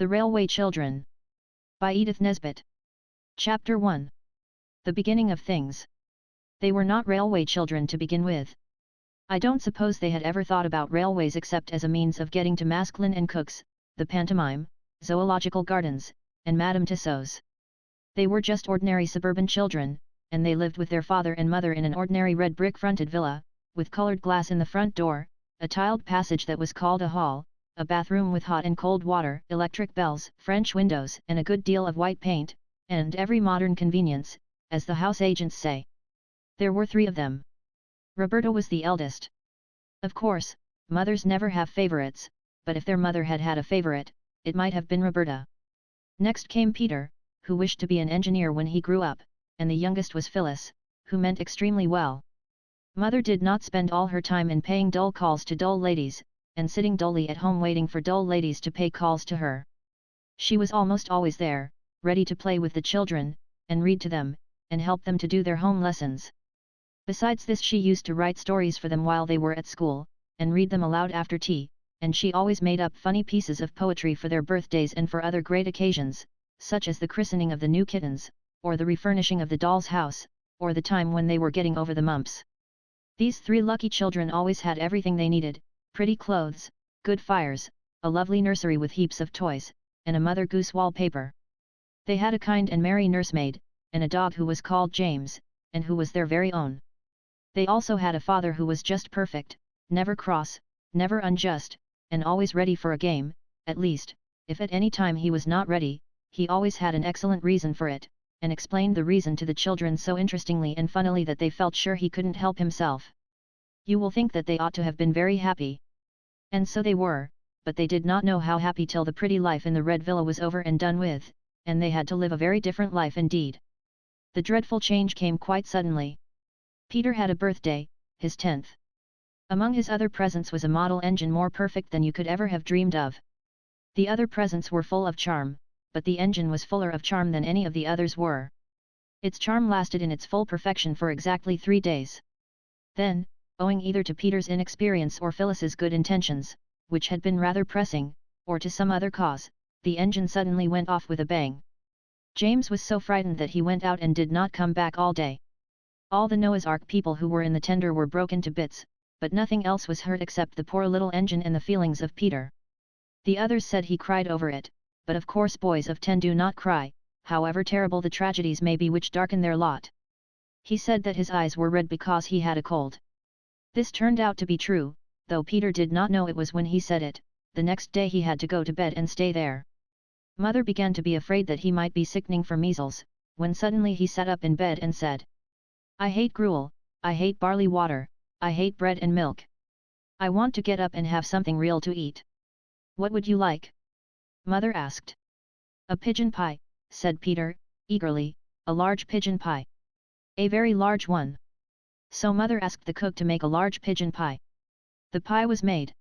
The Railway Children. By Edith Nesbit. Chapter 1. The Beginning of Things. They were not railway children to begin with. I don't suppose they had ever thought about railways except as a means of getting to Masklin and Cook's, the pantomime, zoological gardens, and Madame Tussauds. They were just ordinary suburban children, and they lived with their father and mother in an ordinary red brick-fronted villa, with colored glass in the front door, a tiled passage that was called a hall, a bathroom with hot and cold water, electric bells, French windows, and a good deal of white paint, and every modern convenience, as the house agents say. There were 3 of them. Roberta was the eldest. Of course, mothers never have favorites, but if their mother had had a favorite, it might have been Roberta. Next came Peter, who wished to be an engineer when he grew up, and the youngest was Phyllis, who meant extremely well. Mother did not spend all her time in paying dull calls to dull ladies, and sitting dully at home waiting for dull ladies to pay calls to her. She was almost always there, ready to play with the children, and read to them, and help them to do their home lessons. Besides this, she used to write stories for them while they were at school, and read them aloud after tea, and she always made up funny pieces of poetry for their birthdays and for other great occasions, such as the christening of the new kittens, or the refurnishing of the doll's house, or the time when they were getting over the mumps. These 3 lucky children always had everything they needed: pretty clothes, good fires, a lovely nursery with heaps of toys, and a Mother Goose wallpaper. They had a kind and merry nursemaid, and a dog who was called James, and who was their very own. They also had a father who was just perfect, never cross, never unjust, and always ready for a game. At least, if at any time he was not ready, he always had an excellent reason for it, and explained the reason to the children so interestingly and funnily that they felt sure he couldn't help himself. You will think that they ought to have been very happy. And so they were, but they did not know how happy till the pretty life in the Red Villa was over and done with, and they had to live a very different life indeed. The dreadful change came quite suddenly. Peter had a birthday, his 10th. Among his other presents was a model engine more perfect than you could ever have dreamed of. The other presents were full of charm, but the engine was fuller of charm than any of the others were. Its charm lasted in its full perfection for exactly 3 days. Then, owing either to Peter's inexperience or Phyllis's good intentions, which had been rather pressing, or to some other cause, the engine suddenly went off with a bang. James was so frightened that he went out and did not come back all day. All the Noah's Ark people who were in the tender were broken to bits, but nothing else was hurt except the poor little engine and the feelings of Peter. The others said he cried over it, but of course boys of 10 do not cry, however terrible the tragedies may be which darken their lot. He said that his eyes were red because he had a cold. This turned out to be true, though Peter did not know it was when he said it. The next day he had to go to bed and stay there. Mother began to be afraid that he might be sickening for measles, when suddenly he sat up in bed and said, "I hate gruel, I hate barley water, I hate bread and milk. I want to get up and have something real to eat." "What would you like?" Mother asked. "A pigeon pie," said Peter, eagerly, "a large pigeon pie. A very large one." So Mother asked the cook to make a large pigeon pie. The pie was made.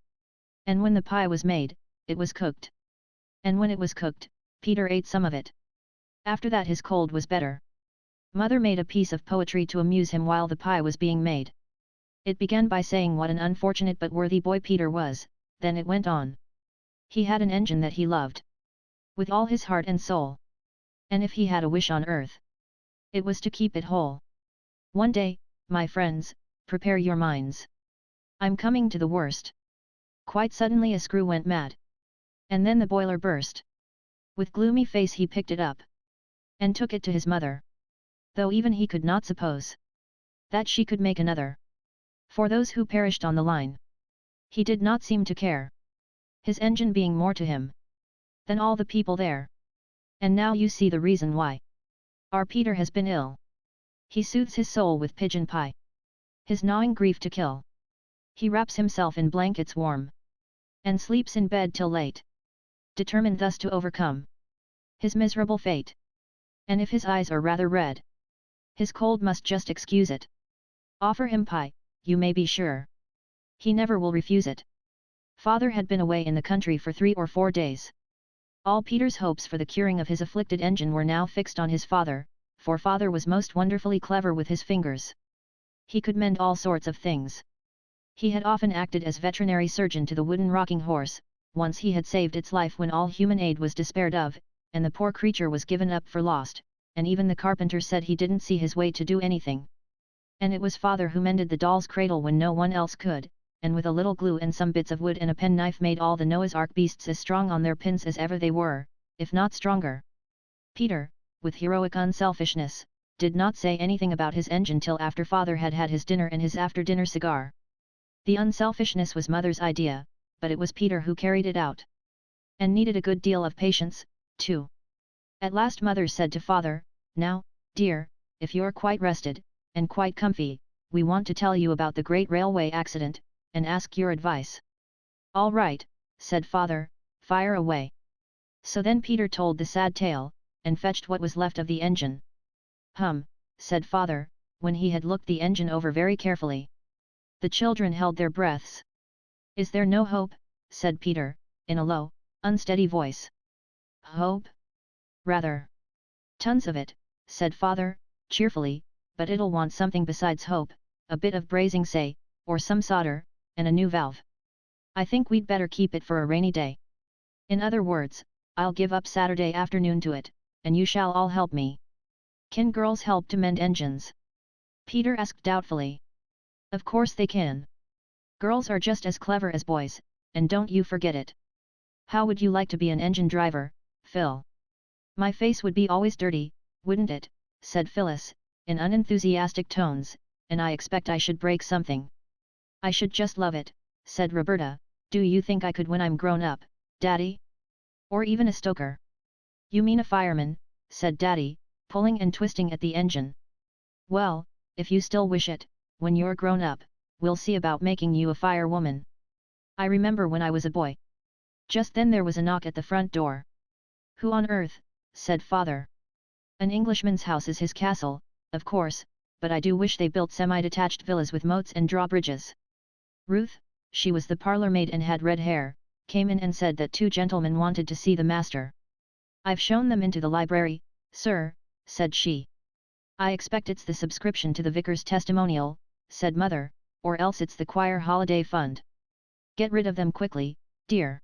And when the pie was made, it was cooked. And when it was cooked, Peter ate some of it. After that his cold was better. Mother made a piece of poetry to amuse him while the pie was being made. It began by saying what an unfortunate but worthy boy Peter was, then it went on. He had an engine that he loved with all his heart and soul. And if he had a wish on earth, it was to keep it whole. "One day, my friends, prepare your minds. I'm coming to the worst." Quite suddenly a screw went mad. And then the boiler burst. With gloomy face he picked it up and took it to his mother. Though even he could not suppose that she could make another. For those who perished on the line, he did not seem to care. His engine being more to him than all the people there. And now you see the reason why. Our Peter has been ill. He soothes his soul with pigeon pie. His gnawing grief to kill. He wraps himself in blankets warm. And sleeps in bed till late. Determined thus to overcome his miserable fate. And if his eyes are rather red, his cold must just excuse it. Offer him pie, you may be sure. He never will refuse it. Father had been away in the country for 3 or 4 days. All Peter's hopes for the curing of his afflicted engine were now fixed on his father, for father was most wonderfully clever with his fingers. He could mend all sorts of things. He had often acted as veterinary surgeon to the wooden rocking horse, once he had saved its life when all human aid was despaired of, and the poor creature was given up for lost, and even the carpenter said he didn't see his way to do anything. And it was father who mended the doll's cradle when no one else could, and with a little glue and some bits of wood and a penknife made all the Noah's Ark beasts as strong on their pins as ever they were, if not stronger. Peter, with heroic unselfishness, did not say anything about his engine till after father had had his dinner and his after-dinner cigar. The unselfishness was mother's idea, but it was Peter who carried it out. And needed a good deal of patience, too. At last mother said to father, "Now, dear, if you're quite rested, and quite comfy, we want to tell you about the great railway accident, and ask your advice." "All right," said father, "fire away." So then Peter told the sad tale, and fetched what was left of the engine. "Hum," said father, when he had looked the engine over very carefully. The children held their breaths. "Is there no hope?" said Peter, in a low, unsteady voice. "Hope? Rather. Tons of it," said father, cheerfully, "but it'll want something besides hope, a bit of brazing say, or some solder, and a new valve. I think we'd better keep it for a rainy day. In other words, I'll give up Saturday afternoon to it, and you shall all help me." "Can girls help to mend engines?" Peter asked doubtfully. "Of course they can. Girls are just as clever as boys, and don't you forget it. How would you like to be an engine driver, Phil?" "My face would be always dirty, wouldn't it?" said Phyllis, in unenthusiastic tones, "and I expect I should break something." "I should just love it," said Roberta. "Do you think I could when I'm grown up, Daddy? Or even a stoker?" "You mean a fireman," said Daddy, pulling and twisting at the engine. "Well, if you still wish it, when you're grown up, we'll see about making you a firewoman. I remember when I was a boy." Just then there was a knock at the front door. "Who on earth?" said father. "An Englishman's house is his castle, of course, but I do wish they built semi-detached villas with moats and drawbridges." Ruth, she was the parlour maid and had red hair, came in and said that two gentlemen wanted to see the master. "I've shown them into the library, sir," said she. "I expect it's the subscription to the vicar's testimonial," said mother, "or else it's the choir holiday fund. Get rid of them quickly, dear.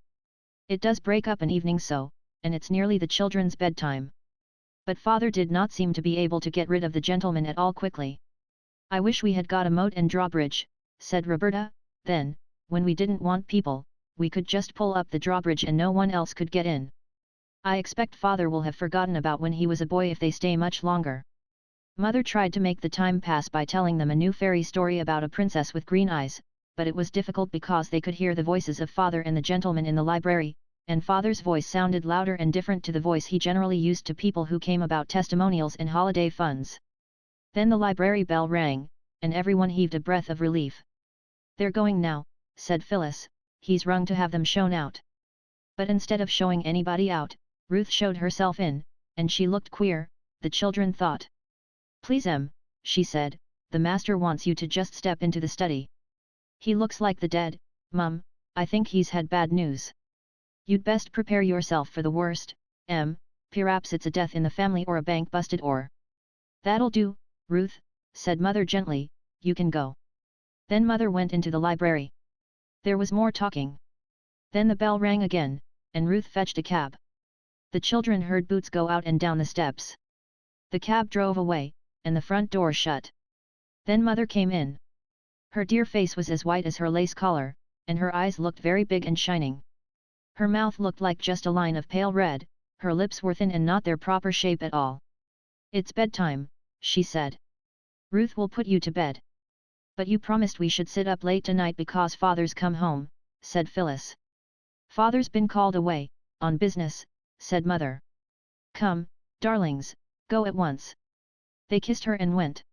It does break up an evening so, and it's nearly the children's bedtime." But father did not seem to be able to get rid of the gentlemen at all quickly. "I wish we had got a moat and drawbridge," said Roberta, "then, when we didn't want people, we could just pull up the drawbridge and no one else could get in. I expect father will have forgotten about when he was a boy if they stay much longer." Mother tried to make the time pass by telling them a new fairy story about a princess with green eyes, but it was difficult because they could hear the voices of father and the gentleman in the library, and father's voice sounded louder and different to the voice he generally used to people who came about testimonials and holiday funds. Then the library bell rang, and everyone heaved a breath of relief. "They're going now," said Phyllis, "he's rung to have them shown out." But instead of showing anybody out, Ruth showed herself in, and she looked queer, the children thought. "Please she said, "the master wants you to just step into the study. He looks like the dead, Mum, I think he's had bad news. You'd best prepare yourself for the worst, perhaps it's a death in the family or a bank busted or—" "That'll do, Ruth," said mother gently, "you can go." Then mother went into the library. There was more talking. Then the bell rang again, and Ruth fetched a cab. The children heard boots go out and down the steps. The cab drove away, and the front door shut. Then mother came in. Her dear face was as white as her lace collar, and her eyes looked very big and shining. Her mouth looked like just a line of pale red, her lips were thin and not their proper shape at all. "It's bedtime," she said. "Ruth will put you to bed." "But you promised we should sit up late tonight because father's come home," said Phyllis. "Father's been called away, on business," said mother. "Come, darlings, go at once." They kissed her and went.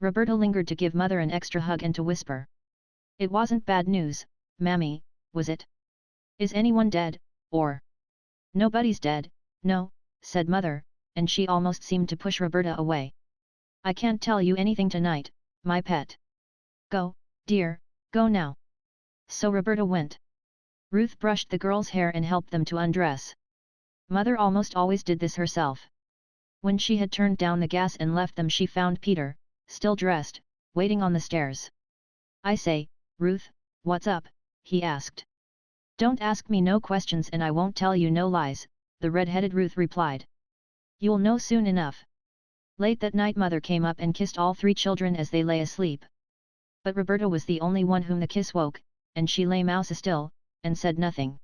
Roberta lingered to give mother an extra hug and to whisper. "It wasn't bad news, Mammy, was it? Is anyone dead, or—" "Nobody's dead, no," said mother, and she almost seemed to push Roberta away. "I can't tell you anything tonight, my pet. Go, dear, go now." So Roberta went. Ruth brushed the girls' hair and helped them to undress. Mother almost always did this herself. When she had turned down the gas and left them, she found Peter, still dressed, waiting on the stairs. "I say, Ruth, what's up?" he asked. Don't ask me no questions and I won't tell you no lies, the red-headed Ruth replied. You'll know soon enough. Late that night mother came up and kissed all three children as they lay asleep. But Roberta was the only one whom the kiss woke, and she lay mouse-still, and said nothing.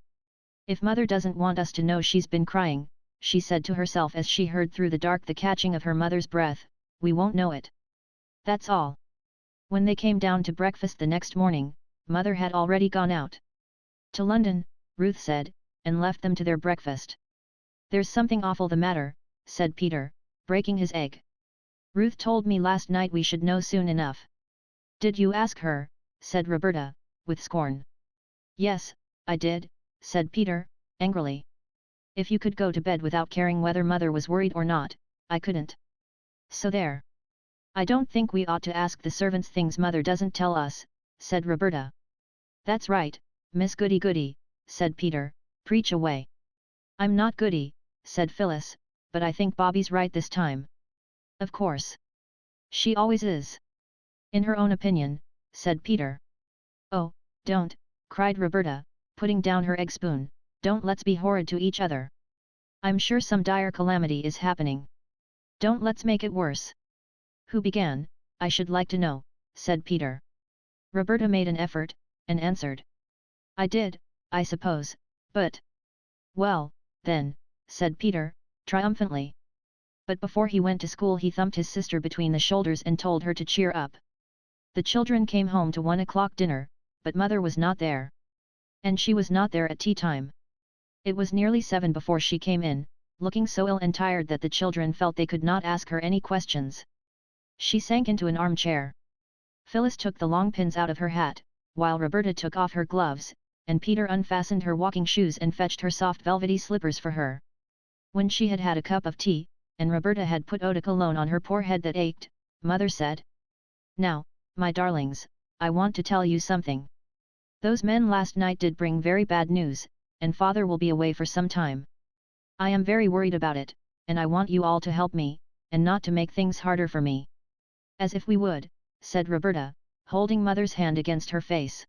If mother doesn't want us to know she's been crying, she said to herself as she heard through the dark the catching of her mother's breath, we won't know it. That's all. When they came down to breakfast the next morning, mother had already gone out to London, Ruth said, and left them to their breakfast. There's something awful the matter, said Peter, breaking his egg. Ruth told me last night we should know soon enough. Did you ask her? Said Roberta, with scorn. Yes, I did, said Peter, angrily. If you could go to bed without caring whether mother was worried or not, I couldn't. So there. I don't think we ought to ask the servants things mother doesn't tell us, said Roberta. That's right, Miss Goody-Goody, said Peter, preach away. I'm not goody, said Phyllis, but I think Bobby's right this time. Of course. She always is. In her own opinion, said Peter. Oh, don't, cried Roberta, putting down her egg spoon, don't let's be horrid to each other. I'm sure some dire calamity is happening. Don't let's make it worse. Who began, I should like to know, said Peter. Roberta made an effort, and answered. I did, I suppose, but... Well, then, said Peter, triumphantly. But before he went to school he thumped his sister between the shoulders and told her to cheer up. The children came home to 1 o'clock dinner, but mother was not there. And she was not there at tea time. It was nearly 7 before she came in, looking so ill and tired that the children felt they could not ask her any questions. She sank into an armchair. Phyllis took the long pins out of her hat, while Roberta took off her gloves, and Peter unfastened her walking shoes and fetched her soft velvety slippers for her. When she had had a cup of tea, and Roberta had put eau de cologne on her poor head that ached, mother said. Now, my darlings, I want to tell you something. Those men last night did bring very bad news, and father will be away for some time. I am very worried about it, and I want you all to help me, and not to make things harder for me. As if we would, said Roberta, holding mother's hand against her face.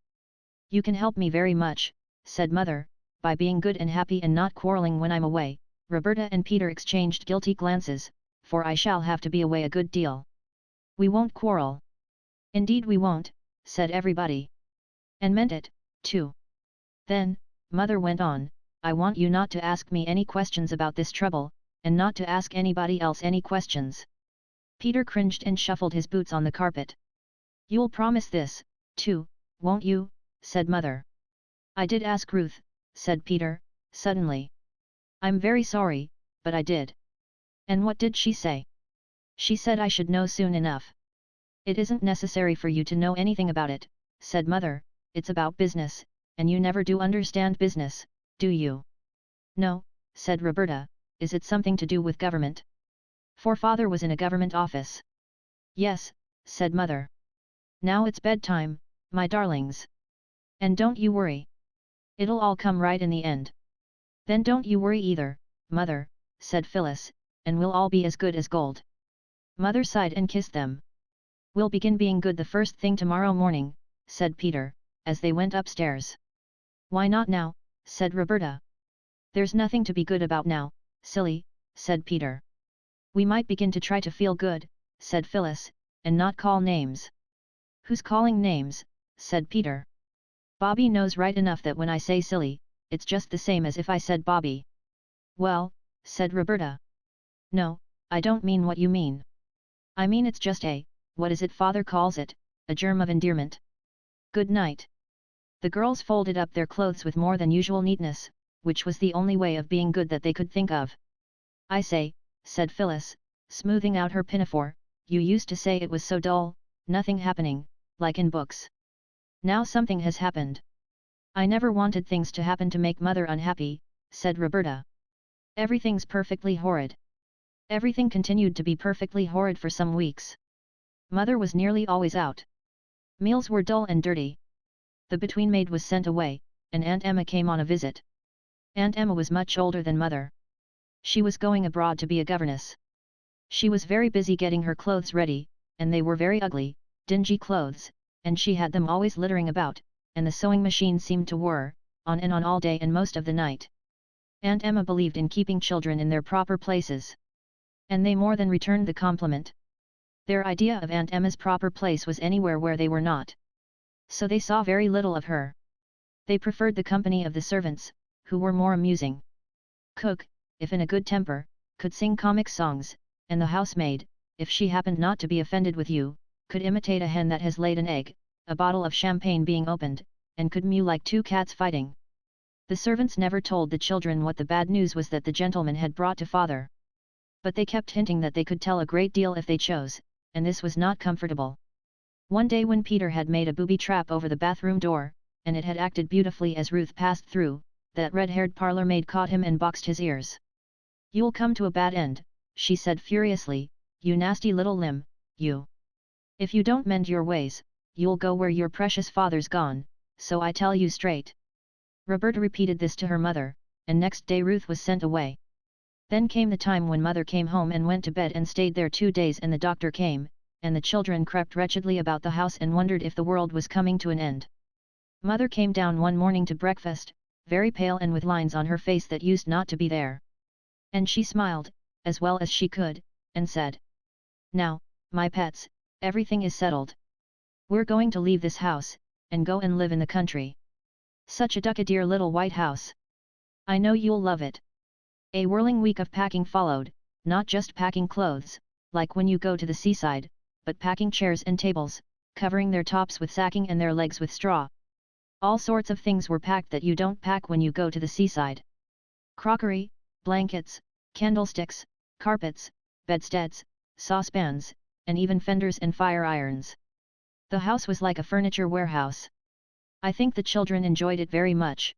You can help me very much, said mother, by being good and happy and not quarreling when I'm away. Roberta and Peter exchanged guilty glances, for I shall have to be away a good deal. We won't quarrel. Indeed we won't, said everybody. And meant it, too. Then, mother went on, I want you not to ask me any questions about this trouble, and not to ask anybody else any questions. Peter cringed and shuffled his boots on the carpet. You'll promise this, too, won't you? Said mother. I did ask Ruth, said Peter, suddenly. I'm very sorry, but I did. And what did she say? She said I should know soon enough. It isn't necessary for you to know anything about it, said mother, it's about business, and you never do understand business, do you? No, said Roberta, is it something to do with government? For father was in a government office. Yes, said mother. Now it's bedtime, my darlings. And don't you worry. It'll all come right in the end. Then don't you worry either, mother, said Phyllis, and we'll all be as good as gold. Mother sighed and kissed them. We'll begin being good the first thing tomorrow morning, said Peter, as they went upstairs. Why not now, said Roberta. There's nothing to be good about now, silly, said Peter. We might begin to try to feel good, said Phyllis, and not call names. Who's calling names, said Peter. Bobby knows right enough that when I say silly, it's just the same as if I said Bobby. Well, said Roberta. No, I don't mean what you mean. I mean it's just what is it father calls it, a germ of endearment. Good night. The girls folded up their clothes with more than usual neatness, which was the only way of being good that they could think of. I say, said Phyllis, smoothing out her pinafore, you used to say it was so dull, nothing happening, like in books. Now something has happened. I never wanted things to happen to make mother unhappy, said Roberta. Everything's perfectly horrid. Everything continued to be perfectly horrid for some weeks. Mother was nearly always out. Meals were dull and dirty. The between maid was sent away, and Aunt Emma came on a visit. Aunt Emma was much older than mother. She was going abroad to be a governess. She was very busy getting her clothes ready, and they were very ugly, dingy clothes, and she had them always littering about, and the sewing machine seemed to whir, on and on all day and most of the night. Aunt Emma believed in keeping children in their proper places. And they more than returned the compliment. Their idea of Aunt Emma's proper place was anywhere where they were not. So they saw very little of her. They preferred the company of the servants, who were more amusing. Cook, if in a good temper, could sing comic songs, and the housemaid, if she happened not to be offended with you, could imitate a hen that has laid an egg, a bottle of champagne being opened, and could mew like two cats fighting. The servants never told the children what the bad news was that the gentleman had brought to father. But they kept hinting that they could tell a great deal if they chose, and this was not comfortable. One day when Peter had made a booby trap over the bathroom door, and it had acted beautifully as Ruth passed through, that red-haired parlour maid caught him and boxed his ears. "You'll come to a bad end," she said furiously, "you nasty little limb, you. If you don't mend your ways, you'll go where your precious father's gone, so I tell you straight." Roberta repeated this to her mother, and next day Ruth was sent away. Then came the time when mother came home and went to bed and stayed there 2 days, and the doctor came, and the children crept wretchedly about the house and wondered if the world was coming to an end. Mother came down one morning to breakfast, very pale and with lines on her face that used not to be there. And she smiled, as well as she could, and said, "Now, my pets, everything is settled. We're going to leave this house, and go and live in the country. Such a duck-a-dear little white house. I know you'll love it." A whirling week of packing followed, not just packing clothes, like when you go to the seaside, but packing chairs and tables, covering their tops with sacking and their legs with straw. All sorts of things were packed that you don't pack when you go to the seaside. Crockery, blankets, candlesticks, carpets, bedsteads, saucepans, and even fenders and fire irons. The house was like a furniture warehouse. I think the children enjoyed it very much.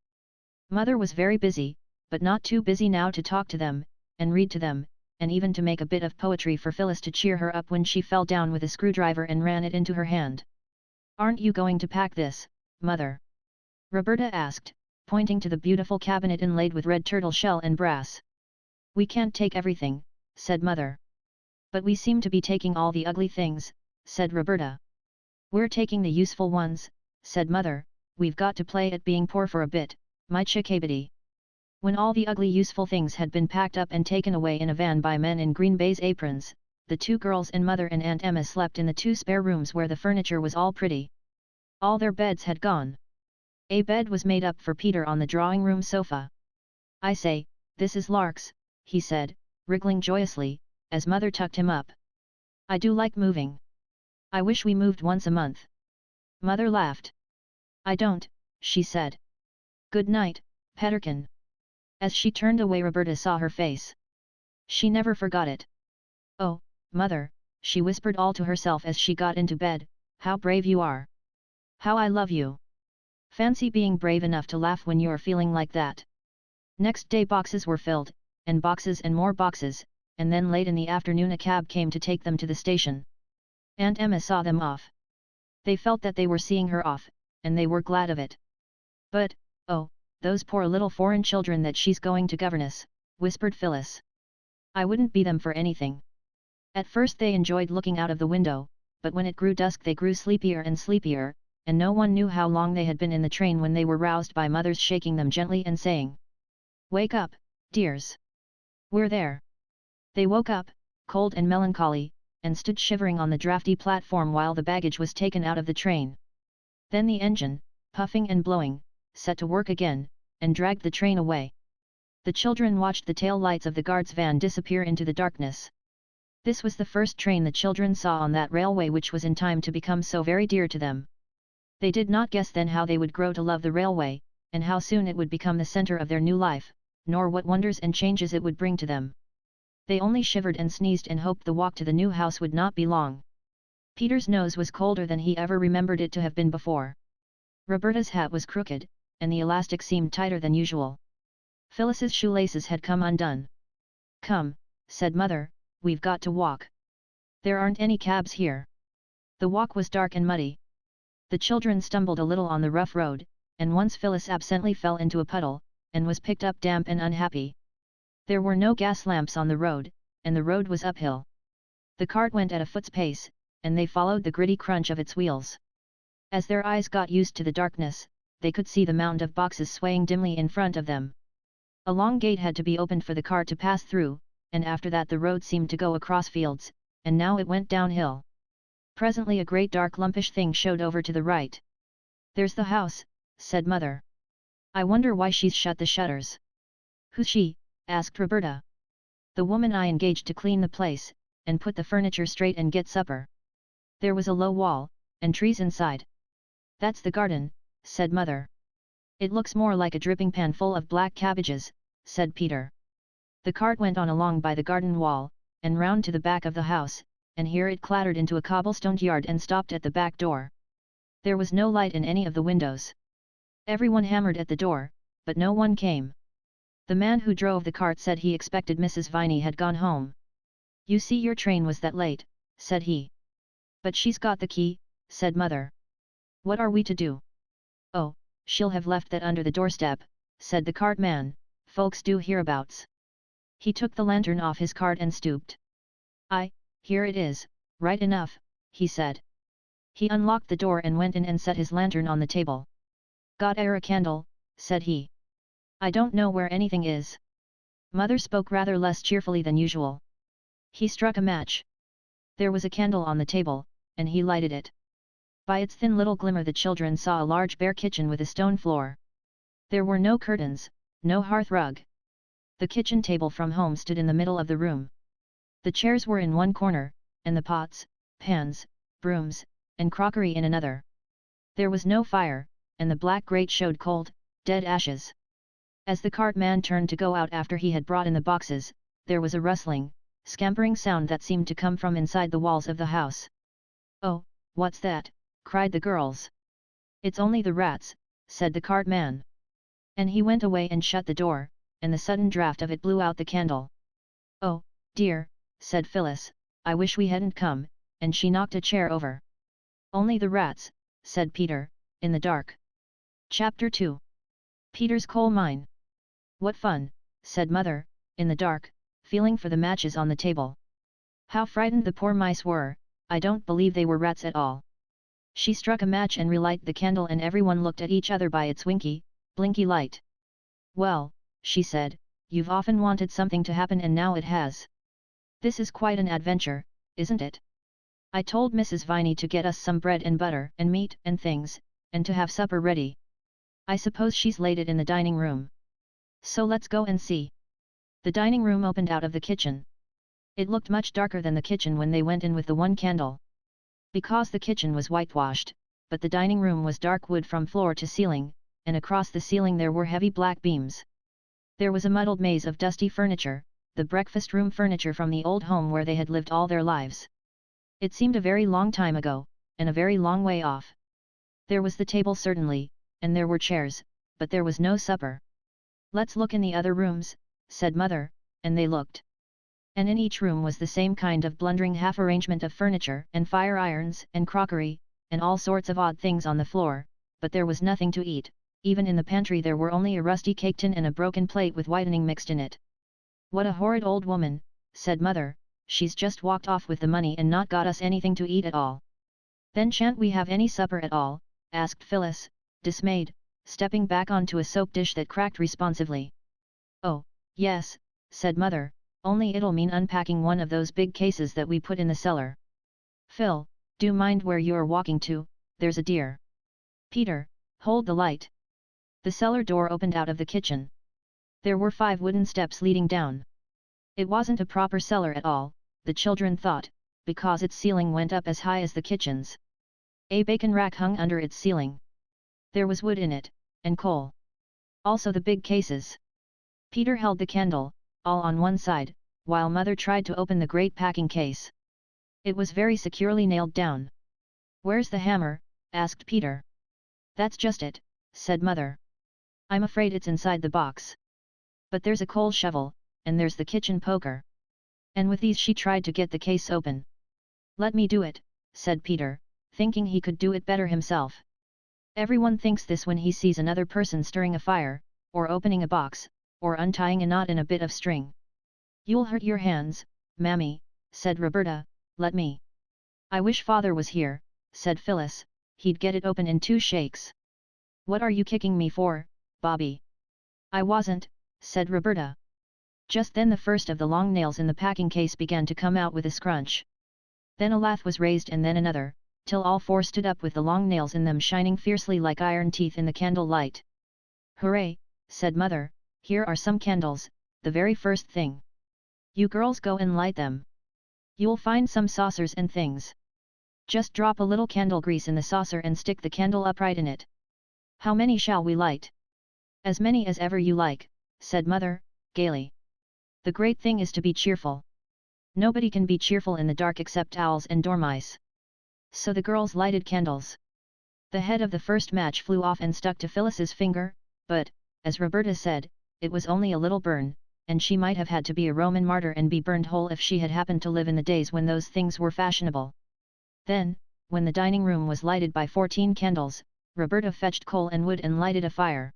Mother was very busy, but not too busy now to talk to them, and read to them, and even to make a bit of poetry for Phyllis to cheer her up when she fell down with a screwdriver and ran it into her hand. "Aren't you going to pack this, Mother?" Roberta asked, pointing to the beautiful cabinet inlaid with red turtle shell and brass. "We can't take everything," said Mother. "But we seem to be taking all the ugly things," said Roberta. "We're taking the useful ones," said Mother. "We've got to play at being poor for a bit, my chickabiddy." When all the ugly useful things had been packed up and taken away in a van by men in green baize aprons, the two girls and Mother and Aunt Emma slept in the 2 spare rooms where the furniture was all pretty. All their beds had gone. A bed was made up for Peter on the drawing room sofa. "I say, this is larks," he said, wriggling joyously, as Mother tucked him up. "I do like moving. I wish we moved once a month." Mother laughed. "I don't," she said. "Good night, Petterkin." As she turned away, Roberta saw her face. She never forgot it. "Oh, Mother," she whispered all to herself as she got into bed, "how brave you are! How I love you! Fancy being brave enough to laugh when you're feeling like that." Next day boxes were filled, and more boxes, and then late in the afternoon a cab came to take them to the station. Aunt Emma saw them off. They felt that they were seeing her off, and they were glad of it. "But, oh, those poor little foreign children that she's going to governess," whispered Phyllis. "I wouldn't be them for anything." At first they enjoyed looking out of the window, but when it grew dusk they grew sleepier and sleepier, and no one knew how long they had been in the train when they were roused by mothers shaking them gently and saying, "Wake up, dears. We're there." They woke up, cold and melancholy, and stood shivering on the drafty platform while the baggage was taken out of the train. Then the engine, puffing and blowing, set to work again, and dragged the train away. The children watched the tail lights of the guard's van disappear into the darkness. This was the first train the children saw on that railway which was in time to become so very dear to them. They did not guess then how they would grow to love the railway, and how soon it would become the center of their new life, nor what wonders and changes it would bring to them. They only shivered and sneezed and hoped the walk to the new house would not be long. Peter's nose was colder than he ever remembered it to have been before. Roberta's hat was crooked, and the elastic seemed tighter than usual. Phyllis's shoelaces had come undone. "Come," said Mother, "we've got to walk. There aren't any cabs here." The walk was dark and muddy. The children stumbled a little on the rough road, and once Phyllis absently fell into a puddle, and was picked up damp and unhappy. There were no gas lamps on the road, and the road was uphill. The cart went at a foot's pace, and they followed the gritty crunch of its wheels. As their eyes got used to the darkness, they could see the mound of boxes swaying dimly in front of them. A long gate had to be opened for the cart to pass through, and after that the road seemed to go across fields, and now it went downhill. Presently a great dark lumpish thing showed over to the right. "There's the house," said Mother. "I wonder why she's shut the shutters." "Who's she?" asked Roberta. "The woman I engaged to clean the place, and put the furniture straight and get supper. There was a low wall, and trees inside." "That's the garden," said Mother. "It looks more like a dripping pan full of black cabbages," said Peter. The cart went on along by the garden wall, and round to the back of the house, and here it clattered into a cobblestoned yard and stopped at the back door. There was no light in any of the windows. Everyone hammered at the door, but no one came. The man who drove the cart said he expected Mrs. Viney had gone home. "You see your train was that late," said he. "But she's got the key," said Mother. "What are we to do?" "Oh, she'll have left that under the doorstep," said the cartman, "folks do hereabouts." He took the lantern off his cart and stooped. "Aye, here it is, right enough," he said. He unlocked the door and went in and set his lantern on the table. "Got a candle?" said he. "I don't know where anything is." Mother spoke rather less cheerfully than usual. He struck a match. There was a candle on the table, and he lighted it. By its thin little glimmer the children saw a large bare kitchen with a stone floor. There were no curtains, no hearth rug. The kitchen table from home stood in the middle of the room. The chairs were in one corner, and the pots, pans, brooms, and crockery in another. There was no fire, and the black grate showed cold, dead ashes. As the cartman turned to go out after he had brought in the boxes, there was a rustling, scampering sound that seemed to come from inside the walls of the house. "Oh, what's that?" cried the girls. "It's only the rats," said the cartman. And he went away and shut the door, and the sudden draught of it blew out the candle. "Oh, dear," said Phyllis, "I wish we hadn't come," and she knocked a chair over. "Only the rats," said Peter, in the dark. Chapter 2. Peter's Coal Mine. "What fun," said Mother, in the dark, feeling for the matches on the table. "How frightened the poor mice were, I don't believe they were rats at all." She struck a match and relighted the candle and everyone looked at each other by its winky, blinky light. "Well," she said, "you've often wanted something to happen and now it has. This is quite an adventure, isn't it? I told Mrs. Viney to get us some bread and butter and meat and things, and to have supper ready. I suppose she's laid it in the dining room. So let's go and see." The dining room opened out of the kitchen. It looked much darker than the kitchen when they went in with the one candle. Because the kitchen was whitewashed, but the dining room was dark wood from floor to ceiling, and across the ceiling there were heavy black beams. There was a muddled maze of dusty furniture, the breakfast room furniture from the old home where they had lived all their lives. It seemed a very long time ago, and a very long way off. There was the table certainly, and there were chairs, but there was no supper. "Let's look in the other rooms," said Mother, and they looked. And in each room was the same kind of blundering half-arrangement of furniture and fire irons and crockery, and all sorts of odd things on the floor, but there was nothing to eat. Even in the pantry there were only a rusty cake tin and a broken plate with whitening mixed in it. "What a horrid old woman," said Mother, "she's just walked off with the money and not got us anything to eat at all." "Then shan't we have any supper at all?" asked Phyllis, dismayed, stepping back onto a soap dish that cracked responsively. "Oh, yes," said Mother, "only it'll mean unpacking one of those big cases that we put in the cellar. Phil, do mind where you're walking to, there's a dear. Peter, hold the light." The cellar door opened out of the kitchen. There were 5 wooden steps leading down. It wasn't a proper cellar at all, the children thought, because its ceiling went up as high as the kitchen's. A bacon rack hung under its ceiling. There was wood in it, and coal. Also the big cases. Peter held the candle, all on one side, while Mother tried to open the great packing case. It was very securely nailed down. "Where's the hammer?" asked Peter. "That's just it," said Mother. "I'm afraid it's inside the box. But there's a coal shovel, and there's the kitchen poker." And with these she tried to get the case open. "Let me do it," said Peter, thinking he could do it better himself. Everyone thinks this when he sees another person stirring a fire, or opening a box, or untying a knot in a bit of string. "You'll hurt your hands, Mammy," said Roberta, "let me." "I wish Father was here," said Phyllis, "he'd get it open in 2 shakes." What are you kicking me for, Bobby? I wasn't, said Roberta. Just then the first of the long nails in the packing case began to come out with a scrunch. Then a lath was raised and then another, till all four stood up with the long nails in them shining fiercely like iron teeth in the candle light. Hooray, said Mother, here are some candles, the very first thing. You girls go and light them. You'll find some saucers and things. Just drop a little candle grease in the saucer and stick the candle upright in it. How many shall we light? As many as ever you like, said Mother, gaily. The great thing is to be cheerful. Nobody can be cheerful in the dark except owls and dormice. So the girls lighted candles. The head of the first match flew off and stuck to Phyllis's finger, but, as Roberta said, it was only a little burn, and she might have had to be a Roman martyr and be burned whole if she had happened to live in the days when those things were fashionable. Then, when the dining room was lighted by 14 candles, Roberta fetched coal and wood and lighted a fire.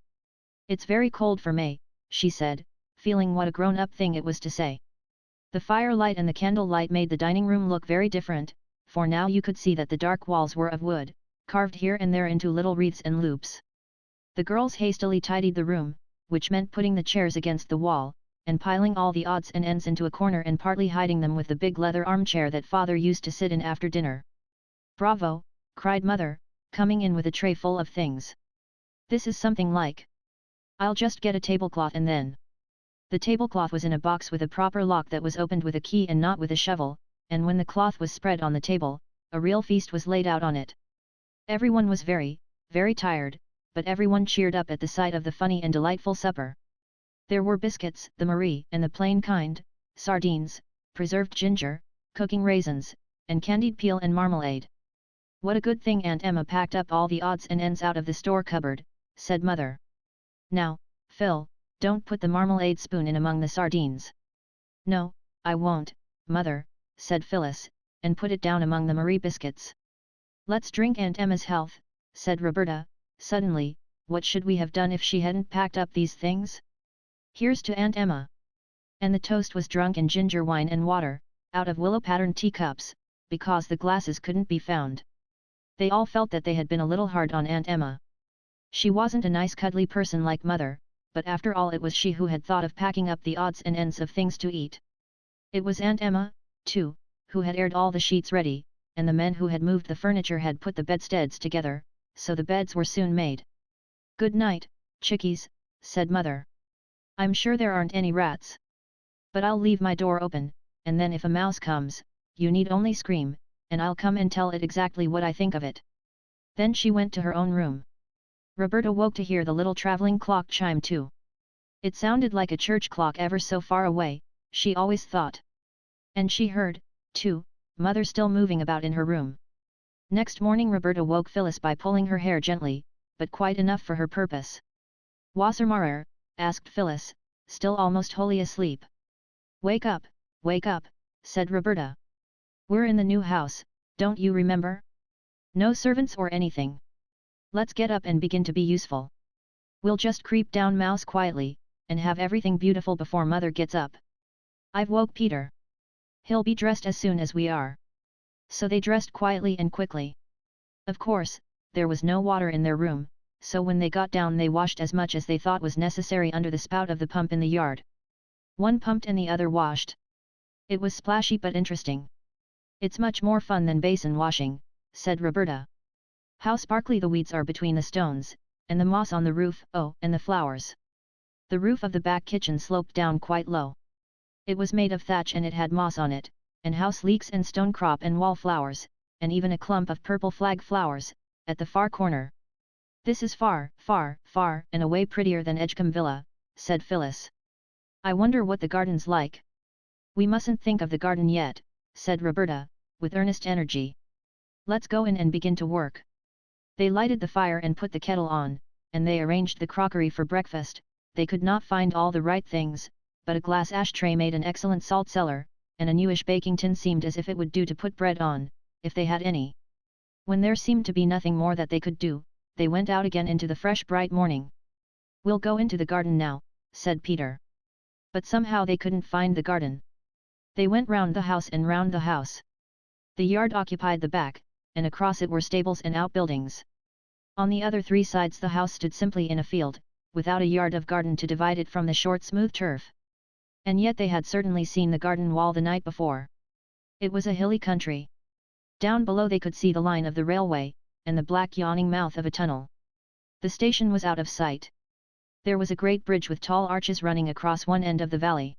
It's very cold for May, she said, feeling what a grown-up thing it was to say. The firelight and the candle light made the dining room look very different, for now you could see that the dark walls were of wood, carved here and there into little wreaths and loops. The girls hastily tidied the room, which meant putting the chairs against the wall, and piling all the odds and ends into a corner and partly hiding them with the big leather armchair that Father used to sit in after dinner. Bravo, cried Mother, coming in with a tray full of things. This is something like. I'll just get a tablecloth and then. The tablecloth was in a box with a proper lock that was opened with a key and not with a shovel, and when the cloth was spread on the table, a real feast was laid out on it. Everyone was very, very tired, but everyone cheered up at the sight of the funny and delightful supper. There were biscuits, the Marie and the plain kind, sardines, preserved ginger, cooking raisins, and candied peel and marmalade. What a good thing Aunt Emma packed up all the odds and ends out of the store cupboard, said Mother. Now, Phil, don't put the marmalade spoon in among the sardines. No, I won't, Mother, said Phyllis, and put it down among the Marie biscuits. Let's drink Aunt Emma's health, said Roberta, suddenly. What should we have done if she hadn't packed up these things? Here's to Aunt Emma. And the toast was drunk in ginger wine and water, out of willow-patterned teacups, because the glasses couldn't be found. They all felt that they had been a little hard on Aunt Emma. She wasn't a nice cuddly person like Mother, but after all it was she who had thought of packing up the odds and ends of things to eat. It was Aunt Emma, too, who had aired all the sheets ready, and the men who had moved the furniture had put the bedsteads together, so the beds were soon made. Good night, chickies, said Mother. I'm sure there aren't any rats. But I'll leave my door open, and then if a mouse comes, you need only scream, and I'll come and tell it exactly what I think of it. Then she went to her own room. Roberta woke to hear the little traveling clock chime too. It sounded like a church clock ever so far away, she always thought. And she heard, too, Mother still moving about in her room. Next morning Roberta woke Phyllis by pulling her hair gently, but quite enough for her purpose. "Wassermacher?" asked Phyllis, still almost wholly asleep. Wake up, said Roberta. We're in the new house, don't you remember? No servants or anything. Let's get up and begin to be useful. We'll just creep down mouse quietly, and have everything beautiful before Mother gets up. I've woke Peter. He'll be dressed as soon as we are. So they dressed quietly and quickly. Of course, there was no water in their room, so when they got down they washed as much as they thought was necessary under the spout of the pump in the yard. One pumped and the other washed. It was splashy but interesting. It's much more fun than basin washing, said Roberta. How sparkly the weeds are between the stones, and the moss on the roof, oh, and the flowers. The roof of the back kitchen sloped down quite low. It was made of thatch and it had moss on it, and house leeks and stone crop and wallflowers, and even a clump of purple flag flowers, at the far corner. This is far, and away prettier than Edgecombe Villa, said Phyllis. I wonder what the garden's like. We mustn't think of the garden yet, said Roberta, with earnest energy. Let's go in and begin to work. They lighted the fire and put the kettle on, and they arranged the crockery for breakfast. They could not find all the right things, but a glass ashtray made an excellent salt cellar, and a newish baking tin seemed as if it would do to put bread on, if they had any. When there seemed to be nothing more that they could do, they went out again into the fresh bright morning. We'll go into the garden now, said Peter. But somehow they couldn't find the garden. They went round the house and round the house. The yard occupied the back, and across it were stables and outbuildings. On the other three sides the house stood simply in a field, without a yard of garden to divide it from the short smooth turf. And yet they had certainly seen the garden wall the night before. It was a hilly country. Down below they could see the line of the railway, and the black yawning mouth of a tunnel. The station was out of sight. There was a great bridge with tall arches running across one end of the valley.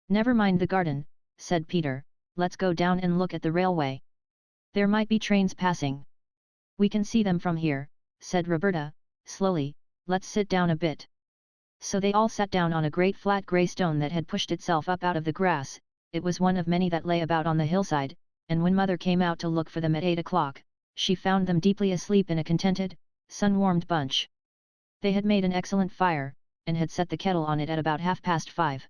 "Never mind the garden," said Peter, "let's go down and look at the railway. There might be trains passing." "We can see them from here," said Roberta, slowly, "let's sit down a bit." So they all sat down on a great flat grey stone that had pushed itself up out of the grass. It was one of many that lay about on the hillside, and when Mother came out to look for them at 8 o'clock, she found them deeply asleep in a contented, sun-warmed bunch. They had made an excellent fire, and had set the kettle on it at about 5:30.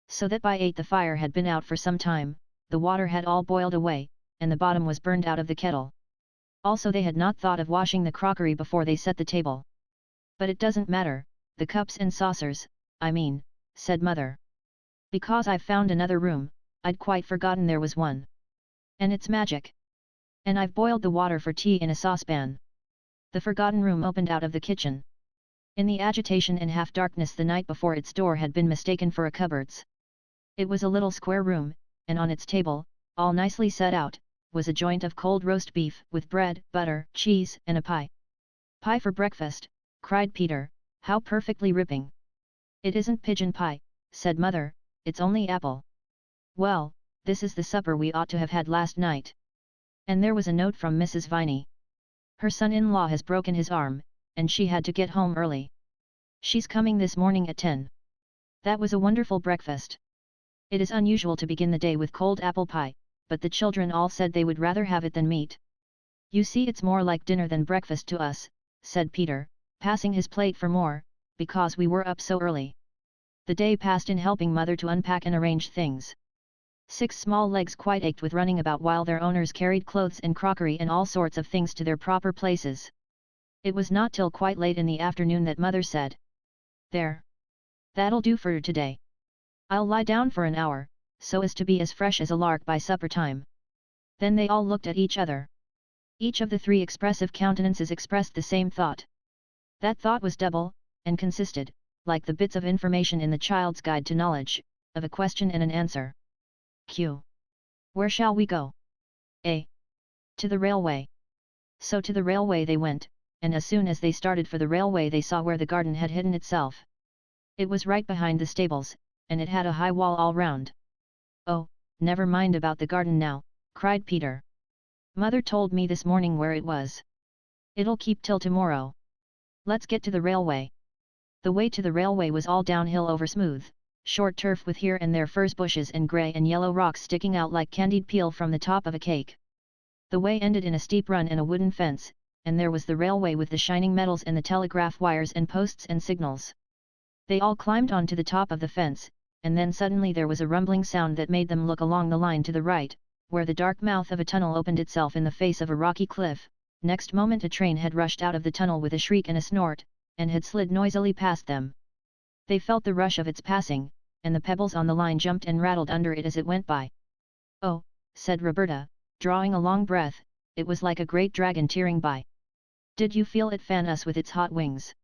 So that by 8 the fire had been out for some time, the water had all boiled away, and the bottom was burned out of the kettle. Also they had not thought of washing the crockery before they set the table. "But it doesn't matter, the cups and saucers, I mean," said Mother. "Because I've found another room, I'd quite forgotten there was one. And it's magic. And I've boiled the water for tea in a saucepan." The forgotten room opened out of the kitchen. In the agitation and half-darkness the night before its door had been mistaken for a cupboard's. It was a little square room, and on its table, all nicely set out, was a joint of cold roast beef with bread, butter, cheese, and a pie. "Pie for breakfast," cried Peter, "how perfectly ripping!" "It isn't pigeon pie," said Mother, "it's only apple." "Well, this is the supper we ought to have had last night." And there was a note from Mrs. Viney. "Her son-in-law has broken his arm, and she had to get home early. She's coming this morning at 10. That was a wonderful breakfast. It is unusual to begin the day with cold apple pie, but the children all said they would rather have it than meat. You see it's more like dinner than breakfast to us," said Peter, passing his plate for more, "because we were up so early." The day passed in helping Mother to unpack and arrange things. 6 small legs quite ached with running about while their owners carried clothes and crockery and all sorts of things to their proper places. It was not till quite late in the afternoon that Mother said, "There. That'll do for today. I'll lie down for an hour, so as to be as fresh as a lark by supper time." Then they all looked at each other. Each of the 3 expressive countenances expressed the same thought. That thought was double, and consisted, like the bits of information in the Child's Guide to Knowledge, of a question and an answer. Q. Where shall we go? A. To the railway. So to the railway they went, and as soon as they started for the railway they saw where the garden had hidden itself. It was right behind the stables, and it had a high wall all round. "Oh, never mind about the garden now," cried Peter. "Mother told me this morning where it was. It'll keep till tomorrow. Let's get to the railway." The way to the railway was all downhill over smooth, short turf with here and there furze bushes and grey and yellow rocks sticking out like candied peel from the top of a cake. The way ended in a steep run and a wooden fence, and there was the railway with the shining metals and the telegraph wires and posts and signals. They all climbed on to the top of the fence, and then suddenly there was a rumbling sound that made them look along the line to the right, where the dark mouth of a tunnel opened itself in the face of a rocky cliff. Next moment a train had rushed out of the tunnel with a shriek and a snort, and had slid noisily past them. They felt the rush of its passing, and the pebbles on the line jumped and rattled under it as it went by. "Oh," said Roberta, drawing a long breath, "it was like a great dragon tearing by. Did you feel it fan us with its hot wings?"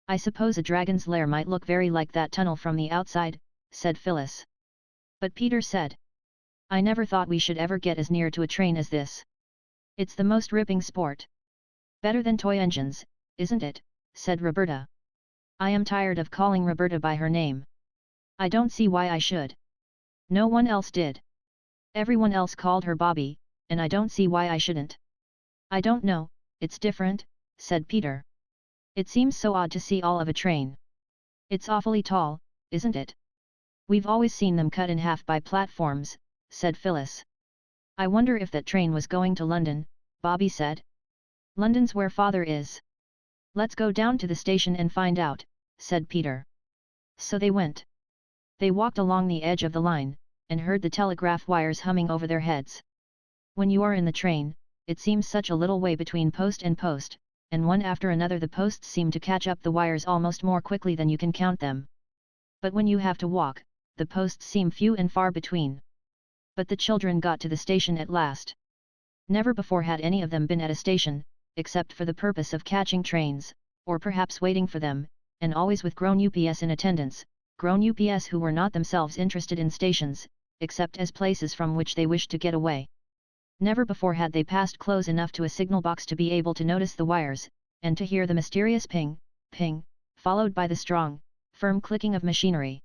"I suppose a dragon's lair might look very like that tunnel from the outside," said Phyllis. But Peter said, "I never thought we should ever get as near to a train as this. It's the most ripping sport." "Better than toy engines, isn't it?" said Roberta. I am tired of calling Roberta by her name. "I don't see why I should." No one else did. Everyone else called her Bobby, and I don't see why I shouldn't. "I don't know, it's different," said Peter. "It seems so odd to see all of a train. It's awfully tall, isn't it?" "We've always seen them cut in half by platforms," said Phyllis. "I wonder if that train was going to London," Bobby said. "London's where Father is." "Let's go down to the station and find out," said Peter. So they went. They walked along the edge of the line, and heard the telegraph wires humming over their heads. When you are in the train, it seems such a little way between post and post, and one after another the posts seem to catch up the wires almost more quickly than you can count them. But when you have to walk, the posts seem few and far between. But the children got to the station at last. Never before had any of them been at a station, except for the purpose of catching trains, or perhaps waiting for them, and always with grown UPS in attendance, grown UPS who were not themselves interested in stations, except as places from which they wished to get away. Never before had they passed close enough to a signal box to be able to notice the wires, and to hear the mysterious ping, ping, followed by the strong, firm clicking of machinery.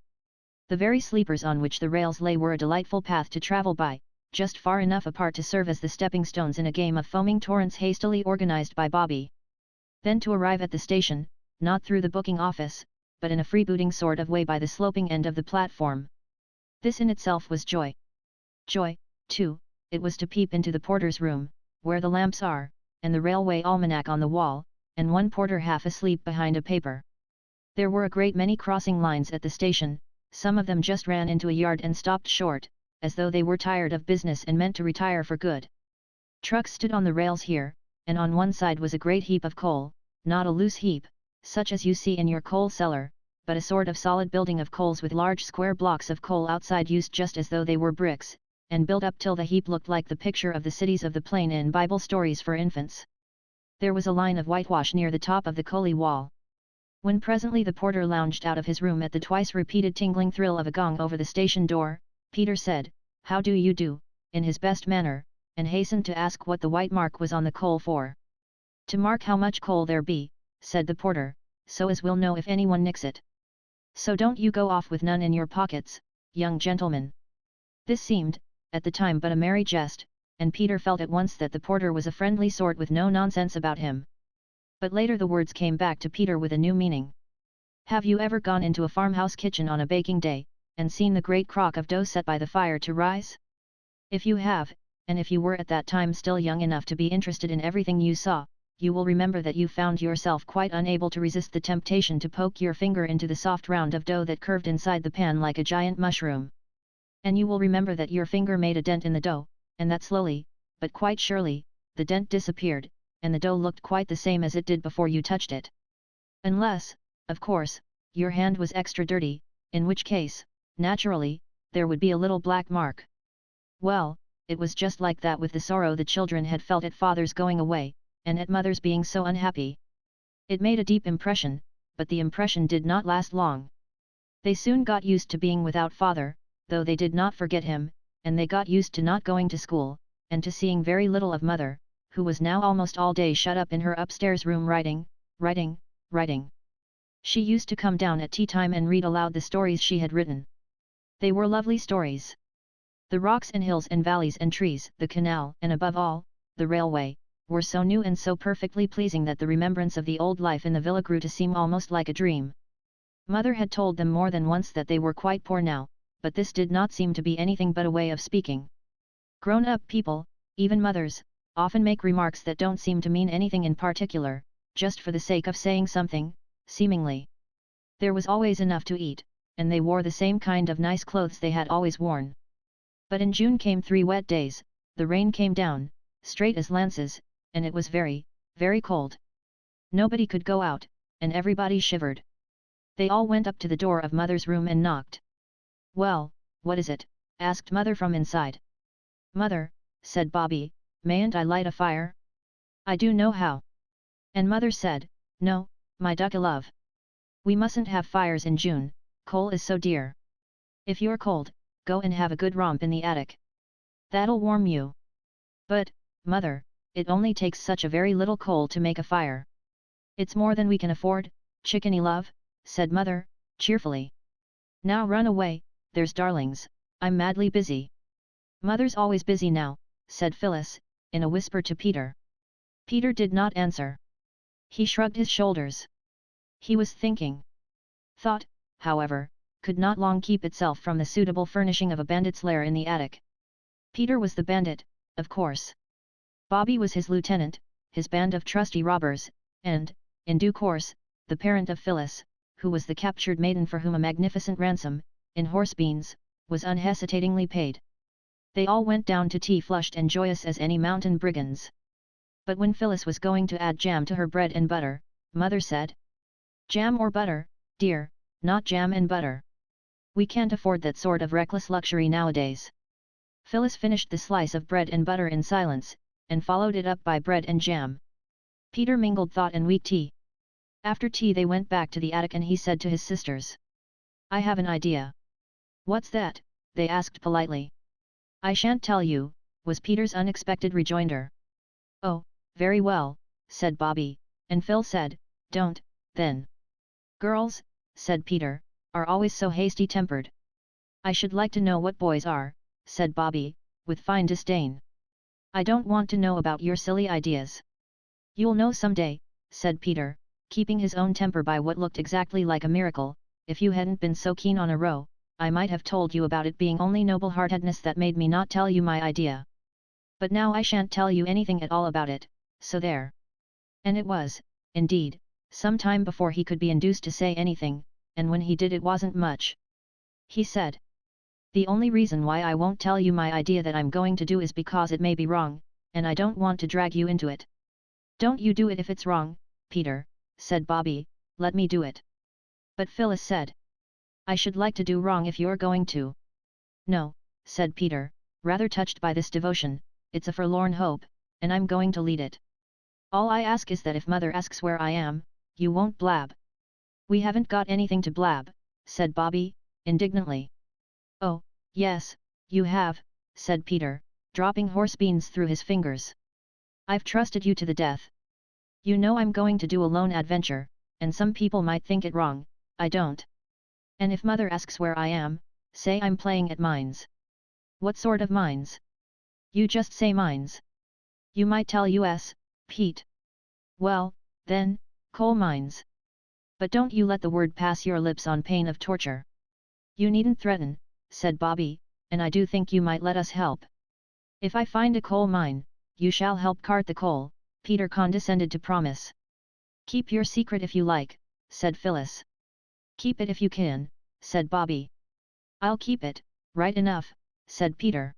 The very sleepers on which the rails lay were a delightful path to travel by, just far enough apart to serve as the stepping stones in a game of foaming torrents hastily organized by Bobby. Then to arrive at the station, not through the booking office, but in a freebooting sort of way by the sloping end of the platform. This in itself was joy. Joy, too, it was to peep into the porter's room, where the lamps are, and the railway almanac on the wall, and one porter half asleep behind a paper. There were a great many crossing lines at the station, some of them just ran into a yard and stopped short, as though they were tired of business and meant to retire for good. Trucks stood on the rails here, and on one side was a great heap of coal, not a loose heap, such as you see in your coal cellar, but a sort of solid building of coals with large square blocks of coal outside used just as though they were bricks, and built up till the heap looked like the picture of the cities of the plain in Bible stories for infants. There was a line of whitewash near the top of the coaly wall. When presently the porter lounged out of his room at the twice-repeated tingling thrill of a gong over the station door, Peter said, "How do you do?" in his best manner, and hastened to ask what the white mark was on the coal for. "To mark how much coal there be," said the porter, "so as we'll know if anyone nicks it. So don't you go off with none in your pockets, young gentleman." This seemed, at the time, but a merry jest, and Peter felt at once that the porter was a friendly sort with no nonsense about him. But later the words came back to Peter with a new meaning. "Have you ever gone into a farmhouse kitchen on a baking day, and seen the great crock of dough set by the fire to rise? If you have, and if you were at that time still young enough to be interested in everything you saw, you will remember that you found yourself quite unable to resist the temptation to poke your finger into the soft round of dough that curved inside the pan like a giant mushroom. And you will remember that your finger made a dent in the dough, and that slowly, but quite surely, the dent disappeared, and the dough looked quite the same as it did before you touched it. Unless, of course, your hand was extra dirty, in which case, naturally, there would be a little black mark. Well, it was just like that with the sorrow the children had felt at father's going away, and at mother's being so unhappy. It made a deep impression, but the impression did not last long. They soon got used to being without father, though they did not forget him, and they got used to not going to school, and to seeing very little of mother, who was now almost all day shut up in her upstairs room writing. She used to come down at tea time and read aloud the stories she had written. They were lovely stories. The rocks and hills and valleys and trees, the canal, and above all, the railway, were so new and so perfectly pleasing that the remembrance of the old life in the villa grew to seem almost like a dream. Mother had told them more than once that they were quite poor now, but this did not seem to be anything but a way of speaking. Grown-up people, even mothers, often make remarks that don't seem to mean anything in particular, just for the sake of saying something, seemingly. There was always enough to eat, and they wore the same kind of nice clothes they had always worn. But in June came 3 wet days, the rain came down, straight as lances, and it was very, very cold. Nobody could go out, and everybody shivered. They all went up to the door of Mother's room and knocked. "Well, what is it?" asked Mother from inside. "Mother," said Bobby, "mayn't I light a fire? I do know how." And Mother said, "No, my duck-a-love. We mustn't have fires in June, coal is so dear. If you're cold, go and have a good romp in the attic. That'll warm you." "But, Mother, it only takes such a very little coal to make a fire." "It's more than we can afford, chickeny love," said Mother, cheerfully. "Now run away, there's darlings, I'm madly busy." "Mother's always busy now," said Phyllis, in a whisper to Peter. Peter did not answer. He shrugged his shoulders. He was thinking. Thought, however, could not long keep itself from the suitable furnishing of a bandit's lair in the attic. Peter was the bandit, of course. Bobby was his lieutenant, his band of trusty robbers, and, in due course, the parent of Phyllis, who was the captured maiden for whom a magnificent ransom, in horse beans, was unhesitatingly paid. They all went down to tea flushed and joyous as any mountain brigands. But when Phyllis was going to add jam to her bread and butter, Mother said, "Jam or butter, dear, not jam and butter. We can't afford that sort of reckless luxury nowadays." Phyllis finished the slice of bread and butter in silence, and followed it up by bread and jam. Peter mingled thought and weak tea. After tea they went back to the attic and he said to his sisters. I have an idea. What's that? They asked politely. I shan't tell you, was Peter's unexpected rejoinder. Oh, very well, said Bobby, and Phil said, don't, then. Girls, said Peter, are always so hasty-tempered. I should like to know what boys are, said Bobby, with fine disdain. I don't want to know about your silly ideas. You'll know someday, said Peter, keeping his own temper by what looked exactly like a miracle. If you hadn't been so keen on a row, I might have told you about it being only noble-heartedness that made me not tell you my idea. But now I shan't tell you anything at all about it, so there. And it was, indeed, some time before he could be induced to say anything, and when he did it wasn't much. He said. The only reason why I won't tell you my idea that I'm going to do is because it may be wrong, and I don't want to drag you into it. Don't you do it if it's wrong, Peter, said Bobby, let me do it. But Phyllis said. I should like to do wrong if you're going to. No, said Peter, rather touched by this devotion, it's a forlorn hope, and I'm going to lead it. All I ask is that if Mother asks where I am, you won't blab. We haven't got anything to blab, said Bobby, indignantly. Oh, yes, you have, said Peter, dropping horse beans through his fingers. I've trusted you to the death. You know I'm going to do a lone adventure, and some people might think it wrong, I don't. And if Mother asks where I am, say I'm playing at mines. What sort of mines? You just say mines. You might tell us, Pete. Well, then, coal mines. But don't you let the word pass your lips on pain of torture. You needn't threaten, said Bobby, and I do think you might let us help. If I find a coal mine, you shall help cart the coal, Peter condescended to promise. Keep your secret if you like, said Phyllis. Keep it if you can, said Bobby. I'll keep it, right enough, said Peter.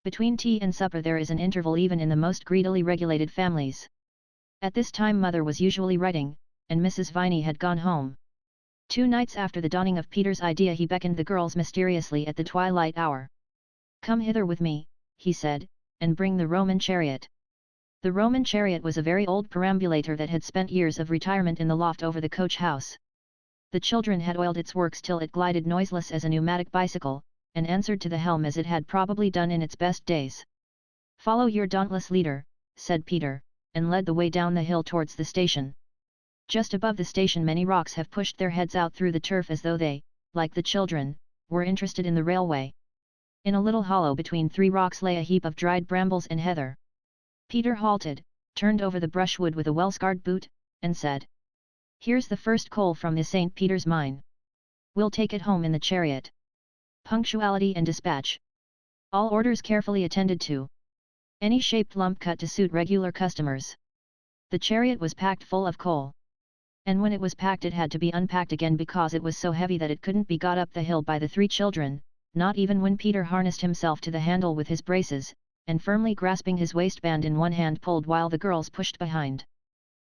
Between tea and supper there is an interval even in the most greedily regulated families. At this time Mother was usually writing, and Mrs. Viney had gone home. 2 nights after the dawning of Peter's idea he beckoned the girls mysteriously at the twilight hour. Come hither with me, he said, and bring the Roman chariot. The Roman chariot was a very old perambulator that had spent years of retirement in the loft over the coach house. The children had oiled its works till it glided noiseless as a pneumatic bicycle, and answered to the helm as it had probably done in its best days. Follow your dauntless leader, said Peter, and led the way down the hill towards the station. Just above the station many rocks have pushed their heads out through the turf as though they, like the children, were interested in the railway. In a little hollow between 3 rocks lay a heap of dried brambles and heather. Peter halted, turned over the brushwood with a well-scarred boot, and said. Here's the first coal from the St. Peter's mine. We'll take it home in the chariot. Punctuality and dispatch. All orders carefully attended to. Any shaped lump cut to suit regular customers. The chariot was packed full of coal. And when it was packed it had to be unpacked again because it was so heavy that it couldn't be got up the hill by the 3 children, not even when Peter harnessed himself to the handle with his braces, and firmly grasping his waistband in one hand pulled while the girls pushed behind.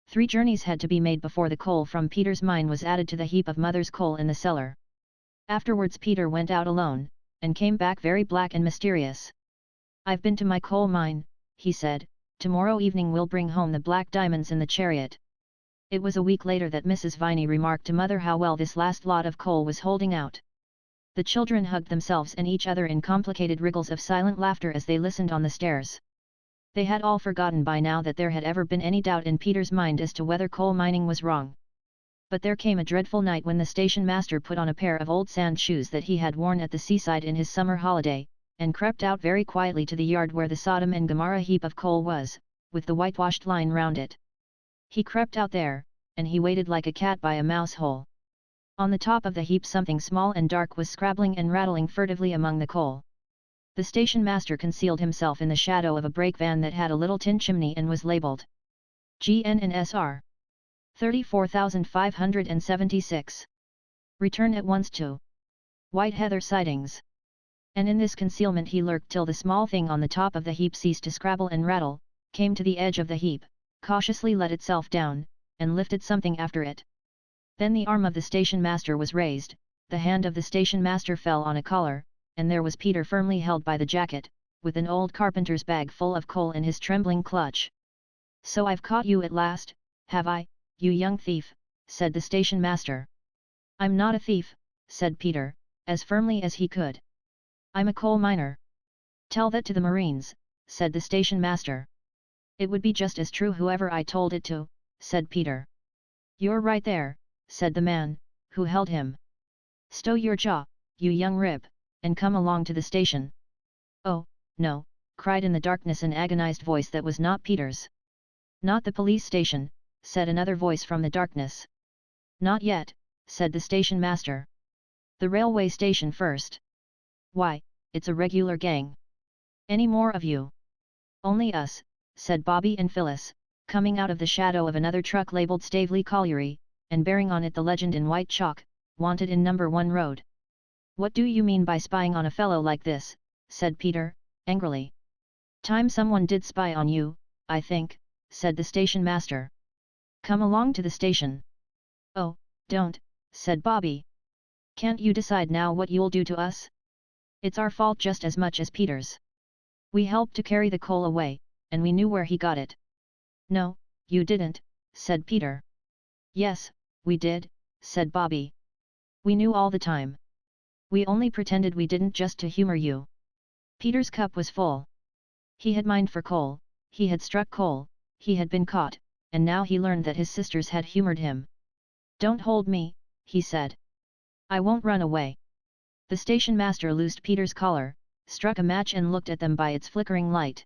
3 journeys had to be made before the coal from Peter's mine was added to the heap of Mother's coal in the cellar. Afterwards Peter went out alone, and came back very black and mysterious. I've been to my coal mine, he said, tomorrow evening we'll bring home the black diamonds in the chariot. It was a week later that Mrs. Viney remarked to Mother how well this last lot of coal was holding out. The children hugged themselves and each other in complicated wriggles of silent laughter as they listened on the stairs. They had all forgotten by now that there had ever been any doubt in Peter's mind as to whether coal mining was wrong. But there came a dreadful night when the station master put on a pair of old sand shoes that he had worn at the seaside in his summer holiday, and crept out very quietly to the yard where the Sodom and Gomorrah heap of coal was, with the whitewashed line round it. He crept out there, and he waited like a cat by a mouse hole. On the top of the heap something small and dark was scrabbling and rattling furtively among the coal. The station master concealed himself in the shadow of a brake van that had a little tin chimney and was labelled GN&SR 34,576. Return at once to White Heather Sidings. And in this concealment he lurked till the small thing on the top of the heap ceased to scrabble and rattle, came to the edge of the heap, cautiously let itself down, and lifted something after it. Then the arm of the station master was raised, the hand of the station master fell on a collar, and there was Peter firmly held by the jacket, with an old carpenter's bag full of coal in his trembling clutch. So I've caught you at last, have I, you young thief, said the station master. I'm not a thief, said Peter, as firmly as he could. I'm a coal miner. Tell that to the Marines, said the station master. It would be just as true whoever I told it to, said Peter. You're right there, said the man, who held him. Stow your jaw, you young rip, and come along to the station. Oh, no, cried in the darkness an agonized voice that was not Peter's. Not the police station, said another voice from the darkness. Not yet, said the station master. The railway station first. Why, it's a regular gang. Any more of you? Only us, said Bobby and Phyllis, coming out of the shadow of another truck labelled Stavely Colliery, and bearing on it the legend in white chalk, wanted in number 1 road. What do you mean by spying on a fellow like this, said Peter, angrily. Time someone did spy on you, I think, said the station master. Come along to the station. Oh, don't, said Bobby. Can't you decide now what you'll do to us? It's our fault just as much as Peter's. We helped to carry the coal away, and we knew where he got it. No, you didn't, said Peter. Yes, we did, said Bobby. We knew all the time. We only pretended we didn't just to humor you. Peter's cup was full. He had mined for coal, he had struck coal, he had been caught, and now he learned that his sisters had humored him. Don't hold me, he said. I won't run away. The station master loosed Peter's collar, struck a match and looked at them by its flickering light.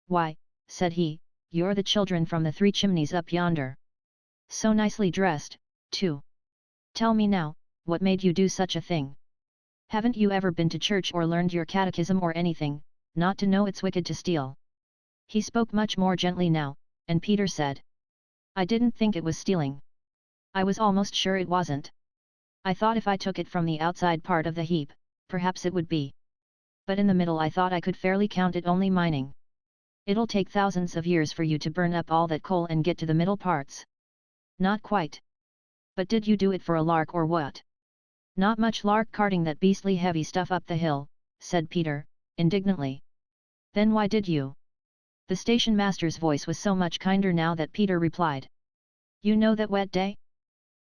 Why, said he, you're the children from the 3 chimneys up yonder. So nicely dressed, too. Tell me now, what made you do such a thing? Haven't you ever been to church or learned your catechism or anything, not to know it's wicked to steal? He spoke much more gently now, and Peter said. I didn't think it was stealing. I was almost sure it wasn't. I thought if I took it from the outside part of the heap, perhaps it would be. But in the middle I thought I could fairly count it only mining. It'll take thousands of years for you to burn up all that coal and get to the middle parts. Not quite. But did you do it for a lark or what? Not much lark carting that beastly heavy stuff up the hill, said Peter, indignantly. Then why did you? The station master's voice was so much kinder now that Peter replied. You know that wet day?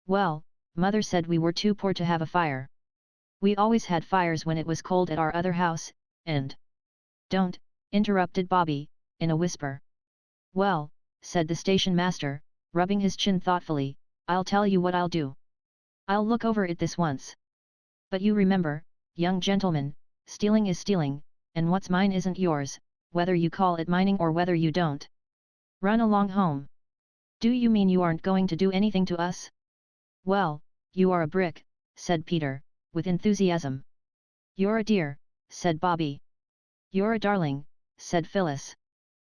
Well, Mother said we were too poor to have a fire. We always had fires when it was cold at our other house, and... Don't, interrupted Bobby, in a whisper. Well, said the station master, rubbing his chin thoughtfully, I'll tell you what I'll do. I'll look over it this once. But you remember, young gentleman, stealing is stealing, and what's mine isn't yours, whether you call it mining or whether you don't. Run along home. Do you mean you aren't going to do anything to us? Well, you are a brick, said Peter, with enthusiasm. You're a dear, said Bobby. You're a darling, said Phyllis.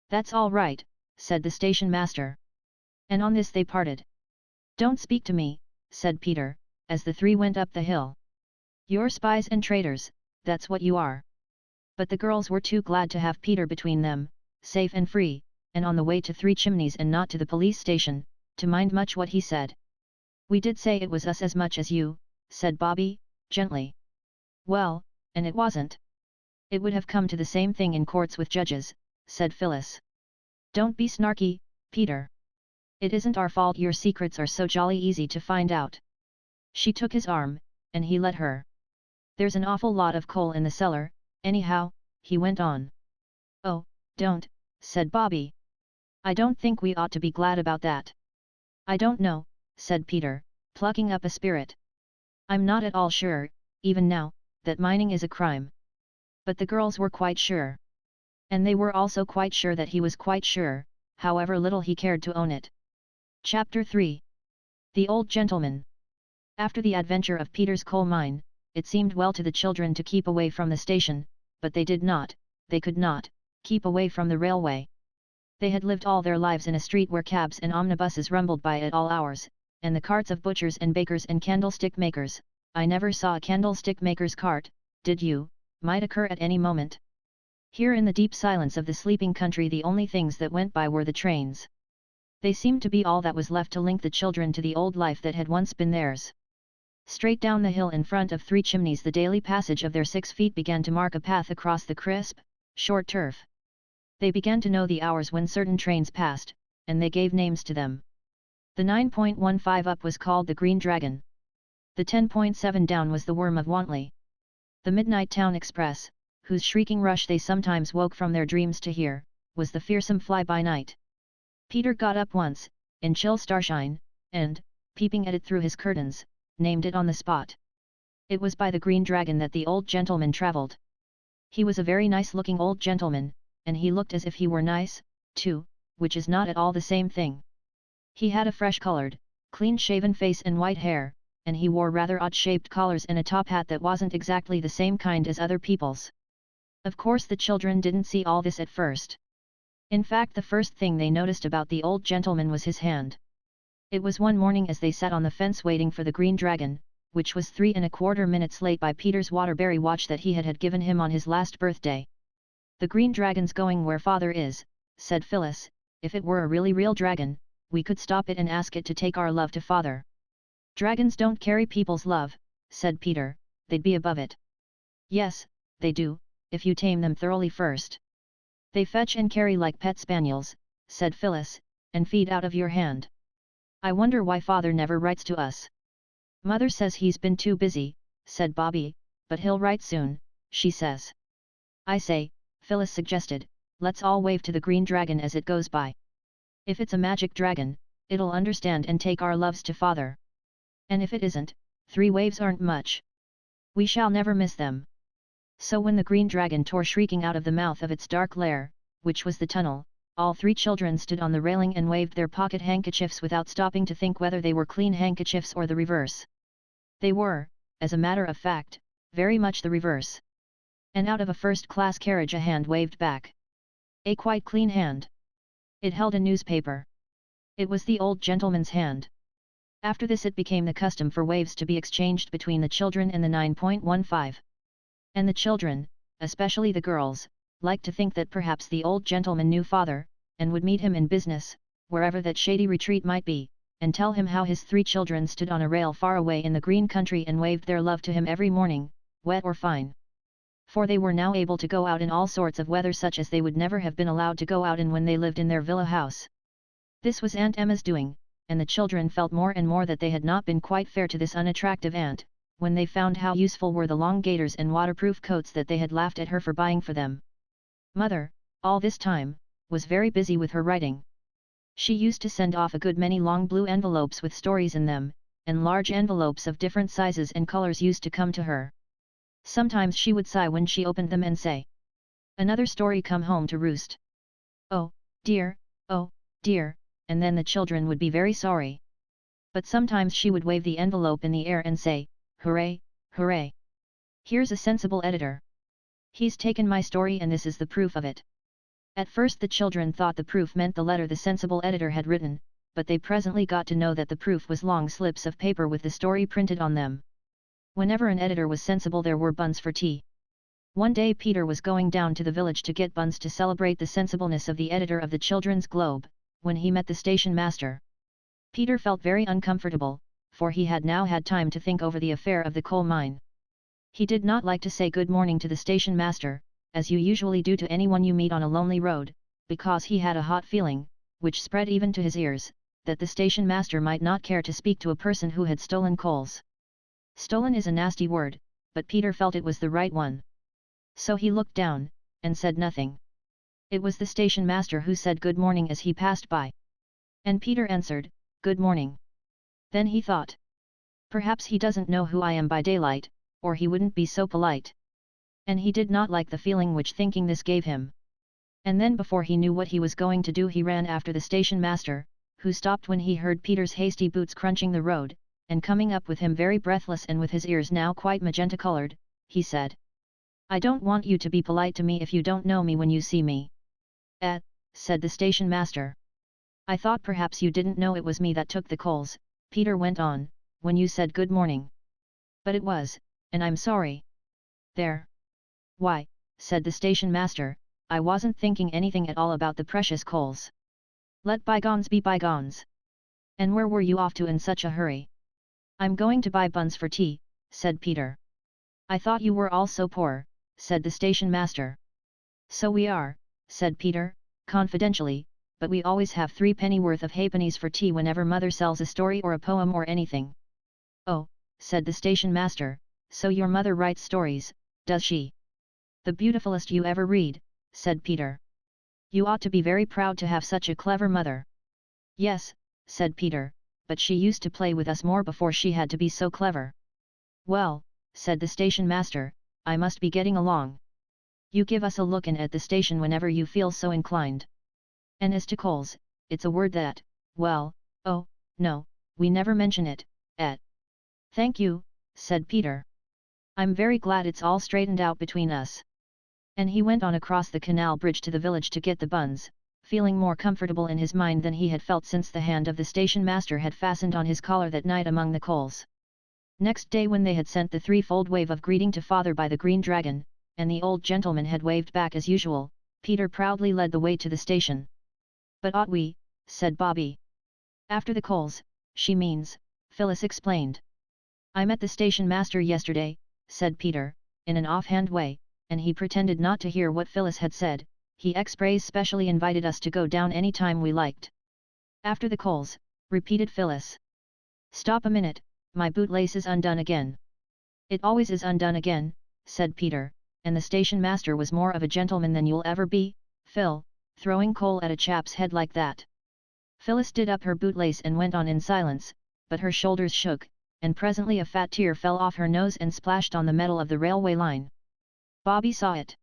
That's all right, said the station master. And on this they parted. Don't speak to me, said Peter, as the 3 went up the hill. You're spies and traitors, that's what you are. But the girls were too glad to have Peter between them, safe and free, and on the way to 3 Chimneys and not to the police station, to mind much what he said. We did say it was us as much as you, said Bobby, gently. Well, and it wasn't. It would have come to the same thing in courts with judges, said Phyllis. Don't be snarky, Peter. It isn't our fault your secrets are so jolly easy to find out. She took his arm, and he let her. There's an awful lot of coal in the cellar, anyhow, he went on. Oh, don't, said Bobby. I don't think we ought to be glad about that. I don't know, said Peter, plucking up a spirit. I'm not at all sure, even now, that mining is a crime. But the girls were quite sure. And they were also quite sure that he was quite sure, however little he cared to own it. Chapter 3. The Old Gentleman. After the adventure of Peter's coal mine, it seemed well to the children to keep away from the station, but they did not, they could not, keep away from the railway. They had lived all their lives in a street where cabs and omnibuses rumbled by at all hours, and the carts of butchers and bakers and candlestick makers, I never saw a candlestick maker's cart, did you, might occur at any moment. Here in the deep silence of the sleeping country the only things that went by were the trains. They seemed to be all that was left to link the children to the old life that had once been theirs. Straight down the hill in front of 3 Chimneys the daily passage of their 6 feet began to mark a path across the crisp, short turf. They began to know the hours when certain trains passed, and they gave names to them. The 9.15 up was called the Green Dragon. The 10.7 down was the Worm of Wantley. The Midnight Town Express, whose shrieking rush they sometimes woke from their dreams to hear, was the Fearsome Fly-by-Night. Peter got up once, in chill starshine, and, peeping at it through his curtains, named it on the spot. It was by the Green Dragon that the old gentleman travelled. He was a very nice-looking old gentleman, and he looked as if he were nice, too, which is not at all the same thing. He had a fresh-coloured, clean-shaven face and white hair, and he wore rather odd-shaped collars and a top hat that wasn't exactly the same kind as other people's. Of course the children didn't see all this at first. In fact, the first thing they noticed about the old gentleman was his hand. It was one morning as they sat on the fence waiting for the Green Dragon, which was 3¼ minutes late by Peter's Waterbury watch that he had given him on his last birthday. "The Green Dragon's going where Father is," said Phyllis. "If it were a really real dragon, we could stop it and ask it to take our love to Father." "Dragons don't carry people's love," said Peter, "they'd be above it." "Yes, they do, if you tame them thoroughly first. They fetch and carry like pet spaniels," said Phyllis, "and feed out of your hand. I wonder why Father never writes to us." "Mother says he's been too busy," said Bobby, "but he'll write soon, she says." "I say," Phyllis suggested, "let's all wave to the Green Dragon as it goes by. If it's a magic dragon, it'll understand and take our loves to Father. And if it isn't, 3 waves aren't much. We shall never miss them." So when the Green Dragon tore shrieking out of the mouth of its dark lair, which was the tunnel, all 3 children stood on the railing and waved their pocket handkerchiefs without stopping to think whether they were clean handkerchiefs or the reverse. They were, as a matter of fact, very much the reverse. And out of a first-class carriage a hand waved back. A quite clean hand. It held a newspaper. It was the old gentleman's hand. After this it became the custom for waves to be exchanged between the children and the 9.15. And the children, especially the girls, liked to think that perhaps the old gentleman knew Father, and would meet him in business, wherever that shady retreat might be, and tell him how his 3 children stood on a rail far away in the green country and waved their love to him every morning, wet or fine. For they were now able to go out in all sorts of weather such as they would never have been allowed to go out in when they lived in their villa house. This was Aunt Emma's doing, and the children felt more and more that they had not been quite fair to this unattractive aunt, when they found how useful were the long gaiters and waterproof coats that they had laughed at her for buying for them. Mother, all this time, was very busy with her writing. She used to send off a good many long blue envelopes with stories in them, and large envelopes of different sizes and colors used to come to her. Sometimes she would sigh when she opened them and say, "Another story come home to roost. Oh, dear," and then the children would be very sorry. But sometimes she would wave the envelope in the air and say, "Hooray, hooray! Here's a sensible editor. He's taken my story and this is the proof of it." At first the children thought the proof meant the letter the sensible editor had written, but they presently got to know that the proof was long slips of paper with the story printed on them. Whenever an editor was sensible there were buns for tea. One day Peter was going down to the village to get buns to celebrate the sensibleness of the editor of the Children's Globe, when he met the station master. Peter felt very uncomfortable, for he had now had time to think over the affair of the coal mine. He did not like to say good morning to the station master, as you usually do to anyone you meet on a lonely road, because he had a hot feeling, which spread even to his ears, that the station master might not care to speak to a person who had stolen coals. Stolen is a nasty word, but Peter felt it was the right one. So he looked down, and said nothing. It was the station master who said good morning as he passed by. And Peter answered, "Good morning." Then he thought, "Perhaps he doesn't know who I am by daylight, or he wouldn't be so polite." And he did not like the feeling which thinking this gave him. And then before he knew what he was going to do he ran after the station master, who stopped when he heard Peter's hasty boots crunching the road, and coming up with him very breathless and with his ears now quite magenta-colored, he said, "I don't want you to be polite to me if you don't know me when you see me." Said the station master. "I thought perhaps you didn't know it was me that took the coals," Peter went on, "when you said good morning. But it was, and I'm sorry." "There. Why," said the station master, "I wasn't thinking anything at all about the precious coals. Let bygones be bygones. And where were you off to in such a hurry?" "I'm going to buy buns for tea," said Peter. "I thought you were all so poor," said the station master. "So we are," said Peter, confidentially, but we always have 3 penny worth of halfpennies for tea whenever mother sells a story or a poem or anything. Oh, said the station master, so your mother writes stories, does she? The beautifulest you ever read, said Peter. You ought to be very proud to have such a clever mother. Yes, said Peter, but she used to play with us more before she had to be so clever. Well, said the station master, I must be getting along. You give us a look in at the station whenever you feel so inclined. And as to coals, it's a word that, well, oh, no, we never mention it, at. Thank you, said Peter. I'm very glad it's all straightened out between us. And he went on across the canal bridge to the village to get the buns, feeling more comfortable in his mind than he had felt since the hand of the station master had fastened on his collar that night among the coals. Next day when they had sent the threefold wave of greeting to father by the green dragon, and the old gentleman had waved back as usual, Peter proudly led the way to the station. But ought we, said Bobby. After the coals, she means, Phyllis explained. I met the station master yesterday, said Peter, in an offhand way, and he pretended not to hear what Phyllis had said. He express specially invited us to go down any time we liked. After the coals, repeated Phyllis. Stop a minute, my bootlace is undone again. It always is undone again, said Peter, and the station master was more of a gentleman than you'll ever be, Phil, throwing coal at a chap's head like that. Phyllis did up her bootlace and went on in silence, but her shoulders shook, and presently a fat tear fell off her nose and splashed on the metal of the railway line. Bobby saw it.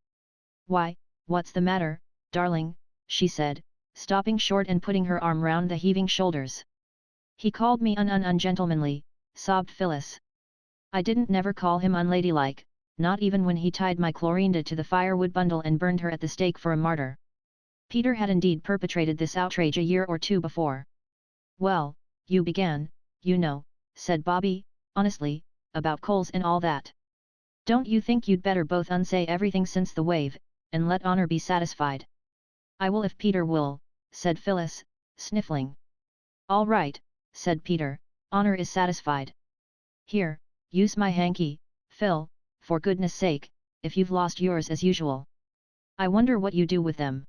Why, what's the matter, darling, she said, stopping short and putting her arm round the heaving shoulders. He called me ungentlemanly, sobbed Phyllis. I didn't never call him unladylike, not even when he tied my Clorinda to the firewood bundle and burned her at the stake for a martyr. Peter had indeed perpetrated this outrage a year or two before. Well, you began, you know, said Bobby, honestly, about coals and all that. Don't you think you'd better both unsay everything since the wave, and let honor be satisfied? I will if Peter will, said Phyllis, sniffling. All right, said Peter, honor is satisfied. Here, use my hanky, Phil, for goodness sake, if you've lost yours as usual. I wonder what you do with them.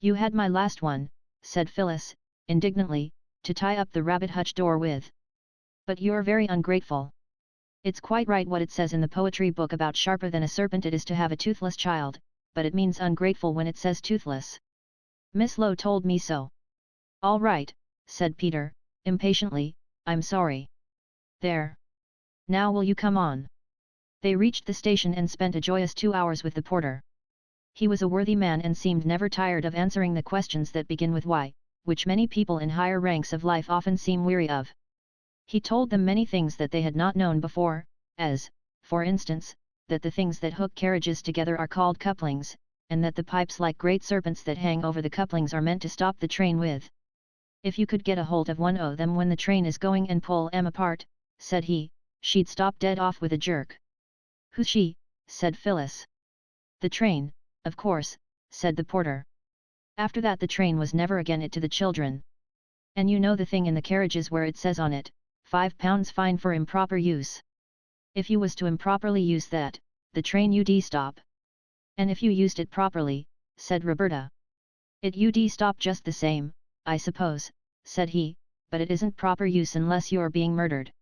You had my last one, said Phyllis, indignantly, to tie up the rabbit hutch door with. But you're very ungrateful. It's quite right what it says in the poetry book about sharper than a serpent it is to have a toothless child, but it means ungrateful when it says toothless. Miss Lowe told me so. All right, said Peter, impatiently, I'm sorry. There. Now will you come on? They reached the station and spent a joyous 2 hours with the porter. He was a worthy man and seemed never tired of answering the questions that begin with why, which many people in higher ranks of life often seem weary of. He told them many things that they had not known before, as, for instance, that the things that hook carriages together are called couplings, and that the pipes like great serpents that hang over the couplings are meant to stop the train with. If you could get a hold of one o' them when the train is going and pull 'em apart, said he, she'd stop dead off with a jerk. Who's she? Said Phyllis. The train, of course, said the porter. After that the train was never again it to the children. And you know the thing in the carriages where it says on it, £5 fine for improper use. If you was to improperly use that, the train ud stop. And if you used it properly, said Roberta. It ud stop just the same, I suppose, said he, but it isn't proper use unless you're being murdered.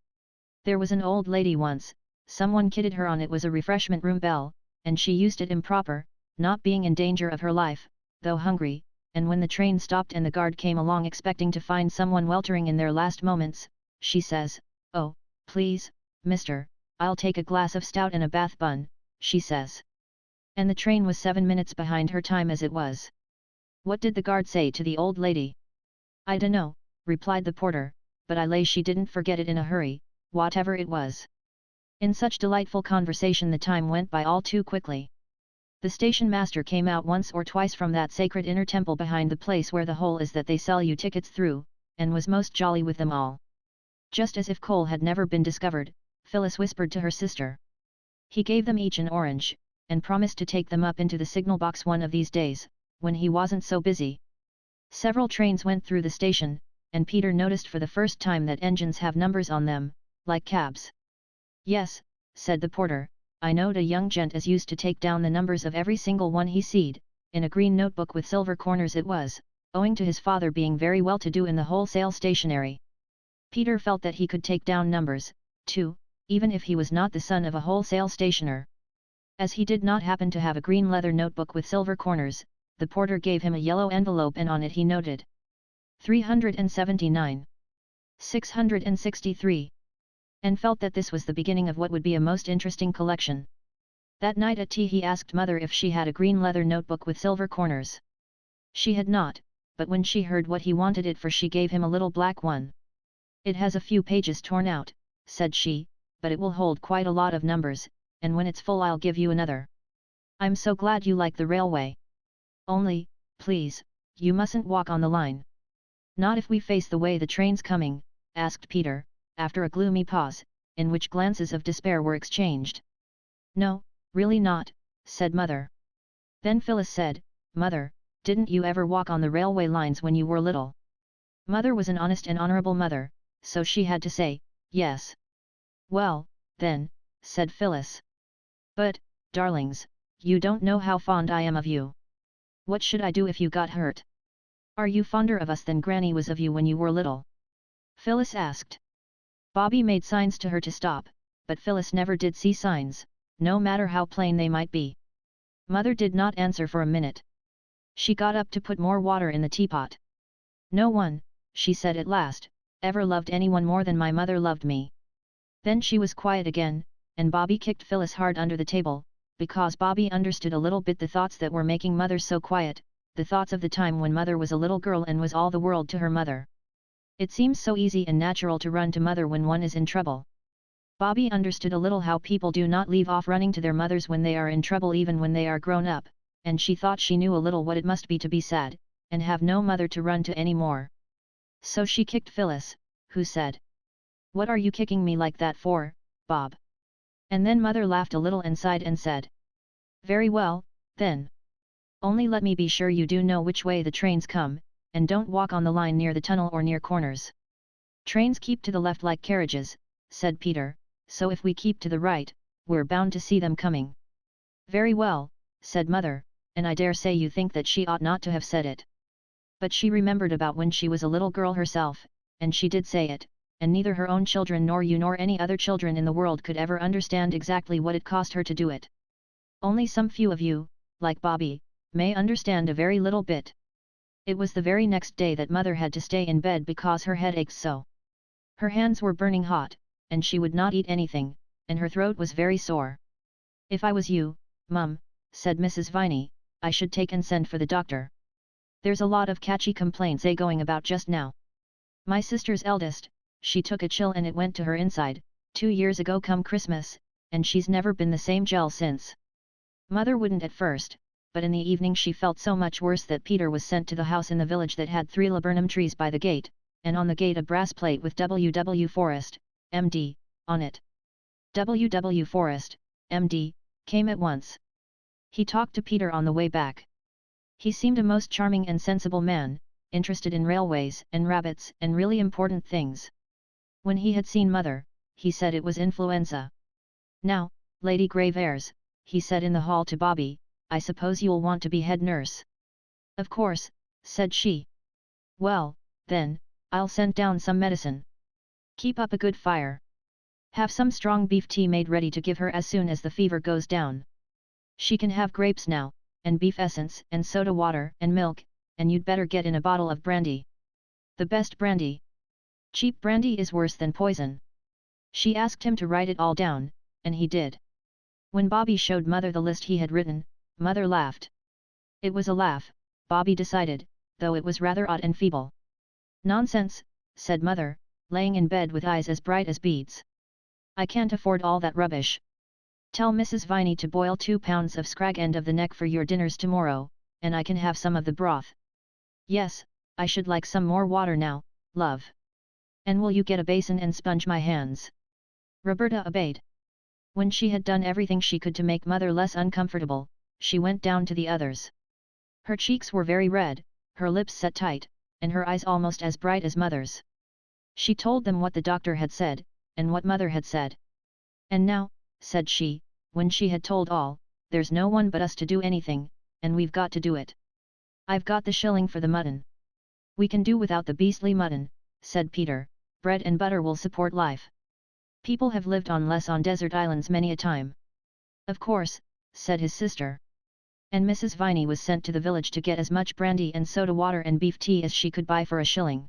There was an old lady once, someone kidded her on it was a refreshment room bell, and she used it improper, not being in danger of her life, though hungry, and when the train stopped and the guard came along expecting to find someone weltering in their last moments, she says, "Oh, please, mister, I'll take a glass of stout and a bath bun," she says. And the train was 7 minutes behind her time as it was. What did the guard say to the old lady? I dunno, replied the porter, but I lay she didn't forget it in a hurry, whatever it was. In such delightful conversation the time went by all too quickly. The station master came out once or twice from that sacred inner temple behind the place where the hole is that they sell you tickets through, and was most jolly with them all. Just as if coal had never been discovered, Phyllis whispered to her sister. He gave them each an orange, and promised to take them up into the signal box one of these days, when he wasn't so busy. Several trains went through the station, and Peter noticed for the first time that engines have numbers on them, like cabs. Yes, said the porter, I knowed a young gent as used to take down the numbers of every single one he seed, in a green notebook with silver corners it was, owing to his father being very well-to-do in the wholesale stationery. Peter felt that he could take down numbers, too, even if he was not the son of a wholesale stationer. As he did not happen to have a green leather notebook with silver corners, the porter gave him a yellow envelope and on it he noted 379. 663. And felt that this was the beginning of what would be a most interesting collection. That night at tea he asked Mother if she had a green leather notebook with silver corners. She had not, but when she heard what he wanted it for she gave him a little black one. It has a few pages torn out, said she, but it will hold quite a lot of numbers, and when it's full I'll give you another. I'm so glad you like the railway. Only, please, you mustn't walk on the line. Not if we face the way the train's coming, asked Peter, after a gloomy pause, in which glances of despair were exchanged. No, really not, said Mother. Then Phyllis said, Mother, didn't you ever walk on the railway lines when you were little? Mother was an honest and honorable mother, so she had to say, yes. Well, then, said Phyllis. But, darlings, you don't know how fond I am of you. What should I do if you got hurt? Are you fonder of us than Granny was of you when you were little? Phyllis asked. Bobby made signs to her to stop, but Phyllis never did see signs, no matter how plain they might be. Mother did not answer for a minute. She got up to put more water in the teapot. No one, she said at last, ever loved anyone more than my mother loved me. Then she was quiet again, and Bobby kicked Phyllis hard under the table, because Bobby understood a little bit the thoughts that were making Mother so quiet, the thoughts of the time when Mother was a little girl and was all the world to her mother. It seems so easy and natural to run to Mother when one is in trouble. Bobby understood a little how people do not leave off running to their mothers when they are in trouble even when they are grown up, and she thought she knew a little what it must be to be sad, and have no mother to run to any more. So she kicked Phyllis, who said, What are you kicking me like that for, Bob? And then Mother laughed a little and sighed and said, Very well, then. Only let me be sure you do know which way the trains come, and don't walk on the line near the tunnel or near corners. Trains keep to the left like carriages, said Peter, so if we keep to the right, we're bound to see them coming. Very well, said Mother, and I dare say you think that she ought not to have said it. But she remembered about when she was a little girl herself, and she did say it, and neither her own children nor you nor any other children in the world could ever understand exactly what it cost her to do it. Only some few of you, like Bobby, may understand a very little bit. It was the very next day that Mother had to stay in bed because her head ached so. Her hands were burning hot, and she would not eat anything, and her throat was very sore. If I was you, Mum, said Mrs. Viney, I should take and send for the doctor. There's a lot of catchy complaints going about just now. My sister's eldest, she took a chill and it went to her inside, 2 years ago come Christmas, and she's never been the same gel since. Mother wouldn't at first, but in the evening she felt so much worse that Peter was sent to the house in the village that had 3 laburnum trees by the gate, and on the gate a brass plate with W. Forrest, M.D., on it. W. Forrest, M.D., came at once. He talked to Peter on the way back. He seemed a most charming and sensible man, interested in railways and rabbits and really important things. When he had seen Mother, he said it was influenza. Now, Lady Graveairs, he said in the hall to Bobby, I suppose you'll want to be head nurse. Of course, said she. Well, then, I'll send down some medicine. Keep up a good fire. Have some strong beef tea made ready to give her as soon as the fever goes down. She can have grapes now, and beef essence and soda water and milk, and you'd better get in a bottle of brandy. The best brandy. Cheap brandy is worse than poison. She asked him to write it all down, and he did. When Bobby showed Mother the list he had written, Mother laughed. It was a laugh, Bobby decided, though it was rather odd and feeble. Nonsense, said Mother, laying in bed with eyes as bright as beads. I can't afford all that rubbish. Tell Mrs. Viney to boil 2 pounds of scrag end of the neck for your dinners tomorrow, and I can have some of the broth. Yes, I should like some more water now, love. And will you get a basin and sponge my hands? Roberta obeyed. When she had done everything she could to make Mother less uncomfortable, she went down to the others. Her cheeks were very red, her lips set tight, and her eyes almost as bright as Mother's. She told them what the doctor had said, and what Mother had said. And now, said she, when she had told all, there's no one but us to do anything, and we've got to do it. I've got the shilling for the mutton. We can do without the beastly mutton, said Peter, bread and butter will support life. People have lived on less on desert islands many a time. Of course, said his sister. And Mrs. Viney was sent to the village to get as much brandy and soda water and beef tea as she could buy for a shilling.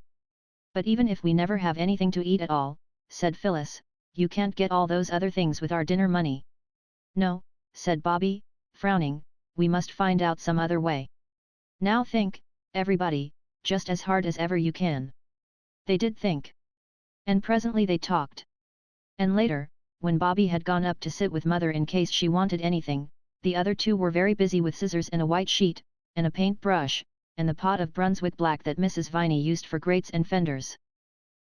But even if we never have anything to eat at all, said Phyllis, you can't get all those other things with our dinner money. No, said Bobby, frowning, we must find out some other way. Now think, everybody, just as hard as ever you can. They did think. And presently they talked. And later, when Bobby had gone up to sit with Mother in case she wanted anything, the other two were very busy with scissors and a white sheet, and a paintbrush, and the pot of Brunswick black that Mrs. Viney used for grates and fenders.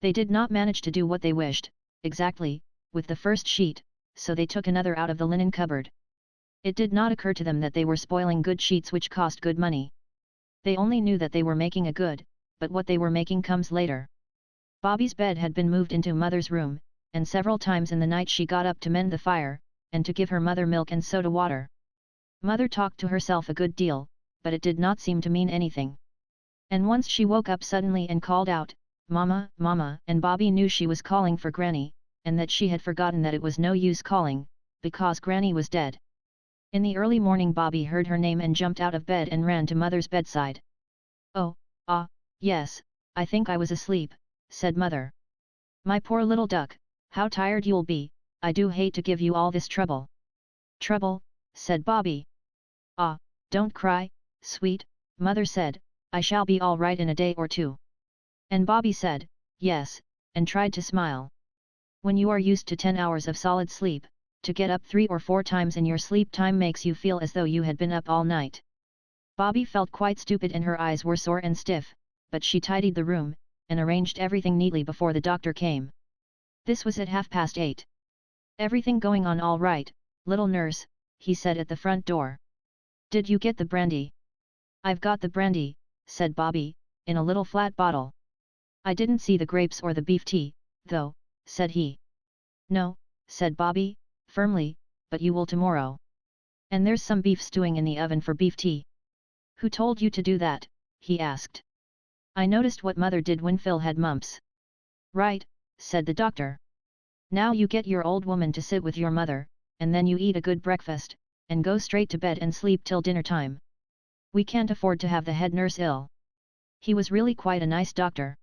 They did not manage to do what they wished, exactly, with the first sheet, so they took another out of the linen cupboard. It did not occur to them that they were spoiling good sheets which cost good money. They only knew that they were making a good, but what they were making comes later. Bobby's bed had been moved into Mother's room, and several times in the night she got up to mend the fire, and to give her mother milk and soda water. Mother talked to herself a good deal, but it did not seem to mean anything. And once she woke up suddenly and called out, "Mama, Mama," and Bobby knew she was calling for Granny, and that she had forgotten that it was no use calling, because Granny was dead. In the early morning Bobby heard her name and jumped out of bed and ran to Mother's bedside. "Oh, yes, I think I was asleep," said Mother. "My poor little duck, how tired you'll be, I do hate to give you all this trouble." "Trouble?" said Bobby. "Ah, don't cry, sweet," Mother said, "I shall be all right in a day or two." And Bobby said, "Yes," and tried to smile. When you are used to 10 hours of solid sleep, to get up 3 or 4 times in your sleep time makes you feel as though you had been up all night. Bobby felt quite stupid and her eyes were sore and stiff, but she tidied the room, and arranged everything neatly before the doctor came. This was at 8:30. "Everything going on all right, little nurse," he said at the front door. "Did you get the brandy?" "I've got the brandy," said Bobby, "in a little flat bottle." "I didn't see the grapes or the beef tea, though," said he. "No," said Bobby, firmly, "but you will tomorrow. And there's some beef stewing in the oven for beef tea." "Who told you to do that?" he asked. "I noticed what Mother did when Phil had mumps." "Right," said the doctor. "Now you get your old woman to sit with your mother, and then you eat a good breakfast, and go straight to bed and sleep till dinner time. We can't afford to have the head nurse ill." He was really quite a nice doctor.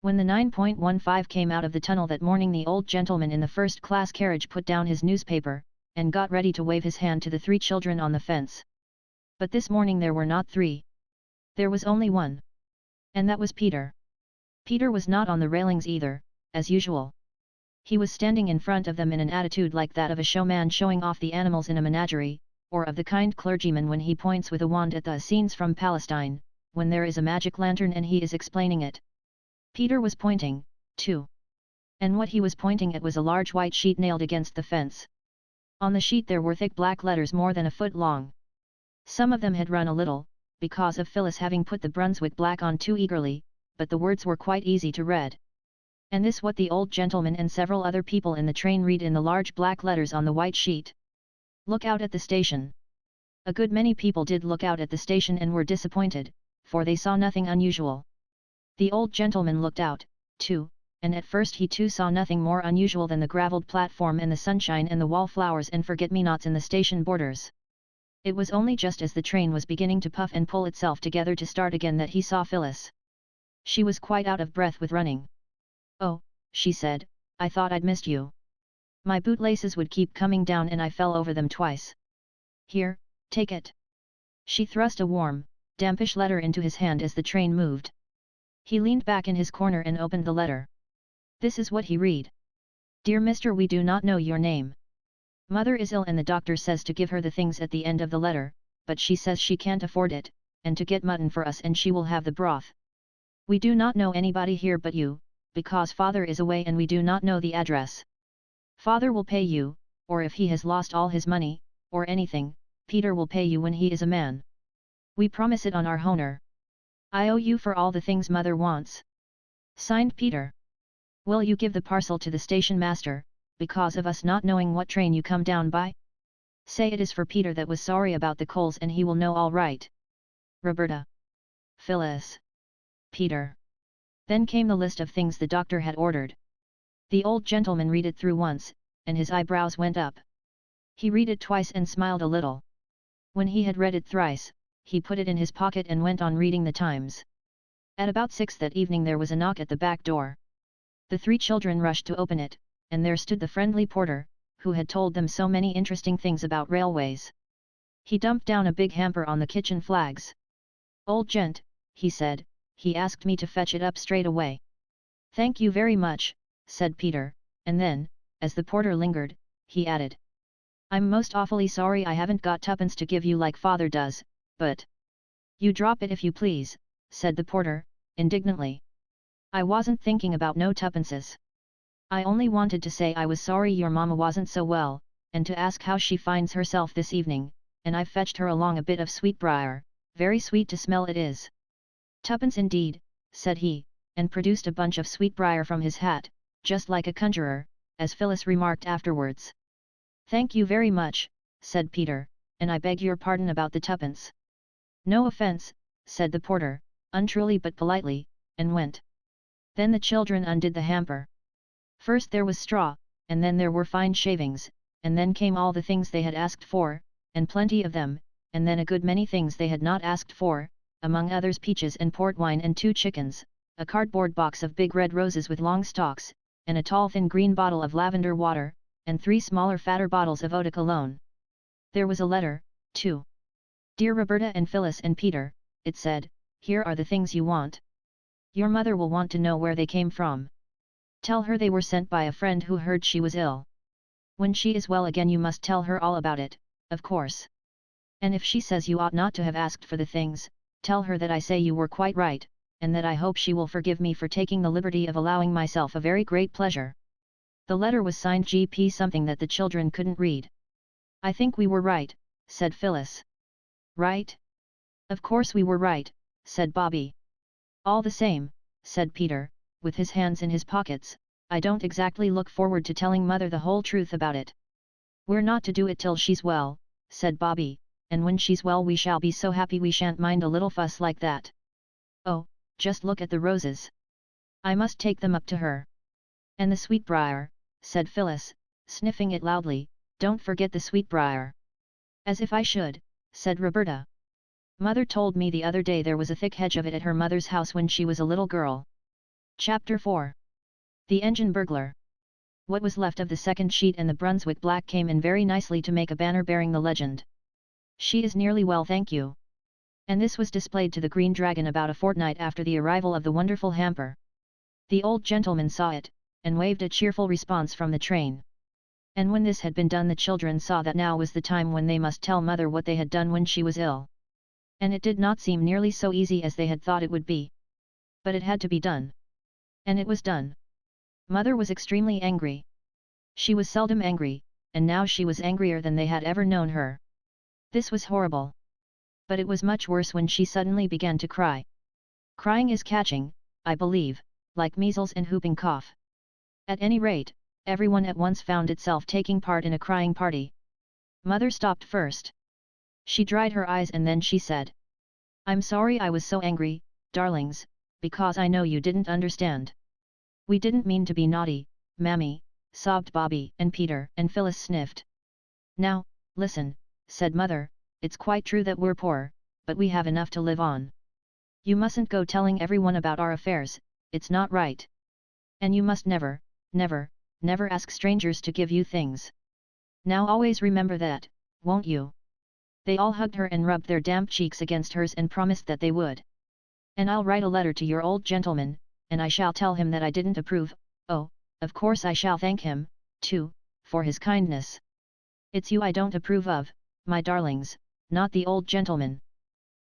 When the 9.15 came out of the tunnel that morning, the old gentleman in the first-class carriage put down his newspaper, and got ready to wave his hand to the 3 children on the fence. But this morning there were not 3. There was only one. And that was Peter. Peter was not on the railings either, as usual. He was standing in front of them in an attitude like that of a showman showing off the animals in a menagerie, or of the kind clergyman when he points with a wand at the scenes from Palestine, when there is a magic lantern and he is explaining it. Peter was pointing, too. And what he was pointing at was a large white sheet nailed against the fence. On the sheet there were thick black letters more than a foot long. Some of them had run a little, because of Phyllis having put the Brunswick black on too eagerly, but the words were quite easy to read. And this what the old gentleman and several other people in the train read in the large black letters on the white sheet. "Look out at the station." A good many people did look out at the station and were disappointed, for they saw nothing unusual. The old gentleman looked out, too, and at first he too saw nothing more unusual than the gravelled platform and the sunshine and the wallflowers and forget-me-nots in the station borders. It was only just as the train was beginning to puff and pull itself together to start again that he saw Phyllis. She was quite out of breath with running. "Oh," she said, "I thought I'd missed you. My bootlaces would keep coming down and I fell over them twice. Here, take it." She thrust a warm, dampish letter into his hand as the train moved. He leaned back in his corner and opened the letter. This is what he read. "Dear Mr. We do not know your name. Mother is ill and the doctor says to give her the things at the end of the letter, but she says she can't afford it, and to get mutton for us and she will have the broth. We do not know anybody here but you, because Father is away and we do not know the address. Father will pay you, or if he has lost all his money, or anything, Peter will pay you when he is a man. We promise it on our honor. I owe you for all the things Mother wants. Signed Peter. Will you give the parcel to the station master, because of us not knowing what train you come down by? Say it is for Peter that was sorry about the coals and he will know all right. Roberta. Phyllis. Peter. Then came the list of things the doctor had ordered. The old gentleman read it through once, and his eyebrows went up. He read it twice and smiled a little. When he had read it thrice, he put it in his pocket and went on reading the Times. At about 6 that evening there was a knock at the back door. The three children rushed to open it, and there stood the friendly porter, who had told them so many interesting things about railways. He dumped down a big hamper on the kitchen flags. "Old gent," he said, "he asked me to fetch it up straight away." "Thank you very much," said Peter, and then, as the porter lingered, he added, "I'm most awfully sorry I haven't got tuppence to give you like father does, but—" "You drop it if you please," said the porter, indignantly. "I wasn't thinking about no tuppences. I only wanted to say I was sorry your mamma wasn't so well, and to ask how she finds herself this evening, and I've fetched her along a bit of sweetbriar, very sweet to smell it is." "Tuppence indeed," said he, and produced a bunch of sweetbriar from his hat, just like a conjurer, as Phyllis remarked afterwards. "Thank you very much," said Peter, "and I beg your pardon about the tuppence." "No offence," said the porter, untruly but politely, and went. Then the children undid the hamper. First there was straw, and then there were fine shavings, and then came all the things they had asked for, and plenty of them, and then a good many things they had not asked for, among others peaches and port wine and 2 chickens, a cardboard box of big red roses with long stalks, and a tall thin green bottle of lavender water, and 3 smaller fatter bottles of eau de cologne. There was a letter, too. "Dear Roberta and Phyllis and Peter," it said, "here are the things you want. Your mother will want to know where they came from. Tell her they were sent by a friend who heard she was ill. When she is well again you must tell her all about it, of course. And if she says you ought not to have asked for the things, tell her that I say you were quite right, and that I hope she will forgive me for taking the liberty of allowing myself a very great pleasure." The letter was signed GP something that the children couldn't read. "I think we were right," said Phyllis. "Right? Of course we were right," said Bobby. "All the same," said Peter, with his hands in his pockets, "I don't exactly look forward to telling mother the whole truth about it." "We're not to do it till she's well," said Bobby, "and when she's well we shall be so happy we shan't mind a little fuss like that. Oh, just look at the roses. I must take them up to her. And the sweetbriar," said Phyllis, sniffing it loudly, "don't forget the sweetbriar." "As if I should," said Roberta. "Mother told me the other day there was a thick hedge of it at her mother's house when she was a little girl." Chapter 4. The Engine Burglar. What was left of the second sheet and the Brunswick black came in very nicely to make a banner bearing the legend, "She is nearly well, thank you." And this was displayed to the Green Dragon about a fortnight after the arrival of the wonderful hamper. The old gentleman saw it, and waved a cheerful response from the train. And when this had been done the children saw that now was the time when they must tell mother what they had done when she was ill. And it did not seem nearly so easy as they had thought it would be. But it had to be done. And it was done. Mother was extremely angry. She was seldom angry, and now she was angrier than they had ever known her. This was horrible. But it was much worse when she suddenly began to cry. Crying is catching, I believe, like measles and whooping cough. At any rate, everyone at once found itself taking part in a crying party. Mother stopped first. She dried her eyes and then she said, "I'm sorry I was so angry, darlings, because I know you didn't understand. We didn't mean to be naughty, Mammy," sobbed Bobby and Peter, and Phyllis sniffed. "Now, listen," said Mother, "it's quite true that we're poor, but we have enough to live on. You mustn't go telling everyone about our affairs, it's not right. And you must never, never, never ask strangers to give you things. Now always remember that, won't you?" They all hugged her and rubbed their damp cheeks against hers and promised that they would. "And I'll write a letter to your old gentleman, and I shall tell him that I didn't approve, oh, of course I shall thank him, too, for his kindness. It's you I don't approve of, my darlings, not the old gentleman.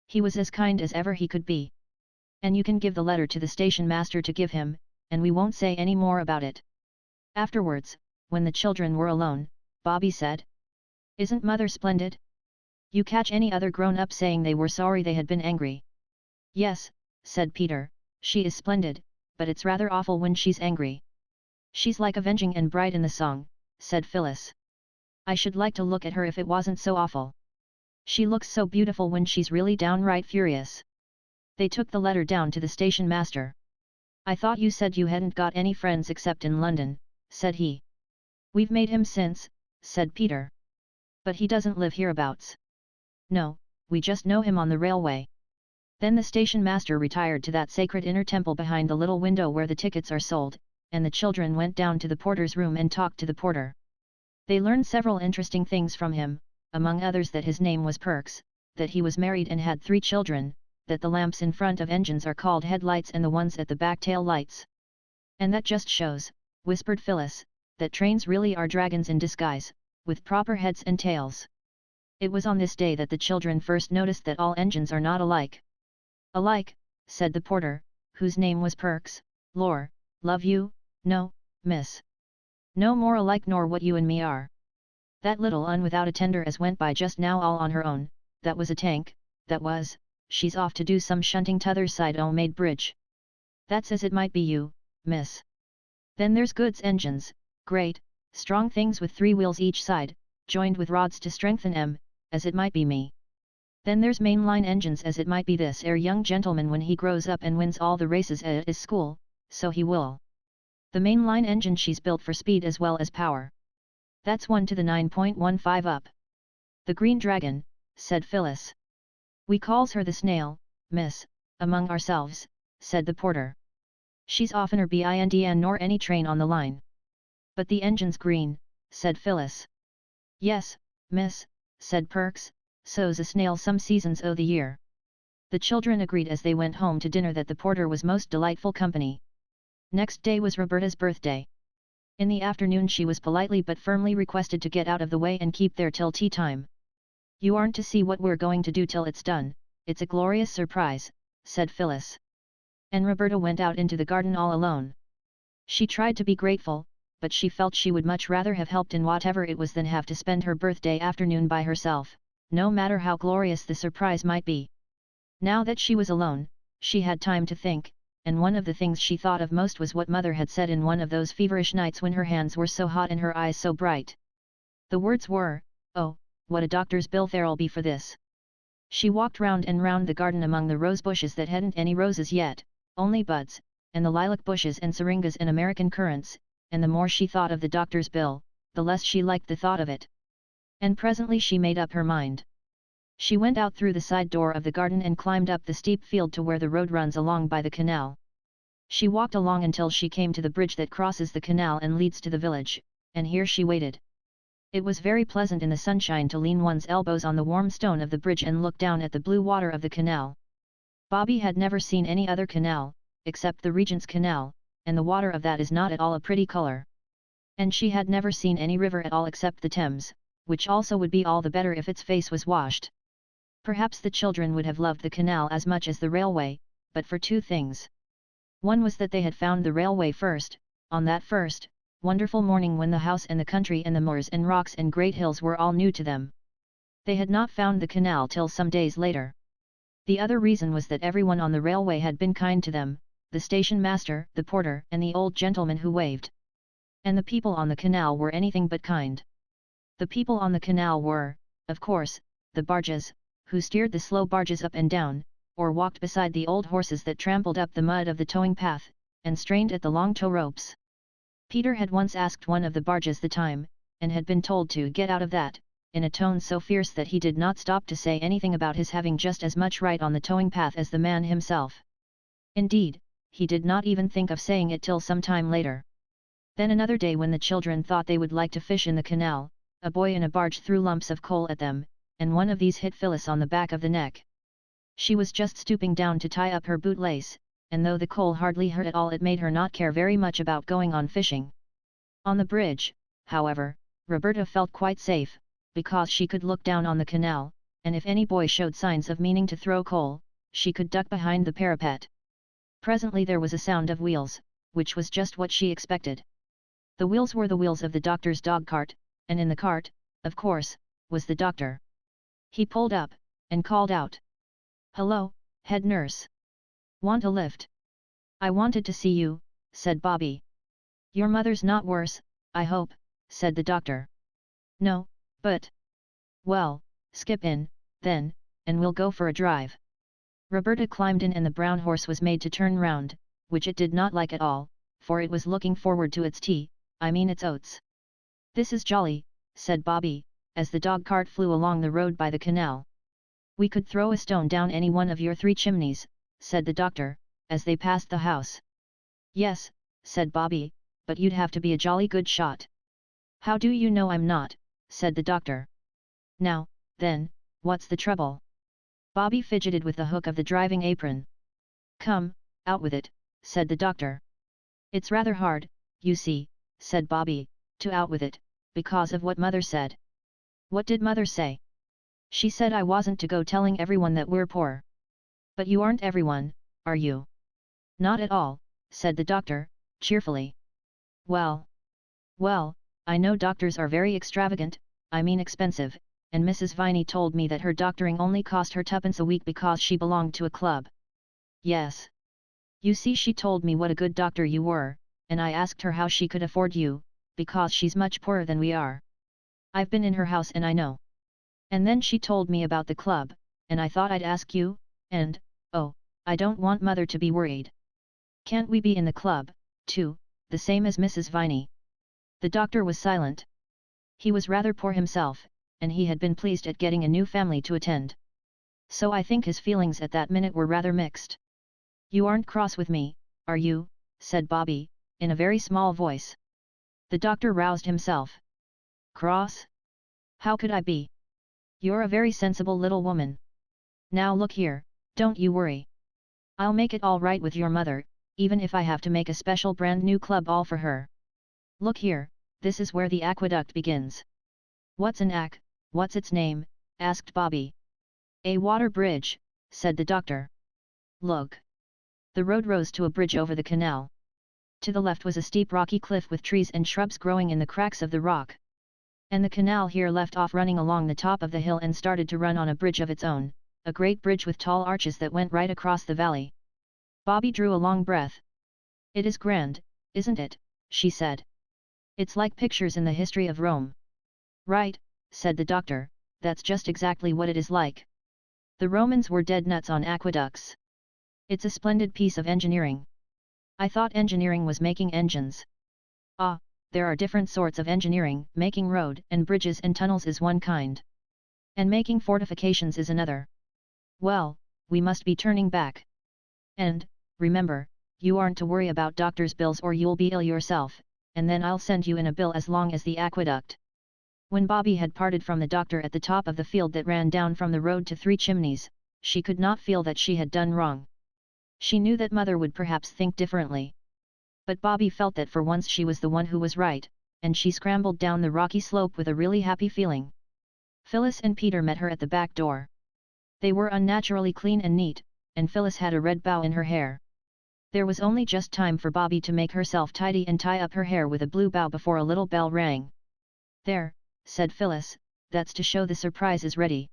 He was as kind as ever he could be. And you can give the letter to the station master to give him, and we won't say any more about it." Afterwards, when the children were alone, Bobby said, "Isn't Mother splendid? You catch any other grown-up saying they were sorry they had been angry?" "Yes," said Peter, "she is splendid, but it's rather awful when she's angry." "She's like avenging and bright in the song," said Phyllis. "I should like to look at her if it wasn't so awful. She looks so beautiful when she's really downright furious." They took the letter down to the station master. "I thought you said you hadn't got any friends except in London," said he. "We've made him since," said Peter. "But he doesn't live hereabouts." "No, we just know him on the railway." Then the station master retired to that sacred inner temple behind the little window where the tickets are sold, and the children went down to the porter's room and talked to the porter. They learned several interesting things from him, among others that his name was Perks, that he was married and had 3 children, that the lamps in front of engines are called headlights and the ones at the back tail lights. "And that just shows," whispered Phyllis, "that trains really are dragons in disguise, with proper heads and tails." It was on this day that the children first noticed that all engines are not alike. "Alike," said the porter, whose name was Perks. "Lor, love you, no, miss. No more alike nor what you and me are. That little un without a tender as went by just now all on her own, that was a tank, that was, she's off to do some shunting t'other side o' Maid Bridge. That's as it might be you, miss. Then there's goods engines, great, strong things with 3 wheels each side, joined with rods to strengthen 'em, as it might be me. Then there's mainline engines as it might be this 'ere young gentleman when he grows up and wins all the races at his school, so he will. The mainline engine she's built for speed as well as power. That's 1 to the 9.15 up. The Green Dragon," said Phyllis. "We calls her the Snail, miss, among ourselves," said the porter. "She's oftener bind'n nor any train on the line." "But the engine's green," said Phyllis. "Yes, miss," said Perks, "so's a snail some seasons o' the year." The children agreed as they went home to dinner that the porter was most delightful company. Next day was Roberta's birthday. In the afternoon she was politely but firmly requested to get out of the way and keep there till tea time. "You aren't to see what we're going to do till it's done, it's a glorious surprise," said Phyllis. And Roberta went out into the garden all alone. She tried to be grateful, but she felt she would much rather have helped in whatever it was than have to spend her birthday afternoon by herself, no matter how glorious the surprise might be. Now that she was alone, she had time to think, and one of the things she thought of most was what Mother had said in one of those feverish nights when her hands were so hot and her eyes so bright. The words were, "Oh, what a doctor's bill there'll be for this." She walked round and round the garden among the rose bushes that hadn't any roses yet, only buds, and the lilac bushes and syringas and American currants, and the more she thought of the doctor's bill, the less she liked the thought of it. And presently she made up her mind. She went out through the side door of the garden and climbed up the steep field to where the road runs along by the canal. She walked along until she came to the bridge that crosses the canal and leads to the village, and here she waited. It was very pleasant in the sunshine to lean one's elbows on the warm stone of the bridge and look down at the blue water of the canal. Bobby had never seen any other canal, except the Regent's Canal, and the water of that is not at all a pretty color. And she had never seen any river at all except the Thames, which also would be all the better if its face was washed. Perhaps the children would have loved the canal as much as the railway, but for 2 things. One was that they had found the railway first, on that first, wonderful morning when the house and the country and the moors and rocks and great hills were all new to them. They had not found the canal till some days later. The other reason was that everyone on the railway had been kind to them, the station master, the porter and the old gentleman who waved. And the people on the canal were anything but kind. The people on the canal were, of course, the barges, who steered the slow barges up and down, or walked beside the old horses that trampled up the mud of the towing path, and strained at the long tow ropes. Peter had once asked one of the barges the time, and had been told to get out of that, in a tone so fierce that he did not stop to say anything about his having just as much right on the towing path as the man himself. Indeed, he did not even think of saying it till some time later. Then another day when the children thought they would like to fish in the canal, a boy in a barge threw lumps of coal at them, and one of these hit Phyllis on the back of the neck. She was just stooping down to tie up her bootlace, and though the coal hardly hurt at all it made her not care very much about going on fishing. On the bridge, however, Roberta felt quite safe, because she could look down on the canal, and if any boy showed signs of meaning to throw coal, she could duck behind the parapet. Presently there was a sound of wheels, which was just what she expected. The wheels were the wheels of the doctor's dog cart, and in the cart, of course, was the doctor. He pulled up, and called out, "Hello, head nurse. Want a lift?" "I wanted to see you," said Bobby. "Your mother's not worse, I hope," said the doctor. "No, but..." "Well, skip in, then, and we'll go for a drive." Roberta climbed in and the brown horse was made to turn round, which it did not like at all, for it was looking forward to its tea, I mean its oats. "This is jolly," said Bobby, as the dog cart flew along the road by the canal. "We could throw a stone down any one of your 3 chimneys, said the doctor, as they passed the house. "Yes," said Bobby, "but you'd have to be a jolly good shot." "How do you know I'm not?" said the doctor. "Now, then, what's the trouble?" Bobby fidgeted with the hook of the driving apron. "Come, out with it," said the doctor. "It's rather hard, you see," said Bobby, "to out with it, because of what Mother said." "What did Mother say?" "She said I wasn't to go telling everyone that we're poor." "But you aren't everyone, are you?" "Not at all," said the doctor, cheerfully. Well, I know doctors are very extravagant, I mean expensive, and Mrs. Viney told me that her doctoring only cost her 2pence a week because she belonged to a club." "Yes. You see, she told me what a good doctor you were, and I asked her how she could afford you, because she's much poorer than we are. I've been in her house and I know. And then she told me about the club, and I thought I'd ask you, and, oh, I don't want Mother to be worried. Can't we be in the club, too, the same as Mrs. Viney?" The doctor was silent. He was rather poor himself, and he had been pleased at getting a new family to attend. So I think his feelings at that minute were rather mixed. "You aren't cross with me, are you?" said Bobby, in a very small voice. The doctor roused himself. "Cross? How could I be? You're a very sensible little woman. Now look here, don't you worry. I'll make it all right with your mother, even if I have to make a special brand new club all for her. Look here, this is where the aqueduct begins." "What's an what's its name?" asked Bobby. "A water bridge," said the doctor. "Look." The road rose to a bridge over the canal. To the left was a steep rocky cliff with trees and shrubs growing in the cracks of the rock. And the canal here left off running along the top of the hill and started to run on a bridge of its own, a great bridge with tall arches that went right across the valley. Bobby drew a long breath. "It is grand, isn't it?" she said. "It's like pictures in the history of Rome." "Right," said the doctor, "that's just exactly what it is like. The Romans were dead nuts on aqueducts. It's a splendid piece of engineering. I thought engineering was making engines." "Ah, there are different sorts of engineering. Making road and bridges and tunnels is one kind. And making fortifications is another. Well, we must be turning back. And, remember, you aren't to worry about doctor's bills or you'll be ill yourself, and then I'll send you in a bill as long as the aqueduct." When Bobby had parted from the doctor at the top of the field that ran down from the road to 3 Chimneys, she could not feel that she had done wrong. She knew that Mother would perhaps think differently. But Bobby felt that for once she was the one who was right, and she scrambled down the rocky slope with a really happy feeling. Phyllis and Peter met her at the back door. They were unnaturally clean and neat, and Phyllis had a red bow in her hair. There was only just time for Bobby to make herself tidy and tie up her hair with a blue bow before a little bell rang. "There," said Phyllis, "that's to show the surprise is ready.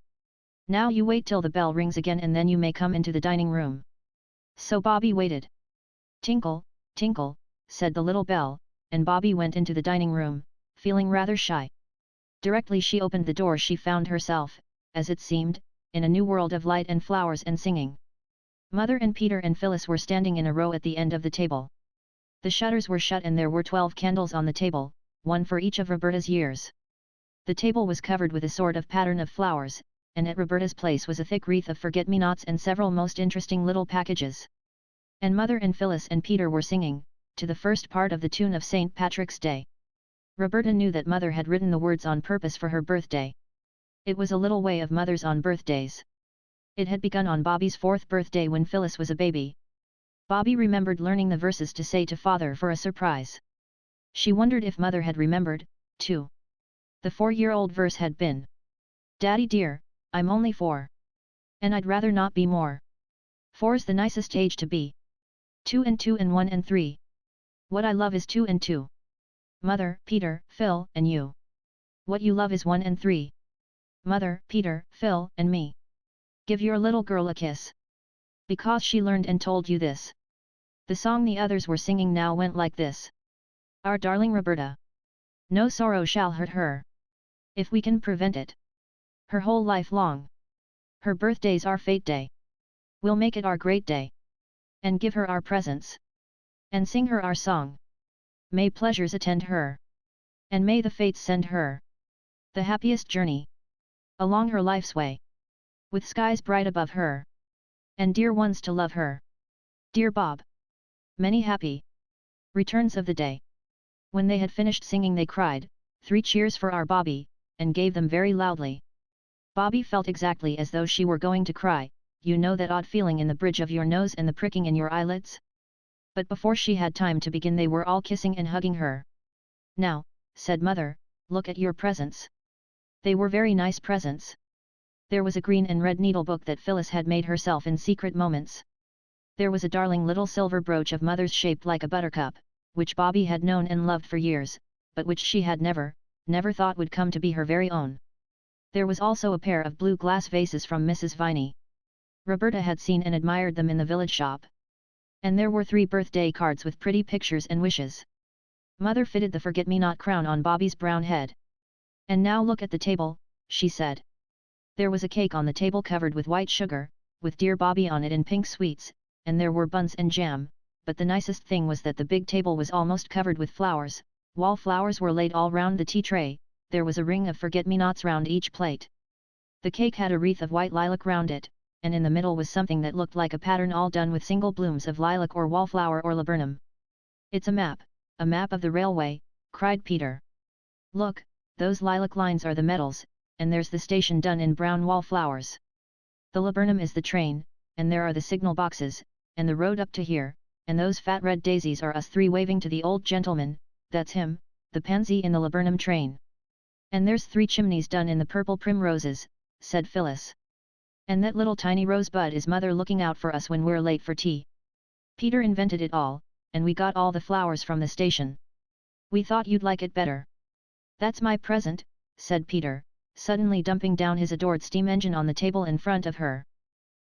Now you wait till the bell rings again and then you may come into the dining room." So Bobby waited. "Tinkle, tinkle," said the little bell, and Bobby went into the dining room, feeling rather shy. Directly she opened the door she found herself, as it seemed, in a new world of light and flowers and singing. Mother and Peter and Phyllis were standing in a row at the end of the table. The shutters were shut and there were 12 candles on the table, one for each of Roberta's years. The table was covered with a sort of pattern of flowers, and at Roberta's place was a thick wreath of forget-me-nots and several most interesting little packages. And Mother and Phyllis and Peter were singing, to the first part of the tune of St. Patrick's Day. Roberta knew that Mother had written the words on purpose for her birthday. It was a little way of Mother's on birthdays. It had begun on Bobby's 4th birthday when Phyllis was a baby. Bobby remembered learning the verses to say to Father for a surprise. She wondered if Mother had remembered, too. The 4-year-old verse had been, "Daddy dear, I'm only 4. And I'd rather not be more. 4's the nicest age to be. 2 and 2 and 1 and 3. What I love is 2 and 2. Mother, Peter, Phil, and you. What you love is 1 and 3. Mother, Peter, Phil, and me. Give your little girl a kiss. Because she learned and told you this." The song the others were singing now went like this. "Our darling Roberta. No sorrow shall hurt her. If we can prevent it. Her whole life long. Her birthday's our fate day. We'll make it our great day. And give her our presents. And sing her our song. May pleasures attend her. And may the fates send her the happiest journey along her life's way, with skies bright above her, and dear ones to love her. Dear Bob. Many happy returns of the day. When they had finished singing they cried, 3 cheers for our Bobby, and gave them very loudly. Bobby felt exactly as though she were going to cry, you know that odd feeling in the bridge of your nose and the pricking in your eyelids? But before she had time to begin they were all kissing and hugging her. Now, said Mother, look at your presents. They were very nice presents. There was a green and red needlebook that Phyllis had made herself in secret moments. There was a darling little silver brooch of Mother's shaped like a buttercup, which Bobby had known and loved for years, but which she had never thought would come to be her very own. There was also a pair of blue glass vases from Mrs. Viney. Roberta had seen and admired them in the village shop. And there were 3 birthday cards with pretty pictures and wishes. Mother fitted the forget-me-not crown on Bobby's brown head. And now look at the table, she said. There was a cake on the table covered with white sugar, with dear Bobby on it in pink sweets, and there were buns and jam, but the nicest thing was that the big table was almost covered with flowers, wallflowers were laid all round the tea tray, there was a ring of forget-me-nots round each plate. The cake had a wreath of white lilac round it, and in the middle was something that looked like a pattern all done with single blooms of lilac or wallflower or laburnum. It's a map of the railway, cried Peter. Look, those lilac lines are the metals, and there's the station done in brown wallflowers. The laburnum is the train, and there are the signal boxes, and the road up to here, and those fat red daisies are us 3 waving to the old gentleman, that's him, the pansy in the laburnum train. And there's 3 chimneys done in the purple primroses, said Phyllis. And that little tiny rosebud is Mother looking out for us when we're late for tea. Peter invented it all, and we got all the flowers from the station. We thought you'd like it better. That's my present, said Peter, suddenly dumping down his adored steam engine on the table in front of her.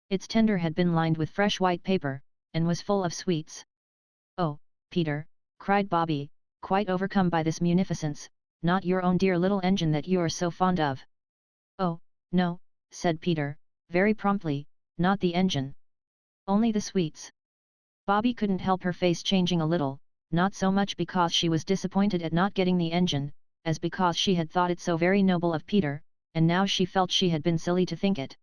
Its tender had been lined with fresh white paper, and was full of sweets. Oh, Peter, cried Bobby, quite overcome by this munificence, not your own dear little engine that you're so fond of. Oh, no, said Peter, very promptly, not the engine. Only the sweets. Bobby couldn't help her face changing a little, not so much because she was disappointed at not getting the engine, as because she had thought it so very noble of Peter, and now she felt she had been silly to think it.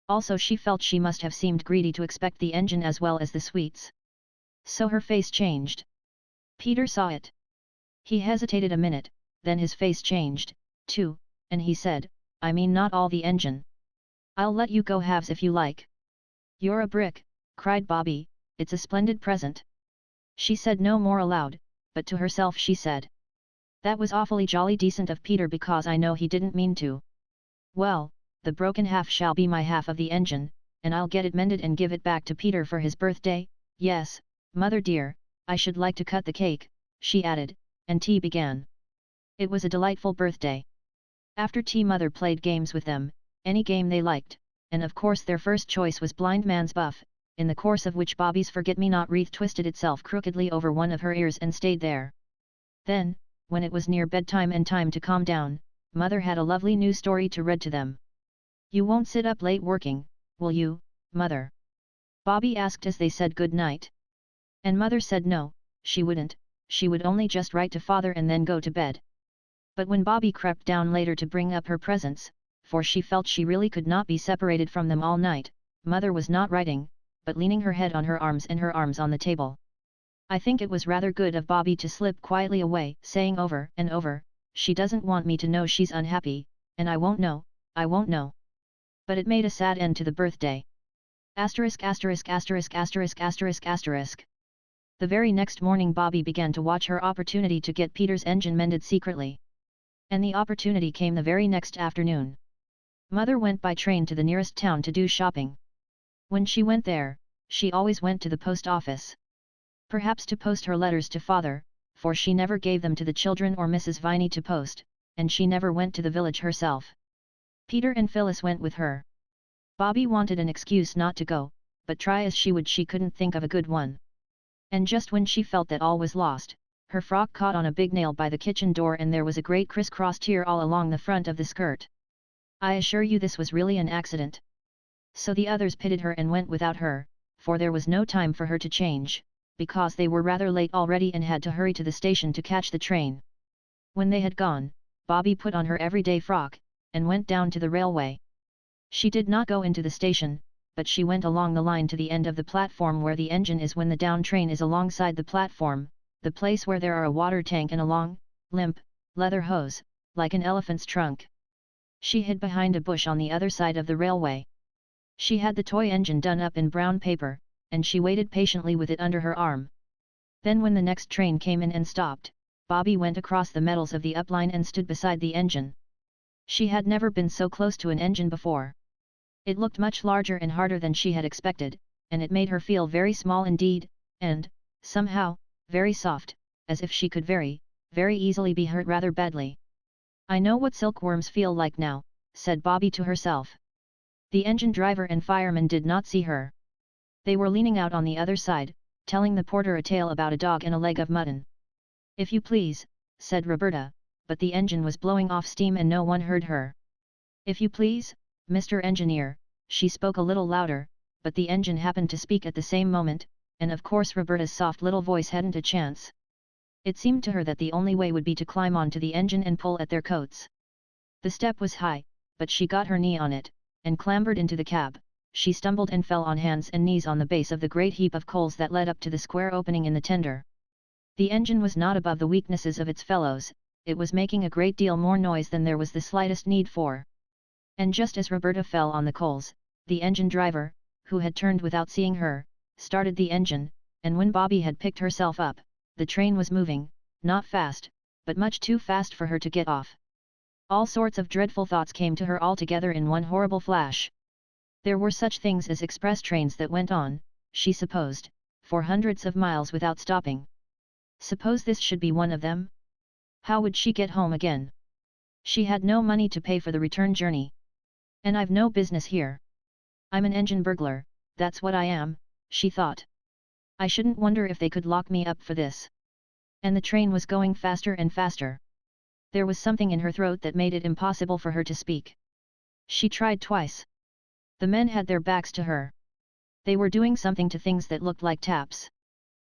Also she felt she must have seemed greedy to expect the engine as well as the sweets. So her face changed. Peter saw it. He hesitated a minute, then his face changed, too, and he said, I mean not all the engine. I'll let you go halves if you like. You're a brick, cried Bobby, it's a splendid present. She said no more aloud, but to herself she said. That was awfully jolly decent of Peter because I know he didn't mean to. Well, the broken half shall be my half of the engine, and I'll get it mended and give it back to Peter for his birthday. Yes, Mother dear, I should like to cut the cake, she added, and tea began. It was a delightful birthday. After tea Mother played games with them, any game they liked, and of course their first choice was Blind Man's Buff, in the course of which Bobby's forget-me-not wreath twisted itself crookedly over one of her ears and stayed there. Then, when it was near bedtime and time to calm down, Mother had a lovely new story to read to them. You won't sit up late working, will you, Mother? Bobby asked as they said good night. And Mother said no, she wouldn't, she would only just write to Father and then go to bed. But when Bobby crept down later to bring up her presents, for she felt she really could not be separated from them all night, Mother was not writing, but leaning her head on her arms and her arms on the table. I think it was rather good of Bobby to slip quietly away, saying over and over, she doesn't want me to know she's unhappy, and I won't know, I won't know. But it made a sad end to the birthday. Asterisk asterisk asterisk asterisk asterisk asterisk. The very next morning Bobby began to watch her opportunity to get Peter's engine mended secretly. And the opportunity came the very next afternoon. Mother went by train to the nearest town to do shopping. When she went there, she always went to the post office. Perhaps to post her letters to Father, for she never gave them to the children or Mrs. Viney to post, and she never went to the village herself. Peter and Phyllis went with her. Bobby wanted an excuse not to go, but try as she would she couldn't think of a good one. And just when she felt that all was lost, her frock caught on a big nail by the kitchen door and there was a great criss-cross tear all along the front of the skirt. I assure you this was really an accident. So the others pitied her and went without her, for there was no time for her to change, because they were rather late already and had to hurry to the station to catch the train. When they had gone, Bobby put on her everyday frock, and went down to the railway. She did not go into the station, but she went along the line to the end of the platform where the engine is when the down train is alongside the platform, the place where there are a water tank and a long, limp, leather hose, like an elephant's trunk. She hid behind a bush on the other side of the railway. She had the toy engine done up in brown paper, and she waited patiently with it under her arm. Then when the next train came in and stopped, Bobby went across the metals of the up line and stood beside the engine. She had never been so close to an engine before. It looked much larger and harder than she had expected, and it made her feel very small indeed, and, somehow, very soft, as if she could very, very easily be hurt rather badly. "I know what silkworms feel like now," said Bobby to herself. The engine driver and fireman did not see her. They were leaning out on the other side, telling the porter a tale about a dog and a leg of mutton. "If you please," said Roberta, but the engine was blowing off steam and no one heard her. "If you please, Mr. Engineer," she spoke a little louder, but the engine happened to speak at the same moment, and of course Roberta's soft little voice hadn't a chance. It seemed to her that the only way would be to climb onto the engine and pull at their coats. The step was high, but she got her knee on it, and clambered into the cab. She stumbled and fell on hands and knees on the base of the great heap of coals that led up to the square opening in the tender. The engine was not above the weaknesses of its fellows, it was making a great deal more noise than there was the slightest need for. And just as Roberta fell on the coals, the engine driver, who had turned without seeing her, started the engine, and when Bobby had picked herself up, the train was moving, not fast, but much too fast for her to get off. All sorts of dreadful thoughts came to her all together in one horrible flash. There were such things as express trains that went on, she supposed, for hundreds of miles without stopping. Suppose this should be one of them? How would she get home again? She had no money to pay for the return journey. "And I've no business here. I'm an engine burglar, that's what I am," she thought. "I shouldn't wonder if they could lock me up for this." And the train was going faster and faster. There was something in her throat that made it impossible for her to speak. She tried twice. The men had their backs to her. They were doing something to things that looked like taps.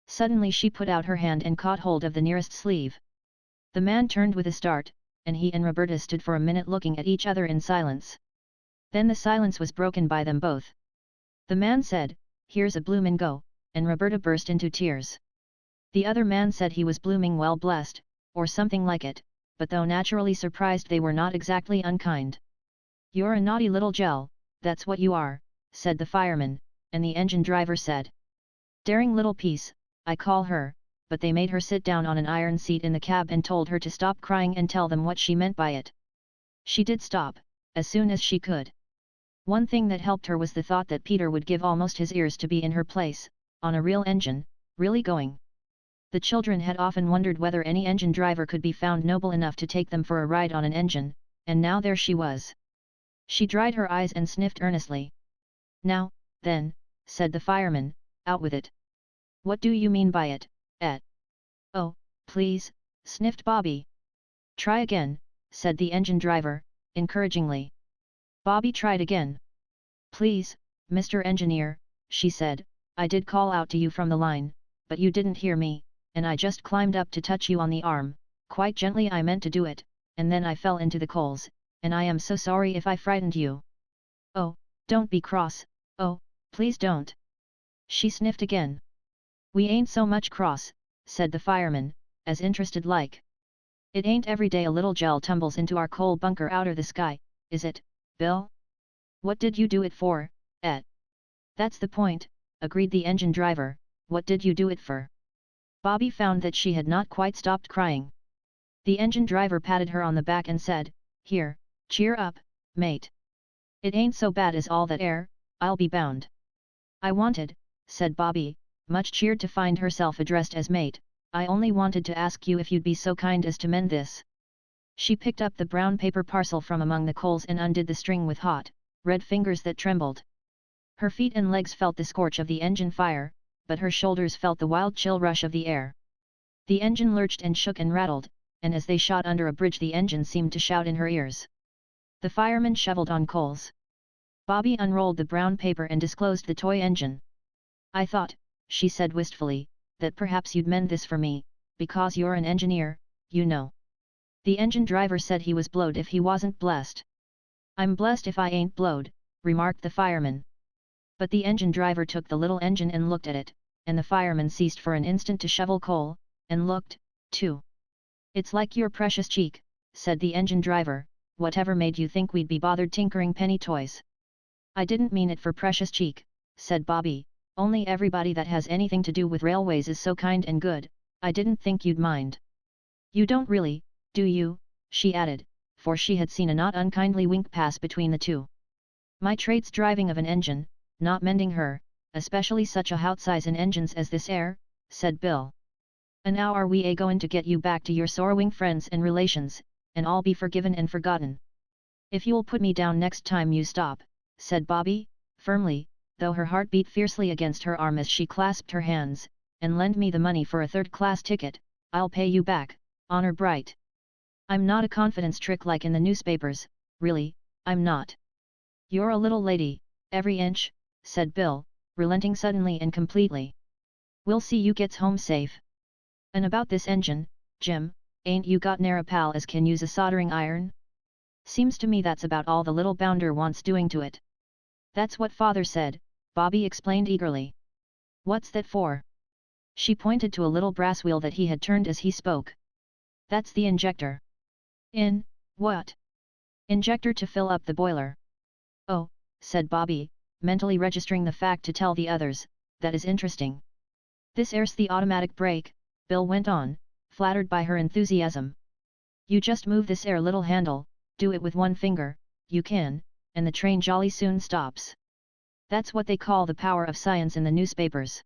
Suddenly she put out her hand and caught hold of the nearest sleeve. The man turned with a start, and he and Roberta stood for a minute looking at each other in silence. Then the silence was broken by them both. The man said, "Here's a bloomin' go," and Roberta burst into tears. The other man said he was blooming well blessed, or something like it, but though naturally surprised they were not exactly unkind. "You're a naughty little gel, that's what you are," said the fireman, and the engine driver said, "Daring little piece, I call her," but they made her sit down on an iron seat in the cab and told her to stop crying and tell them what she meant by it. She did stop, as soon as she could. One thing that helped her was the thought that Peter would give almost his ears to be in her place, on a real engine, really going. The children had often wondered whether any engine driver could be found noble enough to take them for a ride on an engine, and now there she was. She dried her eyes and sniffed earnestly. "Now, then," said the fireman, "out with it." "What do you mean by it, Et?" "Oh, please," sniffed Bobby. "Try again," said the engine driver, encouragingly. Bobby tried again. "Please, Mr. Engineer," she said, "I did call out to you from the line, but you didn't hear me, and I just climbed up to touch you on the arm, quite gently I meant to do it, and then I fell into the coals, and I am so sorry if I frightened you." "Oh, don't be cross, oh, please don't." She sniffed again. "We ain't so much cross," said the fireman, as interested like. "It ain't every day a little gel tumbles into our coal bunker outer the sky, is it, Bill? What did you do it for, Et?" "That's the point," agreed the engine driver, "what did you do it for?" Bobby found that she had not quite stopped crying. The engine driver patted her on the back and said, "Here, cheer up, mate. It ain't so bad as all that air, I'll be bound." "I wanted," said Bobby, much cheered to find herself addressed as mate, "I only wanted to ask you if you'd be so kind as to mend this." She picked up the brown paper parcel from among the coals and undid the string with hot, red fingers that trembled. Her feet and legs felt the scorch of the engine fire, but her shoulders felt the wild chill rush of the air. The engine lurched and shook and rattled, and as they shot under a bridge the engine seemed to shout in her ears. The firemen shoveled on coals. Bobby unrolled the brown paper and disclosed the toy engine. I thought, she said wistfully, that perhaps you'd mend this for me, because you're an engineer, you know. The engine driver said he was blowed if he wasn't blessed. I'm blessed if I ain't blowed, remarked the fireman. But the engine driver took the little engine and looked at it, and the fireman ceased for an instant to shovel coal, and looked, too. It's like your precious cheek, said the engine driver, whatever made you think we'd be bothered tinkering penny toys? I didn't mean it for precious cheek, said Bobby, only everybody that has anything to do with railways is so kind and good, I didn't think you'd mind. You don't really, do you? She added, for she had seen a not unkindly wink pass between the two. My trade's driving of an engine, not mending her, especially such a hout-size in engines as this air, said Bill. And now are we a-goin' to get you back to your sorrowing friends and relations, and all be forgiven and forgotten? If you'll put me down next time you stop, said Bobby, firmly, though her heart beat fiercely against her arm as she clasped her hands, and lend me the money for a third-class ticket, I'll pay you back, honor bright. I'm not a confidence trick like in the newspapers, really, I'm not. You're a little lady, every inch, said Bill, relenting suddenly and completely. We'll see you gets home safe. And about this engine, Jim, ain't you got ne'er a pal as can use a soldering iron? Seems to me that's about all the little bounder wants doing to it. That's what father said, Bobby explained eagerly. What's that for? She pointed to a little brass wheel that he had turned as he spoke. That's the injector. In, what? Injector to fill up the boiler. Oh, said Bobby, mentally registering the fact to tell the others, that is interesting. This air's the automatic brake, Bill went on, flattered by her enthusiasm. You just move this air little handle, do it with one finger, you can, and the train jolly soon stops. That's what they call the power of science in the newspapers.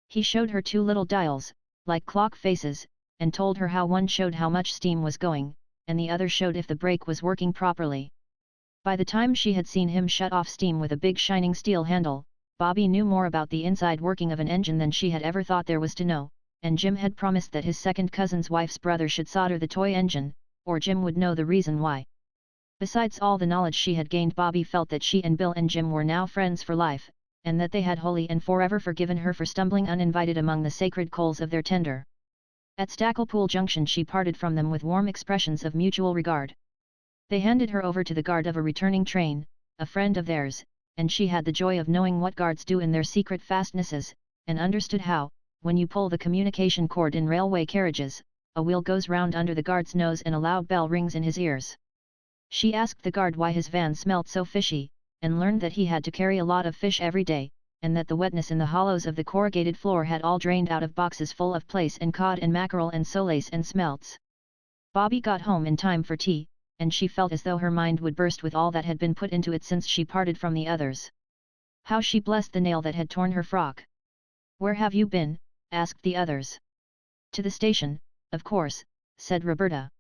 He showed her two little dials, like clock faces, and told her how one showed how much steam was going, and the other showed if the brake was working properly. By the time she had seen him shut off steam with a big shining steel handle, Bobby knew more about the inside working of an engine than she had ever thought there was to know, and Jim had promised that his second cousin's wife's brother should solder the toy engine, or Jim would know the reason why. Besides all the knowledge she had gained, Bobby felt that she and Bill and Jim were now friends for life, and that they had wholly and forever forgiven her for stumbling uninvited among the sacred coals of their tender. At Stacklepool Junction she parted from them with warm expressions of mutual regard. They handed her over to the guard of a returning train, a friend of theirs, and she had the joy of knowing what guards do in their secret fastnesses, and understood how, when you pull the communication cord in railway carriages, a wheel goes round under the guard's nose and a loud bell rings in his ears. She asked the guard why his van smelt so fishy, and learned that he had to carry a lot of fish every day, and that the wetness in the hollows of the corrugated floor had all drained out of boxes full of plaice and cod and mackerel and solace and smelts. Bobby got home in time for tea, and she felt as though her mind would burst with all that had been put into it since she parted from the others. How she blessed the nail that had torn her frock. "Where have you been?" asked the others. "To the station, of course," said Roberta.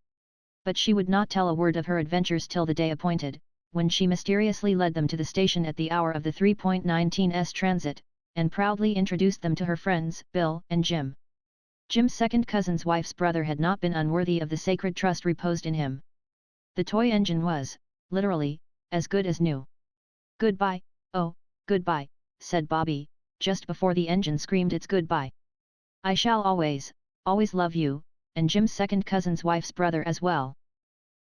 But she would not tell a word of her adventures till the day appointed, when she mysteriously led them to the station at the hour of the 3:19's transit, and proudly introduced them to her friends, Bill and Jim. Jim's second cousin's wife's brother had not been unworthy of the sacred trust reposed in him. The toy engine was, literally, as good as new. "Goodbye, oh, goodbye," said Bobby, just before the engine screamed its goodbye. "I shall always, always love you, and Jim's second cousin's wife's brother as well."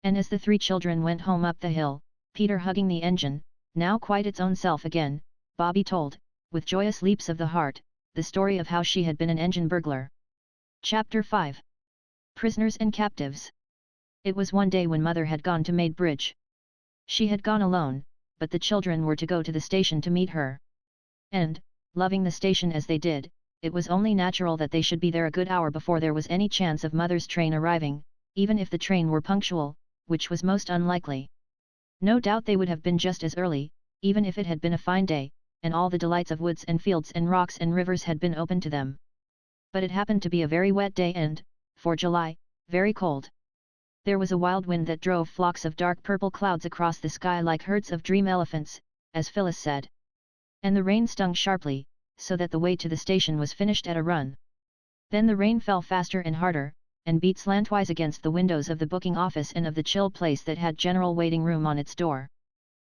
And as the three children went home up the hill, Peter hugging the engine, now quite its own self again, Bobby told, with joyous leaps of the heart, the story of how she had been an engine burglar. Chapter 5. Prisoners and Captives. It was one day when Mother had gone to Maidbridge. She had gone alone, but the children were to go to the station to meet her. And, loving the station as they did, it was only natural that they should be there a good hour before there was any chance of Mother's train arriving, even if the train were punctual, which was most unlikely. No doubt they would have been just as early, even if it had been a fine day, and all the delights of woods and fields and rocks and rivers had been open to them. But it happened to be a very wet day and, for July, very cold. There was a wild wind that drove flocks of dark purple clouds across the sky like herds of dream elephants, as Phyllis said. And the rain stung sharply, so that the way to the station was finished at a run. Then the rain fell faster and harder, and beat slantwise against the windows of the booking office and of the chill place that had general waiting room on its door.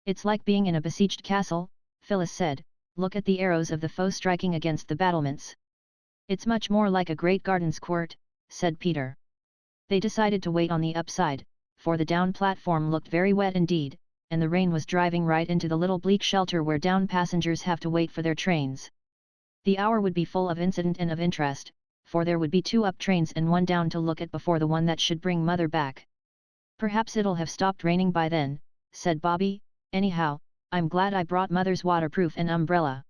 It's like being in a besieged castle, Phyllis said, look at the arrows of the foe striking against the battlements. It's much more like a great garden's court, said Peter. They decided to wait on the upside, for the down platform looked very wet indeed, and the rain was driving right into the little bleak shelter where down passengers have to wait for their trains. The hour would be full of incident and of interest, for there would be 2 up trains and 1 down to look at before the one that should bring Mother back. Perhaps it'll have stopped raining by then, said Bobby. Anyhow, I'm glad I brought Mother's waterproof and umbrella.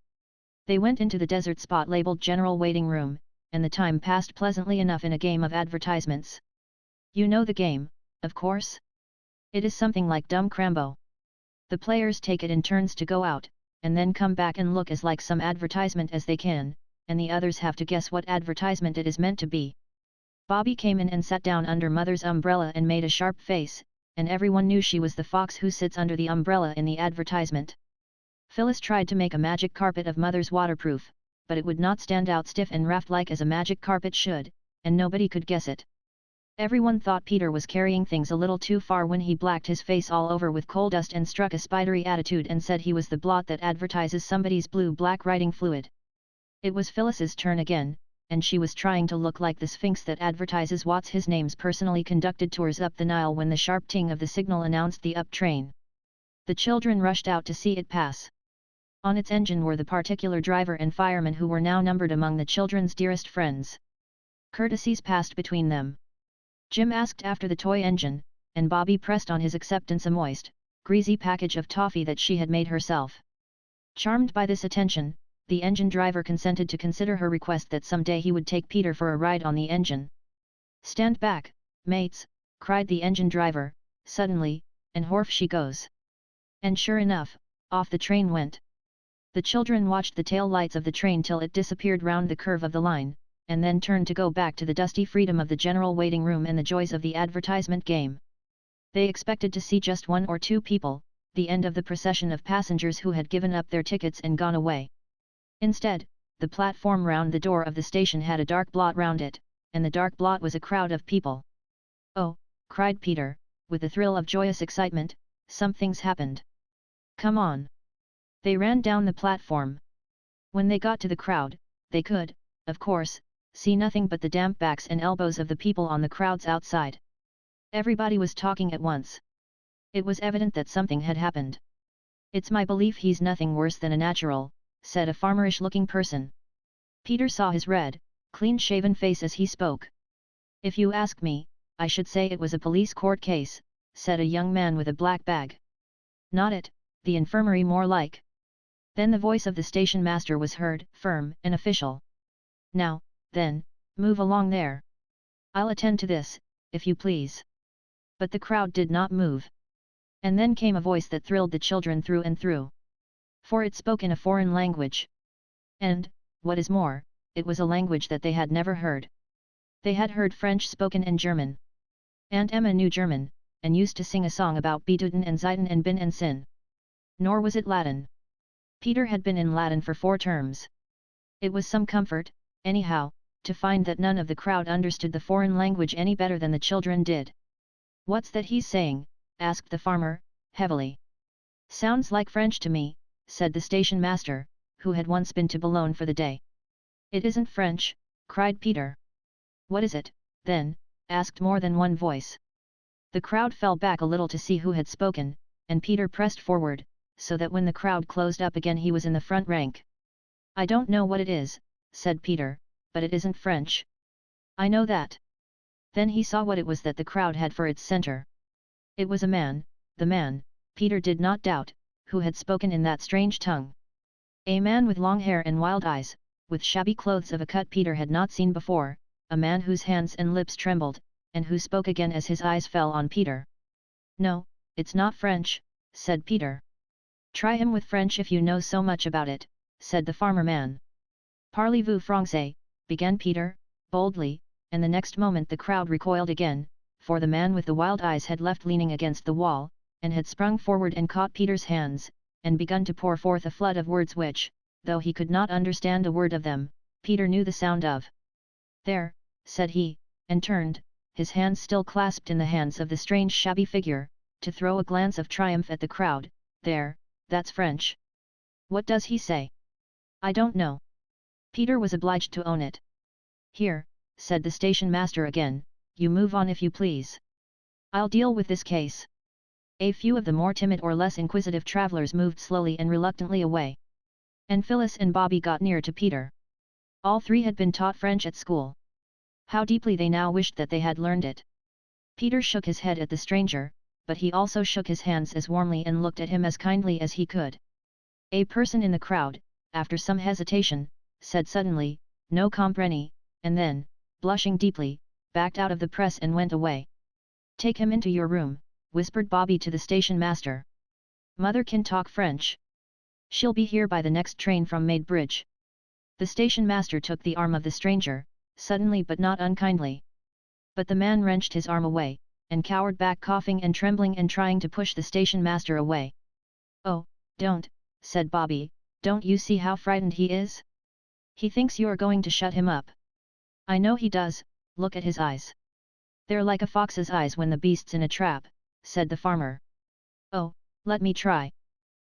They went into the desert spot labeled General Waiting Room, and the time passed pleasantly enough in a game of advertisements. You know the game, of course? It is something like Dumb Crambo. The players take it in turns to go out, and then come back and look as like some advertisement as they can, and the others have to guess what advertisement it is meant to be. Bobby came in and sat down under Mother's umbrella and made a sharp face, and everyone knew she was the fox who sits under the umbrella in the advertisement. Phyllis tried to make a magic carpet of Mother's waterproof, but it would not stand out stiff and raft-like as a magic carpet should, and nobody could guess it. Everyone thought Peter was carrying things a little too far when he blacked his face all over with coal dust and struck a spidery attitude and said he was the blot that advertises somebody's blue-black writing fluid. It was Phyllis's turn again, and she was trying to look like the Sphinx that advertises what's his name's personally conducted tours up the Nile when the sharp ting of the signal announced the up train. The children rushed out to see it pass. On its engine were the particular driver and fireman who were now numbered among the children's dearest friends. Courtesies passed between them. Jim asked after the toy engine, and Bobby pressed on his acceptance a moist, greasy package of toffee that she had made herself. Charmed by this attention, the engine driver consented to consider her request that someday he would take Peter for a ride on the engine. "Stand back, mates," cried the engine driver, suddenly, and horf she goes. And sure enough, off the train went. The children watched the tail lights of the train till it disappeared round the curve of the line, and then turned to go back to the dusty freedom of the general waiting room and the joys of the advertisement game. They expected to see just 1 or 2 people, the end of the procession of passengers who had given up their tickets and gone away. Instead, the platform round the door of the station had a dark blot round it, and the dark blot was a crowd of people. "Oh," cried Peter, with a thrill of joyous excitement, "something's happened. Come on." They ran down the platform. When they got to the crowd, they could, of course, see nothing but the damp backs and elbows of the people on the crowds outside. Everybody was talking at once. It was evident that something had happened. "It's my belief he's nothing worse than a natural," said a farmerish-looking person. Peter saw his red, clean-shaven face as he spoke. "If you ask me, I should say it was a police court case," said a young man with a black bag. "Not it, the infirmary more like." Then the voice of the station master was heard, firm and official. "Now, then, move along there. I'll attend to this, if you please." But the crowd did not move. And then came a voice that thrilled the children through and through. For it spoke in a foreign language. And, what is more, it was a language that they had never heard. They had heard French spoken and German. Aunt Emma knew German, and used to sing a song about Beduden and Zeiten and Bin and Sin. Nor was it Latin. Peter had been in Latin for 4 terms. It was some comfort, anyhow, to find that none of the crowd understood the foreign language any better than the children did. "What's that he's saying?" asked the farmer, heavily. "Sounds like French to me," said the station master, who had once been to Boulogne for the day. "It isn't French," cried Peter. "What is it, then?" asked more than one voice. The crowd fell back a little to see who had spoken, and Peter pressed forward, so that when the crowd closed up again he was in the front rank. "I don't know what it is," said Peter, "but it isn't French. I know that." Then he saw what it was that the crowd had for its center. It was a man, the man, Peter did not doubt, who had spoken in that strange tongue. A man with long hair and wild eyes, with shabby clothes of a cut Peter had not seen before, a man whose hands and lips trembled, and who spoke again as his eyes fell on Peter. "No, it's not French," said Peter. "Try him with French if you know so much about it," said the farmer man. "Parlez-vous français?" began Peter, boldly, and the next moment the crowd recoiled again, for the man with the wild eyes had left leaning against the wall, and had sprung forward and caught Peter's hands, and begun to pour forth a flood of words which, though he could not understand a word of them, Peter knew the sound of. "There," said he, and turned, his hands still clasped in the hands of the strange shabby figure, to throw a glance of triumph at the crowd, There, that's French. What does he say? I don't know. Peter was obliged to own it. Here, said the station master again, you move on if you please. I'll deal with this case. A few of the more timid or less inquisitive travelers moved slowly and reluctantly away. And Phyllis and Bobby got near to Peter. All three had been taught French at school. How deeply they now wished that they had learned it. Peter shook his head at the stranger, but he also shook his hands as warmly and looked at him as kindly as he could. A person in the crowd, after some hesitation, said suddenly, "No comprenez," and then, blushing deeply, backed out of the press and went away. "Take him into your room," whispered Bobby to the station master. "Mother can talk French. She'll be here by the next train from Maidbridge." The station master took the arm of the stranger, suddenly but not unkindly. But the man wrenched his arm away, and cowered back coughing and trembling and trying to push the station master away. "Oh, don't," said Bobby, "don't you see how frightened he is? He thinks you are going to shut him up." "I know he does, look at his eyes. They're like a fox's eyes when the beast's in a trap," said the farmer. "Oh, let me try."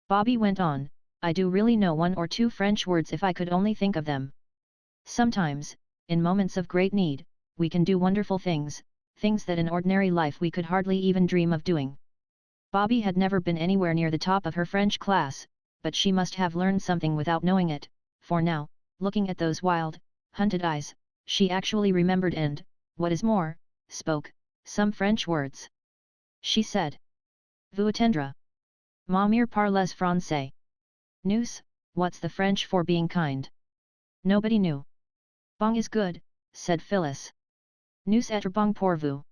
Bobby went on, "I do really know one or two French words if I could only think of them. Sometimes, in moments of great need, we can do wonderful things, things that in ordinary life we could hardly even dream of doing." Bobby had never been anywhere near the top of her French class, but she must have learned something without knowing it, for now, looking at those wild, hunted eyes, she actually remembered and, what is more, spoke some French words. She said, "Vous attendre. Maman parles français." "Nous, what's the French for being kind?" Nobody knew. "Bon is good," said Phyllis. "Nous être bon pour vous."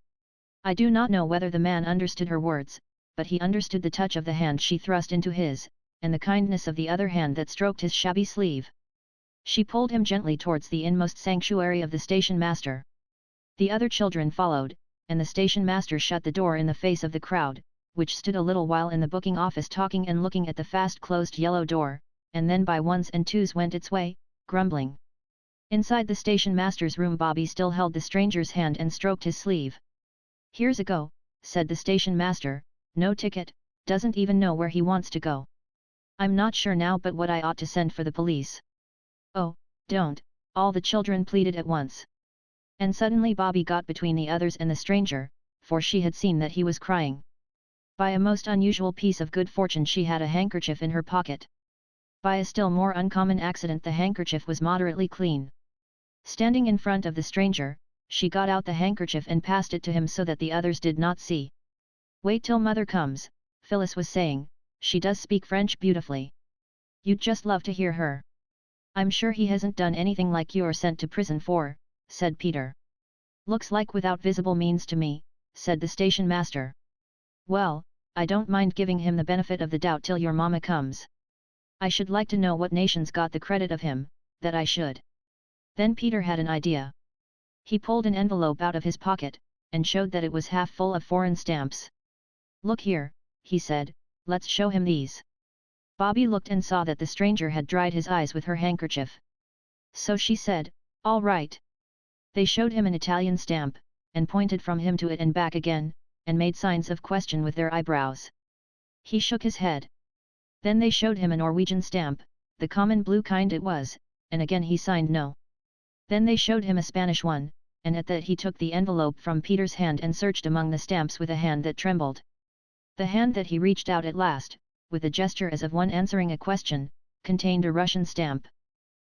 I do not know whether the man understood her words, but he understood the touch of the hand she thrust into his, and the kindness of the other hand that stroked his shabby sleeve. She pulled him gently towards the inmost sanctuary of the station master. The other children followed, and the station master shut the door in the face of the crowd, which stood a little while in the booking office talking and looking at the fast-closed yellow door, and then by ones and twos went its way, grumbling. Inside the station master's room Bobby still held the stranger's hand and stroked his sleeve. "Here's a go," said the station master, "no ticket, doesn't even know where he wants to go. I'm not sure now but what I ought to send for the police." "Oh, don't," all the children pleaded at once. And suddenly Bobby got between the others and the stranger, for she had seen that he was crying. By a most unusual piece of good fortune she had a handkerchief in her pocket. By a still more uncommon accident the handkerchief was moderately clean. Standing in front of the stranger, she got out the handkerchief and passed it to him so that the others did not see. "Wait till mother comes," Phyllis was saying, "she does speak French beautifully. You'd just love to hear her." "I'm sure he hasn't done anything like you're sent to prison for," said Peter. "Looks like without visible means to me," said the station master. "Well, I don't mind giving him the benefit of the doubt till your mama comes. I should like to know what nation's got the credit of him, that I should." Then Peter had an idea. He pulled an envelope out of his pocket, and showed that it was half full of foreign stamps. "Look here," he said, "let's show him these." Bobby looked and saw that the stranger had dried his eyes with her handkerchief. So she said, "All right." They showed him an Italian stamp, and pointed from him to it and back again, and made signs of question with their eyebrows. He shook his head. Then they showed him a Norwegian stamp, the common blue kind it was, and again he signed no. Then they showed him a Spanish one, and at that he took the envelope from Peter's hand and searched among the stamps with a hand that trembled. The hand that he reached out at last, with a gesture as of one answering a question, contained a Russian stamp.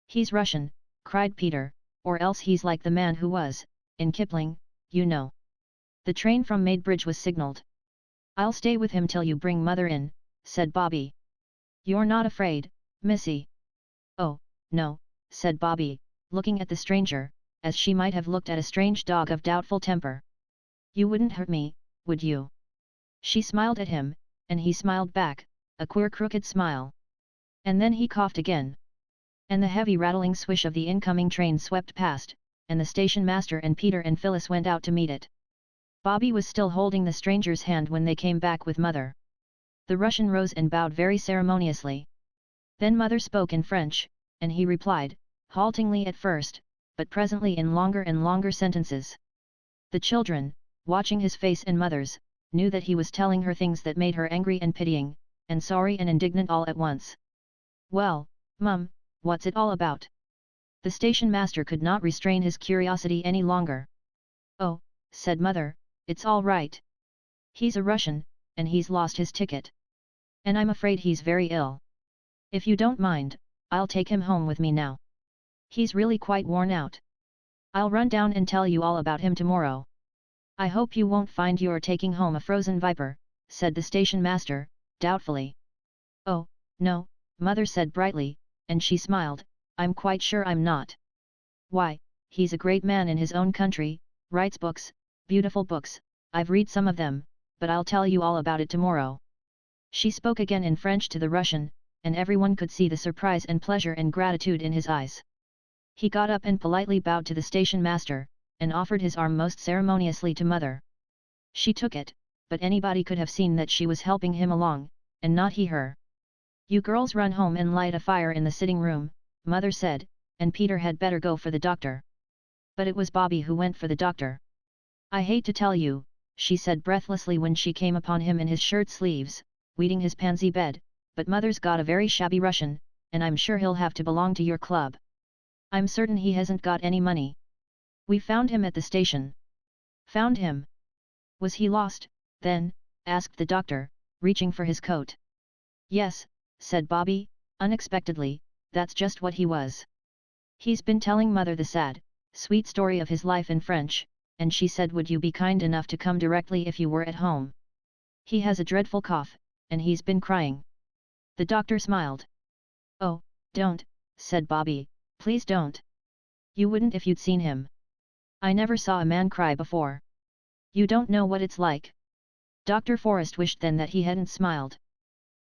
"He's Russian," cried Peter, "or else he's like the man who was, in Kipling, you know." The train from Maidbridge was signalled. "I'll stay with him till you bring mother in," said Bobby. "You're not afraid, missy?" "Oh, no," said Bobby, looking at the stranger, as she might have looked at a strange dog of doubtful temper. "You wouldn't hurt me, would you?" She smiled at him, and he smiled back, a queer crooked smile. And then he coughed again. And the heavy rattling swish of the incoming train swept past, and the station master and Peter and Phyllis went out to meet it. Bobby was still holding the stranger's hand when they came back with mother. The Russian rose and bowed very ceremoniously. Then mother spoke in French, and he replied, haltingly at first, but presently in longer and longer sentences. The children, watching his face and mother's, knew that he was telling her things that made her angry and pitying, and sorry and indignant all at once. Well, Mum, what's it all about? The station master could not restrain his curiosity any longer. Oh, said Mother, it's all right. He's a Russian, and he's lost his ticket. And I'm afraid he's very ill. If you don't mind, I'll take him home with me now. He's really quite worn out. I'll run down and tell you all about him tomorrow. I hope you won't find you're taking home a frozen viper, said the station master, doubtfully. Oh, no, Mother said brightly, and she smiled, I'm quite sure I'm not. Why, he's a great man in his own country, writes books, beautiful books, I've read some of them, but I'll tell you all about it tomorrow. She spoke again in French to the Russian, and everyone could see the surprise and pleasure and gratitude in his eyes. He got up and politely bowed to the station master, and offered his arm most ceremoniously to Mother. She took it, but anybody could have seen that she was helping him along, and not he her. You girls run home and light a fire in the sitting room, Mother said, and Peter had better go for the doctor. But it was Bobby who went for the doctor. I hate to tell you, she said breathlessly when she came upon him in his shirt sleeves, weeding his pansy bed, but Mother's got a very shabby Russian, and I'm sure he'll have to belong to your club. I'm certain he hasn't got any money. We found him at the station. Found him? Was he lost, then? Asked the doctor, reaching for his coat. Yes, said Bobby, unexpectedly, that's just what he was. He's been telling Mother the sad, sweet story of his life in French, and she said would you be kind enough to come directly if you were at home. He has a dreadful cough, and he's been crying. The doctor smiled. Oh, don't, said Bobby, please don't. You wouldn't if you'd seen him. I never saw a man cry before. You don't know what it's like. Dr. Forrest wished then that he hadn't smiled.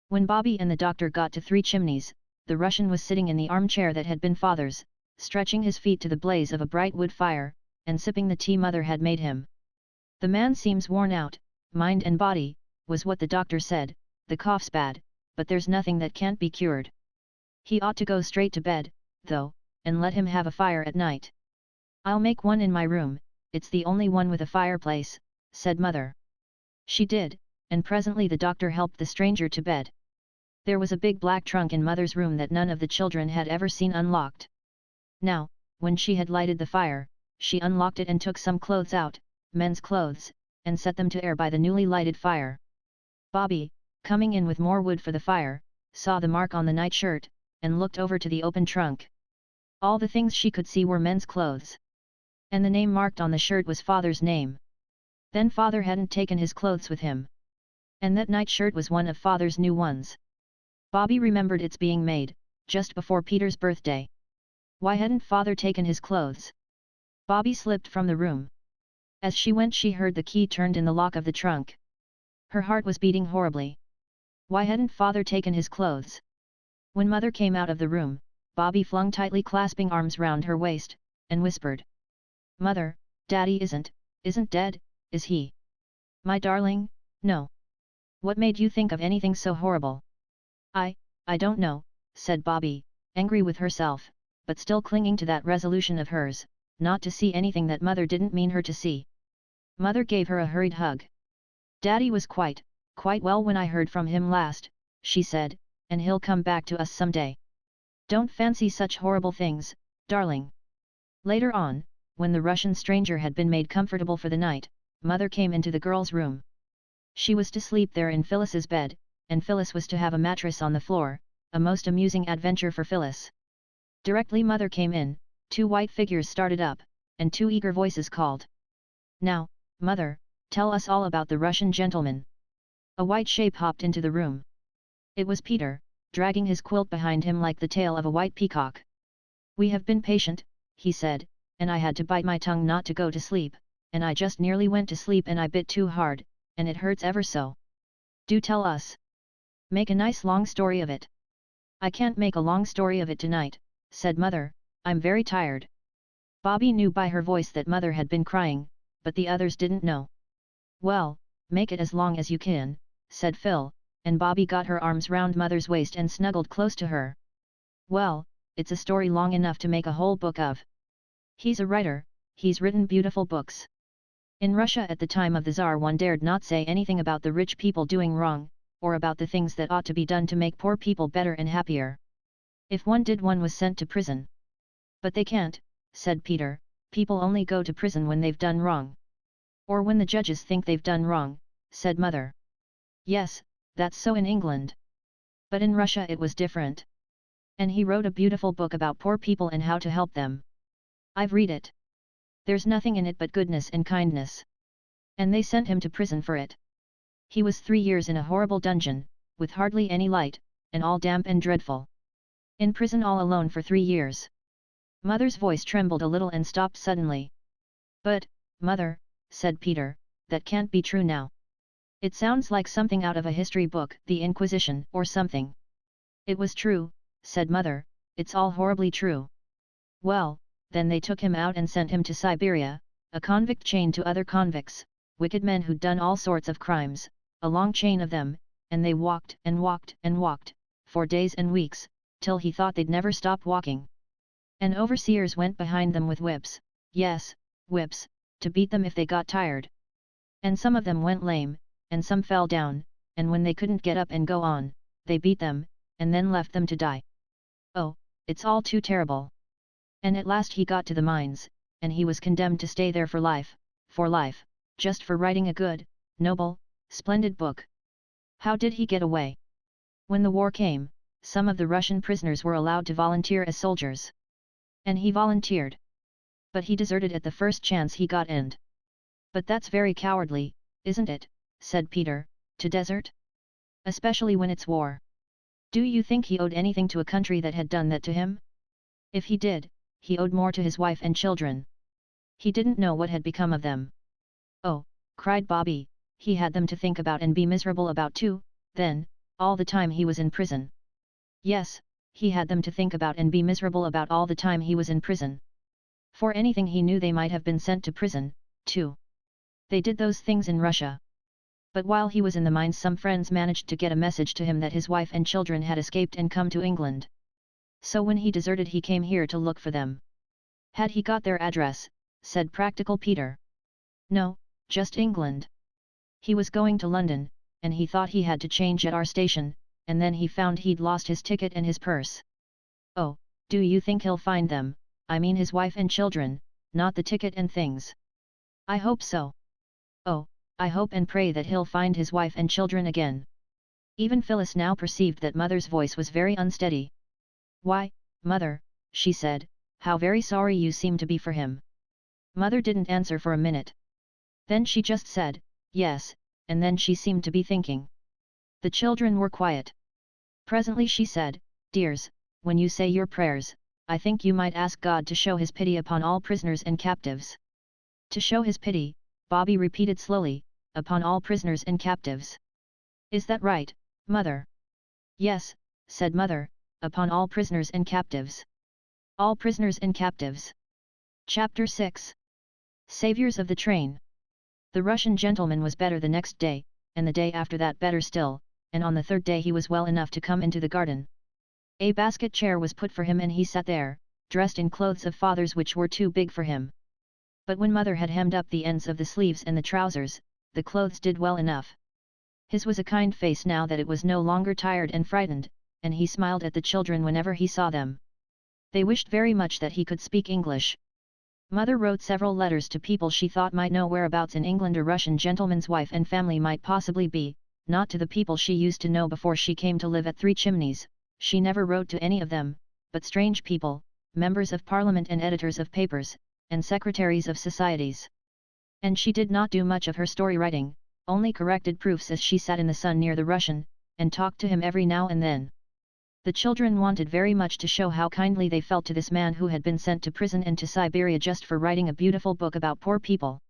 When Bobby and the doctor got to Three Chimneys, the Russian was sitting in the armchair that had been Father's, stretching his feet to the blaze of a bright wood fire, and sipping the tea Mother had made him. The man seems worn out, mind and body, was what the doctor said, the cough's bad, but there's nothing that can't be cured. He ought to go straight to bed, though, and let him have a fire at night. I'll make one in my room, it's the only one with a fireplace, said Mother. She did, and presently the doctor helped the stranger to bed. There was a big black trunk in Mother's room that none of the children had ever seen unlocked. Now, when she had lighted the fire, she unlocked it and took some clothes out, men's clothes, and set them to air by the newly lighted fire. Bobby, coming in with more wood for the fire, saw the mark on the nightshirt, and looked over to the open trunk. All the things she could see were men's clothes. And the name marked on the shirt was Father's name. Then Father hadn't taken his clothes with him. And that nightshirt was one of Father's new ones. Bobby remembered its being made, just before Peter's birthday. Why hadn't Father taken his clothes? Bobby slipped from the room. As she went she heard the key turned in the lock of the trunk. Her heart was beating horribly. Why hadn't Father taken his clothes? When Mother came out of the room, Bobby flung tightly clasping arms round her waist, and whispered. Mother, Daddy isn't dead, is he? My darling, no. What made you think of anything so horrible? I don't know, said Bobby, angry with herself, but still clinging to that resolution of hers, not to see anything that Mother didn't mean her to see. Mother gave her a hurried hug. Daddy was quite well when I heard from him last, she said, and he'll come back to us someday. Don't fancy such horrible things, darling. Later on, when the Russian stranger had been made comfortable for the night, Mother came into the girl's room. She was to sleep there in Phyllis's bed, and Phyllis was to have a mattress on the floor, a most amusing adventure for Phyllis. Directly Mother came in, two white figures started up, and two eager voices called. Now, Mother, tell us all about the Russian gentleman. A white shape hopped into the room. It was Peter, dragging his quilt behind him like the tail of a white peacock. We have been patient, he said, and I had to bite my tongue not to go to sleep, and I just nearly went to sleep and I bit too hard, and it hurts ever so. Do tell us. Make a nice long story of it. I can't make a long story of it tonight, said Mother, I'm very tired. Bobby knew by her voice that Mother had been crying, but the others didn't know. Well, make it as long as you can, said Phil, and Bobby got her arms round Mother's waist and snuggled close to her. Well, it's a story long enough to make a whole book of. He's a writer, he's written beautiful books. In Russia at the time of the Tsar one dared not say anything about the rich people doing wrong, or about the things that ought to be done to make poor people better and happier. If one did, one was sent to prison. But they can't, said Peter, people only go to prison when they've done wrong. Or when the judges think they've done wrong, said Mother. Yes, that's so in England. But in Russia it was different. And he wrote a beautiful book about poor people and how to help them. I've read it. There's nothing in it but goodness and kindness. And they sent him to prison for it. He was 3 years in a horrible dungeon, with hardly any light, and all damp and dreadful. In prison all alone for 3 years. Mother's voice trembled a little and stopped suddenly. But, Mother, said Peter, that can't be true now. It sounds like something out of a history book, the Inquisition, or something. It was true, said Mother, it's all horribly true. Well, then they took him out and sent him to Siberia, a convict chained to other convicts, wicked men who'd done all sorts of crimes, a long chain of them, and they walked and walked and walked, for days and weeks, till he thought they'd never stop walking. And overseers went behind them with whips, yes, whips, to beat them if they got tired. And some of them went lame, and some fell down, and when they couldn't get up and go on, they beat them, and then left them to die. Oh, it's all too terrible. And at last he got to the mines, and he was condemned to stay there for life, just for writing a good, noble, splendid book. How did he get away? When the war came, some of the Russian prisoners were allowed to volunteer as soldiers. And he volunteered. But he deserted at the first chance he got and. But that's very cowardly, isn't it, said Peter, to desert? Especially when it's war. Do you think he owed anything to a country that had done that to him? If he did, he owed more to his wife and children. He didn't know what had become of them. Oh, cried Bobby, he had them to think about and be miserable about too, then, all the time he was in prison. Yes, he had them to think about and be miserable about all the time he was in prison. For anything he knew they might have been sent to prison, too. They did those things in Russia. But while he was in the mines some friends managed to get a message to him that his wife and children had escaped and come to England. So when he deserted he came here to look for them. Had he got their address, said practical Peter. No, just England. He was going to London, and he thought he had to change at our station, and then he found he'd lost his ticket and his purse. Oh, do you think he'll find them? I mean his wife and children, not the ticket and things. I hope so. Oh, I hope and pray that he'll find his wife and children again. Even Phyllis now perceived that Mother's voice was very unsteady. Why, Mother, she said, how very sorry you seem to be for him. Mother didn't answer for a minute. Then she just said, yes, and then she seemed to be thinking. The children were quiet. Presently she said, dears, when you say your prayers, I think you might ask God to show his pity upon all prisoners and captives. To show his pity, Bobby repeated slowly, upon all prisoners and captives. Is that right, Mother? Yes, said Mother, upon all prisoners and captives. All prisoners and captives. Chapter 6. Saviors of the Train. The Russian gentleman was better the next day, and the day after that better still, and on the third day he was well enough to come into the garden. A basket chair was put for him and he sat there, dressed in clothes of Father's which were too big for him. But when Mother had hemmed up the ends of the sleeves and the trousers, the clothes did well enough. His was a kind face now that it was no longer tired and frightened, and he smiled at the children whenever he saw them. They wished very much that he could speak English. Mother wrote several letters to people she thought might know whereabouts in England a Russian gentleman's wife and family might possibly be, not to the people she used to know before she came to live at Three Chimneys. She never wrote to any of them, but strange people, members of Parliament and editors of papers, and secretaries of societies. And she did not do much of her story writing, only corrected proofs as she sat in the sun near the Russian, and talked to him every now and then. The children wanted very much to show how kindly they felt to this man who had been sent to prison and to Siberia just for writing a beautiful book about poor people.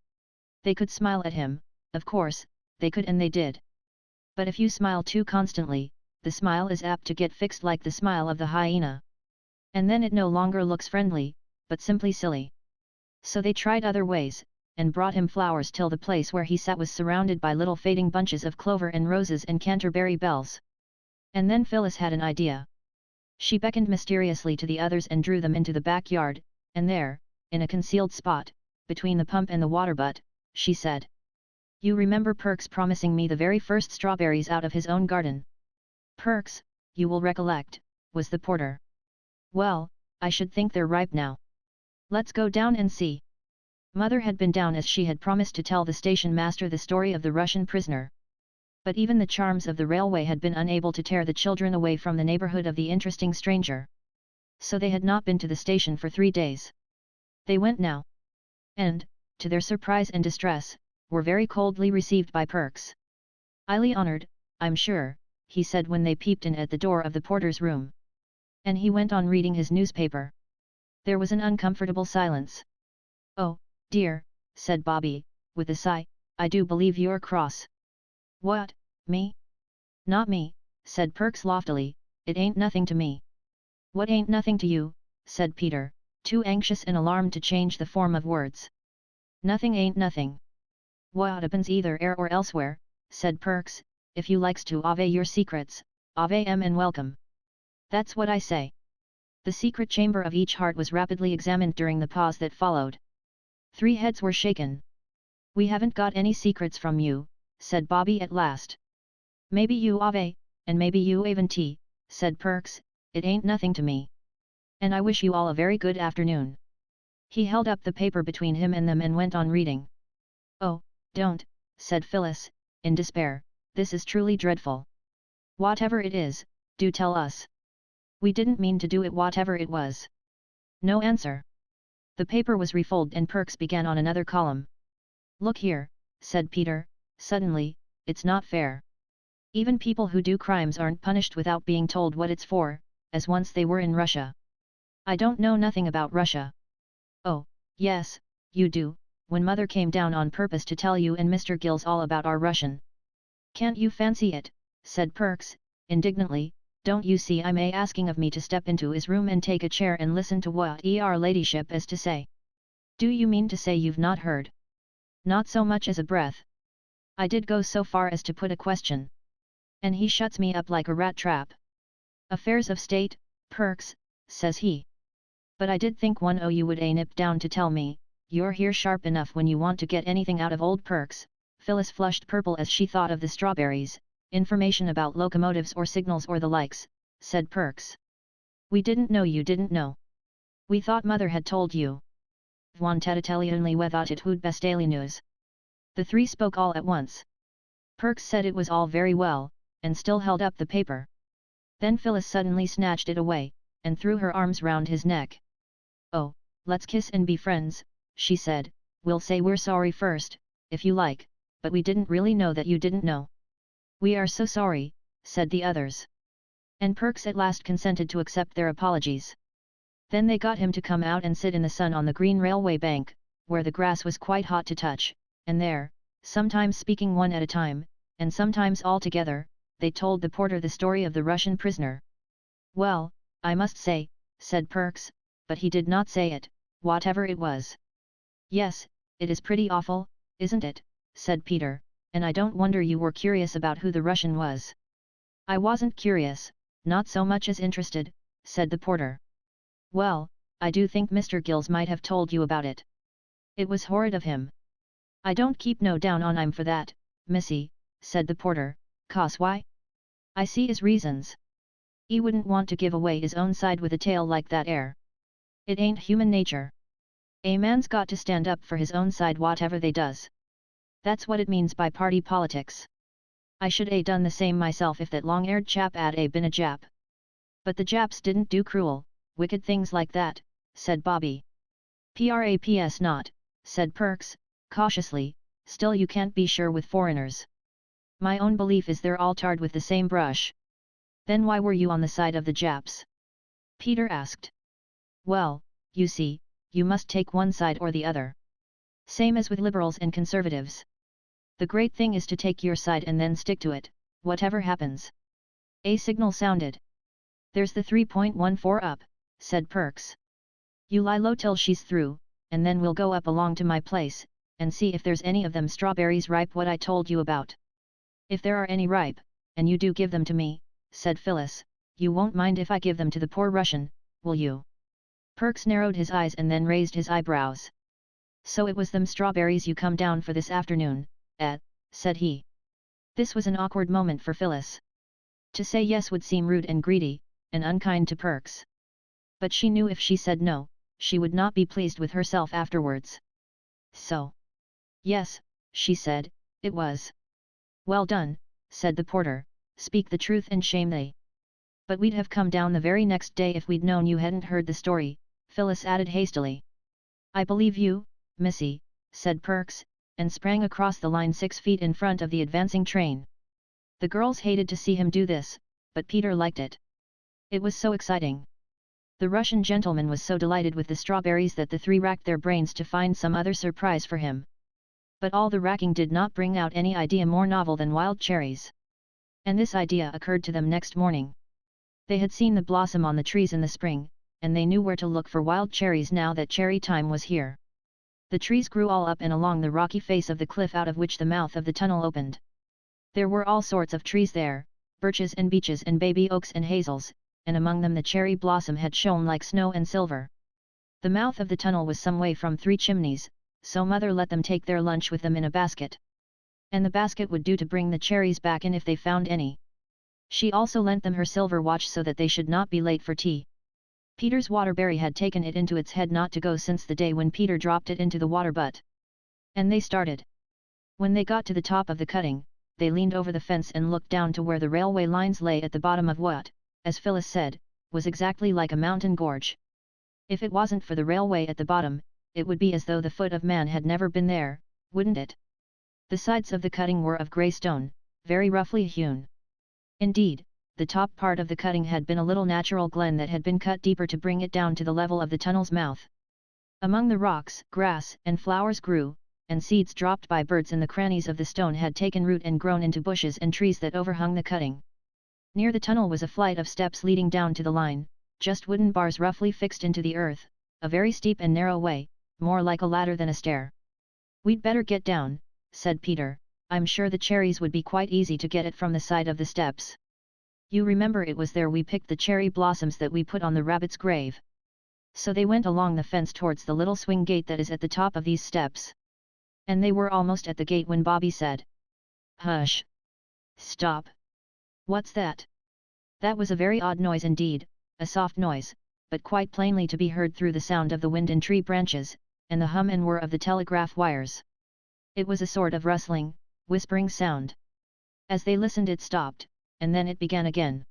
They could smile at him, of course, they could and they did. But if you smile too constantly, the smile is apt to get fixed like the smile of the hyena. And then it no longer looks friendly, but simply silly. So they tried other ways, and brought him flowers till the place where he sat was surrounded by little fading bunches of clover and roses and Canterbury bells. And then Phyllis had an idea. She beckoned mysteriously to the others and drew them into the backyard, and there, in a concealed spot, between the pump and the water butt, she said, You remember Perks promising me the very first strawberries out of his own garden. Perks, you will recollect, was the porter. Well, I should think they're ripe now. Let's go down and see. Mother had been down as she had promised to tell the station master the story of the Russian prisoner. But even the charms of the railway had been unable to tear the children away from the neighborhood of the interesting stranger. So they had not been to the station for 3 days. They went now. And, to their surprise and distress, were very coldly received by Perks. "Highly honored, I'm sure," he said when they peeped in at the door of the porter's room. And he went on reading his newspaper. There was an uncomfortable silence. "Oh, dear," said Bobby, with a sigh, "I do believe you're cross." "What, me?" "Not me," said Perks loftily, "it ain't nothing to me." "What ain't nothing to you?" said Peter, too anxious and alarmed to change the form of words. "Nothing ain't nothing. What happens either ere or elsewhere," said Perks, "if you likes to ave your secrets, ave 'em and welcome. That's what I say." The secret chamber of each heart was rapidly examined during the pause that followed. 3 heads were shaken. "We haven't got any secrets from you," said Bobby at last. "Maybe you ave, and maybe you aven't," said Perks, "it ain't nothing to me. And I wish you all a very good afternoon." He held up the paper between him and them and went on reading. "Oh, don't," said Phyllis, in despair, "this is truly dreadful. Whatever it is, do tell us. We didn't mean to do it whatever it was." No answer. The paper was refolded and Perks began on another column. "Look here," said Peter, suddenly, "it's not fair. Even people who do crimes aren't punished without being told what it's for, as once they were in Russia." "I don't know nothing about Russia." "Oh, yes, you do, when Mother came down on purpose to tell you and Mr. Gills all about our Russian." "Can't you fancy it?" said Perks, indignantly, "don't you see I'm asking of me to step into his room and take a chair and listen to what your ladyship is to say? Do you mean to say you've not heard? Not so much as a breath. I did go so far as to put a question. And he shuts me up like a rat trap. 'Affairs of state, Perks,' says he. 'But I did think one o' you would nip down to tell me, you're here sharp enough when you want to get anything out of old Perks.'" Phyllis flushed purple as she thought of the strawberries. "Information about locomotives or signals or the likes," said Perks. "We didn't know you didn't know. We thought Mother had told you. Wanted to tell you only we thought it would best daily news." The 3 spoke all at once. Perks said it was all very well, and still held up the paper. Then Phyllis suddenly snatched it away, and threw her arms round his neck. "Oh, let's kiss and be friends," she said. "We'll say we're sorry first, if you like, but we didn't really know that you didn't know." "We are so sorry," said the others. And Perks at last consented to accept their apologies. Then they got him to come out and sit in the sun on the green railway bank, where the grass was quite hot to touch, and there, sometimes speaking one at a time, and sometimes all together, they told the porter the story of the Russian prisoner. "Well, I must say," said Perks, but he did not say it, whatever it was. "Yes, it is pretty awful, isn't it?" said Peter, "and I don't wonder you were curious about who the Russian was." "I wasn't curious, not so much as interested," said the porter. "Well, I do think Mr. Gills might have told you about it. It was horrid of him." "I don't keep no down on him for that, missy," said the porter, "'cause why? I see his reasons. He wouldn't want to give away his own side with a tale like that air. It ain't human nature. A man's got to stand up for his own side whatever they does. That's what it means by party politics. I should a done the same myself if that long-haired chap 'ad a been a Jap. But the Japs didn't do cruel, wicked things like that," said Bobby. "Praps not," said Perks, cautiously, "still you can't be sure with foreigners. My own belief is they're all tarred with the same brush." "Then why were you on the side of the Japs?" Peter asked. "Well, you see, you must take one side or the other. Same as with liberals and conservatives. The great thing is to take your side and then stick to it, whatever happens." A signal sounded. "There's the 3.14 up," said Perks. "You lie low till she's through, and then we'll go up along to my place, and see if there's any of them strawberries ripe what I told you about. If there are any ripe, and you do give them to me," said Phyllis, "you won't mind if I give them to the poor Russian, will you?" Perks narrowed his eyes and then raised his eyebrows. "So it was them strawberries you come down for this afternoon, eh?" said he. This was an awkward moment for Phyllis. To say yes would seem rude and greedy, and unkind to Perks. But she knew if she said no, she would not be pleased with herself afterwards. So, yes, she said, it was. Well done, said the porter, speak the truth and shame they. But we'd have come down the very next day if we'd known you hadn't heard the story, Phyllis added hastily. I believe you, missy, said Perks, and sprang across the line 6 feet in front of the advancing train. The girls hated to see him do this, but Peter liked it. It was so exciting. The Russian gentleman was so delighted with the strawberries that the three racked their brains to find some other surprise for him. But all the racking did not bring out any idea more novel than wild cherries. And this idea occurred to them next morning. They had seen the blossom on the trees in the spring, and they knew where to look for wild cherries now that cherry time was here. The trees grew all up and along the rocky face of the cliff out of which the mouth of the tunnel opened. There were all sorts of trees there, birches and beeches and baby oaks and hazels, and among them the cherry blossom had shone like snow and silver. The mouth of the tunnel was some way from 3 chimneys, so Mother let them take their lunch with them in a basket. And the basket would do to bring the cherries back in if they found any. She also lent them her silver watch so that they should not be late for tea. Peter's waterberry had taken it into its head not to go since the day when Peter dropped it into the water butt. And they started. When they got to the top of the cutting, they leaned over the fence and looked down to where the railway lines lay at the bottom of what, as Phyllis said, was exactly like a mountain gorge. If it wasn't for the railway at the bottom, it would be as though the foot of man had never been there, wouldn't it? The sides of the cutting were of grey stone, very roughly hewn. Indeed, the top part of the cutting had been a little natural glen that had been cut deeper to bring it down to the level of the tunnel's mouth. Among the rocks, grass and flowers grew, and seeds dropped by birds in the crannies of the stone had taken root and grown into bushes and trees that overhung the cutting. Near the tunnel was a flight of steps leading down to the line, just wooden bars roughly fixed into the earth, a very steep and narrow way, more like a ladder than a stair. We'd better get down, said Peter. I'm sure the cherries would be quite easy to get it from the side of the steps. You remember it was there we picked the cherry blossoms that we put on the rabbit's grave. So they went along the fence towards the little swing gate that is at the top of these steps. And they were almost at the gate when Bobby said, "Hush! Stop! What's that?" That was a very odd noise indeed, a soft noise, but quite plainly to be heard through the sound of the wind in tree branches, and the hum and whir of the telegraph wires. It was a sort of rustling, whispering sound. As they listened it stopped, and then it began again.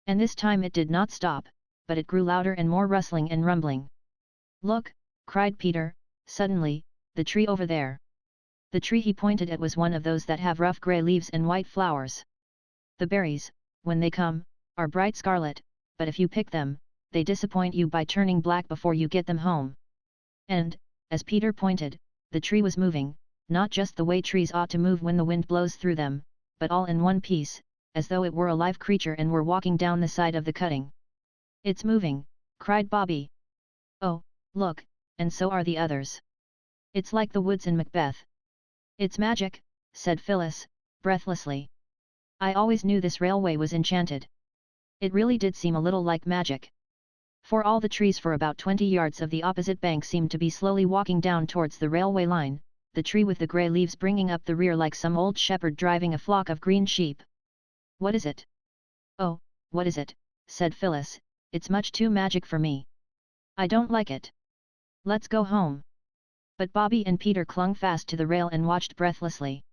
And this time it did not stop, but it grew louder and more rustling and rumbling. "Look!" cried Peter, suddenly, "the tree over there." The tree he pointed at was one of those that have rough grey leaves and white flowers. The berries, when they come, are bright scarlet, but if you pick them, they disappoint you by turning black before you get them home. And, as Peter pointed, the tree was moving, not just the way trees ought to move when the wind blows through them, but all in one piece, as though it were a live creature and were walking down the side of the cutting. "It's moving!" cried Bobby. "Oh, look, and so are the others. It's like the woods in Macbeth." "It's magic," said Phyllis, breathlessly. "I always knew this railway was enchanted." It really did seem a little like magic. For all the trees for about 20 yards of the opposite bank seemed to be slowly walking down towards the railway line, the tree with the grey leaves bringing up the rear like some old shepherd driving a flock of green sheep. "What is it?" "Oh, what is it?" said Phyllis, "it's much too magic for me. I don't like it. Let's go home." But Bobby and Peter clung fast to the rail and watched breathlessly.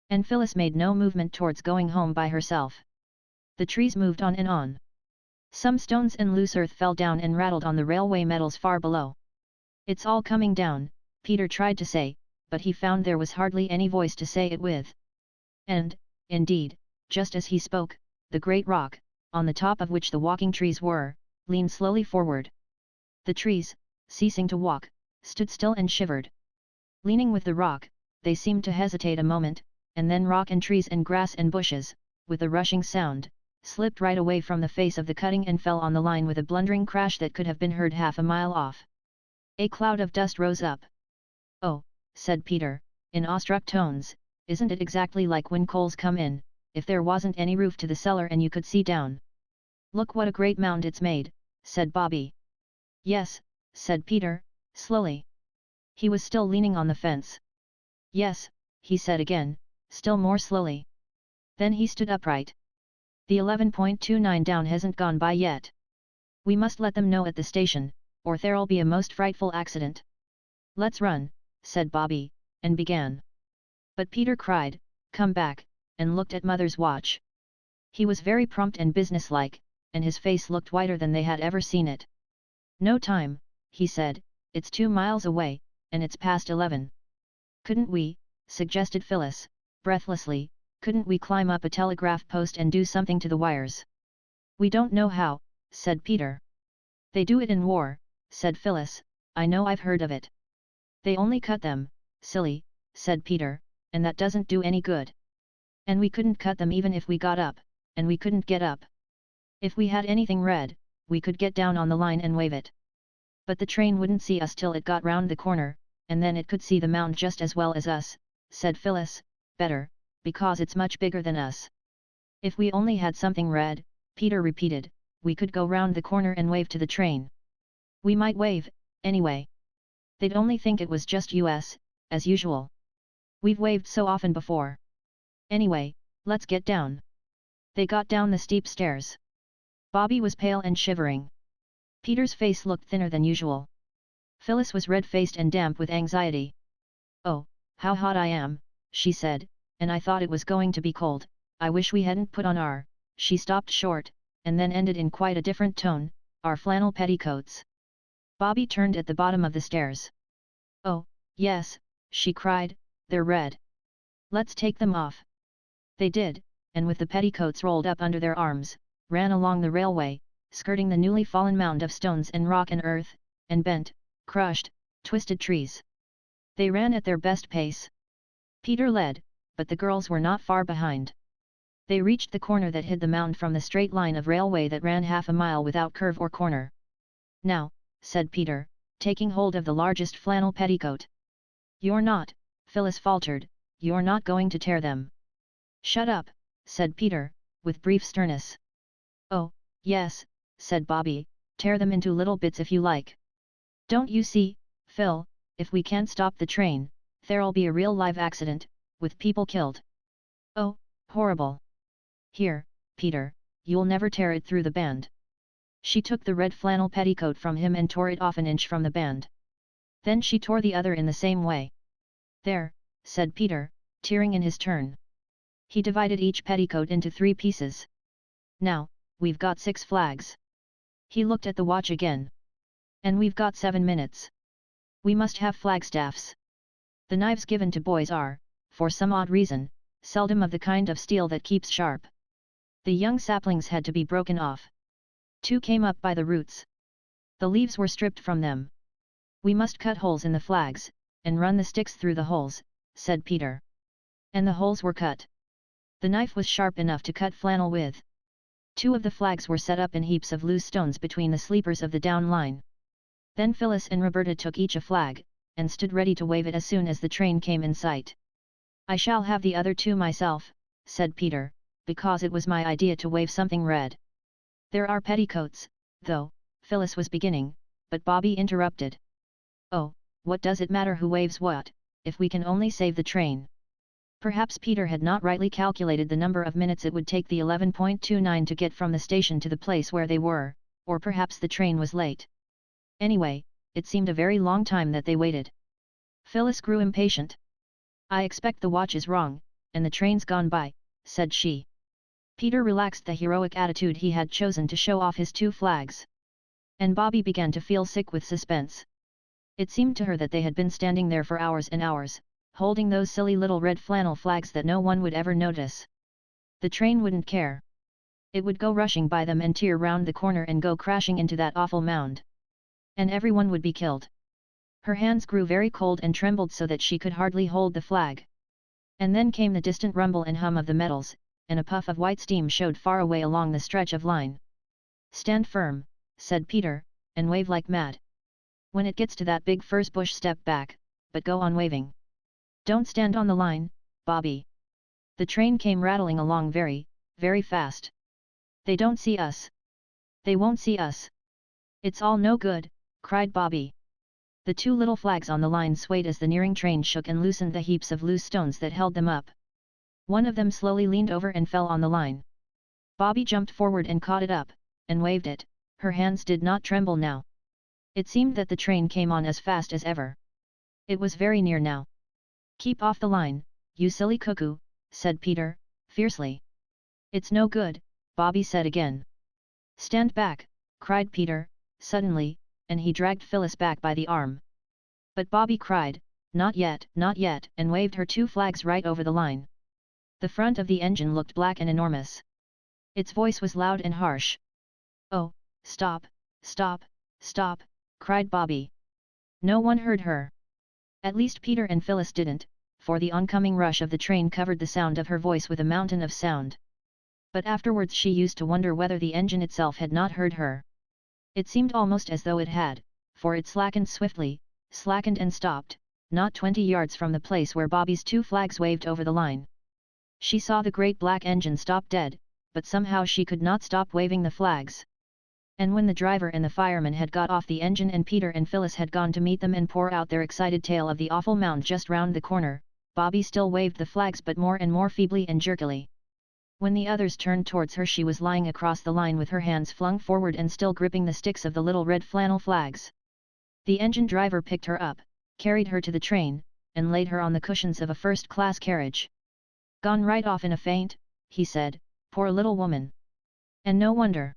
And Phyllis made no movement towards going home by herself. The trees moved on and on. Some stones and loose earth fell down and rattled on the railway metals far below. "It's all coming down," Peter tried to say, but he found there was hardly any voice to say it with. And, indeed, just as he spoke, the great rock, on the top of which the walking trees were, leaned slowly forward. The trees, ceasing to walk, stood still and shivered. Leaning with the rock, they seemed to hesitate a moment, and then rock and trees and grass and bushes, with a rushing sound, slipped right away from the face of the cutting and fell on the line with a blundering crash that could have been heard half a mile off. A cloud of dust rose up. "Oh," said Peter, in awestruck tones, "isn't it exactly like when coals come in, if there wasn't any roof to the cellar and you could see down?" "Look what a great mound it's made," said Bobby. "Yes," said Peter, slowly. He was still leaning on the fence. "Yes," he said again, still more slowly. Then he stood upright. The 11.29 down hasn't gone by yet. We must let them know at the station, or there'll be a most frightful accident. Let's run, said Bobby, and began. But Peter cried, come back, and looked at Mother's watch. He was very prompt and businesslike, and his face looked whiter than they had ever seen it. No time, he said, it's 2 miles away, and it's past 11. Couldn't we, suggested Phyllis, breathlessly, couldn't we climb up a telegraph post and do something to the wires? We don't know how, said Peter. They do it in war, said Phyllis, I know, I've heard of it. They only cut them, silly, said Peter, and that doesn't do any good. And we couldn't cut them even if we got up, and we couldn't get up. If we had anything red, we could get down on the line and wave it. But the train wouldn't see us till it got round the corner, and then it could see the mound just as well as us, said Phyllis. Better, because it's much bigger than us. If we only had something red, Peter repeated, we could go round the corner and wave to the train. We might wave, anyway. They'd only think it was just us, as usual. We've waved so often before. Anyway, let's get down. They got down the steep stairs. Bobby was pale and shivering. Peter's face looked thinner than usual. Phyllis was red-faced and damp with anxiety. Oh, how hot I am, she said, and I thought it was going to be cold. I wish we hadn't put on our, she stopped short, and then ended in quite a different tone, our flannel petticoats. Bobby turned at the bottom of the stairs. Oh, yes, she cried, they're red. Let's take them off. They did, and with the petticoats rolled up under their arms, ran along the railway, skirting the newly fallen mound of stones and rock and earth, and bent, crushed, twisted trees. They ran at their best pace. Peter led, but the girls were not far behind. They reached the corner that hid the mound from the straight line of railway that ran half a mile without curve or corner. Now, said Peter, taking hold of the largest flannel petticoat. You're not, Phyllis faltered, you're not going to tear them. Shut up, said Peter, with brief sternness. Oh, yes, said Bobby, tear them into little bits if you like. Don't you see, Phil, if we can't stop the train, there'll be a real live accident, with people killed. Oh, horrible. Here, Peter, you'll never tear it through the band. She took the red flannel petticoat from him and tore it off an inch from the band. Then she tore the other in the same way. There, said Peter, tearing in his turn. He divided each petticoat into 3 pieces. Now, we've got 6 flags. He looked at the watch again. And we've got 7 minutes. We must have flagstaffs. The knives given to boys are, for some odd reason, seldom of the kind of steel that keeps sharp. The young saplings had to be broken off. 2 came up by the roots. The leaves were stripped from them. We must cut holes in the flags, and run the sticks through the holes, said Peter. And the holes were cut. The knife was sharp enough to cut flannel with. 2 of the flags were set up in heaps of loose stones between the sleepers of the down line. Then Phyllis and Roberta took each a flag, and stood ready to wave it as soon as the train came in sight. I shall have the other 2 myself, said Peter, because it was my idea to wave something red. There are petticoats, though, Phyllis was beginning, but Bobby interrupted. Oh, what does it matter who waves what, if we can only save the train? Perhaps Peter had not rightly calculated the number of minutes it would take the 11.29 to get from the station to the place where they were, or perhaps the train was late. Anyway, it seemed a very long time that they waited. Phyllis grew impatient. I expect the watch is wrong, and the train's gone by, said she. Peter relaxed the heroic attitude he had chosen to show off his 2 flags. And Bobby began to feel sick with suspense. It seemed to her that they had been standing there for hours and hours, holding those silly little red flannel flags that no one would ever notice. The train wouldn't care. It would go rushing by them and tear round the corner and go crashing into that awful mound. And everyone would be killed. Her hands grew very cold and trembled so that she could hardly hold the flag. And then came the distant rumble and hum of the metals, and a puff of white steam showed far away along the stretch of line. Stand firm, said Peter, and wave like mad. When it gets to that big furze bush, step back, but go on waving. Don't stand on the line, Bobby. The train came rattling along very, very fast. They don't see us. They won't see us. It's all no good, cried Bobby. The 2 little flags on the line swayed as the nearing train shook and loosened the heaps of loose stones that held them up. One of them slowly leaned over and fell on the line. Bobby jumped forward and caught it up, and waved it. Her hands did not tremble now. It seemed that the train came on as fast as ever. It was very near now. "Keep off the line, you silly cuckoo," said Peter, fiercely. "It's no good," Bobby said again. "Stand back," cried Peter, suddenly, and he dragged Phyllis back by the arm. But Bobby cried, not yet," and waved her 2 flags right over the line. The front of the engine looked black and enormous. Its voice was loud and harsh. "Oh, stop, stop, stop," cried Bobby. No one heard her. At least Peter and Phyllis didn't, for the oncoming rush of the train covered the sound of her voice with a mountain of sound. But afterwards she used to wonder whether the engine itself had not heard her. It seemed almost as though it had, for it slackened swiftly, slackened and stopped, not 20 yards from the place where Bobby's 2 flags waved over the line. She saw the great black engine stop dead, but somehow she could not stop waving the flags. And when the driver and the fireman had got off the engine and Peter and Phyllis had gone to meet them and pour out their excited tale of the awful mound just round the corner, Bobby still waved the flags but more and more feebly and jerkily. When the others turned towards her she was lying across the line with her hands flung forward and still gripping the sticks of the little red flannel flags. The engine driver picked her up, carried her to the train, and laid her on the cushions of a first-class carriage. "Gone right off in a faint," he said, "poor little woman. And no wonder.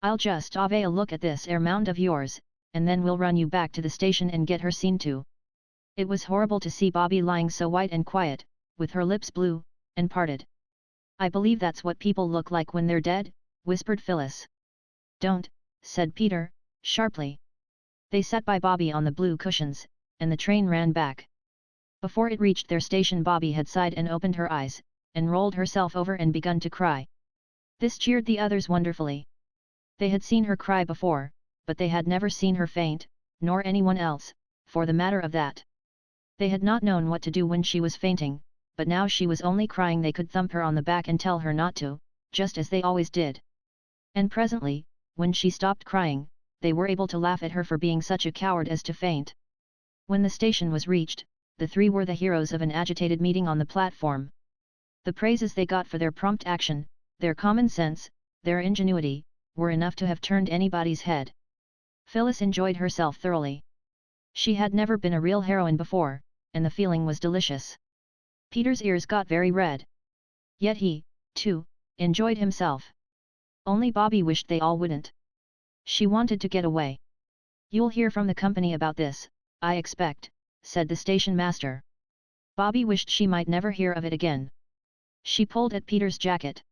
I'll just have a look at this mound of yours, and then we'll run you back to the station and get her seen to." It was horrible to see Bobby lying so white and quiet, with her lips blue, and parted. "I believe that's what people look like when they're dead," whispered Phyllis. "Don't," said Peter, sharply. They sat by Bobby on the blue cushions, and the train ran back. Before it reached their station Bobby had sighed and opened her eyes, and rolled herself over and begun to cry. This cheered the others wonderfully. They had seen her cry before, but they had never seen her faint, nor anyone else, for the matter of that. They had not known what to do when she was fainting, but now she was only crying they could thump her on the back and tell her not to, just as they always did. And presently, when she stopped crying, they were able to laugh at her for being such a coward as to faint. When the station was reached, the 3 were the heroes of an agitated meeting on the platform. The praises they got for their prompt action, their common sense, their ingenuity, were enough to have turned anybody's head. Phyllis enjoyed herself thoroughly. She had never been a real heroine before, and the feeling was delicious. Peter's ears got very red. Yet he, too, enjoyed himself. Only Bobby wished they all wouldn't. She wanted to get away. "You'll hear from the company about this, I expect," said the station master. Bobby wished she might never hear of it again. She pulled at Peter's jacket.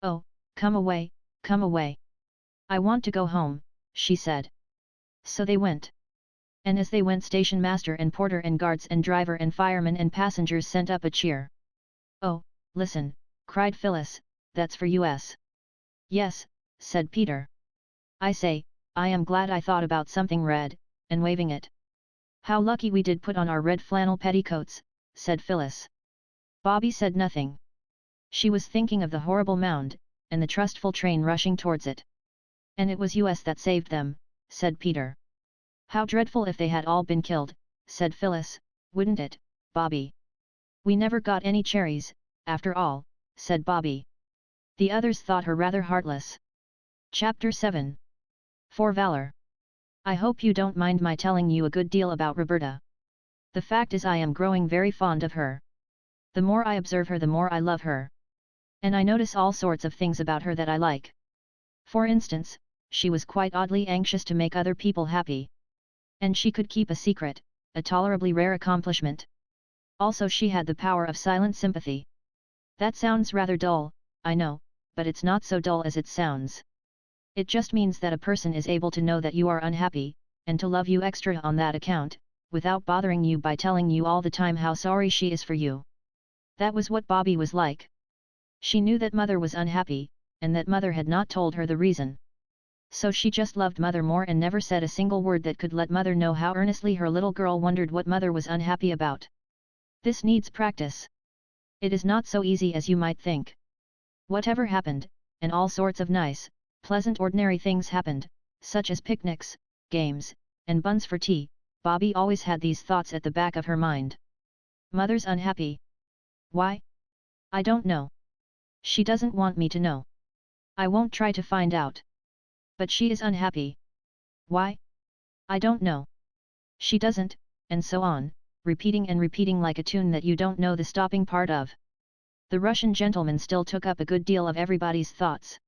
"Oh, come away, come away. I want to go home," she said. So they went. And as they went station master and porter and guards and driver and firemen and passengers sent up a cheer. "Oh, listen," cried Phyllis, "that's for us." "Yes," said Peter. "I say, I am glad I thought about something red," and waving it. "How lucky we did put on our red flannel petticoats," said Phyllis. Bobby said nothing. She was thinking of the horrible mound, and the trustful train rushing towards it. "And it was us that saved them," said Peter. "How dreadful if they had all been killed," said Phyllis, "wouldn't it, Bobby?" "We never got any cherries, after all," said Bobby. The others thought her rather heartless. Chapter 7. For Valor. I hope you don't mind my telling you a good deal about Roberta. The fact is I am growing very fond of her. The more I observe her the more I love her. And I notice all sorts of things about her that I like. For instance, she was quite oddly anxious to make other people happy. And she could keep a secret, a tolerably rare accomplishment. Also she had the power of silent sympathy. That sounds rather dull, I know, but it's not so dull as it sounds. It just means that a person is able to know that you are unhappy, and to love you extra on that account, without bothering you by telling you all the time how sorry she is for you. That was what Bobby was like. She knew that Mother was unhappy, and that Mother had not told her the reason. So she just loved Mother more and never said a single word that could let Mother know how earnestly her little girl wondered what Mother was unhappy about. This needs practice. It is not so easy as you might think. Whatever happened, and all sorts of nice, pleasant ordinary things happened, such as picnics, games, and buns for tea, Bobby always had these thoughts at the back of her mind. Mother's unhappy. Why? I don't know. She doesn't want me to know. I won't try to find out. But she is unhappy. Why? I don't know. She doesn't, and so on, repeating and repeating like a tune that you don't know the stopping part of. The Russian gentleman still took up a good deal of everybody's thoughts.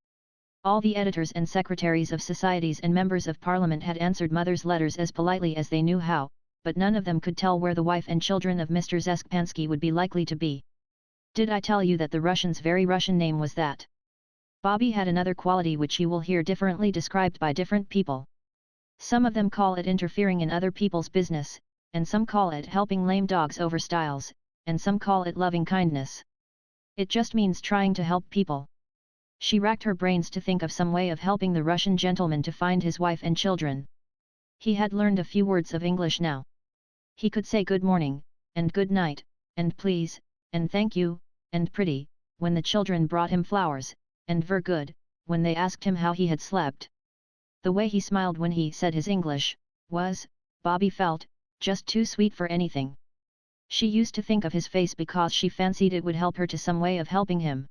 All the editors and secretaries of societies and members of parliament had answered mother's letters as politely as they knew how, but none of them could tell where the wife and children of Mr. Zeskpansky would be likely to be. Did I tell you that the Russian's very Russian name was that? Bobby had another quality which you will hear differently described by different people. Some of them call it interfering in other people's business, and some call it helping lame dogs over stiles, and some call it loving kindness. It just means trying to help people. She racked her brains to think of some way of helping the Russian gentleman to find his wife and children. He had learned a few words of English now. He could say good morning, and good night, and please, and thank you, and pretty, when the children brought him flowers, and ver good, when they asked him how he had slept. The way he smiled when he said his English, was, Bobby felt, just too sweet for anything. She used to think of his face because she fancied it would help her to some way of helping him.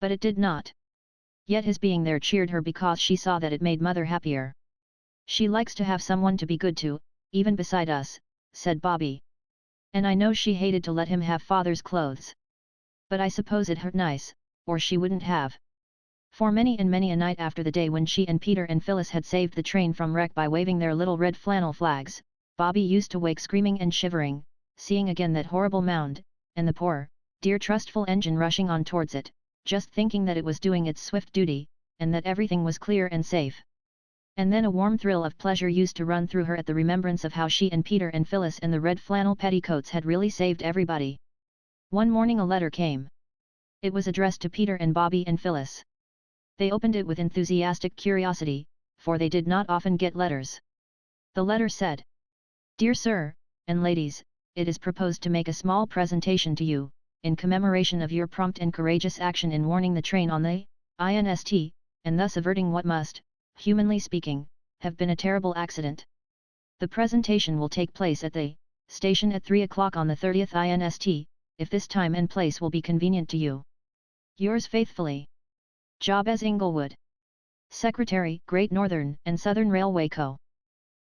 But it did not. Yet his being there cheered her because she saw that it made mother happier. She likes to have someone to be good to, even beside us, said Bobby. And I know she hated to let him have father's clothes. But I suppose it hurt nice, or she wouldn't have. For many and many a night after the day when she and Peter and Phyllis had saved the train from wreck by waving their little red flannel flags, Bobby used to wake screaming and shivering, seeing again that horrible mound, and the poor, dear trustful engine rushing on towards it, just thinking that it was doing its swift duty, and that everything was clear and safe. And then a warm thrill of pleasure used to run through her at the remembrance of how she and Peter and Phyllis and the red flannel petticoats had really saved everybody. One morning a letter came. It was addressed to Peter and Bobby and Phyllis. They opened it with enthusiastic curiosity, for they did not often get letters. The letter said, Dear Sir, and Ladies, it is proposed to make a small presentation to you, in commemoration of your prompt and courageous action in warning the train on the INST, and thus averting what must, humanly speaking, have been a terrible accident. The presentation will take place at the station at 3 o'clock on the 30th INST, if this time and place will be convenient to you. Yours faithfully. Job as Inglewood. Secretary, Great Northern and Southern Railway Co.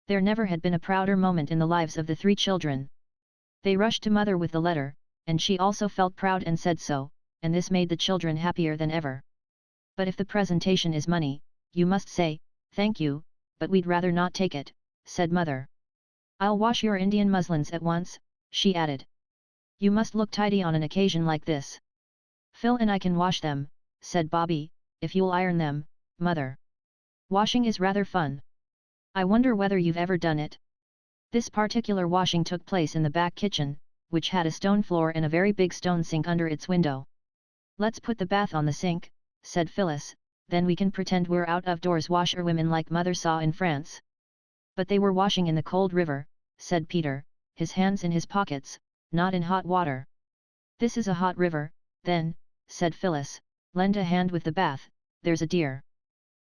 There never had been a prouder moment in the lives of the three children. They rushed to mother with the letter, and she also felt proud and said so, and this made the children happier than ever. But if the presentation is money, you must say, thank you, but we'd rather not take it, said mother. I'll wash your Indian muslins at once, she added. You must look tidy on an occasion like this. Phil and I can wash them, said Bobby, if you'll iron them, mother. Washing is rather fun. I wonder whether you've ever done it. This particular washing took place in the back kitchen, which had a stone floor and a very big stone sink under its window. Let's put the bath on the sink, said Phyllis, then we can pretend we're out of doors washerwomen like mother saw in France. But they were washing in the cold river, said Peter, his hands in his pockets, not in hot water. This is a hot river, then, said Phyllis, lend a hand with the bath, there's a dear.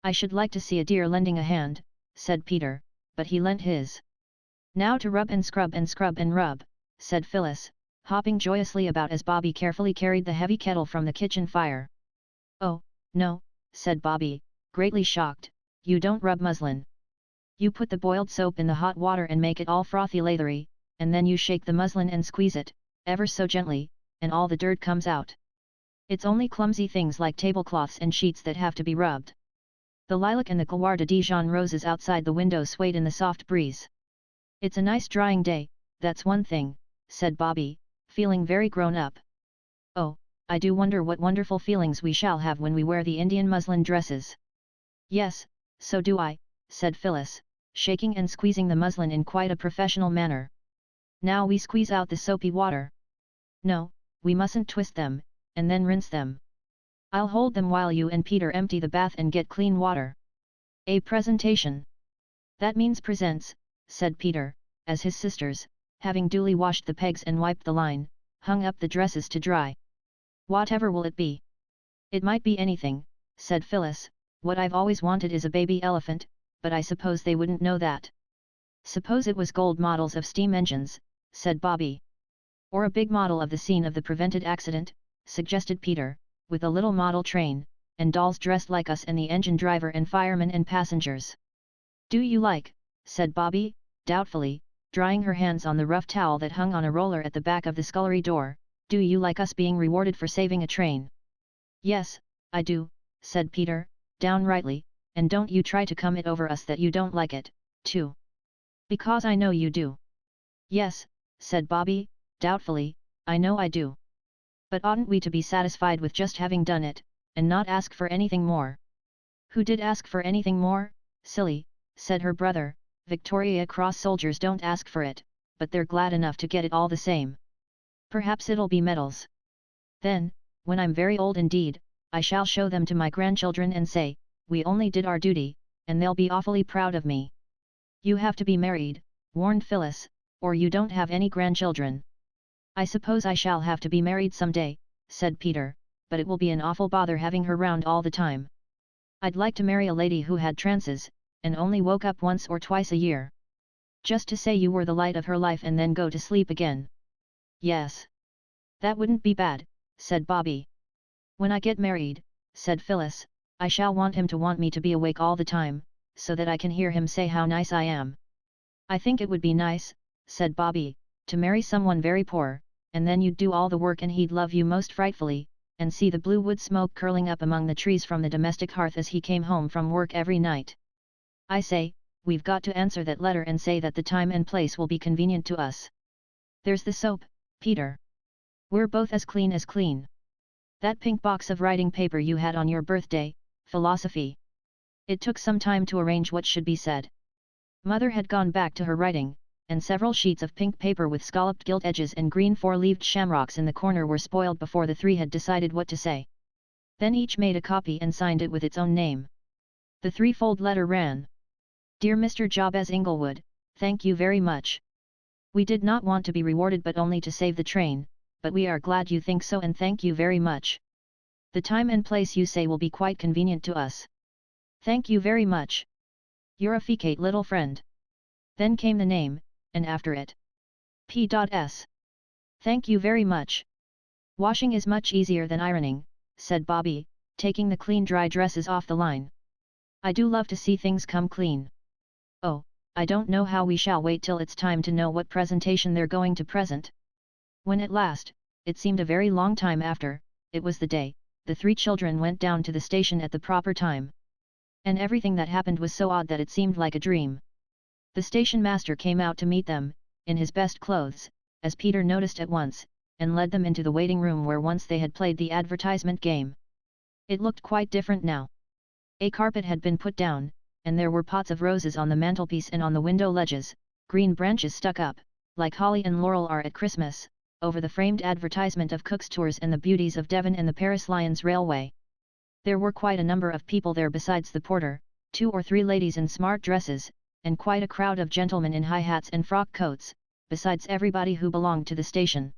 I should like to see a dear lending a hand, said Peter, but he lent his. Now to rub and scrub and scrub and rub, said Phyllis, hopping joyously about as Bobby carefully carried the heavy kettle from the kitchen fire. Oh, no, said Bobby, greatly shocked, you don't rub muslin. You put the boiled soap in the hot water and make it all frothy lathery, and then you shake the muslin and squeeze it, ever so gently, and all the dirt comes out. It's only clumsy things like tablecloths and sheets that have to be rubbed. The lilac and the Gloire de Dijon roses outside the window swayed in the soft breeze. It's a nice drying day, that's one thing, said Bobby, feeling very grown up. Oh, I do wonder what wonderful feelings we shall have when we wear the Indian muslin dresses. Yes, so do I, said Phyllis, shaking and squeezing the muslin in quite a professional manner. Now we squeeze out the soapy water. No, we mustn't twist them, and then rinse them. I'll hold them while you and Peter empty the bath and get clean water. A presentation. That means presents, said Peter, as his sisters, having duly washed the pegs and wiped the line, hung up the dresses to dry. Whatever will it be? It might be anything, said Phyllis, what I've always wanted is a baby elephant, but I suppose they wouldn't know that. Suppose it was gold models of steam engines, said Bobby. Or a big model of the scene of the prevented accident, suggested Peter, with a little model train, and dolls dressed like us and the engine driver and firemen and passengers. Do you like, said Bobby, doubtfully, drying her hands on the rough towel that hung on a roller at the back of the scullery door, do you like us being rewarded for saving a train? Yes, I do, said Peter, downrightly, and don't you try to come it over us that you don't like it, too. Because I know you do. Yes, said Bobby, doubtfully, I know I do. But oughtn't we to be satisfied with just having done it, and not ask for anything more? Who did ask for anything more, silly, said her brother. Victoria Cross soldiers don't ask for it, but they're glad enough to get it all the same. Perhaps it'll be medals. Then, when I'm very old indeed, I shall show them to my grandchildren and say, we only did our duty, and they'll be awfully proud of me. You have to be married, warned Phyllis, or you don't have any grandchildren. I suppose I shall have to be married someday, said Peter, but it will be an awful bother having her round all the time. I'd like to marry a lady who had trances, and only woke up once or twice a year. Just to say you were the light of her life and then go to sleep again. Yes. That wouldn't be bad, said Bobby. When I get married, said Phyllis, I shall want him to want me to be awake all the time, so that I can hear him say how nice I am. I think it would be nice, said Bobby, to marry someone very poor, and then you'd do all the work and he'd love you most frightfully, and see the blue wood smoke curling up among the trees from the domestic hearth as he came home from work every night. I say, we've got to answer that letter and say that the time and place will be convenient to us. There's the soap, Peter. We're both as clean as clean. That pink box of writing paper you had on your birthday, philosophy. It took some time to arrange what should be said. Mother had gone back to her writing, and several sheets of pink paper with scalloped gilt edges and green four-leaved shamrocks in the corner were spoiled before the three had decided what to say. Then each made a copy and signed it with its own name. The threefold letter ran: Dear Mr. Jabez Inglewood, thank you very much. We did not want to be rewarded but only to save the train, but we are glad you think so and thank you very much. The time and place you say will be quite convenient to us. Thank you very much. You're a ficate little friend. Then came the name, and after it, P.S. Thank you very much. Washing is much easier than ironing, said Bobby, taking the clean dry dresses off the line. I do love to see things come clean. Oh, I don't know how we shall wait till it's time to know what presentation they're going to present. When at last, it seemed a very long time after, it was the day, the three children went down to the station at the proper time. And everything that happened was so odd that it seemed like a dream. The station master came out to meet them, in his best clothes, as Peter noticed at once, and led them into the waiting room where once they had played the advertisement game. It looked quite different now. A carpet had been put down, and there were pots of roses on the mantelpiece and on the window ledges, green branches stuck up, like holly and laurel are at Christmas, over the framed advertisement of Cook's Tours and the beauties of Devon and the Paris Lyons Railway. There were quite a number of people there besides the porter, 2 or 3 ladies in smart dresses, and quite a crowd of gentlemen in high hats and frock coats, besides everybody who belonged to the station.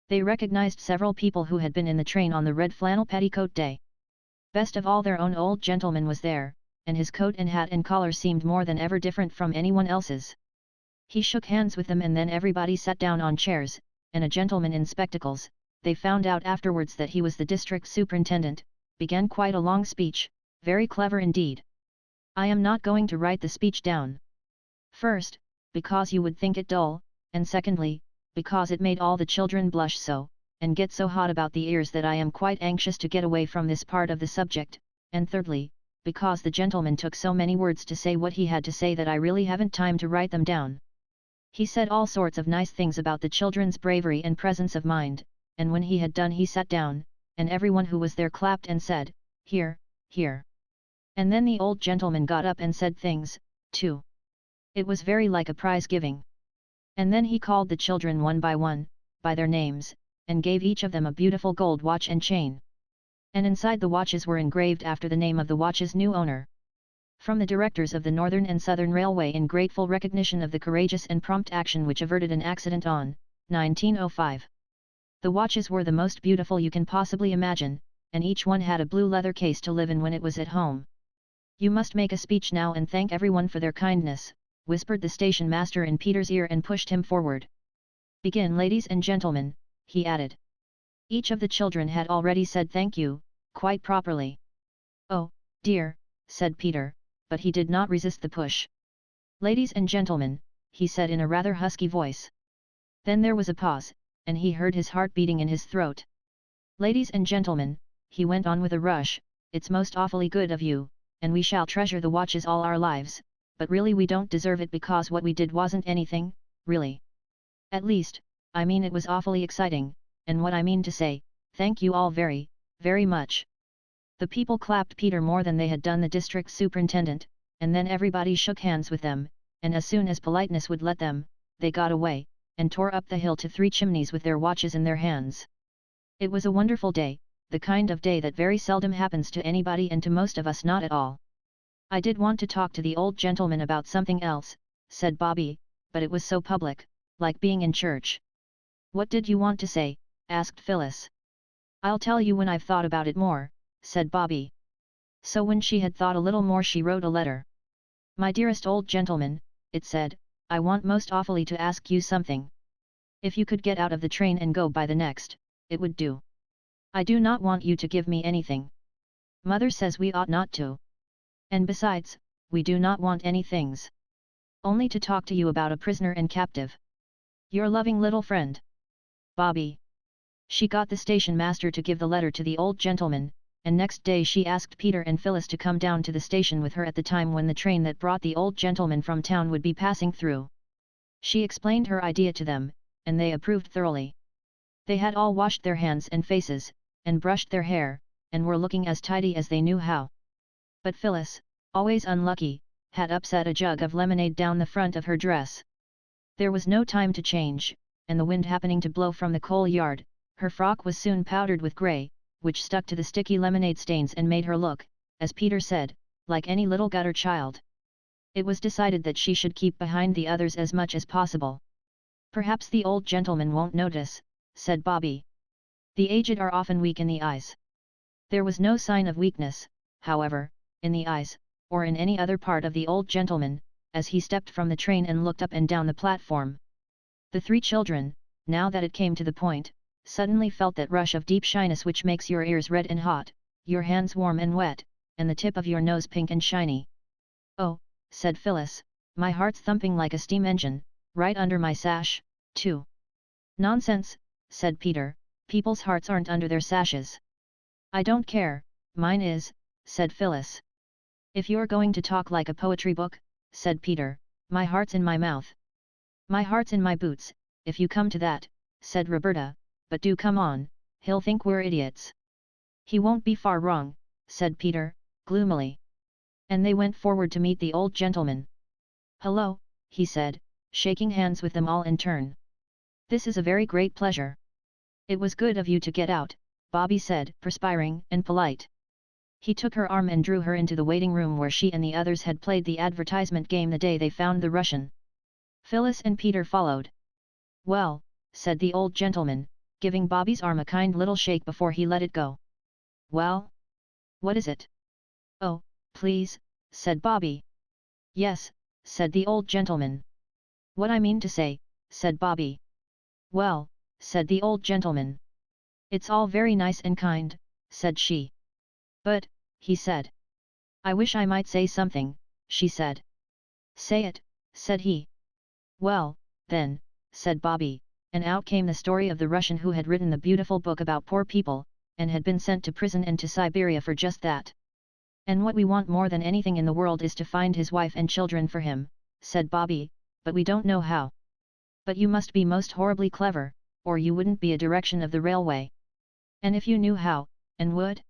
They recognized several people who had been in the train on the red flannel petticoat day. Best of all, their own old gentleman was there, and his coat and hat and collar seemed more than ever different from anyone else's. He shook hands with them and then everybody sat down on chairs, and a gentleman in spectacles, they found out afterwards that he was the district superintendent, began quite a long speech, very clever indeed. I am not going to write the speech down. First, because you would think it dull, and secondly, because it made all the children blush so, and get so hot about the ears that I am quite anxious to get away from this part of the subject, and thirdly, because the gentleman took so many words to say what he had to say that I really haven't time to write them down. He said all sorts of nice things about the children's bravery and presence of mind, and when he had done he sat down, and everyone who was there clapped and said, "Hear, hear." And then the old gentleman got up and said things, too. It was very like a prize giving. And then he called the children one, by their names, and gave each of them a beautiful gold watch and chain. And inside the watches were engraved after the name of the watch's new owner. From the directors of the Northern and Southern Railway in grateful recognition of the courageous and prompt action which averted an accident on 1905. The watches were the most beautiful you can possibly imagine, and each one had a blue leather case to live in when it was at home. You must make a speech now and thank everyone for their kindness, whispered the station master in Peter's ear and pushed him forward. Begin, ladies and gentlemen, he added. Each of the children had already said thank you, quite properly. "Oh, dear," said Peter, but he did not resist the push. "Ladies and gentlemen," he said in a rather husky voice. Then there was a pause, and he heard his heart beating in his throat. "Ladies and gentlemen," he went on with a rush, "it's most awfully good of you, and we shall treasure the watches all our lives, but really we don't deserve it because what we did wasn't anything, really. At least, I mean it was awfully exciting, and what I mean to say, thank you all very, very much." The people clapped Peter more than they had done the district superintendent, and then everybody shook hands with them, and as soon as politeness would let them, they got away, and tore up the hill to Three Chimneys with their watches in their hands. It was a wonderful day, the kind of day that very seldom happens to anybody and to most of us not at all. "I did want to talk to the old gentleman about something else," said Bobby, "but it was so public, like being in church." "What did you want to say?" asked Phyllis. "I'll tell you when I've thought about it more," said Bobby. So when she had thought a little more she wrote a letter. "My dearest old gentleman," it said, "I want most awfully to ask you something. If you could get out of the train and go by the next, it would do. I do not want you to give me anything. Mother says we ought not to. And besides, we do not want any things. Only to talk to you about a prisoner and captive. Your loving little friend, Bobby." She got the station master to give the letter to the old gentleman, and next day she asked Peter and Phyllis to come down to the station with her at the time when the train that brought the old gentleman from town would be passing through. She explained her idea to them, and they approved thoroughly. They had all washed their hands and faces, and brushed their hair, and were looking as tidy as they knew how. But Phyllis, always unlucky, had upset a jug of lemonade down the front of her dress. There was no time to change, and the wind happening to blow from the coal yard, her frock was soon powdered with grey, which stuck to the sticky lemonade stains and made her look, as Peter said, like any little gutter child. It was decided that she should keep behind the others as much as possible. "Perhaps the old gentleman won't notice," said Bobby. "The aged are often weak in the eyes." There was no sign of weakness, however, in the eyes, or in any other part of the old gentleman, as he stepped from the train and looked up and down the platform. The three children, now that it came to the point, suddenly felt that rush of deep shyness which makes your ears red and hot, your hands warm and wet, and the tip of your nose pink and shiny. "Oh," said Phyllis, "my heart's thumping like a steam engine, right under my sash, too." "Nonsense," said Peter, "people's hearts aren't under their sashes." "I don't care, mine is," said Phyllis. "If you're going to talk like a poetry book," said Peter, "my heart's in my mouth." "My heart's in my boots, if you come to that," said Roberta, "but do come on, he'll think we're idiots." "He won't be far wrong," said Peter, gloomily. And they went forward to meet the old gentleman. "Hello," he said, shaking hands with them all in turn. "This is a very great pleasure." "It was good of you to get out," Bobby said, perspiring and polite. He took her arm and drew her into the waiting room where she and the others had played the advertisement game the day they found the Russian. Phyllis and Peter followed. "Well," said the old gentleman, giving Bobby's arm a kind little shake before he let it go. "Well? What is it?" "Oh, please," said Bobby. "Yes," said the old gentleman. "What I mean to say," said Bobby. "Well," said the old gentleman. "It's all very nice and kind," said she. "But," he said. "I wish I might say something," she said. "Say it," said he. "Well, then," said Bobby, and out came the story of the Russian who had written the beautiful book about poor people, and had been sent to prison and to Siberia for just that. "And what we want more than anything in the world is to find his wife and children for him," said Bobby, "but we don't know how." "But you must be most horribly clever, or you wouldn't be a direction of the railway. And if you knew how, and would?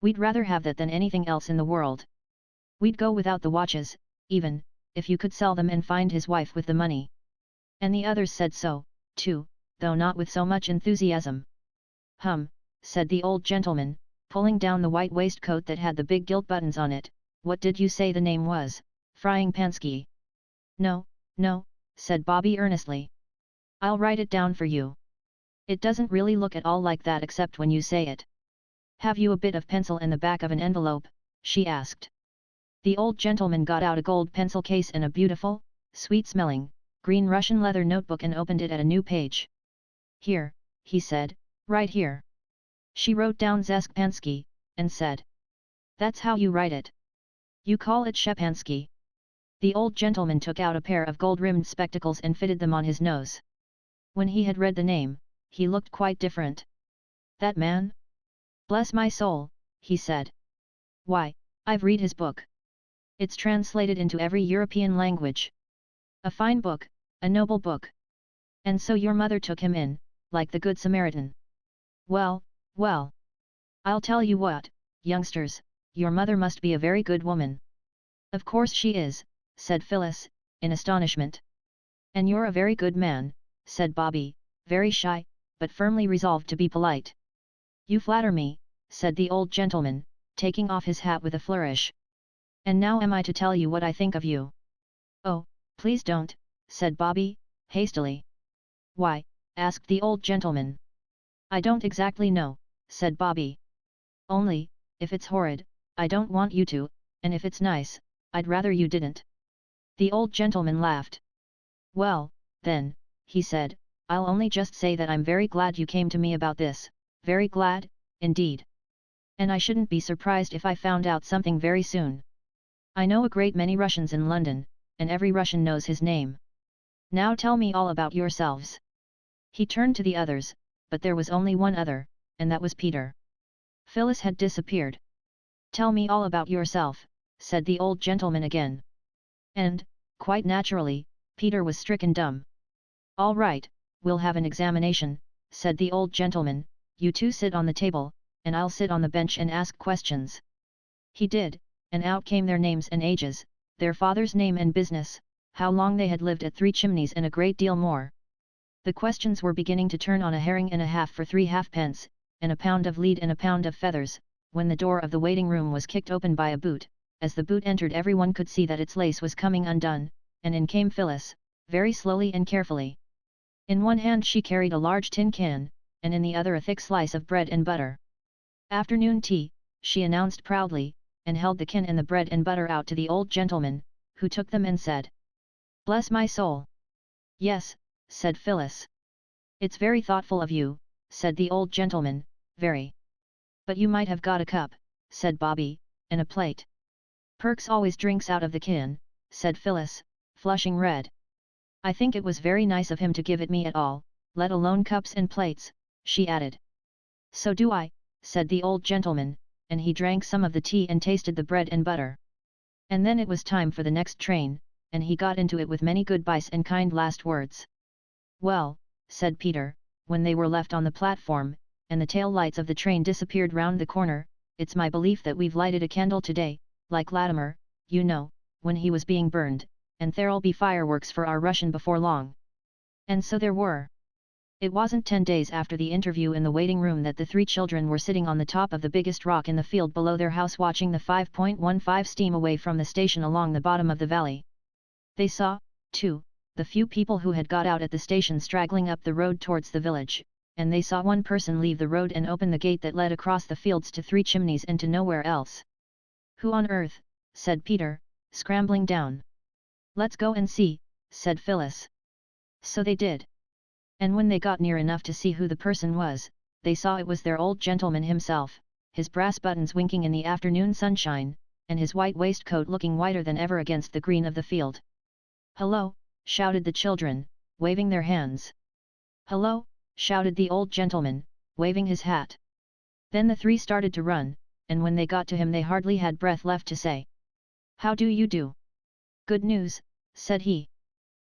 We'd rather have that than anything else in the world. We'd go without the watches, even, if you could sell them and find his wife with the money." And the others said so, too, though not with so much enthusiasm. Said the old gentleman, pulling down the white waistcoat that had the big gilt buttons on it, "what did you say the name was, Frying Pansky?" "No, no," said Bobby earnestly. "I'll write it down for you. It doesn't really look at all like that except when you say it." "Have you a bit of pencil and the back of an envelope?" she asked. The old gentleman got out a gold pencil case and a beautiful, sweet-smelling, green Russian leather notebook and opened it at a new page. "Here," he said, "right here. She wrote down Zeskpansky, and said. That's how you write it. You call it Shepansky. The old gentleman took out a pair of gold-rimmed spectacles and fitted them on his nose. When he had read the name, he looked quite different. That man? Bless my soul, he said. Why, I've read his book. It's translated into every European language. A fine book, a noble book. And so your mother took him in, like the Good Samaritan. Well, well. I'll tell you what, youngsters, your mother must be a very good woman. Of course she is, said Phyllis, in astonishment. And you're a very good man, said Bobby, very shy, but firmly resolved to be polite. You flatter me, said the old gentleman, taking off his hat with a flourish. And now am I to tell you what I think of you? Oh, please don't, said Bobby, hastily. Why? Asked the old gentleman. I don't exactly know, said Bobby. Only, if it's horrid, I don't want you to, and if it's nice, I'd rather you didn't. The old gentleman laughed. Well, then, he said, I'll only just say that I'm very glad you came to me about this, very glad, indeed. And I shouldn't be surprised if I found out something very soon. I know a great many Russians in London, and every Russian knows his name. Now tell me all about yourselves. He turned to the others, but there was only one other, and that was Peter. Phyllis had disappeared. Tell me all about yourself, said the old gentleman again. And, quite naturally, Peter was stricken dumb. All right, we'll have an examination, said the old gentleman, you two sit on the table, and I'll sit on the bench and ask questions. He did, and out came their names and ages, their father's name and business, how long they had lived at Three Chimneys and a great deal more. The questions were beginning to turn on a herring and a half for 3 halfpence, and a pound of lead and a pound of feathers, when the door of the waiting room was kicked open by a boot. As the boot entered, everyone could see that its lace was coming undone, and in came Phyllis, very slowly and carefully. In one hand she carried a large tin can, and in the other a thick slice of bread and butter. Afternoon tea, she announced proudly, and held the can and the bread and butter out to the old gentleman, who took them and said. Bless my soul! Yes, said Phyllis. It's very thoughtful of you, said the old gentleman, very. But you might have got a cup, said Bobby, and a plate. Perks always drinks out of the can, said Phyllis, flushing red. I think it was very nice of him to give it me at all, let alone cups and plates, she added. So do I, said the old gentleman, and he drank some of the tea and tasted the bread and butter. And then it was time for the next train, and he got into it with many goodbyes and kind last words. Well, said Peter, when they were left on the platform, and the tail lights of the train disappeared round the corner, it's my belief that we've lighted a candle today, like Latimer, you know, when he was being burned, and there'll be fireworks for our Russian before long. And so there were. It wasn't 10 days after the interview in the waiting room that the 3 children were sitting on the top of the biggest rock in the field below their house watching the 5.15 steam away from the station along the bottom of the valley. They saw, too, the few people who had got out at the station straggling up the road towards the village, and they saw one person leave the road and open the gate that led across the fields to Three Chimneys and to nowhere else. Who on earth? Said Peter, scrambling down. Let's go and see, said Phyllis. So they did. And when they got near enough to see who the person was, they saw it was their old gentleman himself, his brass buttons winking in the afternoon sunshine, and his white waistcoat looking whiter than ever against the green of the field. Hello, shouted the children, waving their hands. Hello, shouted the old gentleman, waving his hat. Then the 3 started to run, and when they got to him they hardly had breath left to say. How do you do? Good news, said he.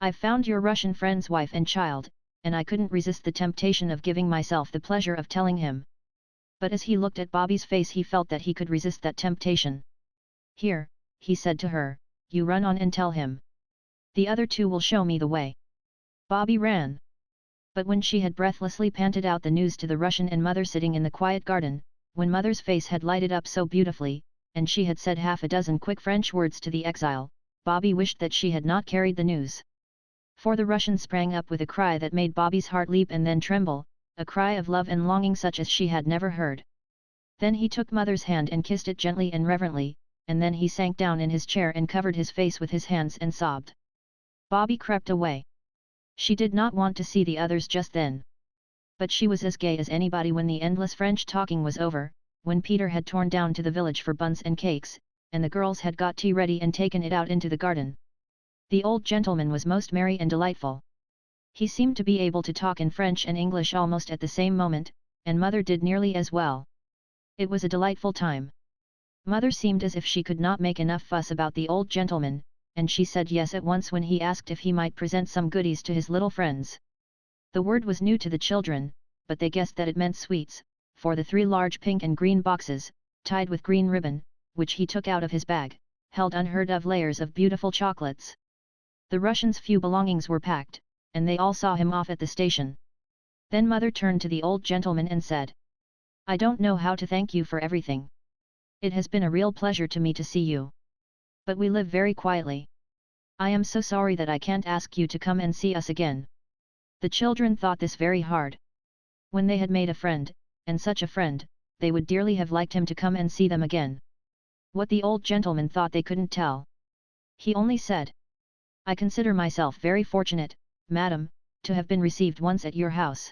I've found your Russian friend's wife and child, and I couldn't resist the temptation of giving myself the pleasure of telling him. But as he looked at Bobby's face he felt that he could resist that temptation. Here, he said to her, you run on and tell him. The other 2 will show me the way. Bobby ran. But when she had breathlessly panted out the news to the Russian and Mother sitting in the quiet garden, when Mother's face had lighted up so beautifully, and she had said half a dozen quick French words to the exile, Bobby wished that she had not carried the news. For the Russian sprang up with a cry that made Bobby's heart leap and then tremble, a cry of love and longing such as she had never heard. Then he took Mother's hand and kissed it gently and reverently, and then he sank down in his chair and covered his face with his hands and sobbed. Bobby crept away. She did not want to see the others just then. But she was as gay as anybody when the endless French talking was over, when Peter had torn down to the village for buns and cakes, and the girls had got tea ready and taken it out into the garden. The old gentleman was most merry and delightful. He seemed to be able to talk in French and English almost at the same moment, and Mother did nearly as well. It was a delightful time. Mother seemed as if she could not make enough fuss about the old gentleman, and she said yes at once when he asked if he might present some goodies to his little friends. The word was new to the children, but they guessed that it meant sweets, for the 3 large pink and green boxes, tied with green ribbon, which he took out of his bag, held unheard of layers of beautiful chocolates. The Russian's few belongings were packed, and they all saw him off at the station. Then Mother turned to the old gentleman and said, "I don't know how to thank you for everything. It has been a real pleasure to me to see you. But we live very quietly. I am so sorry that I can't ask you to come and see us again." The children thought this very hard. When they had made a friend, and such a friend, they would dearly have liked him to come and see them again. What the old gentleman thought they couldn't tell. He only said, "I consider myself very fortunate, madam, to have been received once at your house."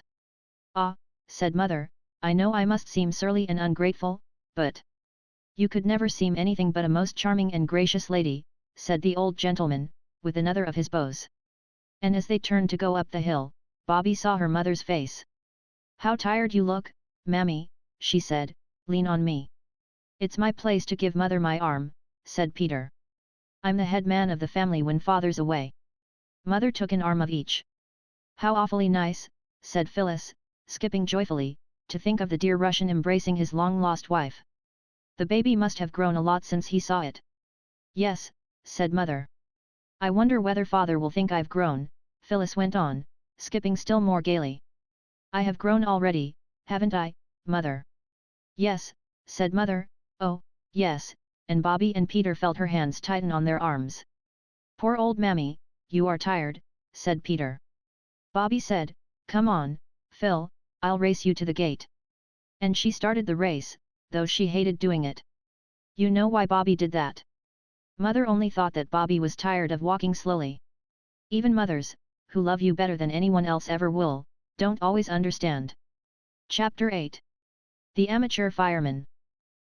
"Ah," said Mother, "I know I must seem surly and ungrateful, but—" "You could never seem anything but a most charming and gracious lady," said the old gentleman, with another of his bows. And as they turned to go up the hill, Bobby saw her mother's face. "How tired you look, Mammy," she said, "lean on me." "It's my place to give Mother my arm," said Peter. "I'm the head man of the family when Father's away." Mother took an arm of each. "How awfully nice," said Phyllis, skipping joyfully, to think of the dear Russian embracing his long-lost wife. "The baby must have grown a lot since he saw it." "Yes," said Mother. "I wonder whether Father will think I've grown," Phyllis went on, skipping still more gaily. "I have grown already, haven't I, Mother?" "Yes," said Mother, "oh, yes," and Bobby and Peter felt her hands tighten on their arms. "Poor old Mammy, you are tired," said Peter. Bobby said, "Come on, Phil, I'll race you to the gate." And she started the race, though she hated doing it. You know why Bobby did that? Mother only thought that Bobby was tired of walking slowly. Even mothers, who love you better than anyone else ever will, don't always understand. Chapter 8. The Amateur Fireman.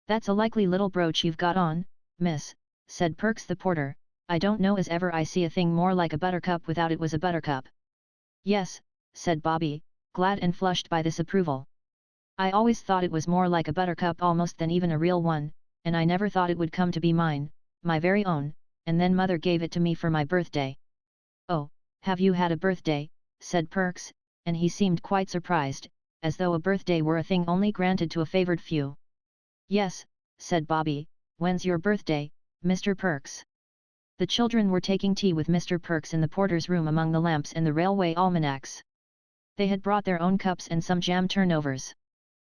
"That's a likely little brooch you've got on, miss," said Perks the porter. "I don't know as ever I see a thing more like a buttercup without it was a buttercup." "Yes," said Bobby, glad and flushed by this approval. "I always thought it was more like a buttercup almost than even a real one, and I never thought it would come to be mine, my very own, and then Mother gave it to me for my birthday." "Oh, have you had a birthday?" said Perks, and he seemed quite surprised, as though a birthday were a thing only granted to a favored few. "Yes," said Bobby, "when's your birthday, Mr. Perks?" The children were taking tea with Mr. Perks in the porter's room among the lamps and the railway almanacs. They had brought their own cups and some jam turnovers.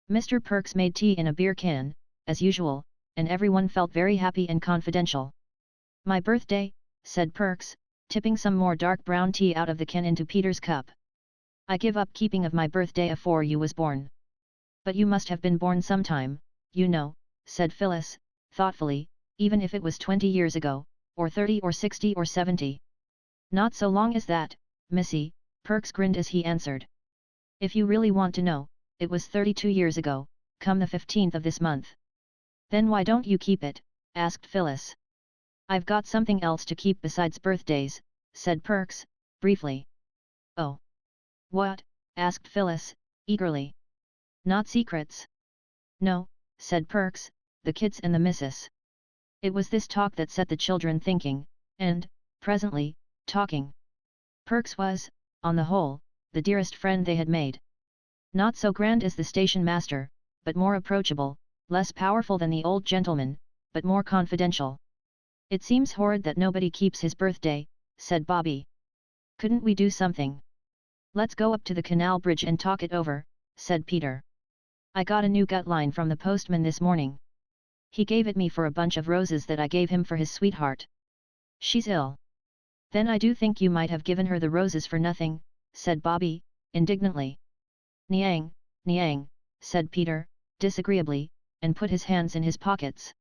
Mr. Perks made tea in a beer can, as usual, and everyone felt very happy and confidential. "My birthday," said Perks, tipping some more dark brown tea out of the can into Peter's cup. "I give up keeping of my birthday afore you was born." "But you must have been born sometime, you know," said Phyllis, thoughtfully, "even if it was 20 years ago, or 30 or 60 or 70. "Not so long as that, missy," Perks grinned as he answered. "If you really want to know, it was 32 years ago, come the 15th of this month." "Then why don't you keep it?" asked Phyllis. "I've got something else to keep besides birthdays," said Perks, briefly. "Oh. What?" asked Phyllis, eagerly. "Not secrets?" "No," said Perks, "the kids and the missus." It was this talk that set the children thinking, and, presently, talking. Perks was, on the whole, the dearest friend they had made. Not so grand as the station master, but more approachable, less powerful than the old gentleman, but more confidential. "It seems horrid that nobody keeps his birthday," said Bobby. "Couldn't we do something?" "Let's go up to the canal bridge and talk it over," said Peter. "I got a new gut line from the postman this morning. He gave it me for a bunch of roses that I gave him for his sweetheart. She's ill." "Then I do think you might have given her the roses for nothing," said Bobby, indignantly. "Niang, niang," said Peter, disagreeably, and put his hands in his pockets.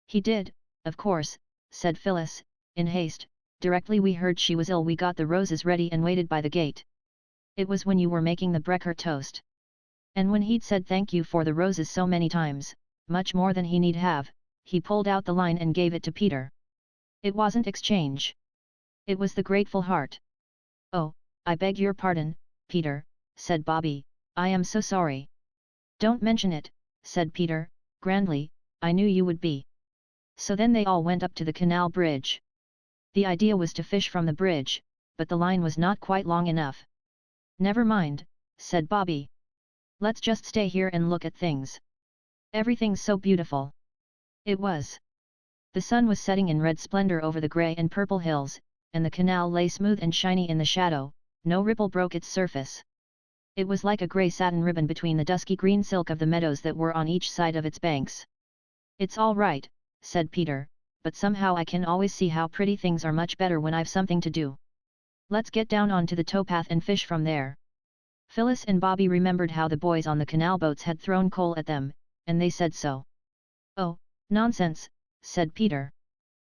"He did, of course," said Phyllis, in haste. "Directly we heard she was ill we got the roses ready and waited by the gate. It was when you were making the brekker toast." And when he'd said thank you for the roses so many times, much more than he need have, he pulled out the line and gave it to Peter. It wasn't exchange. It was the grateful heart. "Oh, I beg your pardon, Peter," said Bobby, "I am so sorry." "Don't mention it," said Peter, grandly, "I knew you would be." So then they all went up to the canal bridge. The idea was to fish from the bridge, but the line was not quite long enough. "Never mind," said Bobby. "Let's just stay here and look at things. Everything's so beautiful." It was. The sun was setting in red splendor over the grey and purple hills, and the canal lay smooth and shiny in the shadow, no ripple broke its surface. It was like a grey satin ribbon between the dusky green silk of the meadows that were on each side of its banks. "It's all right," said Peter, "but somehow I can always see how pretty things are much better when I've something to do. Let's get down onto the towpath and fish from there." Phyllis and Bobby remembered how the boys on the canal boats had thrown coal at them, and they said so. "Oh, nonsense," said Peter.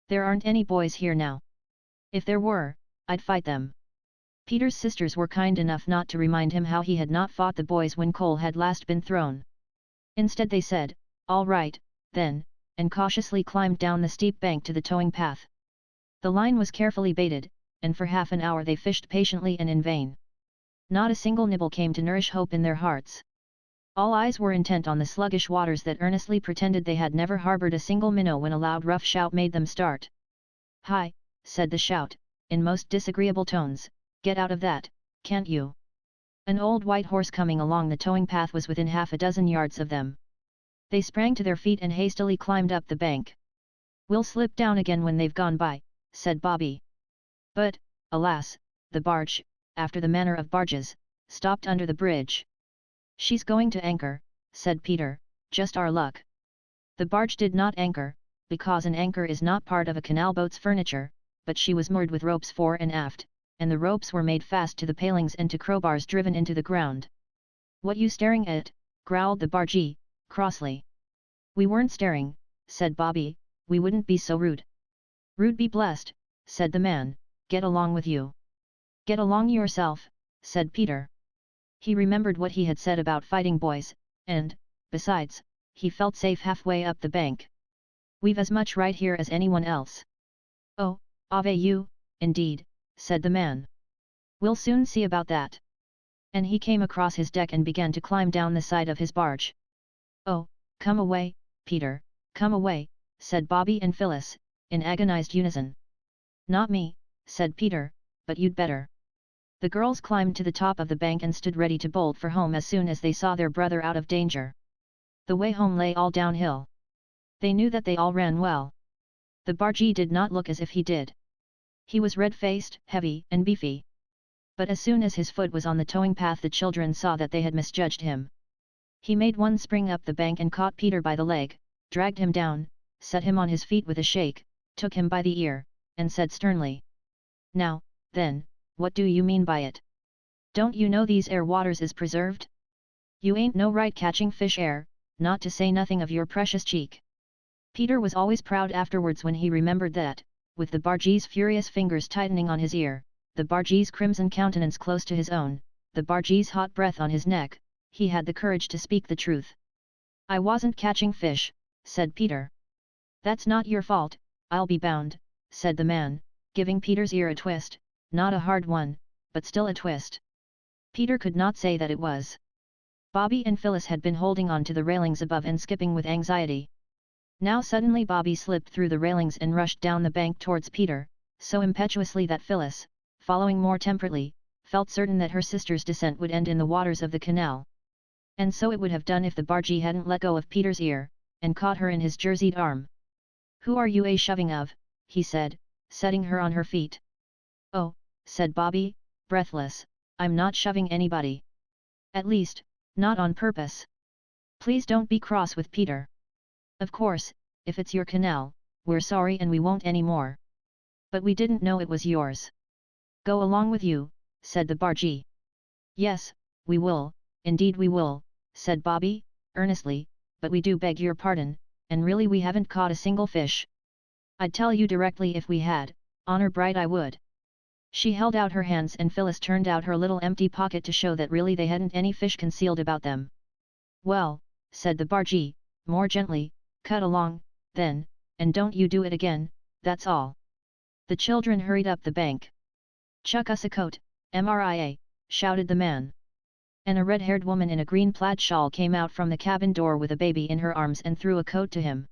"There aren't any boys here now. If there were, I'd fight them." Peter's sisters were kind enough not to remind him how he had not fought the boys when coal had last been thrown. Instead they said, "All right, then," and cautiously climbed down the steep bank to the towing path. The line was carefully baited, and for half an hour they fished patiently and in vain. Not a single nibble came to nourish hope in their hearts. All eyes were intent on the sluggish waters that earnestly pretended they had never harbored a single minnow when a loud rough shout made them start. "Hi," said the shout, in most disagreeable tones, "get out of that, can't you?" An old white horse coming along the towing path was within half a dozen yards of them. They sprang to their feet and hastily climbed up the bank. "We'll slip down again when they've gone by," said Bobby. But, alas, the barge, after the manner of barges, stopped under the bridge. "She's going to anchor," said Peter, "just our luck." The barge did not anchor, because an anchor is not part of a canal boat's furniture, but she was moored with ropes fore and aft, and the ropes were made fast to the palings and to crowbars driven into the ground. "What you staring at?" growled the bargee, crossly. "We weren't staring," said Bobby, "we wouldn't be so rude." "Rude be blessed," said the man, "get along with you." "Get along yourself," said Peter. He remembered what he had said about fighting boys, and, besides, he felt safe halfway up the bank. "We've as much right here as anyone else." "Oh, have you, indeed," said the man. "We'll soon see about that." And he came across his deck and began to climb down the side of his barge. "Oh, come away, Peter, come away," said Bobby and Phyllis, in agonized unison. "Not me," said Peter, "but you'd better." The girls climbed to the top of the bank and stood ready to bolt for home as soon as they saw their brother out of danger. The way home lay all downhill. They knew that they all ran well. The bargee did not look as if he did. He was red-faced, heavy, and beefy. But as soon as his foot was on the towing path the children saw that they had misjudged him. He made one spring up the bank and caught Peter by the leg, dragged him down, set him on his feet with a shake, took him by the ear, and said sternly, "Now, then, what do you mean by it? Don't you know these air waters is preserved? You ain't no right catching fish air, not to say nothing of your precious cheek." Peter was always proud afterwards when he remembered that, with the bargee's furious fingers tightening on his ear, the bargee's crimson countenance close to his own, the bargee's hot breath on his neck, he had the courage to speak the truth. "I wasn't catching fish," said Peter. "That's not your fault, I'll be bound," said the man, giving Peter's ear a twist, not a hard one, but still a twist. Peter could not say that it was. Bobby and Phyllis had been holding on to the railings above and skipping with anxiety. Now suddenly Bobby slipped through the railings and rushed down the bank towards Peter, so impetuously that Phyllis, following more temperately, felt certain that her sister's descent would end in the waters of the canal. And so it would have done if the bargee hadn't let go of Peter's ear, and caught her in his jerseyed arm. "Who are you shoving of?" he said, setting her on her feet. "Oh," said Bobby, breathless, "I'm not shoving anybody. At least, not on purpose. Please don't be cross with Peter. Of course, if it's your canal, we're sorry and we won't any more. But we didn't know it was yours." "Go along with you," said the bargee. "Yes, we will, indeed we will," said Bobby, earnestly, "but we do beg your pardon, and really we haven't caught a single fish. I'd tell you directly if we had, honor bright I would." She held out her hands and Phyllis turned out her little empty pocket to show that really they hadn't any fish concealed about them. "Well," said the bargee, more gently, "cut along, then, and don't you do it again, that's all." The children hurried up the bank. "Chuck us a coat, Mria," shouted the man. And a red-haired woman in a green plaid shawl came out from the cabin door with a baby in her arms and threw a coat to him.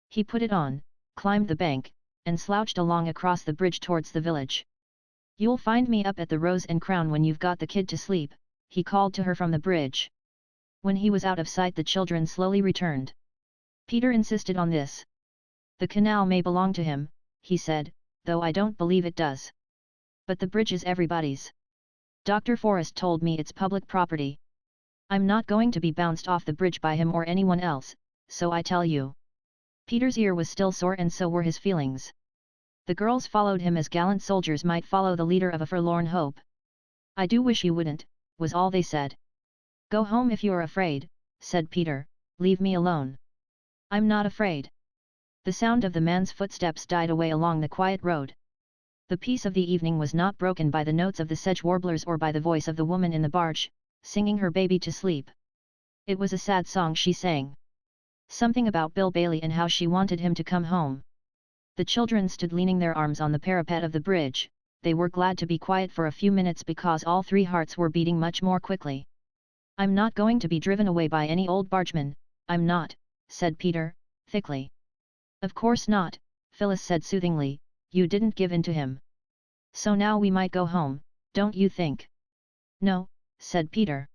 He put it on, climbed the bank, and slouched along across the bridge towards the village. "You'll find me up at the Rose and Crown when you've got the kid to sleep," he called to her from the bridge. When he was out of sight, the children slowly returned. Peter insisted on this. "The canal may belong to him," he said, "though I don't believe it does. But the bridge is everybody's. Dr. Forrest told me it's public property. I'm not going to be bounced off the bridge by him or anyone else, so I tell you." Peter's ear was still sore and so were his feelings. The girls followed him as gallant soldiers might follow the leader of a forlorn hope. "I do wish you wouldn't," was all they said. "Go home if you're afraid," said Peter, "leave me alone." "I'm not afraid." The sound of the man's footsteps died away along the quiet road. The peace of the evening was not broken by the notes of the sedge warblers or by the voice of the woman in the barge, singing her baby to sleep. It was a sad song she sang. Something about Bill Bailey and how she wanted him to come home. The children stood leaning their arms on the parapet of the bridge. They were glad to be quiet for a few minutes because all three hearts were beating much more quickly. "I'm not going to be driven away by any old bargeman, I'm not," said Peter, thickly. "Of course not," Phyllis said soothingly, "you didn't give in to him. So now we might go home, don't you think?" "No," said Peter.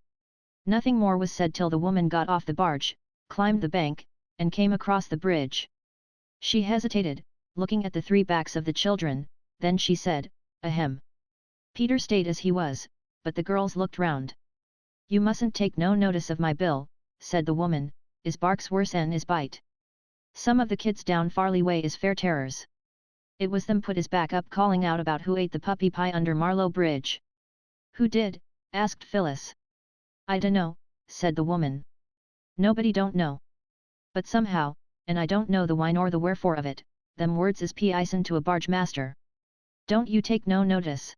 Nothing more was said till the woman got off the barge, climbed the bank, and came across the bridge. She hesitated, looking at the three backs of the children, then she said, "Ahem." Peter stayed as he was, but the girls looked round. "You mustn't take no notice of my Bill," said the woman, "is barks worse 'n is bite. Some of the kids down Farley way is fair terrors. It was them put his back up calling out about who ate the puppy pie under Marlow Bridge." "Who did?" asked Phyllis. "I dunno," said the woman. "Nobody don't know. But somehow, and I don't know the why nor the wherefore of it, them words is pison to a barge master. Don't you take no notice.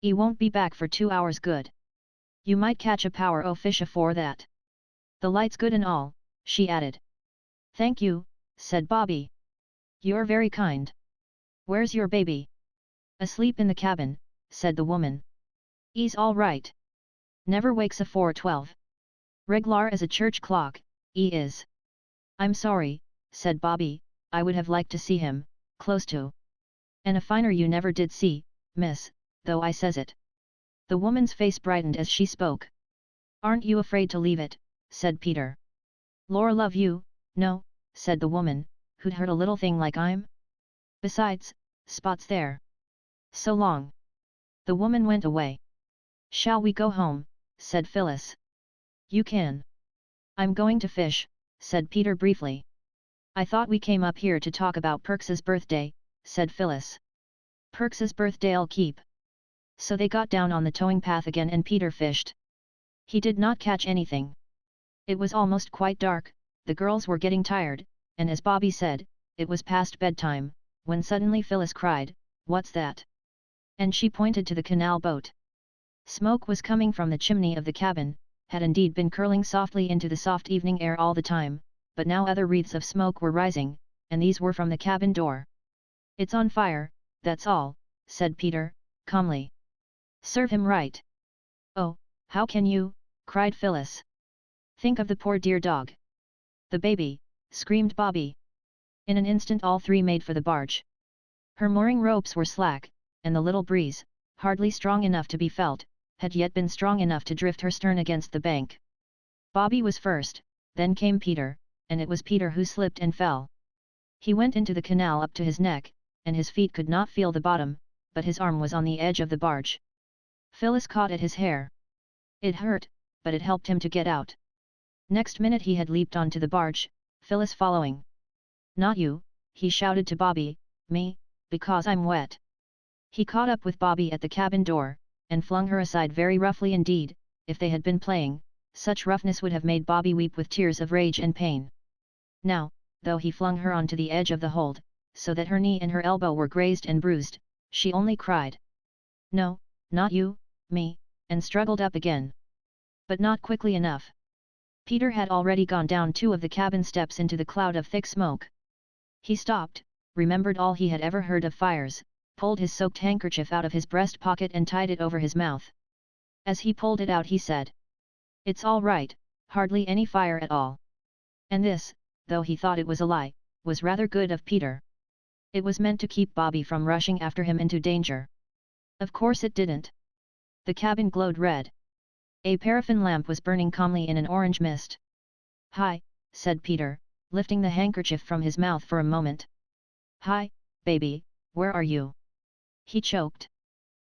'E won't be back for 2 hours good. You might catch a power o' fish afore that. The light's good and all," she added. "Thank you," said Bobby. "You're very kind. Where's your baby?" "Asleep in the cabin," said the woman. "'E's all right. Never wakes afore 12. Reglar as a church clock, 'e is." "I'm sorry," said Bobby, "I would have liked to see him, close to. And a finer you never did see, miss, though I says it." The woman's face brightened as she spoke. "Aren't you afraid to leave it?" said Peter. "Lor love you, no," said the woman, "who'd hurt a little thing like I'm? Besides, Spot's there. So long." The woman went away. "Shall we go home?" said Phyllis. "You can. I'm going to fish," said Peter briefly. "I thought we came up here to talk about Perks's birthday," said Phyllis. "Perks's birthday'll keep." So they got down on the towing path again and Peter fished. He did not catch anything. It was almost quite dark, the girls were getting tired, and as Bobby said, it was past bedtime, when suddenly Phyllis cried, "What's that?" And she pointed to the canal boat. Smoke was coming from the chimney of the cabin, had indeed been curling softly into the soft evening air all the time, but now other wreaths of smoke were rising, and these were from the cabin door. "It's on fire, that's all," said Peter, calmly. "Serve him right." "Oh, how can you?" cried Phyllis. "Think of the poor dear dog." "The baby," screamed Bobby. In an instant all three made for the barge. Her mooring ropes were slack, and the little breeze, hardly strong enough to be felt, had yet been strong enough to drift her stern against the bank. Bobby was first, then came Peter, and it was Peter who slipped and fell. He went into the canal up to his neck, and his feet could not feel the bottom, but his arm was on the edge of the barge. Phyllis caught at his hair. It hurt, but it helped him to get out. Next minute he had leaped onto the barge, Phyllis following. "Not you," he shouted to Bobby, "me, because I'm wet." He caught up with Bobby at the cabin door, and flung her aside very roughly indeed. If they had been playing, such roughness would have made Bobby weep with tears of rage and pain. Now, though he flung her onto the edge of the hold, so that her knee and her elbow were grazed and bruised, she only cried, "No, not you, me," and struggled up again. But not quickly enough. Peter had already gone down 2 of the cabin steps into the cloud of thick smoke. He stopped, remembered all he had ever heard of fires, pulled his soaked handkerchief out of his breast pocket and tied it over his mouth. As he pulled it out he said, "It's all right, hardly any fire at all." And this, though he thought it was a lie, was rather good of Peter. It was meant to keep Bobby from rushing after him into danger. Of course it didn't. The cabin glowed red. A paraffin lamp was burning calmly in an orange mist. "Hi," said Peter, lifting the handkerchief from his mouth for a moment. "Hi, baby, where are you?" He choked.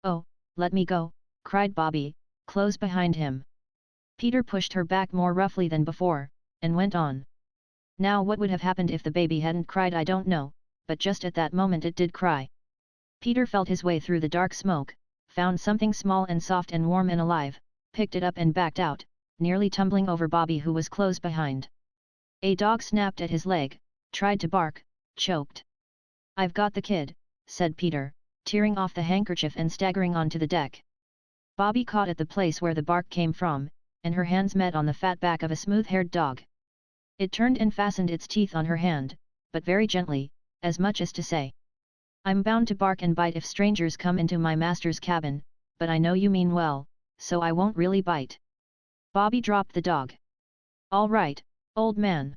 "Oh, let me go," cried Bobby, close behind him. Peter pushed her back more roughly than before, and went on. Now what would have happened if the baby hadn't cried I don't know, but just at that moment it did cry. Peter felt his way through the dark smoke, found something small and soft and warm and alive, picked it up and backed out, nearly tumbling over Bobby who was close behind. A dog snapped at his leg, tried to bark, choked. "I've got the kid," said Peter, tearing off the handkerchief and staggering onto the deck. Bobby caught at the place where the bark came from, and her hands met on the fat back of a smooth-haired dog. It turned and fastened its teeth on her hand, but very gently, as much as to say, "I'm bound to bark and bite if strangers come into my master's cabin, but I know you mean well, so I won't really bite." Bobby dropped the dog. "All right, old man.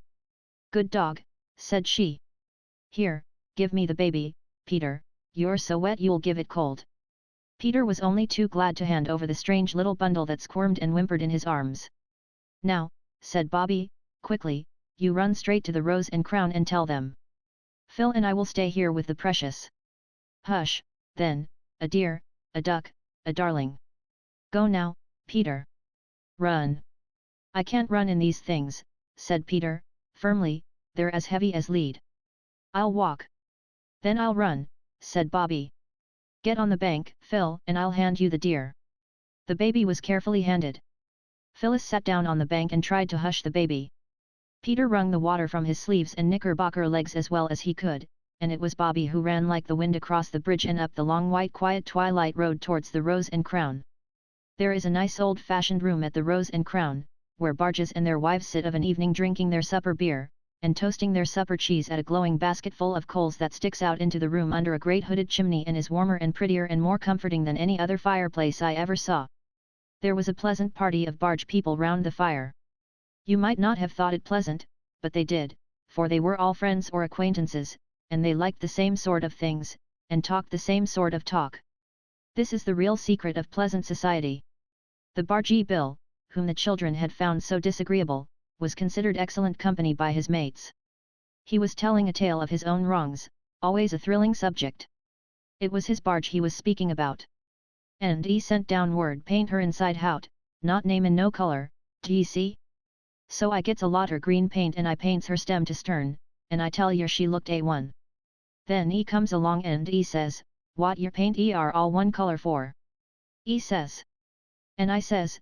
Good dog," said she. "Here, give me the baby, Peter, you're so wet you'll give it cold." Peter was only too glad to hand over the strange little bundle that squirmed and whimpered in his arms. "Now," said Bobby, quickly, "you run straight to the Rose and Crown and tell them. Phil and I will stay here with the precious." "Hush, then, a dear, a duck, a darling. Go now, Peter. Run." "I can't run in these things," said Peter, firmly, "they're as heavy as lead." "I'll walk." "Then I'll run," said Bobby. "Get on the bank, Phil, and I'll hand you the deer." The baby was carefully handed. Phyllis sat down on the bank and tried to hush the baby. Peter wrung the water from his sleeves and knickerbocker legs as well as he could, and it was Bobby who ran like the wind across the bridge and up the long white quiet twilight road towards the Rose and Crown. There is a nice old-fashioned room at the Rose and Crown, where barges and their wives sit of an evening drinking their supper beer, and toasting their supper cheese at a glowing basket full of coals that sticks out into the room under a great hooded chimney and is warmer and prettier and more comforting than any other fireplace I ever saw. There was a pleasant party of barge people round the fire. You might not have thought it pleasant, but they did, for they were all friends or acquaintances, and they liked the same sort of things, and talked the same sort of talk. This is the real secret of pleasant society. The bargee Bill, whom the children had found so disagreeable, was considered excellent company by his mates. He was telling a tale of his own wrongs, always a thrilling subject. It was his barge he was speaking about. "And he sent down word paint her inside hout, not name and no color, d'ye see? So I gets a lotter green paint and I paints her stem to stern, and I tell yer she looked A1. Then he comes along and he says, 'What yer paint are all one color for?' He says. And I says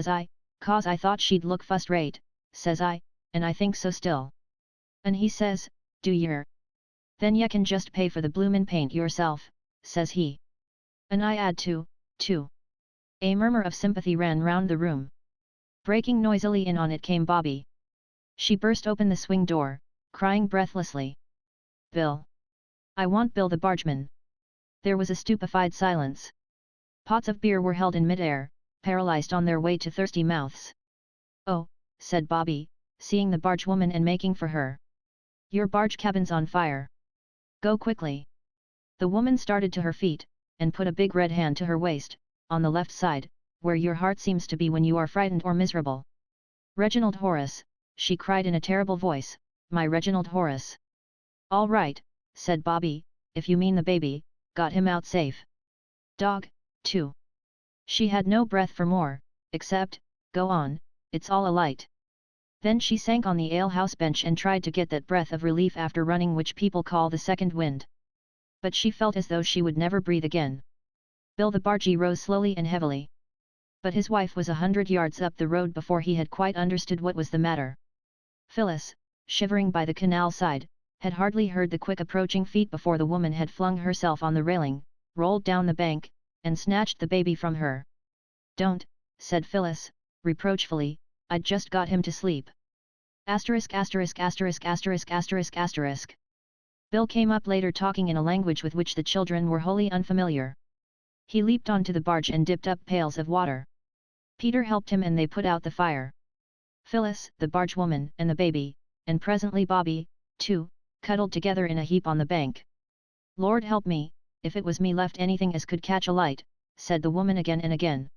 I, 'Cause I thought she'd look fust rate,' says I, 'and I think so still.' And he says, 'Do yer? Then ye can just pay for the bloomin' paint yourself,' says he. And I add too. A murmur of sympathy ran round the room. Breaking noisily in on it came Bobby. She burst open the swing door, crying breathlessly, "Bill! I want Bill the bargeman!" There was a stupefied silence. Pots of beer were held in mid-air, paralyzed on their way to thirsty mouths. "Oh," said Bobby, seeing the bargewoman and making for her. "Your barge cabin's on fire. Go quickly." The woman started to her feet, and put a big red hand to her waist, on the left side, where your heart seems to be when you are frightened or miserable. "Reginald Horace," she cried in a terrible voice, "my Reginald Horace." "All right," said Bobby, "if you mean the baby, got him out safe. Dog, too." She had no breath for more, except, "Go on, it's all alight." Then she sank on the alehouse bench and tried to get that breath of relief after running which people call the second wind. But she felt as though she would never breathe again. Bill the bargee rose slowly and heavily. But his wife was 100 yards up the road before he had quite understood what was the matter. Phyllis, shivering by the canal side, had hardly heard the quick approaching feet before the woman had flung herself on the railing, rolled down the bank, and snatched the baby from her. "Don't," said Phyllis, reproachfully, I'd just got him to sleep. Asterisk asterisk asterisk asterisk asterisk asterisk. Bill came up later talking in a language with which the children were wholly unfamiliar. He leaped onto the barge and dipped up pails of water. Peter helped him and they put out the fire. Phyllis, the barge woman, and the baby, and presently Bobby, too, cuddled together in a heap on the bank. Lord help me, if it was me left anything as could catch a light, said the woman again and again.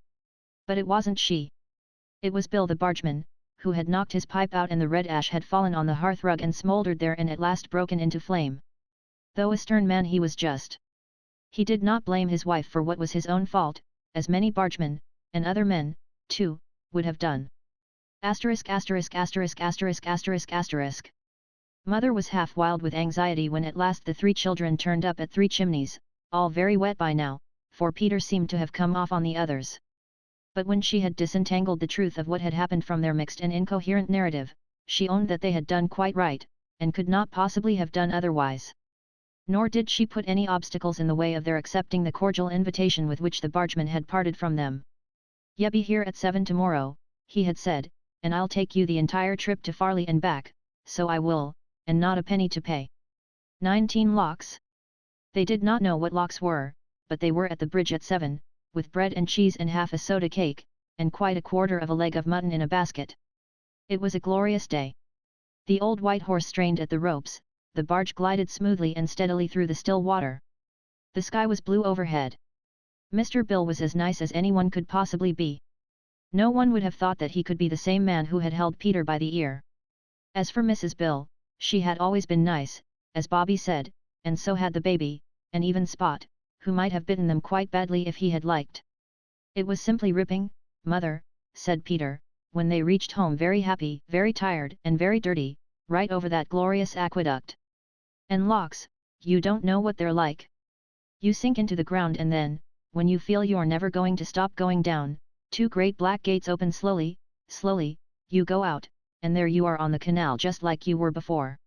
But it wasn't she. It was Bill the bargeman, who had knocked his pipe out and the red ash had fallen on the hearth rug and smouldered there and at last broken into flame. Though a stern man he was just. He did not blame his wife for what was his own fault, as many bargemen, and other men, too, would have done. Asterisk asterisk asterisk asterisk asterisk asterisk. Mother was half wild with anxiety when at last the 3 children turned up at 3 Chimneys, all very wet by now, for Peter seemed to have come off on the others. But when she had disentangled the truth of what had happened from their mixed and incoherent narrative, she owned that they had done quite right, and could not possibly have done otherwise. Nor did she put any obstacles in the way of their accepting the cordial invitation with which the bargeman had parted from them. "You'll be here at 7 tomorrow," he had said, "and I'll take you the entire trip to Farley and back, so I will, and not a penny to pay." 19 locks. They did not know what locks were, but they were at the bridge at 7, with bread and cheese and half a soda cake, and quite a quarter of a leg of mutton in a basket. It was a glorious day. The old white horse strained at the ropes, the barge glided smoothly and steadily through the still water. The sky was blue overhead. Mr. Bill was as nice as anyone could possibly be. No one would have thought that he could be the same man who had held Peter by the ear. As for Mrs. Bill, she had always been nice, as Bobby said, and so had the baby, and even Spot, who might have bitten them quite badly if he had liked. "It was simply ripping, Mother," said Peter, when they reached home very happy, very tired and very dirty, right over that glorious aqueduct. "And locks, you don't know what they're like. You sink into the ground and then, when you feel you're never going to stop going down, 2 great black gates open slowly, slowly, you go out, and there you are on the canal just like you were before."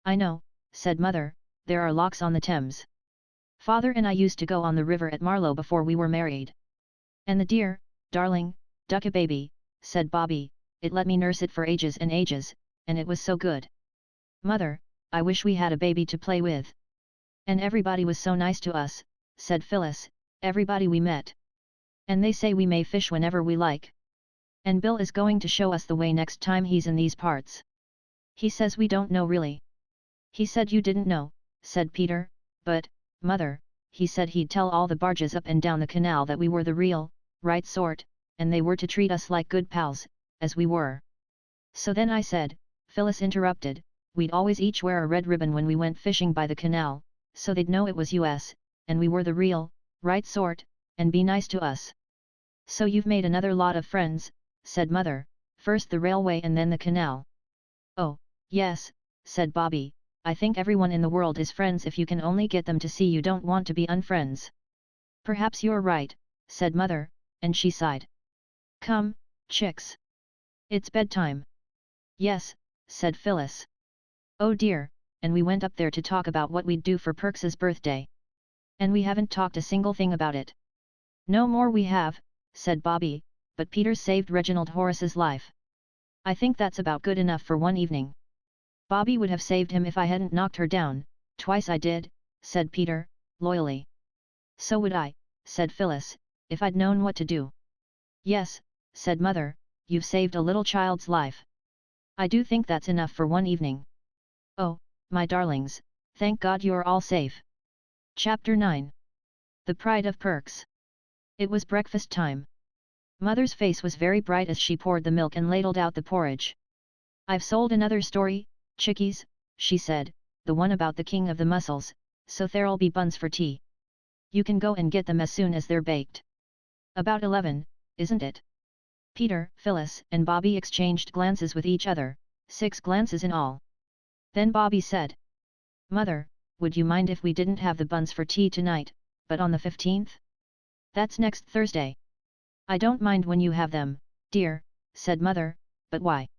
"I know," said Mother, "there are locks on the Thames. Father and I used to go on the river at Marlow before we were married." "And the dear, darling, ducky baby," said Bobby, "it let me nurse it for ages and ages, and it was so good. Mother, I wish we had a baby to play with." "And everybody was so nice to us," said Phyllis, "everybody we met. And they say we may fish whenever we like. And Bill is going to show us the way next time he's in these parts. He says we don't know really." "He said you didn't know," said Peter, "but, Mother, he said he'd tell all the barges up and down the canal that we were the real, right sort, and they were to treat us like good pals, as we were." "So then I said," Phyllis interrupted, "we'd always each wear a red ribbon when we went fishing by the canal, so they'd know it was us, and we were the real, right sort, and be nice to us." "So you've made another lot of friends," said Mother, "first the railway and then the canal." "Oh, yes," said Bobby, "I think everyone in the world is friends if you can only get them to see you don't want to be unfriends." "Perhaps you're right," said Mother, and she sighed. "Come, chicks. It's bedtime." "Yes," said Phyllis. "Oh dear, and we went up there to talk about what we'd do for Perks's birthday. And we haven't talked a single thing about it." "No more we have," said Bobby, "but Peter saved Reginald Horace's life. I think that's about good enough for one evening." "Bobby would have saved him if I hadn't knocked her down, twice I did," said Peter, loyally. "So would I," said Phyllis, "if I'd known what to do." "Yes," said Mother, "you've saved a little child's life. I do think that's enough for one evening. Oh, my darlings, thank God you're all safe." Chapter 9. The Pride of Perks. It was breakfast time. Mother's face was very bright as she poured the milk and ladled out the porridge. "I've sold another story, chickies," she said, "the one about the king of the mussels, so there'll be buns for tea. You can go and get them as soon as they're baked. About 11, isn't it?" Peter, Phyllis, and Bobby exchanged glances with each other, 6 glances in all. Then Bobby said, "Mother, would you mind if we didn't have the buns for tea tonight, but on the 15th? That's next Thursday." "I don't mind when you have them, dear," said Mother, "but why?"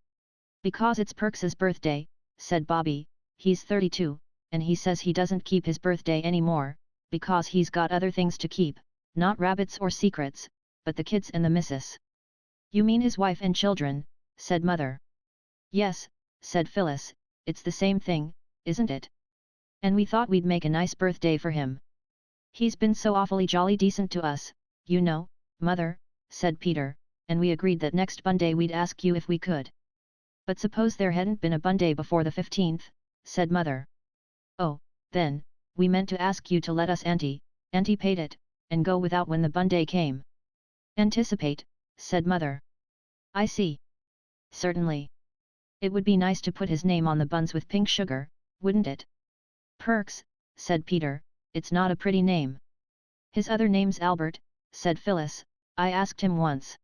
"Because it's Perks's birthday," said Bobby, "he's 32, and he says he doesn't keep his birthday anymore, because he's got other things to keep, not rabbits or secrets, but the kids and the missus." "You mean his wife and children," said Mother. Yes, said Phyllis, it's the same thing, isn't it? And we thought we'd make a nice birthday for him. He's been so awfully jolly decent to us, you know, Mother, said Peter, and we agreed that next Bunday we'd ask you if we could. But suppose there hadn't been a Bunday before the 15th, said Mother. Oh, then, we meant to ask you to let us anticipate it, and go without when the Bunday came. Anticipate, said Mother. I see. Certainly. It would be nice to put his name on the buns with pink sugar, wouldn't it? Perks, said Peter, it's not a pretty name. His other name's Albert, said Phyllis, I asked him once.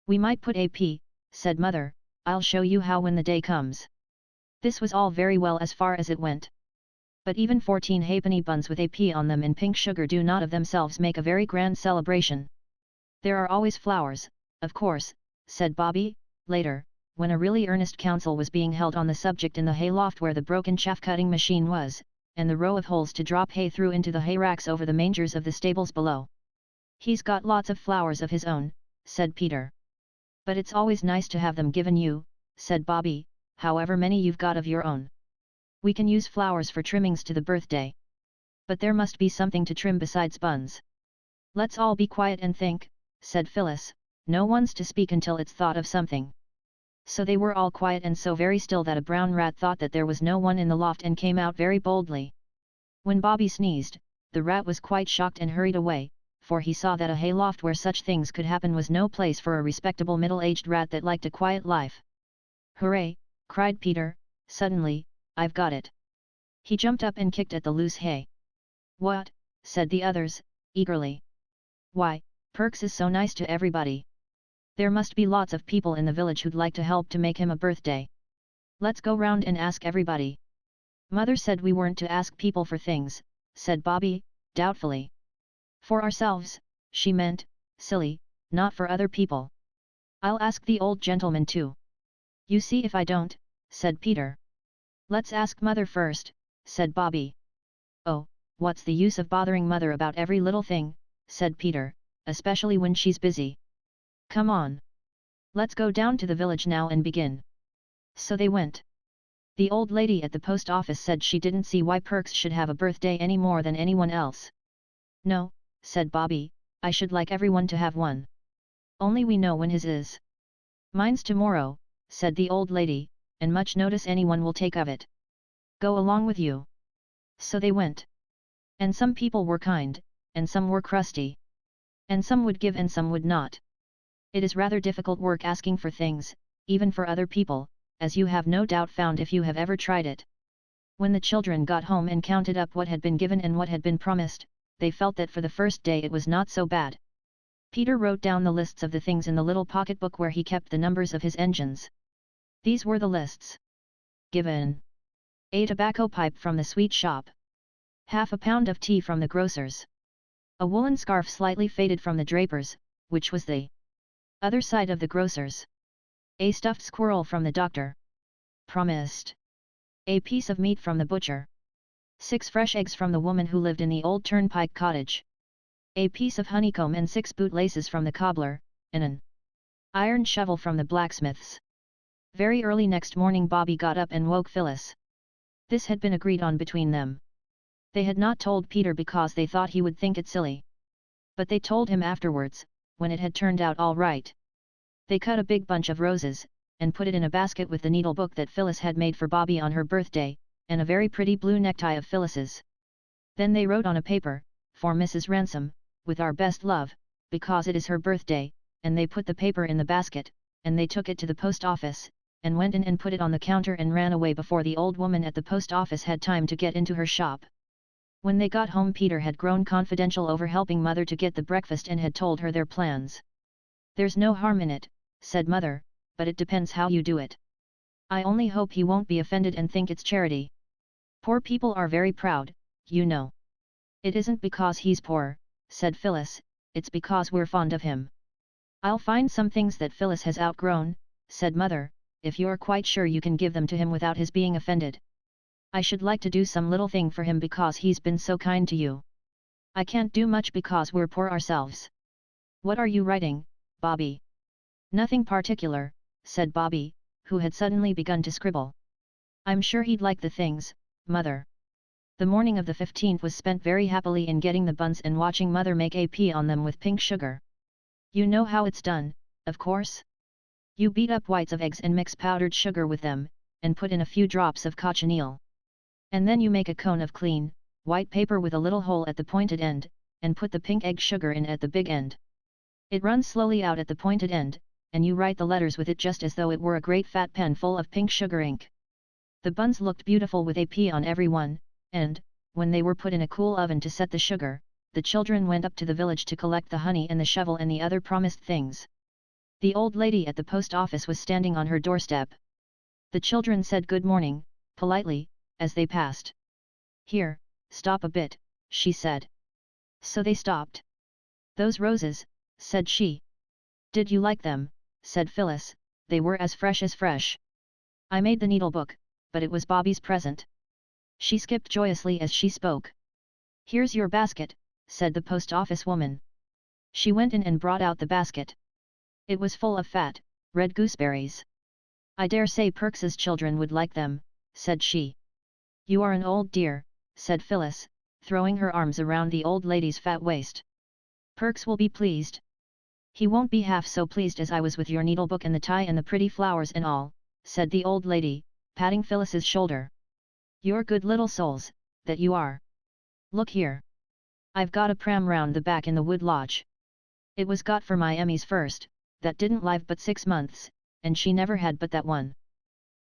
We might put AP, said Mother, I'll show you how when the day comes. This was all very well as far as it went. But even 14 halfpenny buns with AP on them in pink sugar do not of themselves make a very grand celebration. There are always flowers, of course, said Bobby, later, when a really earnest council was being held on the subject in the hayloft where the broken chaff-cutting machine was, and the row of holes to drop hay through into the hay racks over the mangers of the stables below. He's got lots of flowers of his own, said Peter. But it's always nice to have them given you, said Bobby, however many you've got of your own. We can use flowers for trimmings to the birthday. But there must be something to trim besides buns. Let's all be quiet and think, said Phyllis, no one's to speak until it's thought of something. So they were all quiet and so very still that a brown rat thought that there was no one in the loft and came out very boldly. When Bobby sneezed, the rat was quite shocked and hurried away, for he saw that a hayloft where such things could happen was no place for a respectable middle-aged rat that liked a quiet life. Hooray, cried Peter, suddenly, I've got it. He jumped up and kicked at the loose hay. What? Said the others, eagerly. Why, Perks is so nice to everybody. There must be lots of people in the village who'd like to help to make him a birthday. Let's go round and ask everybody. Mother said we weren't to ask people for things, said Bobby, doubtfully. For ourselves, she meant, silly, not for other people. I'll ask the old gentleman too. You see if I don't, said Peter. Let's ask Mother first, said Bobby. Oh, what's the use of bothering Mother about every little thing, said Peter, especially when she's busy. Come on. Let's go down to the village now and begin. So they went. The old lady at the post office said she didn't see why Perks should have a birthday any more than anyone else. No, said Bobby, I should like everyone to have one. Only we know when his is. Mine's tomorrow, said the old lady, and much notice anyone will take of it. Go along with you. So they went. And some people were kind, and some were crusty. And some would give and some would not. It is rather difficult work asking for things, even for other people, as you have no doubt found if you have ever tried it. When the children got home and counted up what had been given and what had been promised, they felt that for the first day it was not so bad. Peter wrote down the lists of the things in the little pocketbook where he kept the numbers of his engines. These were the lists. Given. A tobacco pipe from the sweet shop. Half a pound of tea from the grocer's. A woolen scarf slightly faded from the draper's, which was the other side of the grocer's. A stuffed squirrel from the doctor. Promised. A piece of meat from the butcher. 6 fresh eggs from the woman who lived in the old turnpike cottage. A piece of honeycomb and 6 bootlaces from the cobbler, and an iron shovel from the blacksmith's. Very early next morning Bobby got up and woke Phyllis. This had been agreed on between them. They had not told Peter because they thought he would think it silly. But they told him afterwards, when it had turned out all right. They cut a big bunch of roses, and put it in a basket with the needlebook that Phyllis had made for Bobby on her birthday, and a very pretty blue necktie of Phyllis's. Then they wrote on a paper, for Mrs. Ransom, with our best love, because it is her birthday, and they put the paper in the basket, and they took it to the post office, and went in and put it on the counter and ran away before the old woman at the post office had time to get into her shop. When they got home Peter had grown confidential over helping Mother to get the breakfast and had told her their plans. There's no harm in it, said Mother, but it depends how you do it. I only hope he won't be offended and think it's charity. Poor people are very proud, you know. It isn't because he's poor, said Phyllis, it's because we're fond of him. I'll find some things that Phyllis has outgrown, said Mother, if you're quite sure you can give them to him without his being offended. I should like to do some little thing for him because he's been so kind to you. I can't do much because we're poor ourselves. What are you writing, Bobby? Nothing particular, said Bobby, who had suddenly begun to scribble. I'm sure he'd like the things, Mother. The morning of the 15th was spent very happily in getting the buns and watching Mother make AP on them with pink sugar. You know how it's done, of course? You beat up whites of eggs and mix powdered sugar with them, and put in a few drops of cochineal. And then you make a cone of clean, white paper with a little hole at the pointed end, and put the pink egg sugar in at the big end. It runs slowly out at the pointed end, and you write the letters with it just as though it were a great fat pen full of pink sugar ink. The buns looked beautiful with AP on every one, and, when they were put in a cool oven to set the sugar, the children went up to the village to collect the honey and the shovel and the other promised things. The old lady at the post office was standing on her doorstep. The children said good morning, politely, as they passed. Here, stop a bit, she said. So they stopped. Those roses, said she. Did you like them, said Phyllis, they were as fresh as fresh. I made the needlebook, but it was Bobby's present. She skipped joyously as she spoke. Here's your basket, said the post office woman. She went in and brought out the basket. It was full of fat, red gooseberries. I dare say Perks's children would like them, said she. You are an old dear, said Phyllis, throwing her arms around the old lady's fat waist. Perks will be pleased. He won't be half so pleased as I was with your needlebook and the tie and the pretty flowers and all, said the old lady, patting Phyllis's shoulder. You're good little souls, that you are. Look here. I've got a pram round the back in the wood lodge. It was got for my Emmy's first, that didn't live but 6 months, and she never had but that one.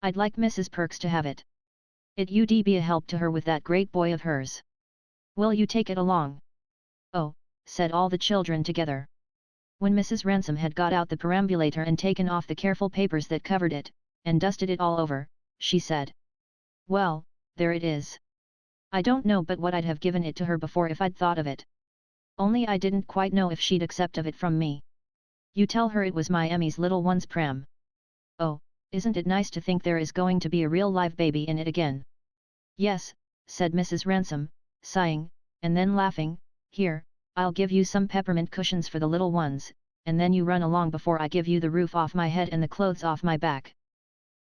I'd like Mrs. Perks to have it. It'd be a help to her with that great boy of hers. Will you take it along? Oh, said all the children together. When Mrs. Ransom had got out the perambulator and taken off the careful papers that covered it, and dusted it all over, she said. Well, there it is. I don't know but what I'd have given it to her before if I'd thought of it. Only I didn't quite know if she'd accept of it from me. You tell her it was my Emmy's little one's pram. Oh, isn't it nice to think there is going to be a real live baby in it again? Yes, said Mrs. Ransom, sighing, and then laughing, here, I'll give you some peppermint cushions for the little ones, and then you run along before I give you the roof off my head and the clothes off my back.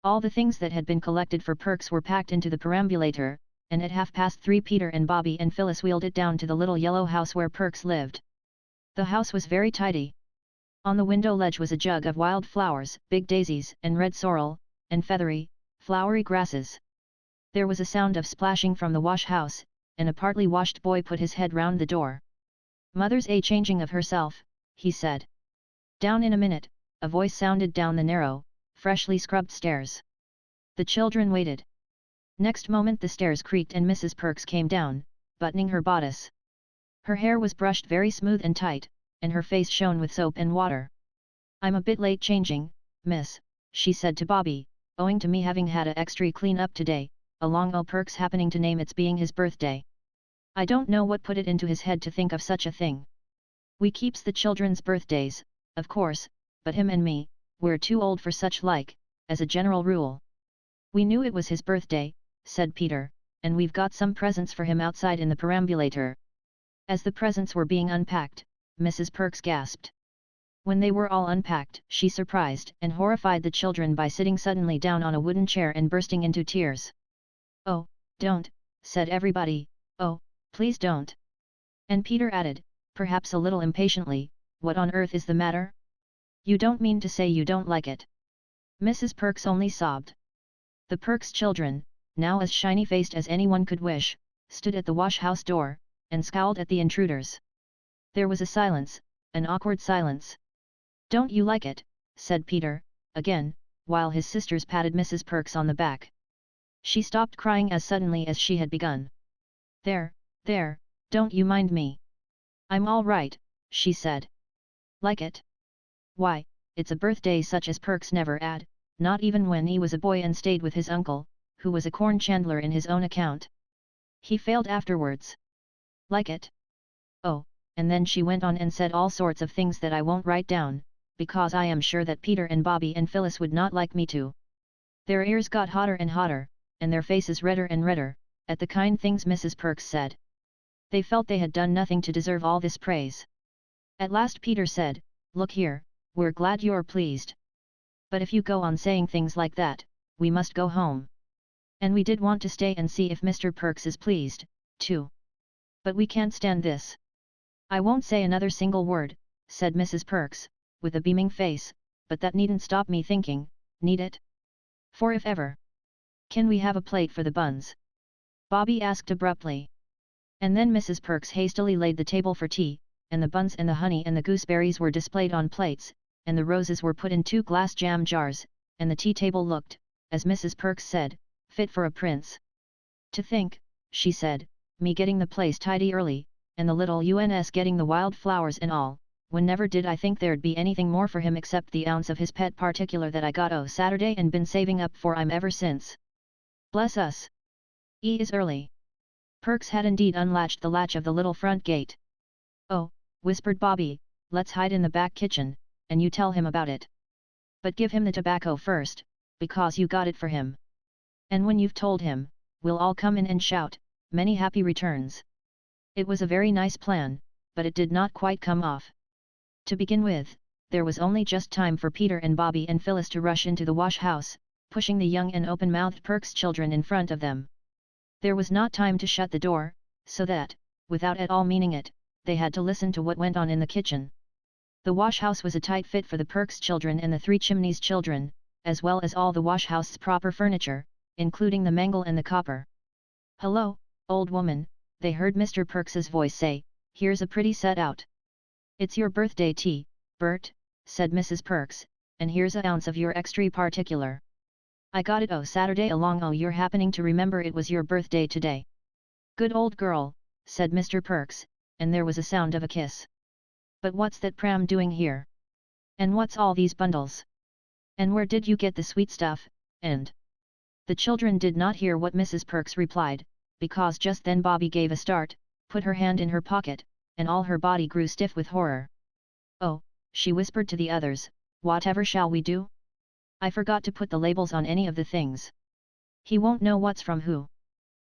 All the things that had been collected for Perks were packed into the perambulator, and at 3:30 Peter and Bobby and Phyllis wheeled it down to the little yellow house where Perks lived. The house was very tidy. On the window ledge was a jug of wild flowers, big daisies and red sorrel, and feathery, flowery grasses. There was a sound of splashing from the wash house, and a partly washed boy put his head round the door. Mother's a changing of herself, he said. Down in a minute, a voice sounded down the narrow, freshly scrubbed stairs. The children waited. Next moment the stairs creaked and Mrs. Perks came down, buttoning her bodice. Her hair was brushed very smooth and tight, and her face shone with soap and water. I'm a bit late changing, miss, she said to Bobby, owing to me having had a extra clean up today, along o' Perks happening to name its being his birthday. I don't know what put it into his head to think of such a thing. We keeps the children's birthdays, of course, but him and me, we're too old for such like, as a general rule. We knew it was his birthday, said Peter, and we've got some presents for him outside in the perambulator. As the presents were being unpacked, Mrs. Perks gasped. When they were all unpacked, she surprised and horrified the children by sitting suddenly down on a wooden chair and bursting into tears. Oh, don't, said everybody, oh, please don't. And Peter added, perhaps a little impatiently, what on earth is the matter? You don't mean to say you don't like it? Mrs. Perks only sobbed. The Perks children, now as shiny-faced as anyone could wish, stood at the wash-house door, and scowled at the intruders. There was a silence, an awkward silence. Don't you like it? Said Peter, again, while his sisters patted Mrs. Perks on the back. She stopped crying as suddenly as she had begun. There, don't you mind me. I'm all right, she said. Like it? Why, it's a birthday such as Perks never had, not even when he was a boy and stayed with his uncle, who was a corn chandler in his own account. He failed afterwards. Like it? Oh, and then she went on and said all sorts of things that I won't write down, because I am sure that Peter and Bobby and Phyllis would not like me to. Their ears got hotter and hotter, and their faces redder and redder, at the kind things Mrs. Perks said. They felt they had done nothing to deserve all this praise. At last Peter said, Look here, we're glad you're pleased. But if you go on saying things like that, we must go home. And we did want to stay and see if Mr. Perks is pleased, too. But we can't stand this. I won't say another single word, said Mrs. Perks, with a beaming face, but that needn't stop me thinking, need it? For if ever. Can we have a plate for the buns? Bobby asked abruptly. And then Mrs. Perks hastily laid the table for tea, and the buns and the honey and the gooseberries were displayed on plates, and the roses were put in 2 glass jam jars, and the tea table looked, as Mrs. Perks said, fit for a prince. To think, she said, me getting the place tidy early, and the little UNS getting the wild flowers and all, when never did I think there'd be anything more for him except the ounce of his pet particular that I got Saturday and been saving up for ever since. Bless us! Is early. Perks had indeed unlatched the latch of the little front gate. Oh, whispered Bobby, let's hide in the back kitchen, and you tell him about it. But give him the tobacco first, because you got it for him. And when you've told him, we'll all come in and shout, many happy returns. It was a very nice plan, but it did not quite come off. To begin with, there was only just time for Peter and Bobby and Phyllis to rush into the wash house, pushing the young and open-mouthed Perks children in front of them. There was not time to shut the door, so that, without at all meaning it, they had to listen to what went on in the kitchen. The wash house was a tight fit for the Perks children and the 3 Chimneys children, as well as all the wash house's proper furniture, including the mangle and the copper. Hello, old woman, they heard Mr. Perks's voice say, here's a pretty set out. It's your birthday tea, Bert, said Mrs. Perks, and here's a ounce of your extra particular. I got it Saturday along you're happening to remember it was your birthday today. Good old girl, said Mr. Perks, and there was a sound of a kiss. But what's that pram doing here? And what's all these bundles? And where did you get the sweet stuff, and? The children did not hear what Mrs. Perks replied, because just then Bobby gave a start, put her hand in her pocket, and all her body grew stiff with horror. Oh, she whispered to the others, whatever shall we do? I forgot to put the labels on any of the things. He won't know what's from who.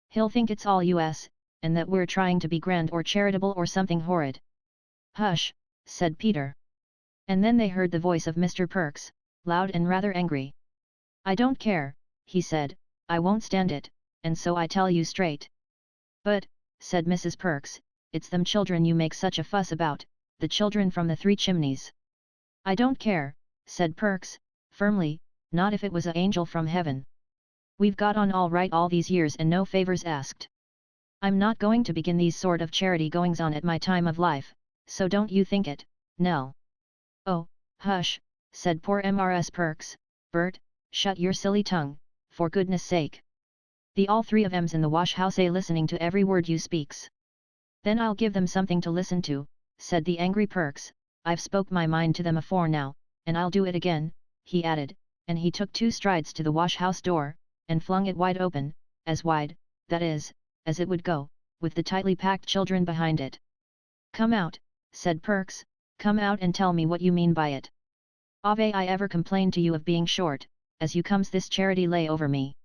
He'll think it's all US, and that we're trying to be grand or charitable or something horrid. Hush, said Peter. And then they heard the voice of Mr. Perks, loud and rather angry. I don't care, he said, I won't stand it, and so I tell you straight. But, said Mrs. Perks, it's them children you make such a fuss about, the children from the 3 Chimneys. I don't care, said Perks, firmly, not if it was a angel from heaven. We've got on all right all these years and no favors asked. I'm not going to begin these sort of charity goings-on at my time of life, so don't you think it, Nell. Oh, hush, said poor Mrs. Perks, Bert, shut your silly tongue, for goodness sake. The all 3 of 'em's in the wash house listening to every word you speaks. Then I'll give them something to listen to, said the angry Perks, I've spoke my mind to them afore now, and I'll do it again, he added, and he took 2 strides to the wash house door, and flung it wide open, as wide, that is, as it would go, with the tightly packed children behind it. Come out, said Perks, come out and tell me what you mean by it. Ave I ever complained to you of being short, as you comes this charity lay over me.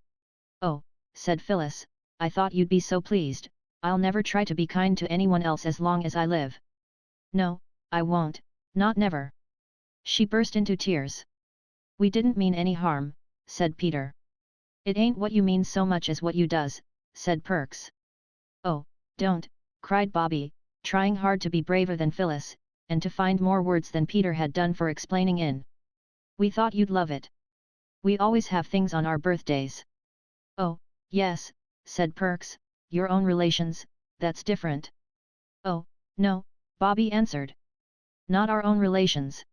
Oh, said Phyllis, I thought you'd be so pleased, I'll never try to be kind to anyone else as long as I live. No, I won't, not never. She burst into tears. We didn't mean any harm, said Peter. It ain't what you mean so much as what you does, said Perks. Oh, don't, cried Bobby, trying hard to be braver than Phyllis, and to find more words than Peter had done for explaining in. We thought you'd love it. We always have things on our birthdays. Oh, yes, said Perks, your own relations, that's different. Oh, no, Bobby answered. Not our own relations.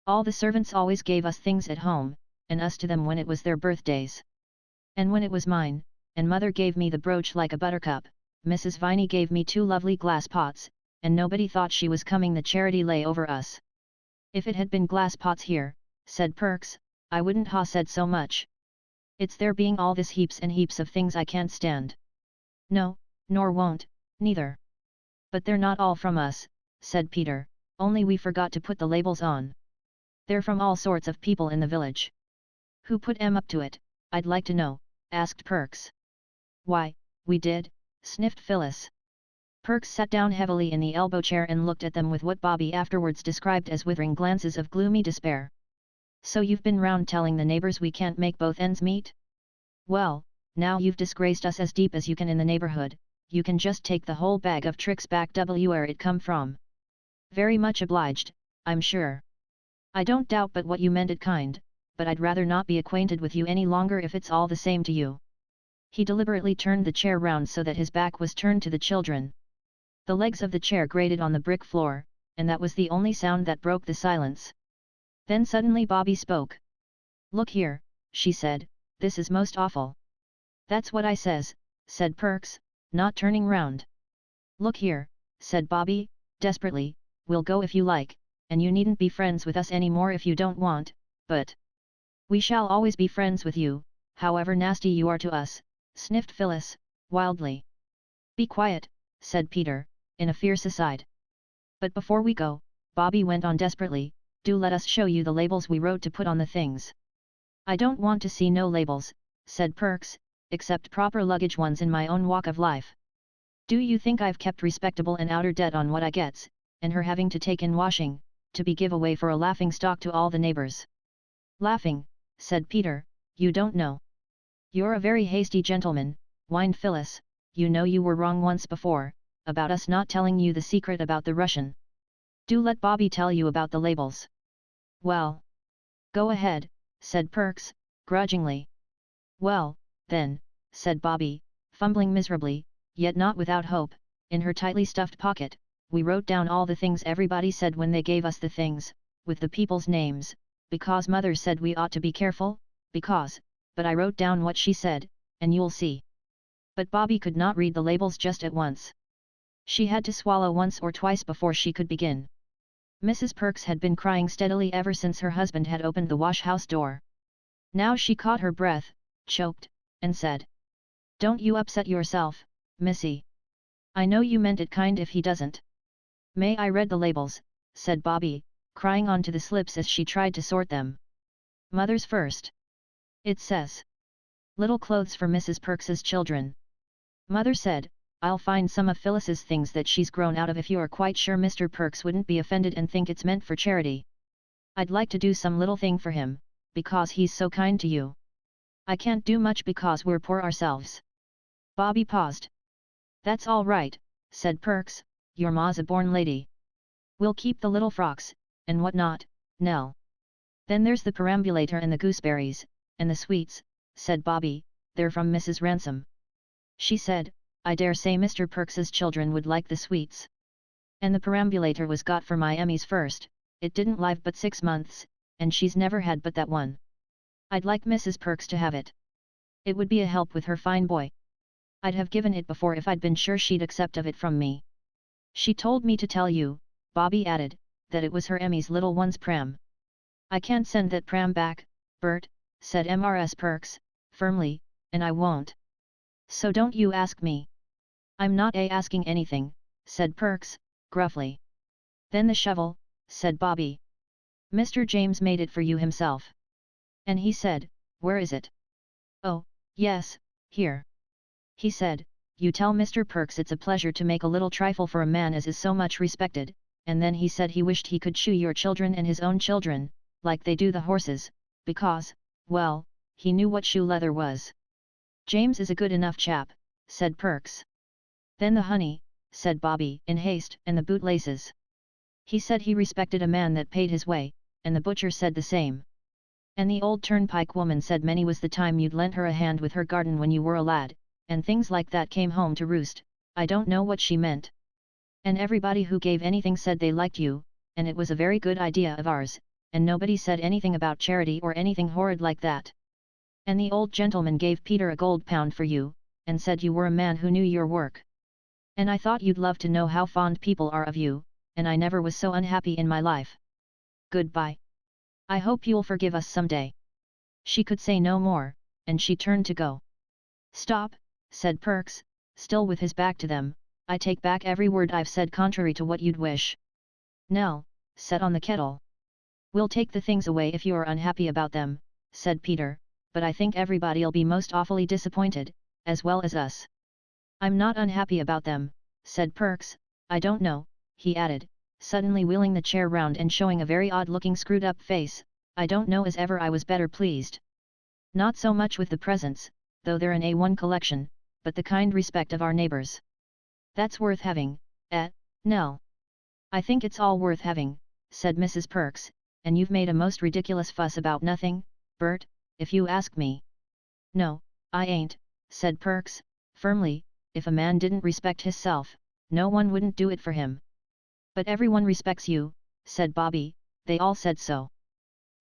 All the servants always gave us things at home, and us to them when it was their birthdays. And when it was mine, and Mother gave me the brooch like a buttercup, Mrs. Viney gave me 2 lovely glass pots, and nobody thought she was coming the charity lay over us. If it had been glass pots here, said Perks, I wouldn't ha said so much. It's there being all this heaps and heaps of things I can't stand. No, nor won't, neither. But they're not all from us, said Peter, only we forgot to put the labels on. They're from all sorts of people in the village. Who put 'em up to it, I'd like to know, asked Perks. Why, we did, sniffed Phyllis. Perks sat down heavily in the elbow chair and looked at them with what Bobby afterwards described as withering glances of gloomy despair. So you've been round telling the neighbors we can't make both ends meet? Well, now you've disgraced us as deep as you can in the neighborhood, you can just take the whole bag of tricks back where it come from. Very much obliged, I'm sure. I don't doubt but what you meant it kind, but I'd rather not be acquainted with you any longer if it's all the same to you. He deliberately turned the chair round so that his back was turned to the children. The legs of the chair grated on the brick floor, and that was the only sound that broke the silence. Then suddenly Bobby spoke. Look here, she said, this is most awful. That's what I says, said Perks, not turning round. Look here, said Bobby, desperately, we'll go if you like, and you needn't be friends with us any more if you don't want, but we shall always be friends with you, however nasty you are to us, sniffed Phyllis, wildly. Be quiet, said Peter, in a fierce aside. But before we go, Bobby went on desperately, do let us show you the labels we wrote to put on the things. I don't want to see no labels, said Perks, except proper luggage ones in my own walk of life. Do you think I've kept respectable and outer debt on what I gets, and her having to take in washing, to be give away for a laughing stock to all the neighbors? Laughing, said Peter, you don't know. You're a very hasty gentleman, whined Phyllis, you know you were wrong once before, about us not telling you the secret about the Russian. Do let Bobby tell you about the labels. Well. Go ahead, said Perks, grudgingly. Well, then, said Bobby, fumbling miserably, yet not without hope, in her tightly stuffed pocket, we wrote down all the things everybody said when they gave us the things, with the people's names, because Mother said we ought to be careful, but I wrote down what she said, and you'll see. But Bobby could not read the labels just at once. She had to swallow once or twice before she could begin. Mrs. Perks had been crying steadily ever since her husband had opened the wash-house door. Now she caught her breath, choked, and said, Don't you upset yourself, Missy. I know you meant it kind if he doesn't. May I read the labels, said Bobby, crying onto the slips as she tried to sort them. Mother's first. It says. Little clothes for Mrs. Perks's children. Mother said, I'll find some of Phyllis's things that she's grown out of if you're quite sure Mr. Perks wouldn't be offended and think it's meant for charity. I'd like to do some little thing for him, because he's so kind to you. I can't do much because we're poor ourselves. Bobby paused. That's all right, said Perks, your ma's a born lady. We'll keep the little frocks, and what not, Nell. Then there's the perambulator and the gooseberries, and the sweets, said Bobby, they're from Mrs. Ransom. She said, I dare say Mr. Perks's children would like the sweets. And the perambulator was got for my Emmy's first, it didn't live but 6 months, and she's never had but that one. I'd like Mrs. Perks to have it. It would be a help with her fine boy. I'd have given it before if I'd been sure she'd accept of it from me. She told me to tell you, Bobby added, that it was her Emmy's little one's pram. I can't send that pram back, Bert, said Mrs. Perks, firmly, and I won't. So don't you ask me. I'm not asking anything, said Perks, gruffly. Then the shovel, said Bobby. Mr. James made it for you himself. And he said, where is it? Oh, yes, here. He said, you tell Mr. Perks it's a pleasure to make a little trifle for a man as is so much respected, and then he said he wished he could shoe your children and his own children, like they do the horses, because, well, he knew what shoe leather was. James is a good enough chap, said Perks. Then the honey, said Bobby in haste, and the bootlaces. He said he respected a man that paid his way, and the butcher said the same. And the old turnpike woman said many was the time you'd lent her a hand with her garden when you were a lad, and things like that came home to roost, I don't know what she meant. And everybody who gave anything said they liked you, and it was a very good idea of ours, and nobody said anything about charity or anything horrid like that. And the old gentleman gave Peter a gold pound for you, and said you were a man who knew your work. And I thought you'd love to know how fond people are of you, and I never was so unhappy in my life. Goodbye. I hope you'll forgive us someday. She could say no more, and she turned to go. Stop, said Perks, still with his back to them, I take back every word I've said contrary to what you'd wish. Nell, set on the kettle. We'll take the things away if you're unhappy about them, said Peter, but I think everybody'll be most awfully disappointed, as well as us. I'm not unhappy about them, said Perks, I don't know, he added, suddenly wheeling the chair round and showing a very odd-looking screwed-up face, I don't know as ever I was better pleased. Not so much with the presents, though they're an A1 collection, but the kind respect of our neighbors. That's worth having, Nell. I think it's all worth having, said Mrs. Perks, and you've made a most ridiculous fuss about nothing, Bert, if you ask me. No, I ain't, said Perks, firmly, if a man didn't respect hisself, no one wouldn't do it for him. But everyone respects you, said Bobby, they all said so.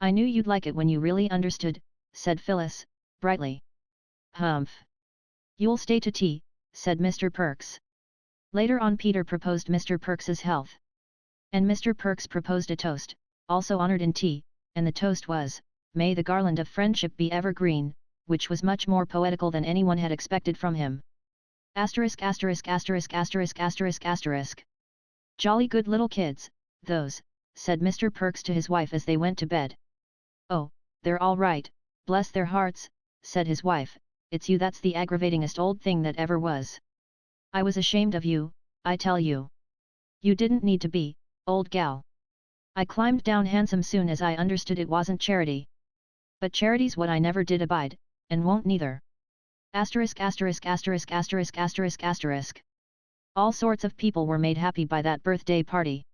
I knew you'd like it when you really understood, said Phyllis, brightly. Humph. You'll stay to tea, said Mr. Perks. Later on Peter proposed Mr. Perks's health. And Mr. Perks proposed a toast, also honored in tea, and the toast was, "May the garland of friendship be evergreen," which was much more poetical than anyone had expected from him. Asterisk asterisk asterisk asterisk asterisk asterisk. Jolly good little kids, those, said Mr. Perks to his wife as they went to bed. Oh, they're all right, bless their hearts, said his wife, it's you that's the aggravatingest old thing that ever was. I was ashamed of you, I tell you. You didn't need to be, old gal. I climbed down handsome soon as I understood it wasn't charity. But charity's what I never did abide, and won't neither. Asterisk asterisk asterisk asterisk asterisk asterisk. All sorts of people were made happy by that birthday party.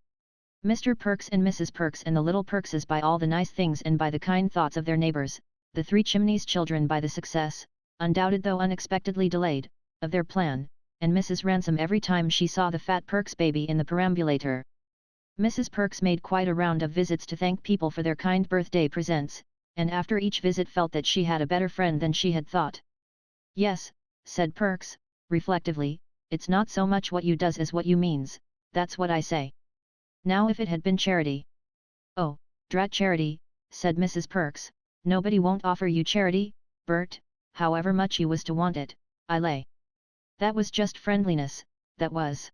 Mr. Perks and Mrs. Perks and the little Perkses by all the nice things and by the kind thoughts of their neighbors, the Three Chimneys children by the success, undoubted though unexpectedly delayed, of their plan, and Mrs. Ransom every time she saw the fat Perks baby in the perambulator. Mrs. Perks made quite a round of visits to thank people for their kind birthday presents, and after each visit felt that she had a better friend than she had thought. Yes, said Perks, reflectively, it's not so much what you does as what you means, that's what I say. Now if it had been charity. Oh, drat charity, said Mrs. Perks, nobody won't offer you charity, Bert, however much you was to want it, I lay. That was just friendliness, that was.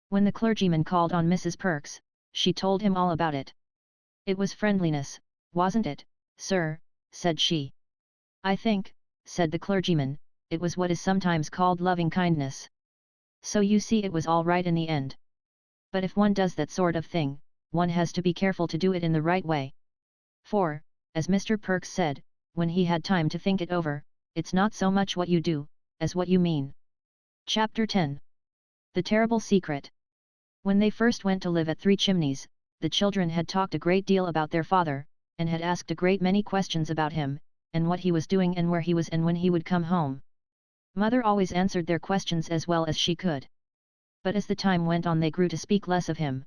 When the clergyman called on Mrs. Perks, she told him all about it. It was friendliness, wasn't it, sir, said she. I think, said the clergyman, it was what is sometimes called loving kindness. So you see it was all right in the end. But if one does that sort of thing, one has to be careful to do it in the right way. For, as Mr. Perks said, when he had time to think it over, it's not so much what you do, as what you mean. Chapter 10. The Terrible Secret. When they first went to live at Three Chimneys, the children had talked a great deal about their father, and had asked a great many questions about him, and what he was doing and where he was and when he would come home. Mother always answered their questions as well as she could. But as the time went on they grew to speak less of him.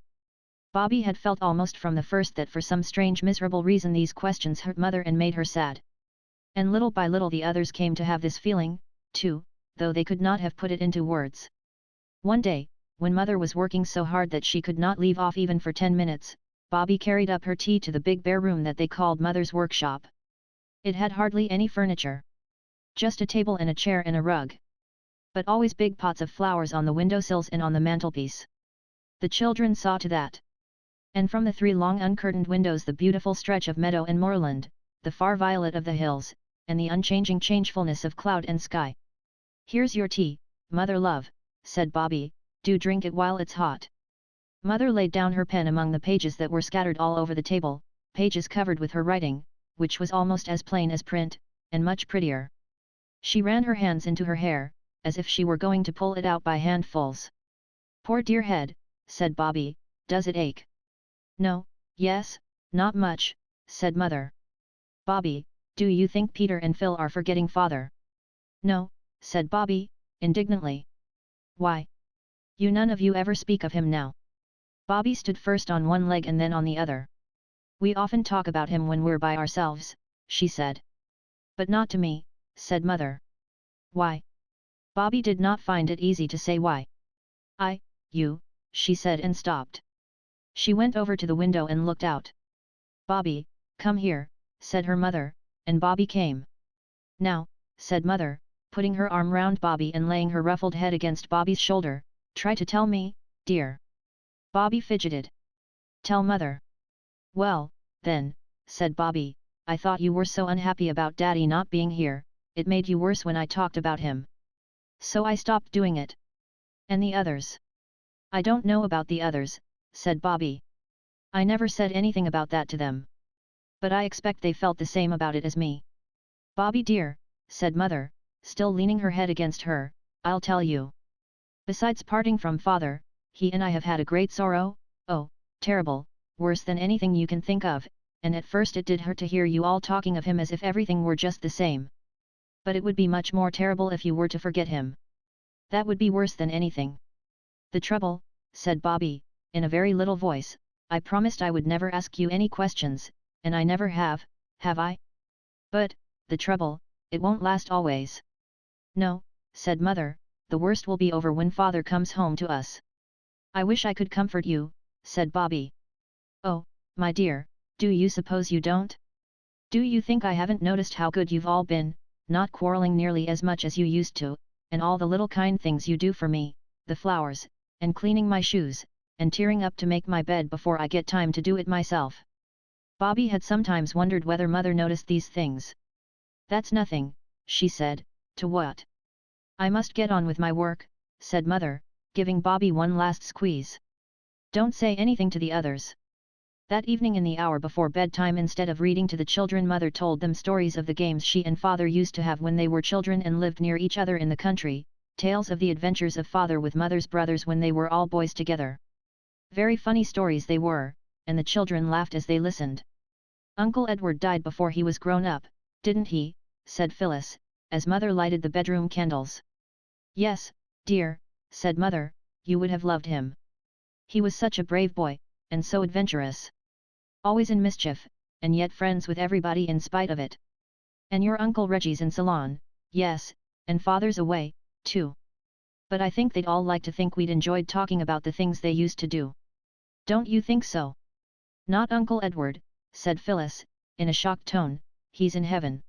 Bobby had felt almost from the first that for some strange miserable reason these questions hurt Mother and made her sad. And little by little the others came to have this feeling, too, though they could not have put it into words. One day, when Mother was working so hard that she could not leave off even for 10 minutes, Bobby carried up her tea to the big bare room that they called Mother's workshop. It had hardly any furniture. Just a table and a chair and a rug. But always big pots of flowers on the windowsills and on the mantelpiece. The children saw to that. And from the 3 long uncurtained windows the beautiful stretch of meadow and moorland, the far violet of the hills, and the unchanging changefulness of cloud and sky. Here's your tea, Mother love, said Bobby, do drink it while it's hot. Mother laid down her pen among the pages that were scattered all over the table, pages covered with her writing, which was almost as plain as print, and much prettier. She ran her hands into her hair, as if she were going to pull it out by handfuls. Poor dear head, said Bobby, does it ache? No, yes, not much, said Mother. Bobby, do you think Peter and Phil are forgetting Father? No, said Bobby, indignantly. Why? You none of you ever speak of him now. Bobby stood first on one leg and then on the other. We often talk about him when we're by ourselves, she said. But not to me, said Mother. Why? Bobby did not find it easy to say why. You, she said and stopped. She went over to the window and looked out. Bobby, come here, said her mother, and Bobby came. Now, said Mother, putting her arm round Bobby and laying her ruffled head against Bobby's shoulder, try to tell me, dear. Bobby fidgeted. Tell Mother. Well, then, said Bobby, I thought you were so unhappy about Daddy not being here, it made you worse when I talked about him. So I stopped doing it. And the others? I don't know about the others, said Bobby. I never said anything about that to them. But I expect they felt the same about it as me. Bobby dear, said mother, still leaning her head against her, I'll tell you. Besides parting from father, he and I have had a great sorrow, oh, terrible, worse than anything you can think of, and at first it did hurt to hear you all talking of him as if everything were just the same. But it would be much more terrible if you were to forget him. That would be worse than anything. The trouble, said Bobby, in a very little voice, I promised I would never ask you any questions, and I never have I? But, the trouble, it won't last always. No, said mother, the worst will be over when father comes home to us. I wish I could comfort you, said Bobby. Oh, my dear, do you suppose you don't? Do you think I haven't noticed how good you've all been, not quarreling nearly as much as you used to, and all the little kind things you do for me, the flowers, and cleaning my shoes, and tearing up to make my bed before I get time to do it myself? Bobby had sometimes wondered whether mother noticed these things. That's nothing, she said, to what? I must get on with my work, said mother, giving Bobby one last squeeze. Don't say anything to the others. That evening in the hour before bedtime, instead of reading to the children, mother told them stories of the games she and father used to have when they were children and lived near each other in the country, tales of the adventures of father with mother's brothers when they were all boys together. Very funny stories they were, and the children laughed as they listened. Uncle Edward died before he was grown up, didn't he? Said Phyllis, as mother lighted the bedroom candles. Yes, dear, said mother, you would have loved him. He was such a brave boy, and so adventurous. Always in mischief, and yet friends with everybody in spite of it. And your Uncle Reggie's in Ceylon, yes, and father's away, too. But I think they'd all like to think we'd enjoyed talking about the things they used to do. Don't you think so? Not Uncle Edward, said Phyllis, in a shocked tone, he's in heaven.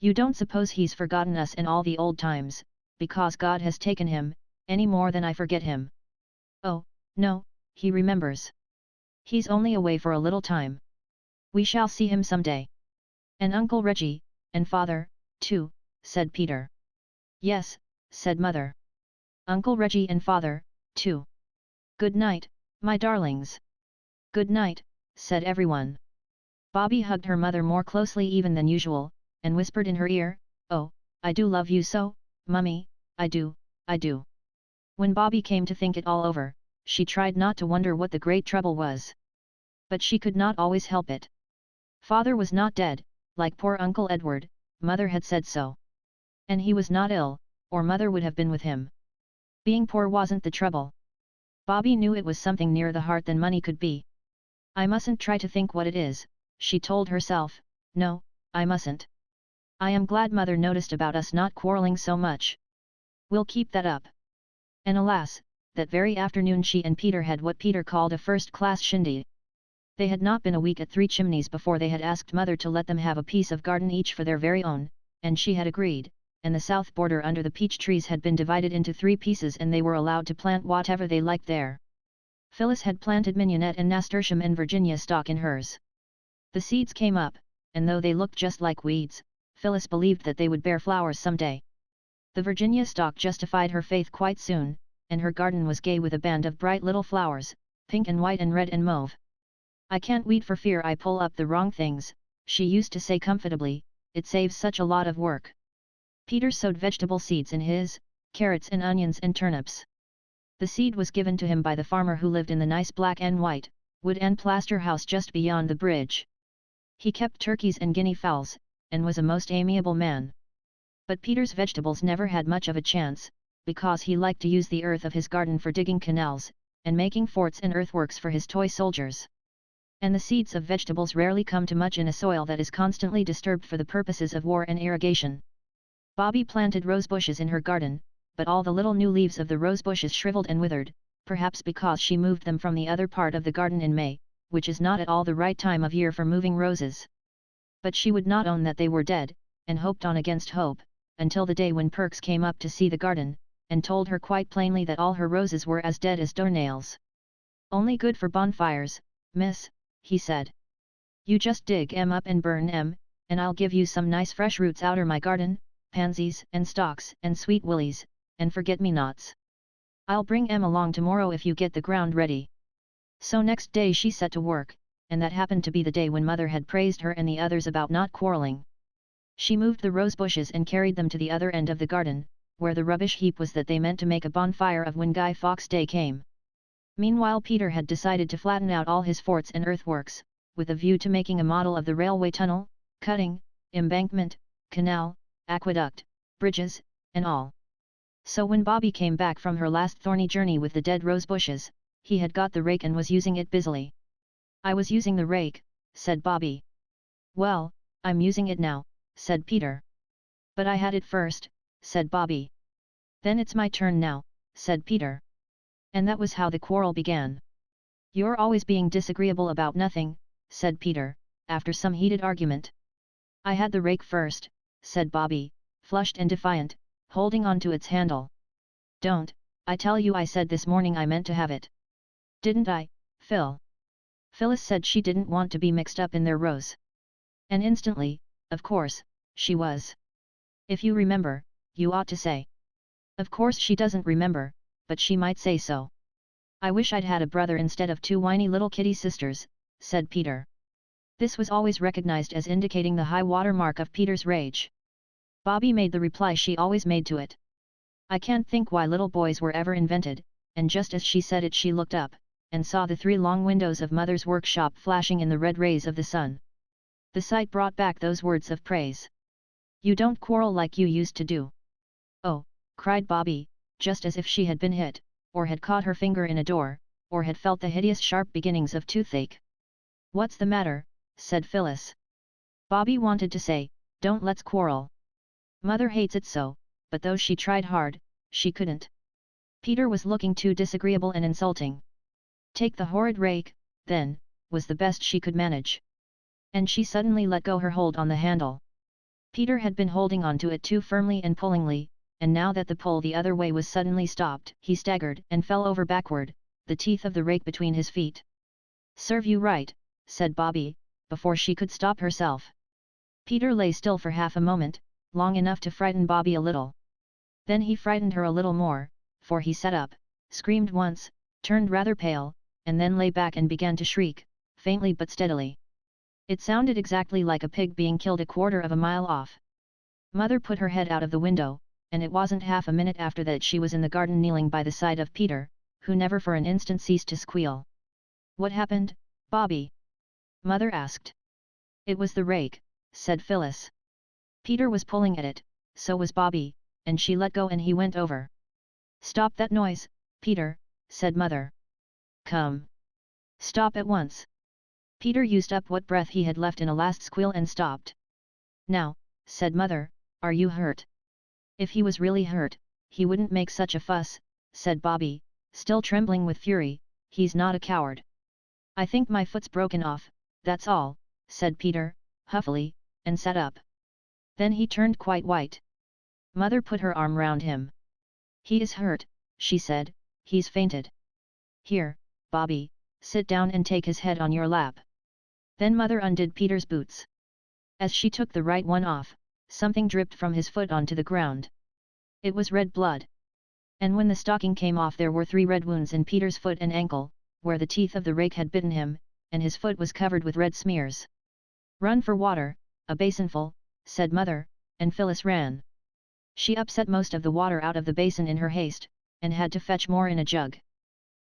You don't suppose he's forgotten us and all the old times, because God has taken him, any more than I forget him. Oh, no, he remembers. He's only away for a little time. We shall see him some day. And Uncle Reggie, and father, too, said Peter. Yes, said mother. Uncle Reggie and father, too. Good night, my darlings. Good night, said everyone. Bobby hugged her mother more closely even than usual, and whispered in her ear, oh, I do love you so, Mummy, I do, I do. When Bobby came to think it all over, she tried not to wonder what the great trouble was. But she could not always help it. Father was not dead, like poor Uncle Edward, mother had said so. And he was not ill, or mother would have been with him. Being poor wasn't the trouble. Bobby knew it was something nearer the heart than money could be. I mustn't try to think what it is, she told herself, no, I mustn't. I am glad mother noticed about us not quarreling so much. We'll keep that up. And alas, that very afternoon she and Peter had what Peter called a first-class shindy. They had not been a week at Three Chimneys before they had asked mother to let them have a piece of garden each for their very own, and she had agreed, and the south border under the peach trees had been divided into 3 pieces and they were allowed to plant whatever they liked there. Phyllis had planted mignonette and nasturtium and Virginia stock in hers. The seeds came up, and though they looked just like weeds, Phyllis believed that they would bear flowers someday. The Virginia stock justified her faith quite soon, and her garden was gay with a band of bright little flowers, pink and white and red and mauve. I can't weed for fear I pull up the wrong things, she used to say comfortably, it saves such a lot of work. Peter sowed vegetable seeds in his, carrots and onions and turnips. The seed was given to him by the farmer who lived in the nice black and white, wood and plaster house just beyond the bridge. He kept turkeys and guinea fowls, and was a most amiable man. But Peter's vegetables never had much of a chance, because he liked to use the earth of his garden for digging canals, and making forts and earthworks for his toy soldiers. And the seeds of vegetables rarely come to much in a soil that is constantly disturbed for the purposes of war and irrigation. Bobby planted rose bushes in her garden, but all the little new leaves of the rose bushes shriveled and withered, perhaps because she moved them from the other part of the garden in May, which is not at all the right time of year for moving roses. But she would not own that they were dead, and hoped on against hope, until the day when Perks came up to see the garden, and told her quite plainly that all her roses were as dead as doornails. Only good for bonfires, miss, he said. You just dig 'em up and burn 'em, and I'll give you some nice fresh roots outer my garden, pansies and stocks and sweet willies, and forget-me-nots. I'll bring 'em along tomorrow if you get the ground ready. So next day she set to work, and that happened to be the day when Mother had praised her and the others about not quarreling. She moved the rose bushes and carried them to the other end of the garden, where the rubbish heap was that they meant to make a bonfire of when Guy Fawkes Day came. Meanwhile Peter had decided to flatten out all his forts and earthworks, with a view to making a model of the railway tunnel, cutting, embankment, canal, aqueduct, bridges, and all. So when Bobby came back from her last thorny journey with the dead rose bushes, he had got the rake and was using it busily. "I was using the rake," said Bobby. "Well, I'm using it now," said Peter. "But I had it first," said Bobby. "Then it's my turn now," said Peter. And that was how the quarrel began. "You're always being disagreeable about nothing," said Peter, after some heated argument. "I had the rake first," said Bobby, flushed and defiant, holding on to its handle. "Don't, I tell you I said this morning I meant to have it." "Didn't I, Phil?" Phyllis said she didn't want to be mixed up in their rows. And instantly, of course, she was. "If you remember, you ought to say." Of course she doesn't remember, but she might say so. "I wish I'd had a brother instead of two whiny little kitty sisters," said Peter. This was always recognized as indicating the high water mark of Peter's rage. Bobby made the reply she always made to it. "I can't think why little boys were ever invented," and just as she said it she looked up, and saw the 3 long windows of Mother's workshop flashing in the red rays of the sun. The sight brought back those words of praise. "You don't quarrel like you used to do." "Oh," cried Bobby, just as if she had been hit, or had caught her finger in a door, or had felt the hideous sharp beginnings of toothache. "What's the matter?" said Phyllis. Bobby wanted to say, "Don't let's quarrel. Mother hates it so," but though she tried hard, she couldn't. Peter was looking too disagreeable and insulting. "Take the horrid rake, then," was the best she could manage. And she suddenly let go her hold on the handle. Peter had been holding on to it too firmly and pullingly, and now that the pull the other way was suddenly stopped, he staggered and fell over backward, the teeth of the rake between his feet. "Serve you right," said Bobby, before she could stop herself. Peter lay still for half a moment, long enough to frighten Bobby a little. Then he frightened her a little more, for he sat up, screamed once, turned rather pale, and then lay back and began to shriek, faintly but steadily. It sounded exactly like a pig being killed a quarter of a mile off. Mother put her head out of the window, and it wasn't half a minute after that she was in the garden kneeling by the side of Peter, who never for an instant ceased to squeal. "What happened, Bobby?" Mother asked. "It was the rake," said Phyllis. "Peter was pulling at it, so was Bobby, and she let go and he went over." "Stop that noise, Peter," said Mother. "Come. Stop at once." Peter used up what breath he had left in a last squeal and stopped. "Now," said Mother, "are you hurt?" "If he was really hurt, he wouldn't make such a fuss," said Bobby, still trembling with fury. "He's not a coward." "I think my foot's broken off, that's all," said Peter, huffily, and sat up. Then he turned quite white. Mother put her arm round him. "He is hurt," she said, "he's fainted. Here, Bobby, sit down and take his head on your lap." Then Mother undid Peter's boots. As she took the right one off, something dripped from his foot onto the ground. It was red blood. And when the stocking came off there were 3 red wounds in Peter's foot and ankle, where the teeth of the rake had bitten him, and his foot was covered with red smears. "Run for water, a basinful," said Mother, and Phyllis ran. She upset most of the water out of the basin in her haste, and had to fetch more in a jug.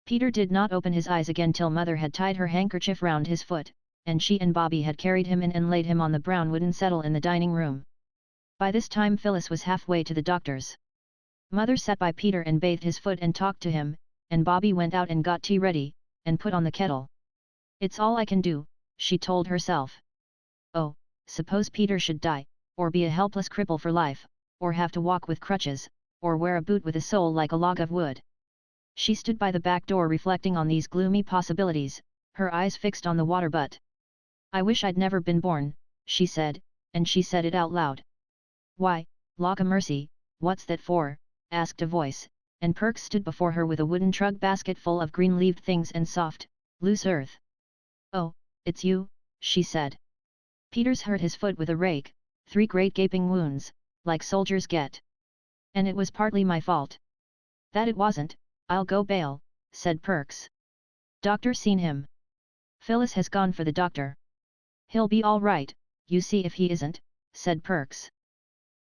Peter did not open his eyes again till Mother had tied her handkerchief round his foot, and she and Bobby had carried him in and laid him on the brown wooden settle in the dining room. By this time Phyllis was halfway to the doctor's. Mother sat by Peter and bathed his foot and talked to him, and Bobby went out and got tea ready, and put on the kettle. "It's all I can do," she told herself. Oh, suppose Peter should die, or be a helpless cripple for life, or have to walk with crutches, or wear a boot with a sole like a log of wood. She stood by the back door reflecting on these gloomy possibilities, her eyes fixed on the water butt. "I wish I'd never been born," she said, and she said it out loud. "Why, lauk-a-mercy, what's that for?" asked a voice, and Perks stood before her with a wooden trug basket full of green-leaved things and soft, loose earth. "Oh, it's you," she said. "Peter's hurt his foot with a rake, 3 great gaping wounds, like soldiers get. And it was partly my fault." "That it wasn't, I'll go bail," said Perks. "Doctor seen him?" Phyllis has gone for the doctor. He'll be all right, you see if he isn't, said Perks.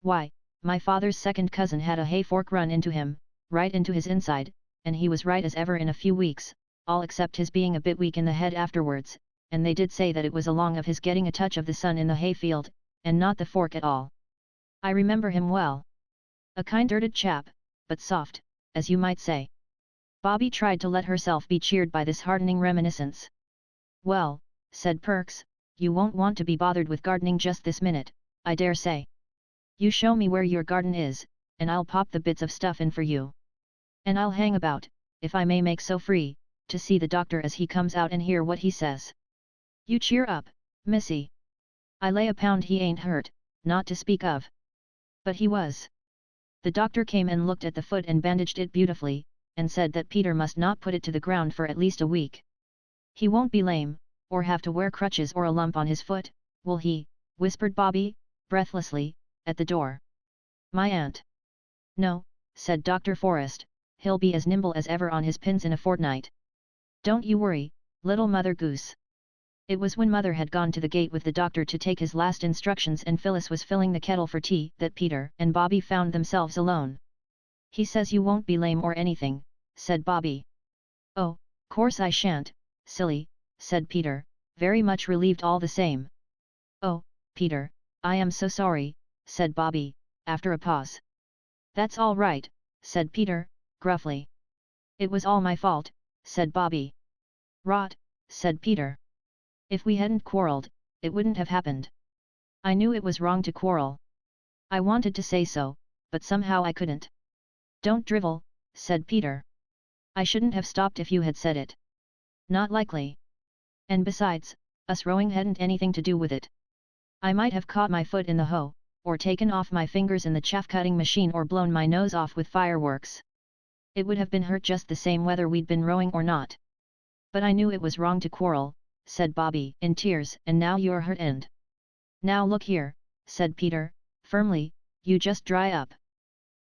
Why, my father's second cousin had a hay fork run into him, right into his inside, and he was right as ever in a few weeks, all except his being a bit weak in the head afterwards, and they did say that it was along of his getting a touch of the sun in the hayfield, and not the fork at all. I remember him well. A kind-hearted chap, but soft, as you might say. Bobby tried to let herself be cheered by this heartening reminiscence. Well, said Perks, you won't want to be bothered with gardening just this minute, I dare say. You show me where your garden is, and I'll pop the bits of stuff in for you. And I'll hang about, if I may make so free, to see the doctor as he comes out and hear what he says. You cheer up, missy. I lay a pound he ain't hurt, not to speak of. But he was. The doctor came and looked at the foot and bandaged it beautifully, and said that Peter must not put it to the ground for at least a week. He won't be lame, or have to wear crutches or a lump on his foot, will he? Whispered Bobby, breathlessly, at the door. My aunt. No, said Dr. Forrest, he'll be as nimble as ever on his pins in a fortnight. Don't you worry, little Mother Goose. It was when Mother had gone to the gate with the doctor to take his last instructions and Phyllis was filling the kettle for tea that Peter and Bobby found themselves alone. He says you won't be lame or anything, said Bobby. Oh, course I shan't, silly, said Peter, very much relieved all the same. Oh, Peter, I am so sorry, said Bobby, after a pause. That's all right, said Peter, gruffly. It was all my fault, said Bobby. Rot, said Peter. If we hadn't quarreled, it wouldn't have happened. I knew it was wrong to quarrel. I wanted to say so, but somehow I couldn't. Don't drivel, said Peter. I shouldn't have stopped if you had said it. Not likely. And besides, us rowing hadn't anything to do with it. I might have caught my foot in the hoe, or taken off my fingers in the chaff-cutting machine or blown my nose off with fireworks. It would have been hurt just the same whether we'd been rowing or not. But I knew it was wrong to quarrel, said Bobby in tears, and now you're hurt and. Now look here, said Peter, firmly, you just dry up.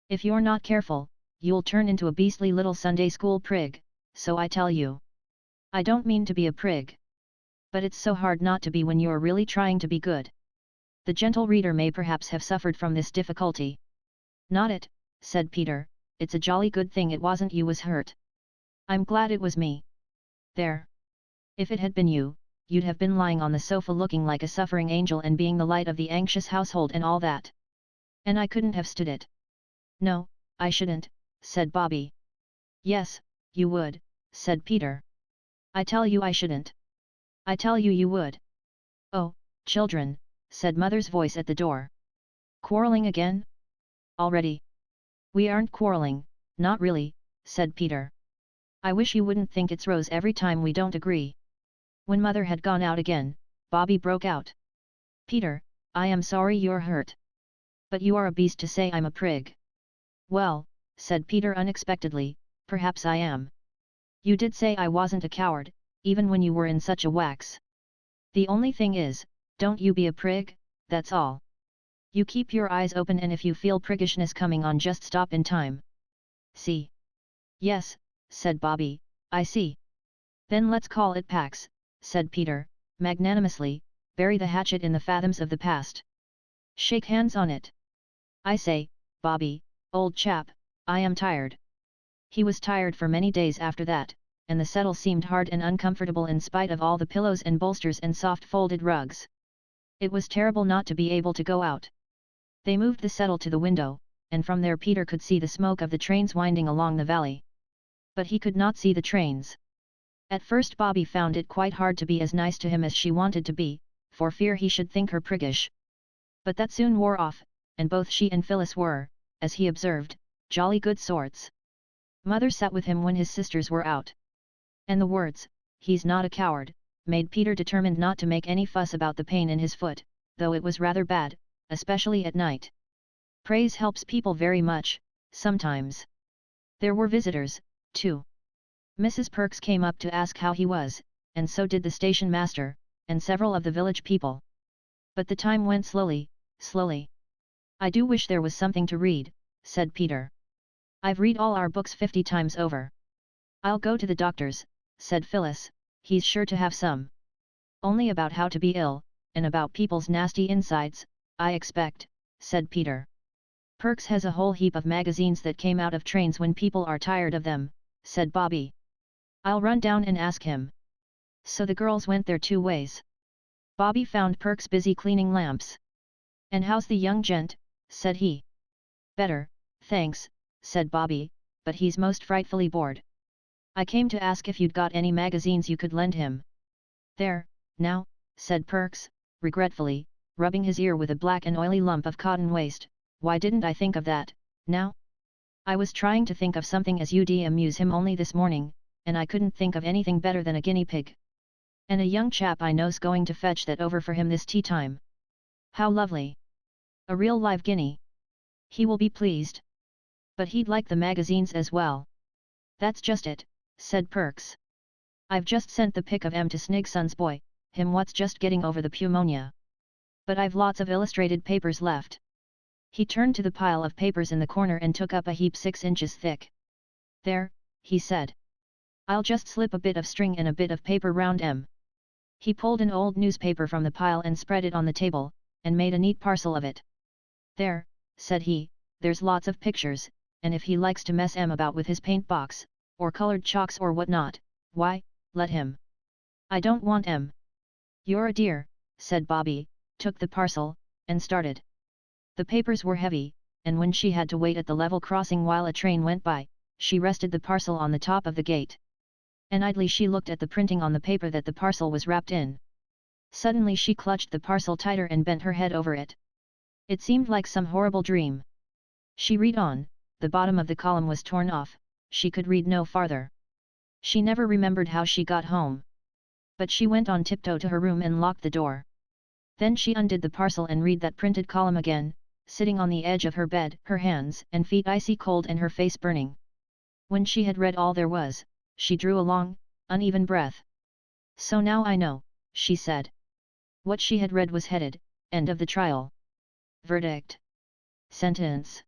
If you're not careful, you'll turn into a beastly little Sunday school prig, so I tell you. I don't mean to be a prig. But it's so hard not to be when you're really trying to be good. The gentle reader may perhaps have suffered from this difficulty. Not it, said Peter, it's a jolly good thing it wasn't you was hurt. I'm glad it was me. There. If it had been you, you'd have been lying on the sofa looking like a suffering angel and being the light of the anxious household and all that. And I couldn't have stood it. No, I shouldn't, said Bobby. Yes, you would, said Peter. I tell you I shouldn't. I tell you you would. Oh, children, said Mother's voice at the door. Quarreling again? Already? We aren't quarreling, not really, said Peter. I wish you wouldn't think it's Rose every time we don't agree. When Mother had gone out again, Bobby broke out. Peter, I am sorry you're hurt. But you are a beast to say I'm a prig. Well, said Peter unexpectedly, perhaps I am. You did say I wasn't a coward, even when you were in such a wax. The only thing is, don't you be a prig, that's all. You keep your eyes open and if you feel priggishness coming on just stop in time. See? Yes, said Bobby, I see. Then let's call it Pax, said Peter, magnanimously, bury the hatchet in the fathoms of the past. Shake hands on it. I say, Bobby, old chap, I am tired. He was tired for many days after that, and the settle seemed hard and uncomfortable in spite of all the pillows and bolsters and soft folded rugs. It was terrible not to be able to go out. They moved the settle to the window, and from there Peter could see the smoke of the trains winding along the valley. But he could not see the trains. At first Bobby found it quite hard to be as nice to him as she wanted to be, for fear he should think her priggish. But that soon wore off, and both she and Phyllis were, as he observed, jolly good sorts. Mother sat with him when his sisters were out. And the words, "He's not a coward," made Peter determined not to make any fuss about the pain in his foot, though it was rather bad, especially at night. Praise helps people very much, sometimes. There were visitors, too. Mrs. Perks came up to ask how he was, and so did the station master, and several of the village people. But the time went slowly, slowly. I do wish there was something to read, said Peter. I've read all our books 50 times over. I'll go to the doctor's, said Phyllis, he's sure to have some. Only about how to be ill, and about people's nasty insides, I expect, said Peter. Perks has a whole heap of magazines that came out of trains when people are tired of them, said Bobby. I'll run down and ask him. So the girls went their two ways. Bobby found Perks busy cleaning lamps. And how's the young gent, said he. Better, thanks, said Bobby, but he's most frightfully bored. I came to ask if you'd got any magazines you could lend him. There, now, said Perks, regretfully, rubbing his ear with a black and oily lump of cotton waste, why didn't I think of that, now? I was trying to think of something as you'd amuse him only this morning, and I couldn't think of anything better than a guinea pig. And a young chap I know's going to fetch that over for him this tea time. How lovely! A real live guinea. He will be pleased. But he'd like the magazines as well. That's just it, said Perks. I've just sent the pic of to Snigson's boy, him what's just getting over the pneumonia. But I've lots of illustrated papers left. He turned to the pile of papers in the corner and took up a heap 6 inches thick. There, he said. I'll just slip a bit of string and a bit of paper round em. He pulled an old newspaper from the pile and spread it on the table, and made a neat parcel of it. There, said he, there's lots of pictures, and if he likes to mess about with his paint box, or colored chalks or whatnot, why, let him. I don't want em. You're a dear, said Bobby, took the parcel, and started. The papers were heavy, and when she had to wait at the level crossing while a train went by, she rested the parcel on the top of the gate. And idly she looked at the printing on the paper that the parcel was wrapped in. Suddenly she clutched the parcel tighter and bent her head over it. It seemed like some horrible dream. She read on, the bottom of the column was torn off, she could read no farther. She never remembered how she got home. But she went on tiptoe to her room and locked the door. Then she undid the parcel and read that printed column again, sitting on the edge of her bed, her hands and feet icy cold and her face burning. When she had read all there was, she drew a long, uneven breath. So now I know, she said. What she had read was headed, End of the trial. Verdict. Sentence.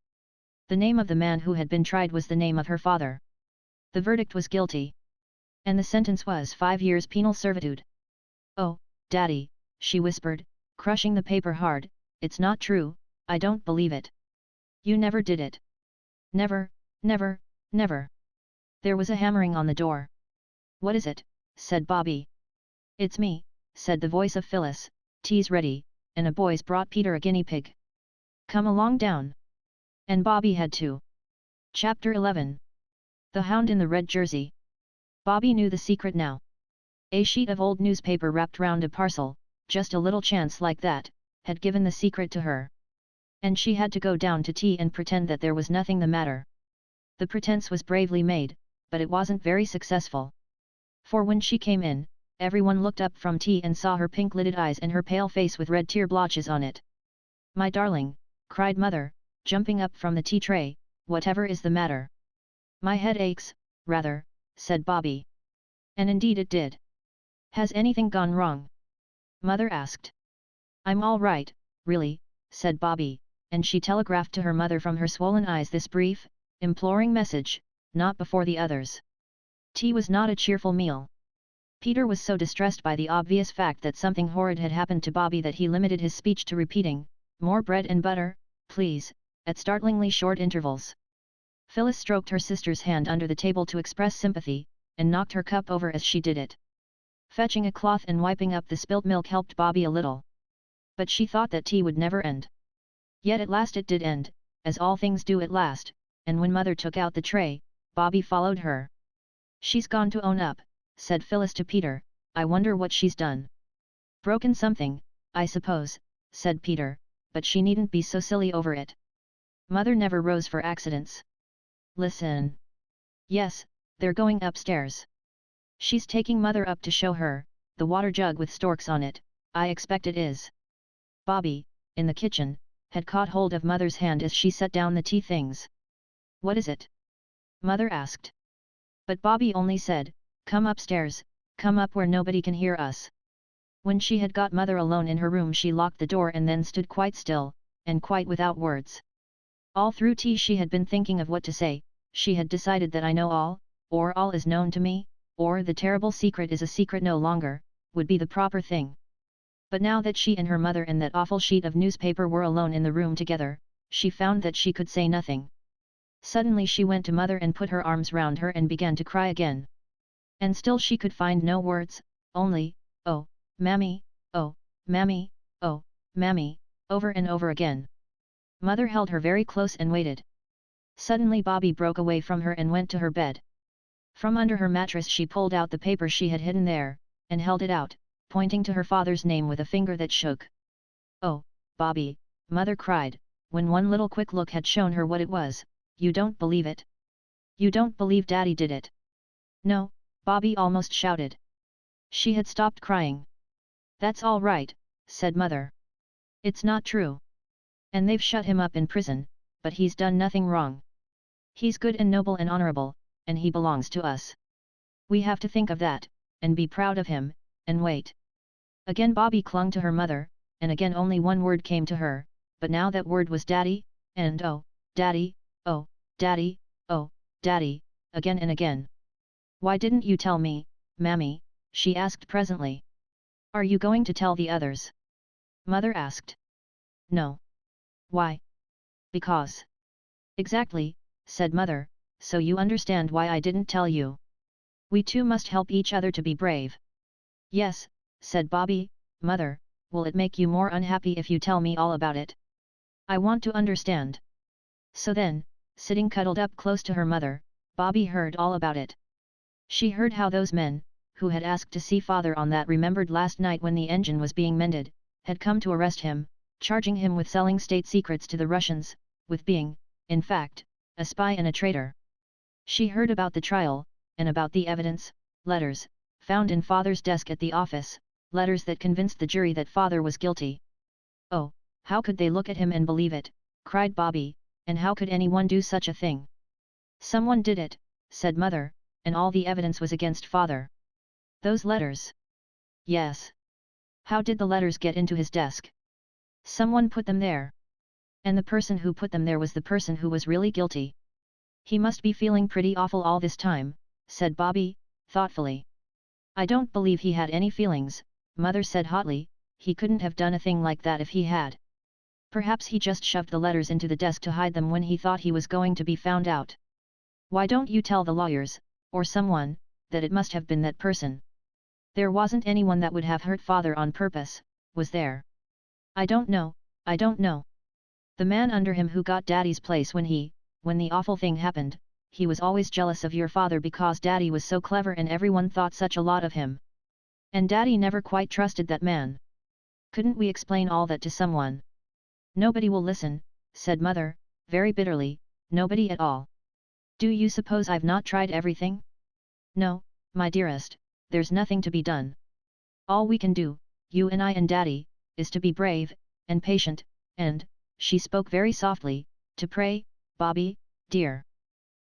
The name of the man who had been tried was the name of her father. The verdict was guilty. And the sentence was 5 years penal servitude. Oh, Daddy, she whispered, crushing the paper hard, it's not true, I don't believe it. You never did it. Never, never, never. There was a hammering on the door. What is it? Said Bobby. It's me, said the voice of Phyllis, tea's ready, and a boy's brought Peter a guinea pig. Come along down. And Bobby had to. Chapter 11. The Hound in the Red Jersey. Bobby knew the secret now. A sheet of old newspaper wrapped round a parcel, just a little chance like that, had given the secret to her. And she had to go down to tea and pretend that there was nothing the matter. The pretense was bravely made, but it wasn't very successful. For when she came in, everyone looked up from tea and saw her pink-lidded eyes and her pale face with red tear blotches on it. My darling, cried Mother, jumping up from the tea tray, whatever is the matter? My head aches, rather, said Bobby. And indeed it did. Has anything gone wrong? Mother asked. I'm all right, really, said Bobby, and she telegraphed to her mother from her swollen eyes this brief, imploring message, not before the others. Tea was not a cheerful meal. Peter was so distressed by the obvious fact that something horrid had happened to Bobby that he limited his speech to repeating, more bread and butter, please, at startlingly short intervals. Phyllis stroked her sister's hand under the table to express sympathy, and knocked her cup over as she did it. Fetching a cloth and wiping up the spilt milk helped Bobby a little. But she thought that tea would never end. Yet at last it did end, as all things do at last, and when Mother took out the tray, Bobby followed her. She's gone to own up, said Phyllis to Peter, I wonder what she's done. Broken something, I suppose, said Peter, but she needn't be so silly over it. Mother never rose for accidents. Listen. Yes, they're going upstairs. She's taking Mother up to show her, the water jug with storks on it, I expect it is. Bobby, in the kitchen, had caught hold of Mother's hand as she set down the tea things. What is it? Mother asked. But Bobby only said, come upstairs, come up where nobody can hear us. When she had got Mother alone in her room she locked the door and then stood quite still, and quite without words. All through tea she had been thinking of what to say. She had decided that I know all, or all is known to me, or the terrible secret is a secret no longer, would be the proper thing. But now that she and her mother and that awful sheet of newspaper were alone in the room together, she found that she could say nothing. Suddenly she went to mother and put her arms round her and began to cry again. And still she could find no words, only, "Oh, mammy, oh, mammy, oh, mammy," over and over again. Mother held her very close and waited. Suddenly Bobby broke away from her and went to her bed. From under her mattress she pulled out the paper she had hidden there, and held it out, pointing to her father's name with a finger that shook. "Oh, Bobby," Mother cried, when one little quick look had shown her what it was, "you don't believe it? You don't believe Daddy did it?" "No," Bobby almost shouted. She had stopped crying. "That's all right," said Mother. "It's not true. And they've shut him up in prison, but he's done nothing wrong. He's good and noble and honorable, and he belongs to us. We have to think of that, and be proud of him, and wait." Again Bobby clung to her mother, and again only one word came to her, but now that word was Daddy, and oh, Daddy, oh, Daddy, oh, Daddy, again and again. "Why didn't you tell me, Mammy?" she asked presently. "Are you going to tell the others?" Mother asked. "No." "Why?" "Because." "Exactly," said Mother, "so you understand why I didn't tell you. We two must help each other to be brave." "Yes," said Bobby. "Mother, will it make you more unhappy if you tell me all about it? I want to understand." So then, sitting cuddled up close to her mother, Bobby heard all about it. She heard how those men, who had asked to see father on that remembered last night when the engine was being mended, had come to arrest him, charging him with selling state secrets to the Russians, with being, in fact, a spy and a traitor. She heard about the trial, and about the evidence, letters, found in father's desk at the office, letters that convinced the jury that father was guilty. "Oh, how could they look at him and believe it?" cried Bobby, "and how could anyone do such a thing?" "Someone did it," said Mother, "and all the evidence was against father." "Those letters?" "Yes." "How did the letters get into his desk?" "Someone put them there. And the person who put them there was the person who was really guilty." "He must be feeling pretty awful all this time," said Bobby, thoughtfully. "I don't believe he had any feelings," Mother said hotly. "He couldn't have done a thing like that if he had. Perhaps he just shoved the letters into the desk to hide them when he thought he was going to be found out. Why don't you tell the lawyers, or someone, that it must have been that person? There wasn't anyone that would have hurt father on purpose, was there?" "I don't know, I don't know. The man under him who got Daddy's place when the awful thing happened, he was always jealous of your father because Daddy was so clever and everyone thought such a lot of him. And Daddy never quite trusted that man. Couldn't we explain all that to someone?" "Nobody will listen," said Mother, very bitterly, "nobody at all. Do you suppose I've not tried everything? No, my dearest, there's nothing to be done. All we can do, you and I and Daddy, is to be brave, and patient, and," she spoke very softly, "to pray, Bobby, dear."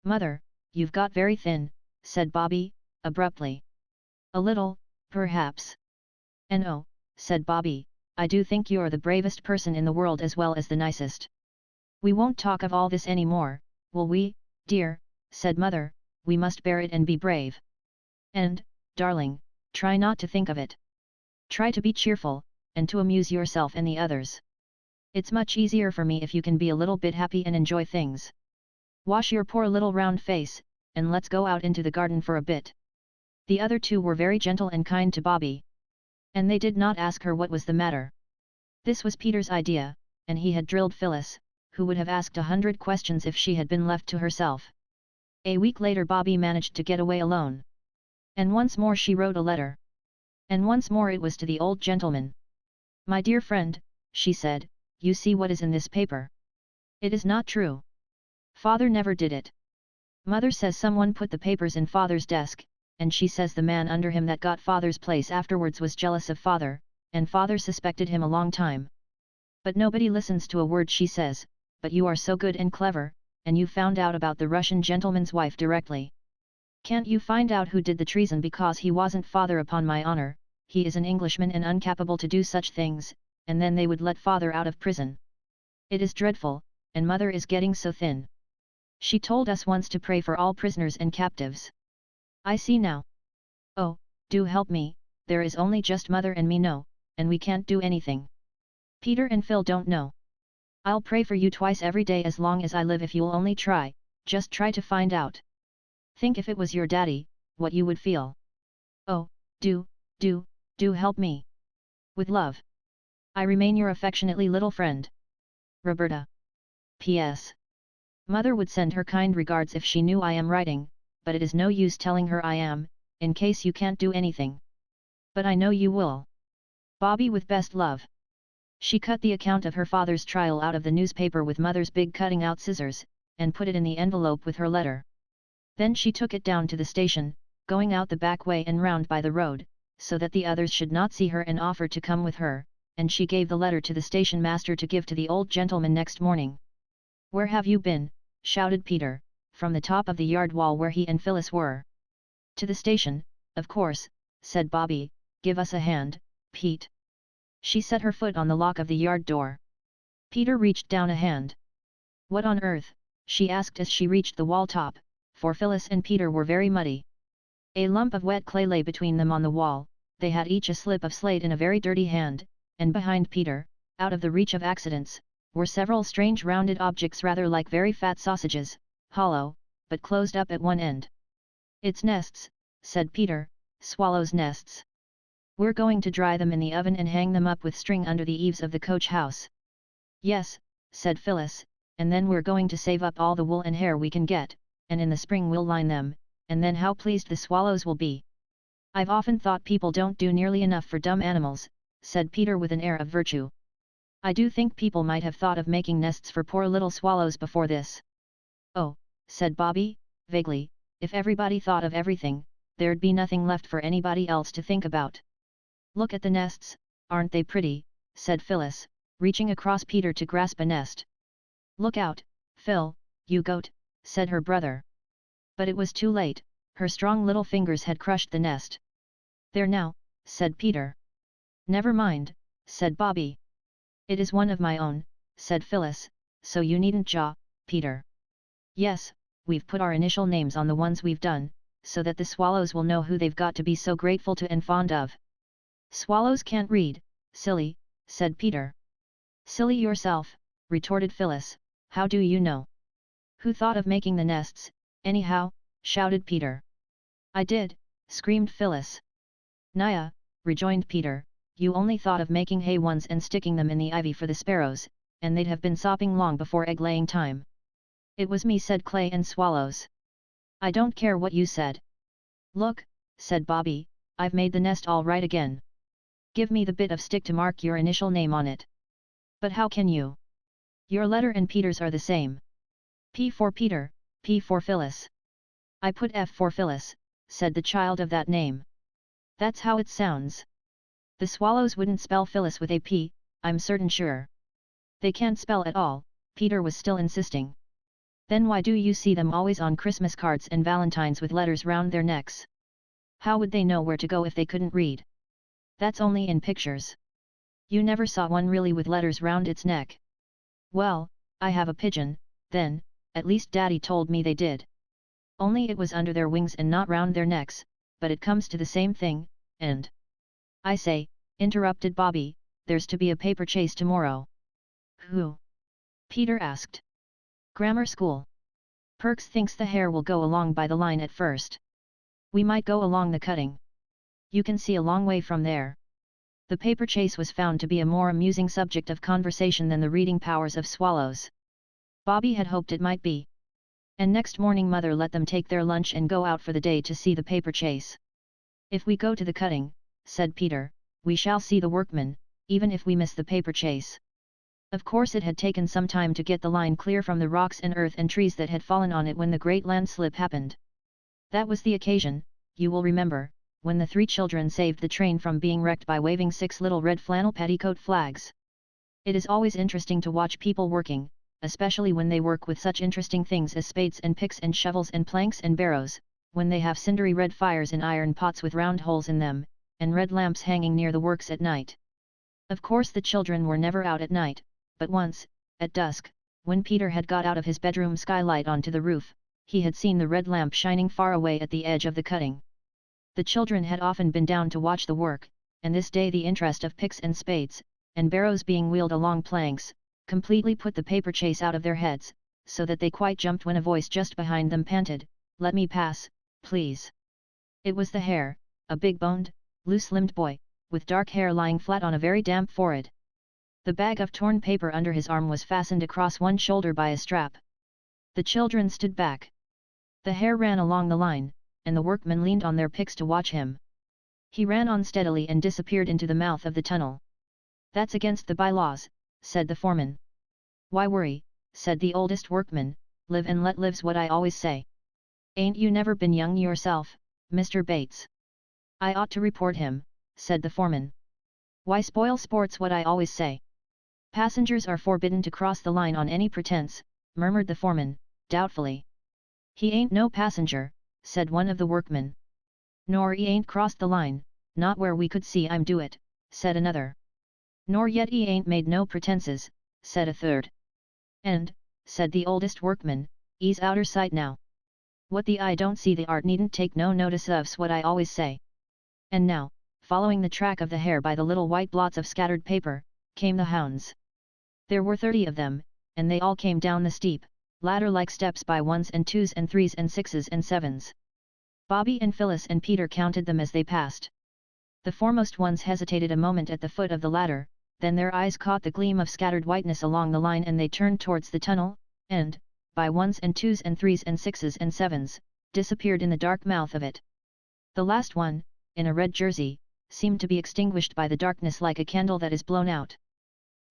"Mother, you've got very thin," said Bobby, abruptly. "A little, perhaps." "And oh," said Bobby, "I do think you're the bravest person in the world as well as the nicest. We won't talk of all this any more, will we, dear?" said Mother. "We must bear it and be brave. And, darling, try not to think of it. Try to be cheerful, and to amuse yourself and the others. It's much easier for me if you can be a little bit happy and enjoy things. Wash your poor little round face, and let's go out into the garden for a bit." The other two were very gentle and kind to Bobby. And they did not ask her what was the matter. This was Peter's idea, and he had drilled Phyllis, who would have asked 100 questions if she had been left to herself. A week later Bobby managed to get away alone. And once more she wrote a letter. And once more it was to the old gentleman. "My dear friend," she said, "you see what is in this paper. It is not true. Father never did it. Mother says someone put the papers in father's desk, and she says the man under him that got father's place afterwards was jealous of father, and father suspected him a long time. But nobody listens to a word she says, but you are so good and clever, and you found out about the Russian gentleman's wife directly. Can't you find out who did the treason because he wasn't father upon my honor, he is an Englishman and incapable to do such things, and then they would let father out of prison. It is dreadful, and mother is getting so thin. She told us once to pray for all prisoners and captives. I see now. Oh, do help me, there is only just Mother and me know, and we can't do anything. Peter and Phil don't know. I'll pray for you twice every day as long as I live if you'll only try, just try to find out. Think if it was your daddy, what you would feel. Oh, do help me. With love. I remain your affectionately little friend. Roberta. P.S. Mother would send her kind regards if she knew I am writing, but it is no use telling her I am, in case you can't do anything. But I know you will. Bobby with best love. She cut the account of her father's trial out of the newspaper with Mother's big cutting-out scissors, and put it in the envelope with her letter. Then she took it down to the station, going out the back way and round by the road, so that the others should not see her, and offered to come with her, and she gave the letter to the station master to give to the old gentleman next morning. "Where have you been?" shouted Peter, from the top of the yard wall where he and Phyllis were. "To the station, of course," said Bobby. "Give us a hand, Pete." She set her foot on the lock of the yard door. Peter reached down a hand. "What on earth?" she asked as she reached the wall top, for Phyllis and Peter were very muddy. A lump of wet clay lay between them on the wall, they had each a slip of slate in a very dirty hand, and behind Peter, out of the reach of accidents, were several strange rounded objects rather like very fat sausages, hollow, but closed up at one end. "It's nests," said Peter, "swallows' nests. We're going to dry them in the oven and hang them up with string under the eaves of the coach house." "Yes," said Phyllis, "and then we're going to save up all the wool and hair we can get, and in the spring we'll line them, and then how pleased the swallows will be." "I've often thought people don't do nearly enough for dumb animals," said Peter with an air of virtue. "I do think people might have thought of making nests for poor little swallows before this." "Oh," said Bobby, vaguely, "if everybody thought of everything, there'd be nothing left for anybody else to think about." "Look at the nests, aren't they pretty?" said Phyllis, reaching across Peter to grasp a nest. "Look out, Phil, you goat," said her brother. But it was too late, her strong little fingers had crushed the nest. "There now," said Peter. "Never mind," said Bobby. "It is one of my own," said Phyllis, "so you needn't jaw, Peter." "Yes, we've put our initial names on the ones we've done, so that the swallows will know who they've got to be so grateful to and fond of." "Swallows can't read, silly," said Peter. "Silly yourself," retorted Phyllis, "how do you know? Who thought of making the nests, anyhow?" shouted Peter. "I did," screamed Phyllis. "Naya," rejoined Peter, "you only thought of making hay ones and sticking them in the ivy for the sparrows, and they'd have been sopping long before egg-laying time." "It was me said clay and swallows." "I don't care what you said." "Look," said Bobby, "I've made the nest all right again. Give me the bit of stick to mark your initial name on it." "But how can you? Your letter and Peter's are the same." "P for Peter, P for Phyllis." "I put F for Phyllis," said the child of that name. "That's how it sounds. The swallows wouldn't spell Phyllis with a P, I'm certain sure." "They can't spell at all," Peter was still insisting. "Then why do you see them always on Christmas cards and valentines with letters round their necks? How would they know where to go if they couldn't read? That's only in pictures. You never saw one really with letters round its neck." "Well, I have a pigeon, then, at least Daddy told me they did. Only it was under their wings and not round their necks, but it comes to the same thing, and—" "I say," interrupted Bobby, "there's to be a paper chase tomorrow." "Who?" Peter asked. "Grammar school. Perks thinks the hare will go along by the line at first. We might go along the cutting. You can see a long way from there." The paper chase was found to be a more amusing subject of conversation than the reading powers of swallows. Bobby had hoped it might be. And next morning Mother let them take their lunch and go out for the day to see the paper chase. "If we go to the cutting," said Peter, "we shall see the workmen, even if we miss the paper chase." Of course it had taken some time to get the line clear from the rocks and earth and trees that had fallen on it when the great landslip happened. That was the occasion, you will remember, when the three children saved the train from being wrecked by waving 6 little red flannel petticoat flags. It is always interesting to watch people working, especially when they work with such interesting things as spades and picks and shovels and planks and barrows, when they have cindery red fires in iron pots with round holes in them, and red lamps hanging near the works at night. Of course the children were never out at night, but once, at dusk, when Peter had got out of his bedroom skylight onto the roof, he had seen the red lamp shining far away at the edge of the cutting. The children had often been down to watch the work, and this day the interest of picks and spades, and barrows being wheeled along planks, completely put the paper chase out of their heads, so that they quite jumped when a voice just behind them panted, "Let me pass, please." It was the hare, a big-boned, loose-limbed boy, with dark hair lying flat on a very damp forehead. The bag of torn paper under his arm was fastened across one shoulder by a strap. The children stood back. The hare ran along the line, and the workmen leaned on their picks to watch him. He ran on steadily and disappeared into the mouth of the tunnel. "That's against the bylaws," said the foreman. "Why worry?" said the oldest workman, "live and let live's what I always say." "Ain't you never been young yourself, Mr. Bates?" "I ought to report him," said the foreman. "Why spoil sport's what I always say." "Passengers are forbidden to cross the line on any pretense," murmured the foreman, doubtfully. "He ain't no passenger," said one of the workmen. "Nor 'e ain't crossed the line, not where we could see 'im do it," said another. "Nor yet 'e ain't made no pretenses," said a third. "And," said the oldest workman, "'e's outer sight now. What the eye don't see the art needn't take no notice of's what I always say." And now, following the track of the hare by the little white blots of scattered paper, came the hounds. There were 30 of them, and they all came down the steep, ladder-like steps by ones and twos and threes and sixes and sevens. Bobby and Phyllis and Peter counted them as they passed. The foremost ones hesitated a moment at the foot of the ladder, then their eyes caught the gleam of scattered whiteness along the line and they turned towards the tunnel, and, by ones and twos and threes and sixes and sevens, disappeared in the dark mouth of it. The last one, in a red jersey, seemed to be extinguished by the darkness like a candle that is blown out.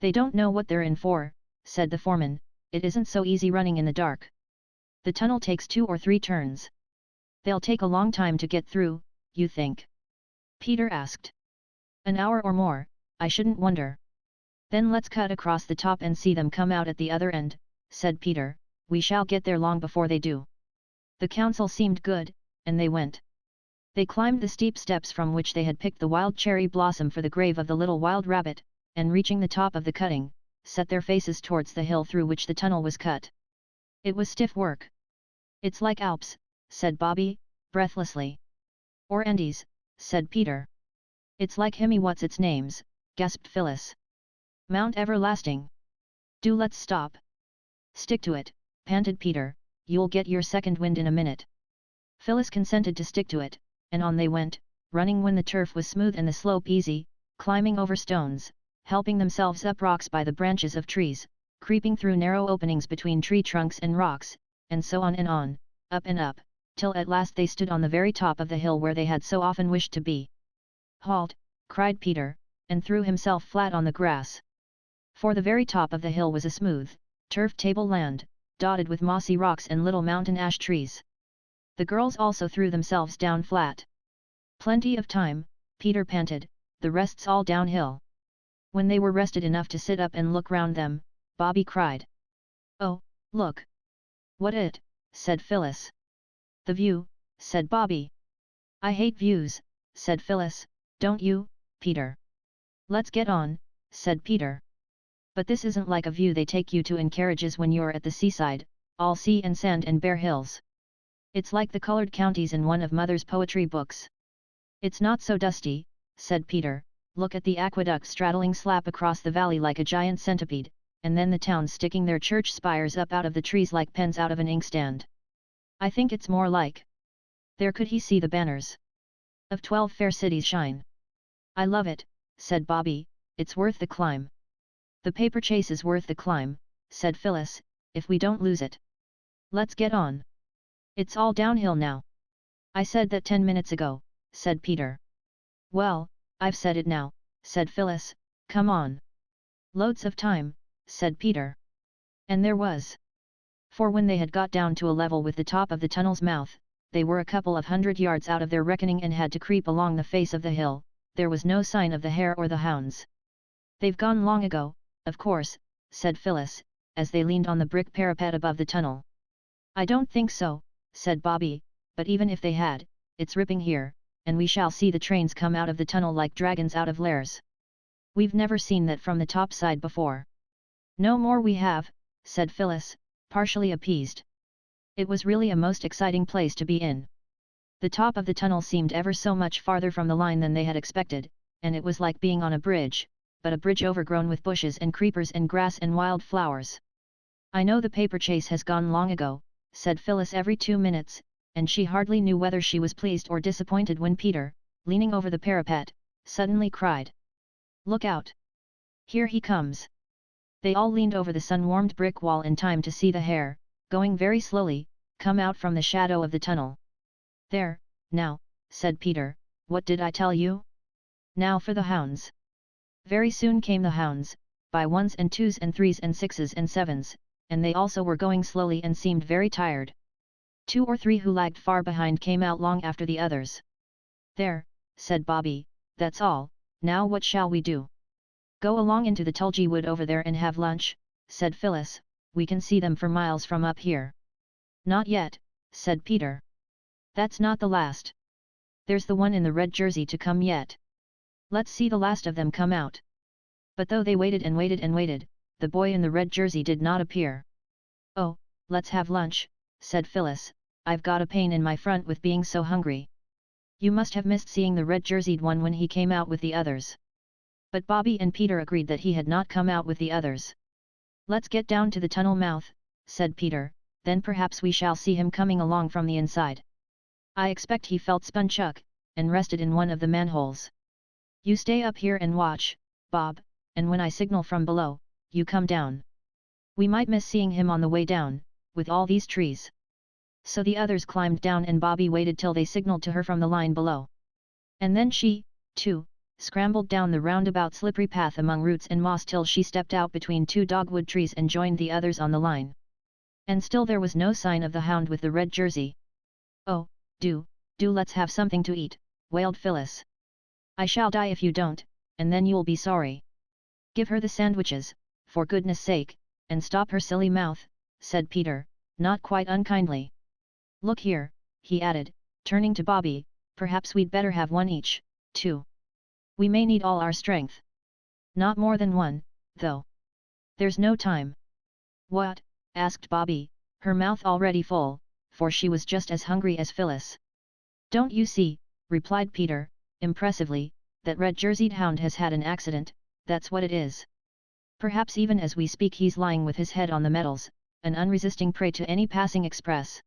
"They don't know what they're in for," said the foreman. "It isn't so easy running in the dark. The tunnel takes 2 or 3 turns. They'll take a long time to get through, you think?" Peter asked. "An hour or more, I shouldn't wonder." "Then let's cut across the top and see them come out at the other end," said Peter. "We shall get there long before they do." The counsel seemed good, and they went. They climbed the steep steps from which they had picked the wild cherry blossom for the grave of the little wild rabbit, and reaching the top of the cutting, set their faces towards the hill through which the tunnel was cut. It was stiff work. "It's like Alps," said Bobby, breathlessly. "Or Andes," said Peter. "It's like Himmy what's its names," gasped Phyllis. "Mount Everlasting. Do let's stop." "Stick to it," panted Peter, "you'll get your second wind in a minute." Phyllis consented to stick to it, and on they went, running when the turf was smooth and the slope easy, climbing over stones, helping themselves up rocks by the branches of trees, creeping through narrow openings between tree trunks and rocks, and so on, up and up, till at last they stood on the very top of the hill where they had so often wished to be. "Halt!" cried Peter, and threw himself flat on the grass. For the very top of the hill was a smooth, turf tableland, dotted with mossy rocks and little mountain ash trees. The girls also threw themselves down flat. "Plenty of time," Peter panted, "the rest's all downhill." When they were rested enough to sit up and look round them, Bobby cried. "Oh, look!" "What it?" said Phyllis. "The view," said Bobby. "I hate views," said Phyllis. "Don't you, Peter?" "Let's get on," said Peter. "But this isn't like a view they take you to in carriages when you're at the seaside, all sea and sand and bare hills. It's like the colored counties in one of Mother's poetry books." "It's not so dusty," said Peter. "Look at the aqueduct straddling slap across the valley like a giant centipede, and then the towns sticking their church spires up out of the trees like pens out of an inkstand. I think it's more like. There could he see the banners of 12 fair cities shine." "I love it," said Bobby. "It's worth the climb." "The paper chase is worth the climb," said Phyllis, "if we don't lose it. Let's get on. It's all downhill now." "I said that 10 minutes ago," said Peter. "Well, I've said it now," said Phyllis. "Come on." "Loads of time," said Peter. And there was. For when they had got down to a level with the top of the tunnel's mouth, they were a couple of 100 yards out of their reckoning and had to creep along the face of the hill. There was no sign of the hare or the hounds. "They've gone long ago, of course," said Phyllis, as they leaned on the brick parapet above the tunnel. "I don't think so," said Bobby, "but even if they had, it's ripping here, and we shall see the trains come out of the tunnel like dragons out of lairs. We've never seen that from the top side before." "No more we have," said Phyllis, partially appeased. It was really a most exciting place to be in. The top of the tunnel seemed ever so much farther from the line than they had expected, and it was like being on a bridge, but a bridge overgrown with bushes and creepers and grass and wild flowers. "I know the paper chase has gone long ago," said Phyllis every 2 minutes, and she hardly knew whether she was pleased or disappointed when Peter, leaning over the parapet, suddenly cried, "Look out! Here he comes!" They all leaned over the sun-warmed brick wall in time to see the hare, going very slowly, come out from the shadow of the tunnel. "There, now," said Peter, "what did I tell you? Now for the hounds." Very soon came the hounds, by ones and twos and threes and sixes and sevens, and they also were going slowly and seemed very tired. 2 or 3 who lagged far behind came out long after the others. "There," said Bobby, "that's all, now what shall we do?" "Go along into the tulgey wood over there and have lunch," said Phyllis, "we can see them for miles from up here." "Not yet," said Peter. "That's not the last. There's the one in the red jersey to come yet. Let's see the last of them come out." But though they waited and waited and waited, the boy in the red jersey did not appear. "Oh, let's have lunch," said Phyllis, "I've got a pain in my front with being so hungry." "You must have missed seeing the red-jerseyed one when he came out with the others." But Bobby and Peter agreed that he had not come out with the others. "Let's get down to the tunnel mouth," said Peter, "then perhaps we shall see him coming along from the inside. I expect he felt Spunchuck, and rested in one of the manholes. You stay up here and watch, Bob, and when I signal from below, you come down. We might miss seeing him on the way down, with all these trees." So the others climbed down and Bobby waited till they signaled to her from the line below. And then she, too, scrambled down the roundabout slippery path among roots and moss till she stepped out between 2 dogwood trees and joined the others on the line. And still there was no sign of the hound with the red jersey. "Oh, do let's have something to eat," wailed Phyllis. "I shall die if you don't, and then you'll be sorry." "Give her the sandwiches, for goodness sake, and stop her silly mouth," said Peter, not quite unkindly. "Look here," he added, turning to Bobby, "perhaps we'd better have one each, too. We may need all our strength. Not more than one, though. There's no time." "What?" asked Bobby, her mouth already full, for she was just as hungry as Phyllis. "Don't you see," replied Peter, impressively, "that red-jerseyed hound has had an accident, that's what it is. Perhaps even as we speak he's lying with his head on the metals, an unresisting prey to any passing express."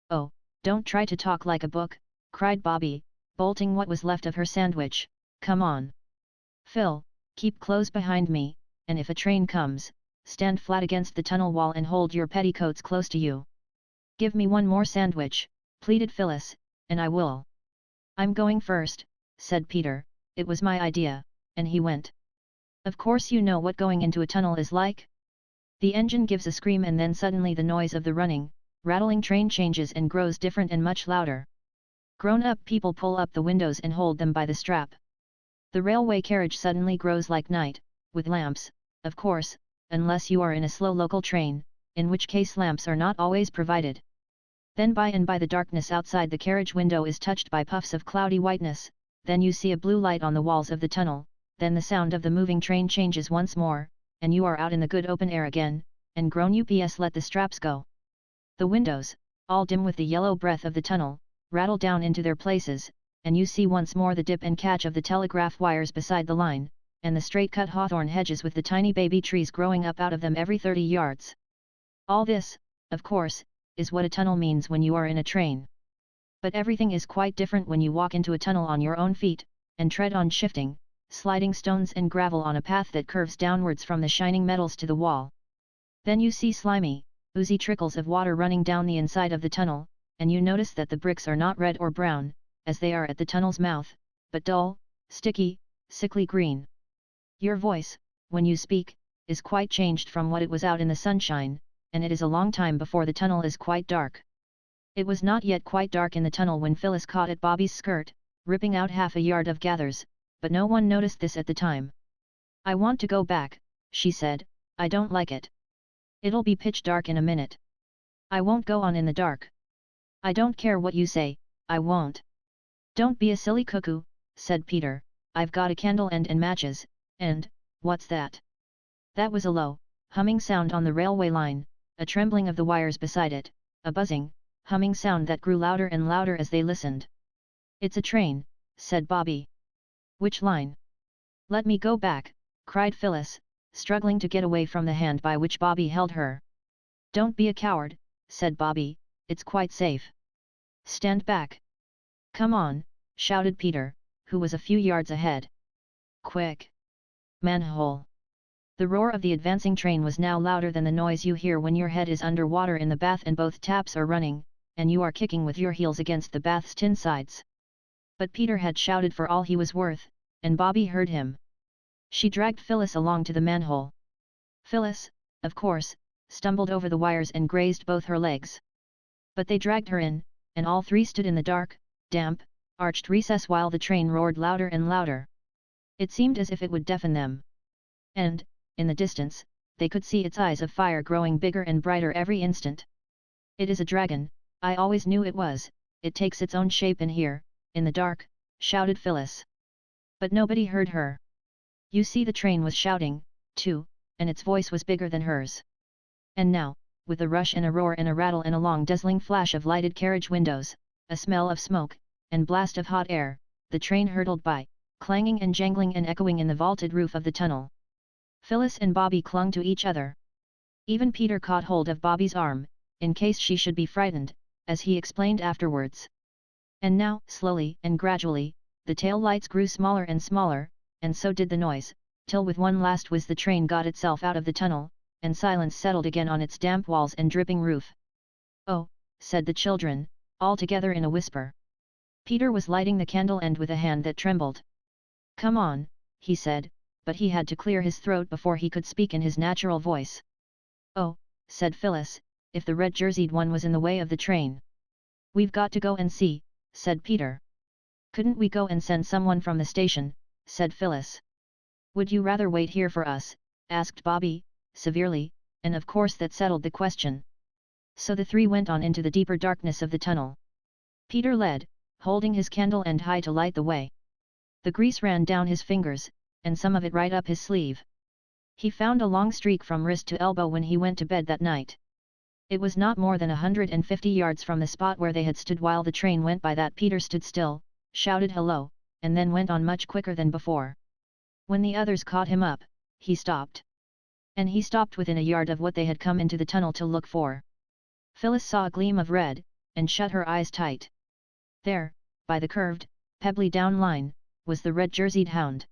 "Oh, don't try to talk like a book," cried Bobby, bolting what was left of her sandwich, "come on. Phil, keep close behind me, and if a train comes, stand flat against the tunnel wall and hold your petticoats close to you." "Give me one more sandwich," pleaded Phyllis, "and I will." "I'm going first," said Peter, "it was my idea," and he went. Of course you know what going into a tunnel is like? The engine gives a scream and then suddenly the noise of the running, rattling train changes and grows different and much louder. Grown-up people pull up the windows and hold them by the strap. The railway carriage suddenly grows like night, with lamps, of course, unless you are in a slow local train, in which case lamps are not always provided. Then by and by the darkness outside the carriage window is touched by puffs of cloudy whiteness, then you see a blue light on the walls of the tunnel, then the sound of the moving train changes once more, and you are out in the good open air again, and grown ups let the straps go. The windows, all dim with the yellow breath of the tunnel, rattle down into their places, and you see once more the dip and catch of the telegraph wires beside the line, and the straight-cut hawthorn hedges with the tiny baby trees growing up out of them every 30 yards. All this, of course, is what a tunnel means when you are in a train. But everything is quite different when you walk into a tunnel on your own feet, and tread on shifting, sliding stones and gravel on a path that curves downwards from the shining metals to the wall. Then you see slimy, oozy trickles of water running down the inside of the tunnel, and you notice that the bricks are not red or brown, as they are at the tunnel's mouth, but dull, sticky, sickly green. Your voice, when you speak, is quite changed from what it was out in the sunshine, and it is a long time before the tunnel is quite dark. It was not yet quite dark in the tunnel when Phyllis caught at Bobby's skirt, ripping out half a yard of gathers, but no one noticed this at the time. "I want to go back," she said, "I don't like it. It'll be pitch dark in a minute. I won't go on in the dark." "I don't care what you say, I won't." "Don't be a silly cuckoo," said Peter, "I've got a candle and matches, and, what's that?" That was a low, humming sound on the railway line, a trembling of the wires beside it, a buzzing, humming sound that grew louder and louder as they listened. "It's a train," said Bobby. "Which line?" "Let me go back," cried Phyllis, struggling to get away from the hand by which Bobby held her. "Don't be a coward," said Bobby, "it's quite safe. Stand back." "Come on," shouted Peter, who was a few yards ahead. "Quick! Manhole!" The roar of the advancing train was now louder than the noise you hear when your head is under water in the bath and both taps are running, and you are kicking with your heels against the bath's tin sides. But Peter had shouted for all he was worth, and Bobby heard him. She dragged Phyllis along to the manhole. Phyllis, of course, stumbled over the wires and grazed both her legs. But they dragged her in, and all three stood in the dark, damp, arched recess while the train roared louder and louder. It seemed as if it would deafen them. And, in the distance, they could see its eyes of fire growing bigger and brighter every instant. "It is a dragon, I always knew it was, it takes its own shape in here, in the dark," shouted Phyllis. But nobody heard her. You see, the train was shouting, too, and its voice was bigger than hers. And now, with a rush and a roar and a rattle and a long dazzling flash of lighted carriage windows, a smell of smoke, and blast of hot air, the train hurtled by, clanging and jangling and echoing in the vaulted roof of the tunnel. Phyllis and Bobby clung to each other. Even Peter caught hold of Bobby's arm, in case she should be frightened, as he explained afterwards. And now, slowly and gradually, the tail lights grew smaller and smaller, and so did the noise, till with one last whiz the train got itself out of the tunnel, and silence settled again on its damp walls and dripping roof. "Oh," said the children, all together in a whisper. Peter was lighting the candle end with a hand that trembled. "Come on," he said, but he had to clear his throat before he could speak in his natural voice. "Oh," said Phyllis, "if the red-jerseyed one was in the way of the train." "We've got to go and see," said Peter. "Couldn't we go and send someone from the station?" said Phyllis. "Would you rather wait here for us?" asked Bobby, severely, and of course that settled the question. So the three went on into the deeper darkness of the tunnel. Peter led, holding his candle end high to light the way. The grease ran down his fingers, and some of it right up his sleeve. He found a long streak from wrist to elbow when he went to bed that night. It was not more than 150 yards from the spot where they had stood while the train went by that Peter stood still, shouted hello, and then went on much quicker than before. When the others caught him up, he stopped. And he stopped within a yard of what they had come into the tunnel to look for. Phyllis saw a gleam of red, and shut her eyes tight. There, by the curved, pebbly down line, was the red-jerseyed hound.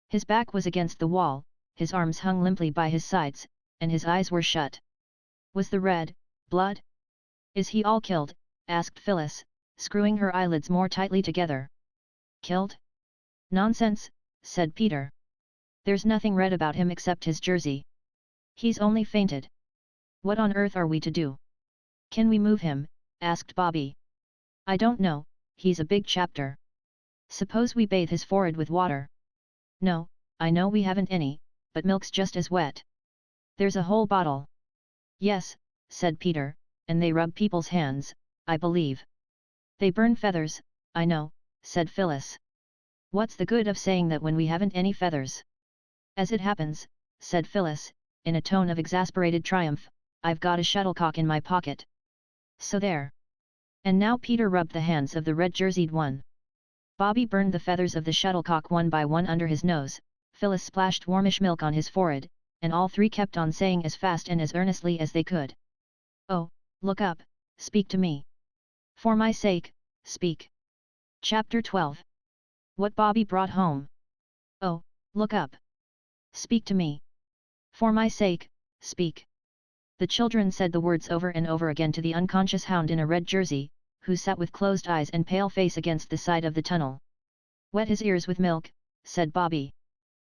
His back was against the wall, his arms hung limply by his sides, and his eyes were shut. "Was the red blood? Is he all killed?" asked Phyllis, screwing her eyelids more tightly together. "Killed? Nonsense," said Peter. "There's nothing red about him except his jersey. He's only fainted." "What on earth are we to do?" "Can we move him?" asked Bobby. "I don't know, he's a big chapter. Suppose we bathe his forehead with water?" "No, I know we haven't any, but milk's just as wet. There's a whole bottle." "Yes," said Peter, "and they rub people's hands, I believe." "They burn feathers, I know," said Phyllis. "What's the good of saying that when we haven't any feathers?" "As it happens," said Phyllis, in a tone of exasperated triumph, "I've got a shuttlecock in my pocket. So there." And now Peter rubbed the hands of the red-jerseyed one. Bobby burned the feathers of the shuttlecock one by one under his nose, Phyllis splashed warmish milk on his forehead, and all three kept on saying as fast and as earnestly as they could. "Oh, look up, speak to me. For my sake, speak." Chapter 12. What Bobby brought home. "Oh, look up. Speak to me. For my sake, speak." The children said the words over and over again to the unconscious hound in a red jersey, who sat with closed eyes and pale face against the side of the tunnel. "Wet his ears with milk," said Bobby.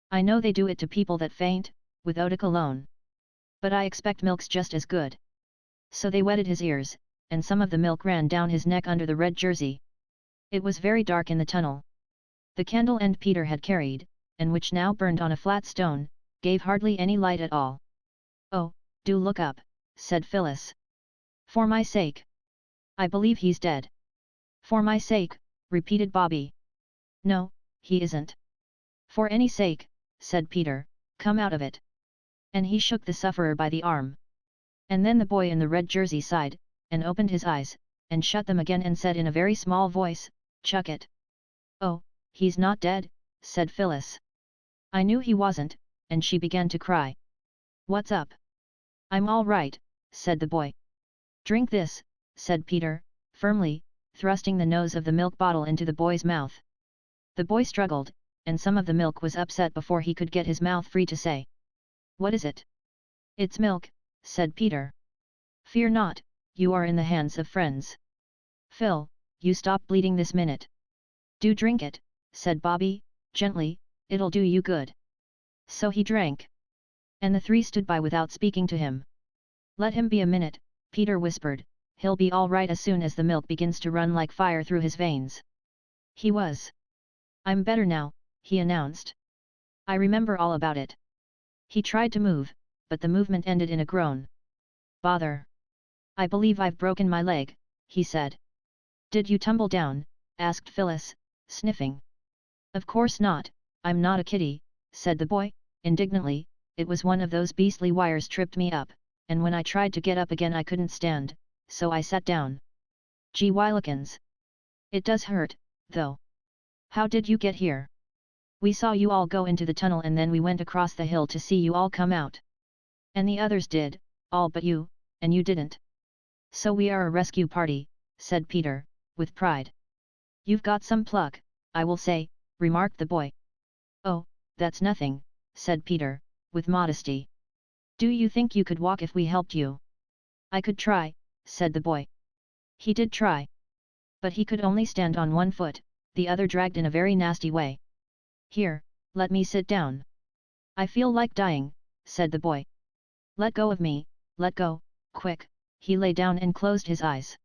"I know they do it to people that faint, with eau de cologne. But I expect milk's just as good." So they wetted his ears, and some of the milk ran down his neck under the red jersey. It was very dark in the tunnel. The candle end Peter had carried, and which now burned on a flat stone, gave hardly any light at all. "Oh, do look up," said Phyllis. "For my sake. I believe he's dead." "For my sake," repeated Bobby. "No, he isn't." "For any sake," said Peter, "come out of it." And he shook the sufferer by the arm. And then the boy in the red jersey sighed, and opened his eyes, and shut them again and said in a very small voice, "Chuck it." "Oh, he's not dead," said Phyllis. "I knew he wasn't," and she began to cry. "What's up?" "I'm all right," said the boy. "Drink this," said Peter, firmly, thrusting the nose of the milk bottle into the boy's mouth. The boy struggled, and some of the milk was upset before he could get his mouth free to say, "What is it?" "It's milk," said Peter. "Fear not, you are in the hands of friends. Phil, you stop bleeding this minute." "Do drink it," said Bobby, gently, "it'll do you good." So he drank. And the three stood by without speaking to him. "Let him be a minute," Peter whispered, "he'll be all right as soon as the milk begins to run like fire through his veins." He was. "I'm better now," he announced. "I remember all about it." He tried to move, but the movement ended in a groan. "Bother! I believe I've broken my leg," he said. "Did you tumble down?" asked Phyllis, sniffing. "Of course not, I'm not a kitty," said the boy, indignantly, "it was one of those beastly wires tripped me up, and when I tried to get up again I couldn't stand, so I sat down. Gee whillikins! It does hurt, though. How did you get here? We saw you all go into the tunnel and then we went across the hill to see you all come out. And the others did, all but you, and you didn't. So we are a rescue party," said Peter, with pride. "You've got some pluck, I will say," remarked the boy. "Oh, that's nothing," said Peter, with modesty. "Do you think you could walk if we helped you?" "I could try," said the boy. He did try. But he could only stand on one foot, the other dragged in a very nasty way. "Here, let me sit down. I feel like dying," said the boy. "Let go of me, let go, quick." He lay down and closed his eyes.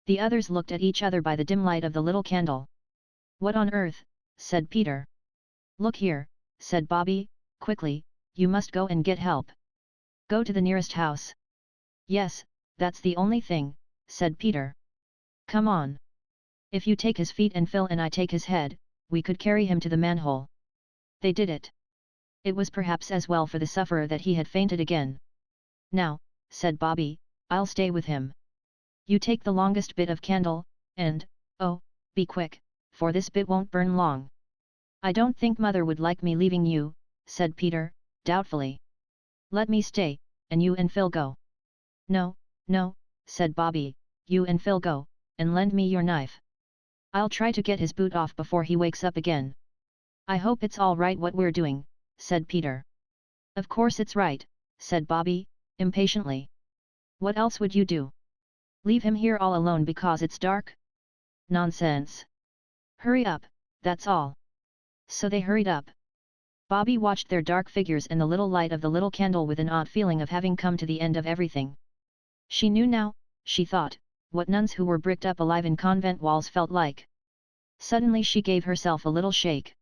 The others looked at each other by the dim light of the little candle. "What on earth?" said Peter. "Look here," said Bobby, quickly, "you must go and get help. Go to the nearest house." "Yes, that's the only thing," said Peter. "Come on. If you take his feet and Phil and I take his head, we could carry him to the manhole." They did it. It was perhaps as well for the sufferer that he had fainted again. "Now," said Bobby, "I'll stay with him. You take the longest bit of candle, and, oh, be quick, for this bit won't burn long." "I don't think Mother would like me leaving you," said Peter, doubtfully. "Let me stay, and you and Phil go." "No, no," said Bobby, "you and Phil go, and lend me your knife. I'll try to get his boot off before he wakes up again." "I hope it's all right what we're doing," said Peter. "Of course it's right," said Bobby, impatiently. "What else would you do? Leave him here all alone because it's dark? Nonsense! Hurry up, that's all." So they hurried up. Bobby watched their dark figures in the little light of the little candle with an odd feeling of having come to the end of everything. She knew now, she thought, what nuns who were bricked up alive in convent walls felt like. Suddenly she gave herself a little shake.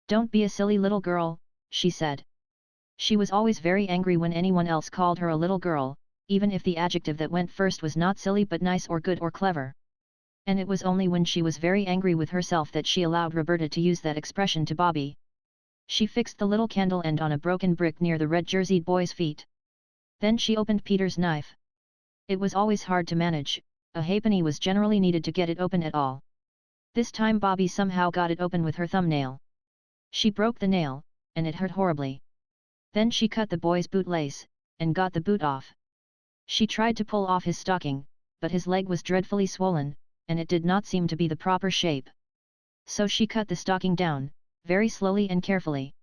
"Don't be a silly little girl," she said. She was always very angry when anyone else called her a little girl, even if the adjective that went first was not silly but nice or good or clever. And it was only when she was very angry with herself that she allowed Roberta to use that expression to Bobby. She fixed the little candle end on a broken brick near the red-jerseyed boy's feet. Then she opened Peter's knife. It was always hard to manage, a halfpenny was generally needed to get it open at all. This time Bobby somehow got it open with her thumbnail. She broke the nail, and it hurt horribly. Then she cut the boy's bootlace, and got the boot off. She tried to pull off his stocking, but his leg was dreadfully swollen, and it did not seem to be the proper shape. So she cut the stocking down, very slowly and carefully.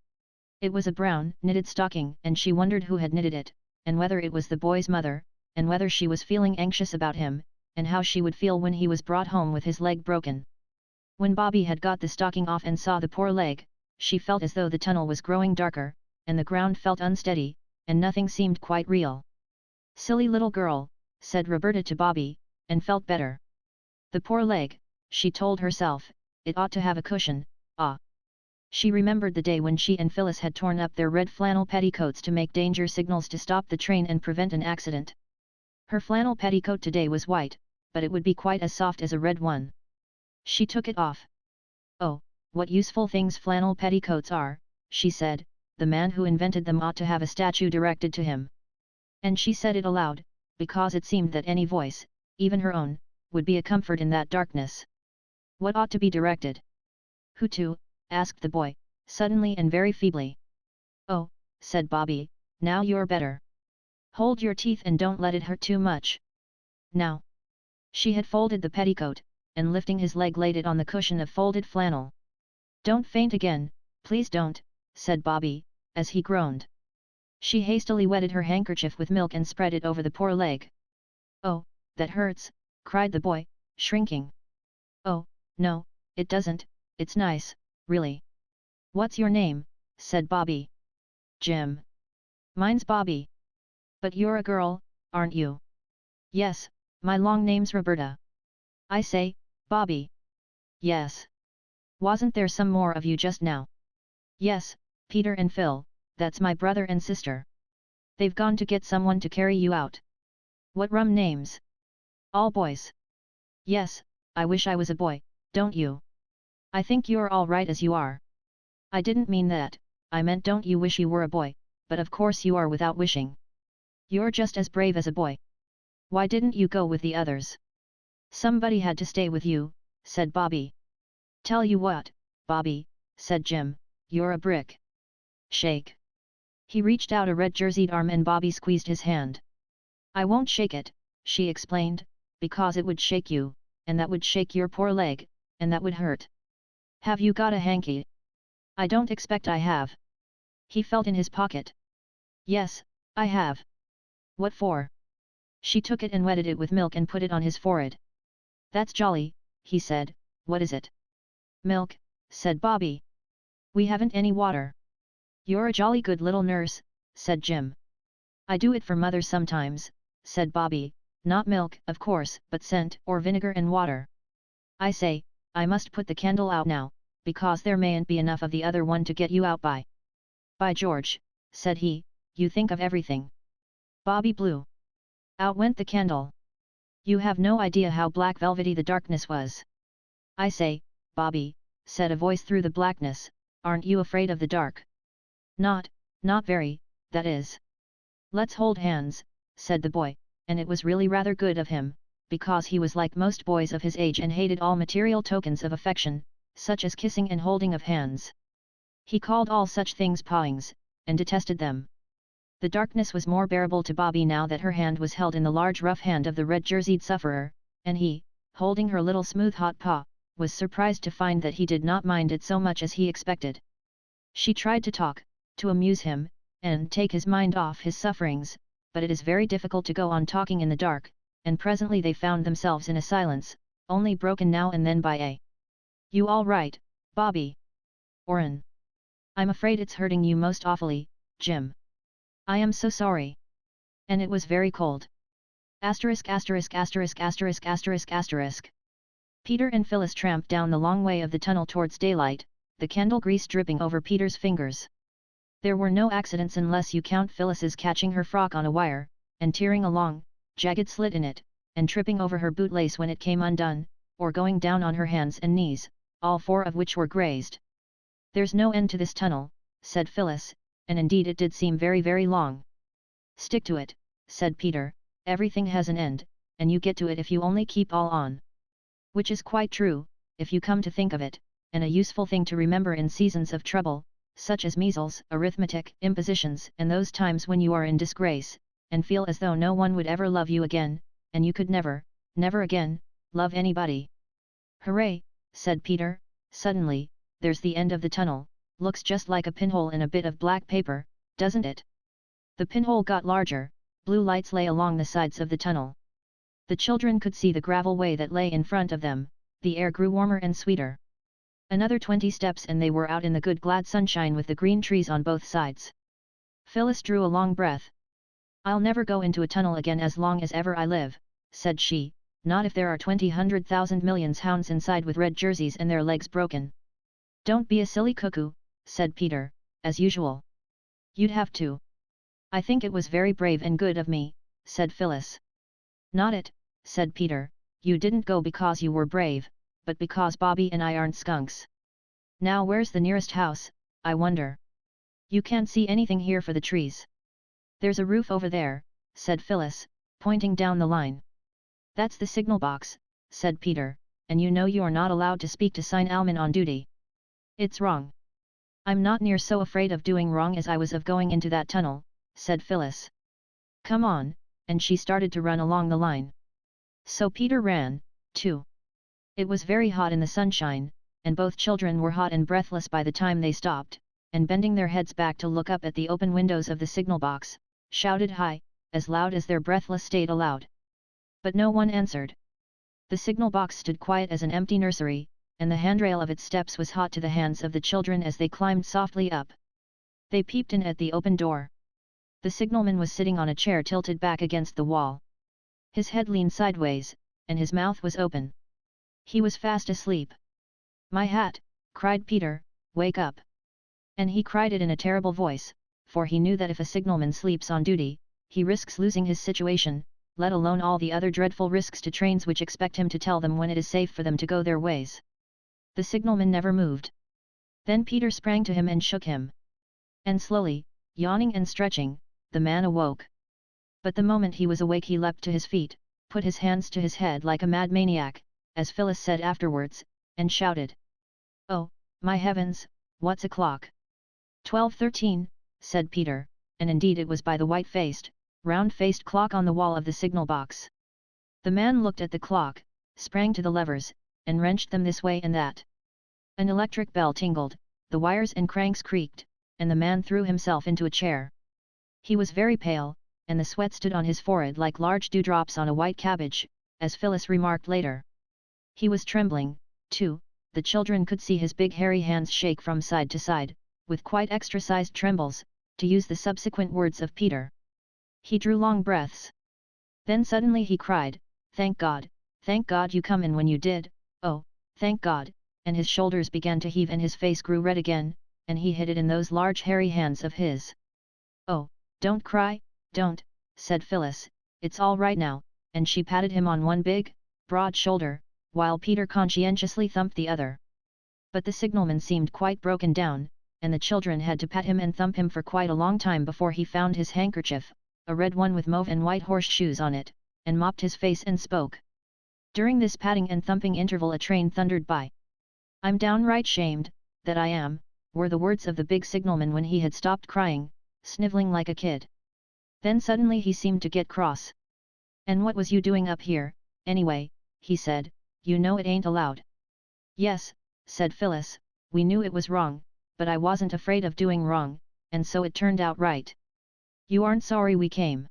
It was a brown, knitted stocking, and she wondered who had knitted it, and whether it was the boy's mother, and whether she was feeling anxious about him, and how she would feel when he was brought home with his leg broken. When Bobby had got the stocking off and saw the poor leg, she felt as though the tunnel was growing darker, and the ground felt unsteady, and nothing seemed quite real. "Silly little girl," said Roberta to Bobby, and felt better. "The poor leg," she told herself, "it ought to have a cushion, ah." She remembered the day when she and Phyllis had torn up their red flannel petticoats to make danger signals to stop the train and prevent an accident. Her flannel petticoat today was white, but it would be quite as soft as a red one. She took it off. "Oh, what useful things flannel petticoats are," she said, "the man who invented them ought to have a statue erected to him." And she said it aloud, because it seemed that any voice, even her own, would be a comfort in that darkness. What ought to be directed? Who to? Asked the boy, suddenly and very feebly. Oh, said Bobby, now you're better. Hold your teeth and don't let it hurt too much. Now. She had folded the petticoat, and lifting his leg laid it on the cushion of folded flannel. Don't faint again, please don't, said Bobby, as he groaned. She hastily wetted her handkerchief with milk and spread it over the poor leg. Oh, that hurts, cried the boy, shrinking. Oh, no, it doesn't, it's nice, really. What's your name? Said Bobby. Jim. Mine's Bobby. But you're a girl, aren't you? Yes, my long name's Roberta. I say, Bobby. Yes. Wasn't there some more of you just now? Yes, Peter and Phil, that's my brother and sister. They've gone to get someone to carry you out. What rum names? All boys. Yes, I wish I was a boy, don't you? I think you're all right as you are. I didn't mean that, I meant don't you wish you were a boy, but of course you are without wishing. You're just as brave as a boy. Why didn't you go with the others? Somebody had to stay with you, said Bobby. Tell you what, Bobby, said Jim, you're a brick. Shake. He reached out a red-jerseyed arm and Bobby squeezed his hand. I won't shake it, she explained, because it would shake you, and that would shake your poor leg, and that would hurt. Have you got a hanky? I don't expect I have. He felt in his pocket. Yes, I have. What for? She took it and wetted it with milk and put it on his forehead. That's jolly, he said, what is it? Milk, said Bobby. We haven't any water. You're a jolly good little nurse, said Jim. I do it for mother sometimes, said Bobby, not milk, of course, but scent or vinegar and water. I say, I must put the candle out now, because there mayn't be enough of the other one to get you out by. By George, said he, you think of everything. Bobby blew. Out went the candle. You have no idea how black velvety the darkness was. I say, Bobby, said a voice through the blackness, aren't you afraid of the dark? Not very, that is. Let's hold hands, said the boy, and it was really rather good of him, because he was like most boys of his age and hated all material tokens of affection, such as kissing and holding of hands. He called all such things pawings, and detested them. The darkness was more bearable to Bobby now that her hand was held in the large rough hand of the red-jerseyed sufferer, and he, holding her little smooth hot paw, was surprised to find that he did not mind it so much as he expected. She tried to talk, to amuse him, and take his mind off his sufferings, but it is very difficult to go on talking in the dark, and presently they found themselves in a silence, only broken now and then by a "You all right, Bobby?" or an "I'm afraid it's hurting you most awfully, Jim. I am so sorry." And it was very cold. Asterisk asterisk asterisk asterisk asterisk asterisk. Peter and Phyllis tramped down the long way of the tunnel towards daylight, the candle grease dripping over Peter's fingers. There were no accidents unless you count Phyllis's catching her frock on a wire, and tearing a long, jagged slit in it, and tripping over her bootlace when it came undone, or going down on her hands and knees, all four of which were grazed. "There's no end to this tunnel," said Phyllis, and indeed it did seem very very long. "Stick to it," said Peter, "everything has an end, and you get to it if you only keep all on." Which is quite true, if you come to think of it, and a useful thing to remember in seasons of trouble, such as measles, arithmetic, impositions, and those times when you are in disgrace, and feel as though no one would ever love you again, and you could never, never again, love anybody. "Hooray!" said Peter, suddenly, "there's the end of the tunnel, looks just like a pinhole in a bit of black paper, doesn't it?" The pinhole got larger, blue lights lay along the sides of the tunnel. The children could see the gravel way that lay in front of them, the air grew warmer and sweeter. Another 20 steps and they were out in the good glad sunshine with the green trees on both sides. Phyllis drew a long breath. "I'll never go into a tunnel again as long as ever I live," said she, "not if there are 20,100,000 millions hounds inside with red jerseys and their legs broken." "Don't be a silly cuckoo," said Peter, as usual. "You'd have to." "I think it was very brave and good of me," said Phyllis. "Not it," said Peter, "you didn't go because you were brave, but because Bobby and I aren't skunks. Now where's the nearest house, I wonder? You can't see anything here for the trees." "There's a roof over there," said Phyllis, pointing down the line. "That's the signal box," said Peter, and you know you are not allowed to speak to sign Alman on duty. It's wrong. I'm not near so afraid of doing wrong as I was of going into that tunnel, said Phyllis. Come on, and she started to run along the line. So Peter ran, too. It was very hot in the sunshine, and both children were hot and breathless by the time they stopped, and bending their heads back to look up at the open windows of the signal box, shouted hi, as loud as their breathless state allowed. But no one answered. The signal box stood quiet as an empty nursery, and the handrail of its steps was hot to the hands of the children as they climbed softly up. They peeped in at the open door. The signalman was sitting on a chair tilted back against the wall. His head leaned sideways, and his mouth was open. He was fast asleep. My hat, cried Peter, wake up. And he cried it in a terrible voice, for he knew that if a signalman sleeps on duty, he risks losing his situation, let alone all the other dreadful risks to trains which expect him to tell them when it is safe for them to go their ways. The signalman never moved. Then Peter sprang to him and shook him. And slowly, yawning and stretching, the man awoke. But the moment he was awake he leapt to his feet, put his hands to his head like a mad maniac, as Phyllis said afterwards, and shouted. Oh, my heavens, what's o'clock? 12:13, said Peter, and indeed it was by the white-faced, round-faced clock on the wall of the signal box. The man looked at the clock, sprang to the levers, and wrenched them this way and that. An electric bell tingled, the wires and cranks creaked, and the man threw himself into a chair. He was very pale, and the sweat stood on his forehead like large dewdrops on a white cabbage, as Phyllis remarked later. He was trembling, too, the children could see his big hairy hands shake from side to side, with quite extra-sized trembles, to use the subsequent words of Peter. He drew long breaths. Then suddenly he cried, thank God you come in when you did, oh, thank God, and his shoulders began to heave and his face grew red again, and he hid it in those large hairy hands of his. Oh, don't cry, don't, said Phyllis, it's all right now, and she patted him on one big, broad shoulder, while Peter conscientiously thumped the other. But the signalman seemed quite broken down, and the children had to pat him and thump him for quite a long time before he found his handkerchief, a red one with mauve and white horseshoes on it, and mopped his face and spoke. During this patting and thumping interval a train thundered by. I'm downright shamed, that I am, were the words of the big signalman when he had stopped crying, snivelling like a kid. Then suddenly he seemed to get cross. And what was you doing up here, anyway, he said, you know it ain't allowed. Yes, said Phyllis, we knew it was wrong, but I wasn't afraid of doing wrong, and so it turned out right. You aren't sorry we came.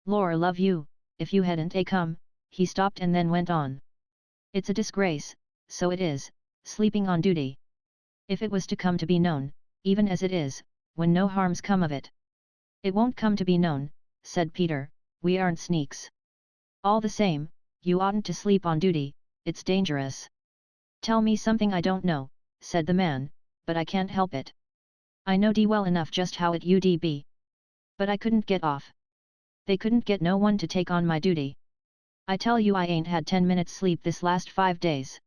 Lor love you, if you hadn't come, he stopped and then went on. It's a disgrace, so it is, sleeping on duty. If it was to come to be known, even as it is, when no harm's come of it. It won't come to be known, said Peter, we aren't sneaks. All the same, you oughtn't to sleep on duty, it's dangerous. Tell me something I don't know, said the man, but I can't help it. I know well enough just how it would be. But I couldn't get off. They couldn't get no one to take on my duty. I tell you I ain't had 10 minutes sleep this last 5 days.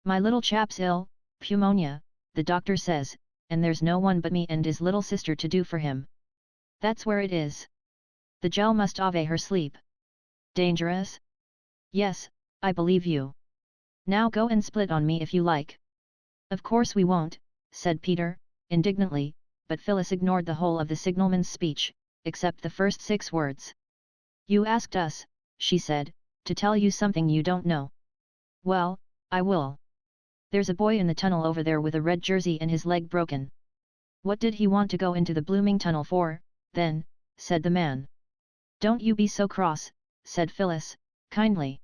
My little chap's ill, pneumonia, the doctor says, and there's no one but me and his little sister to do for him. That's where it is. The gel must ave her sleep. Dangerous? Yes, I believe you. Now go and split on me if you like. Of course we won't, said Peter, indignantly, but Phyllis ignored the whole of the signalman's speech, except the first 6 words. You asked us, she said, to tell you something you don't know. Well, I will. There's a boy in the tunnel over there with a red jersey and his leg broken. What did he want to go into the blooming tunnel for, then, said the man. Don't you be so cross, said Phyllis, kindly.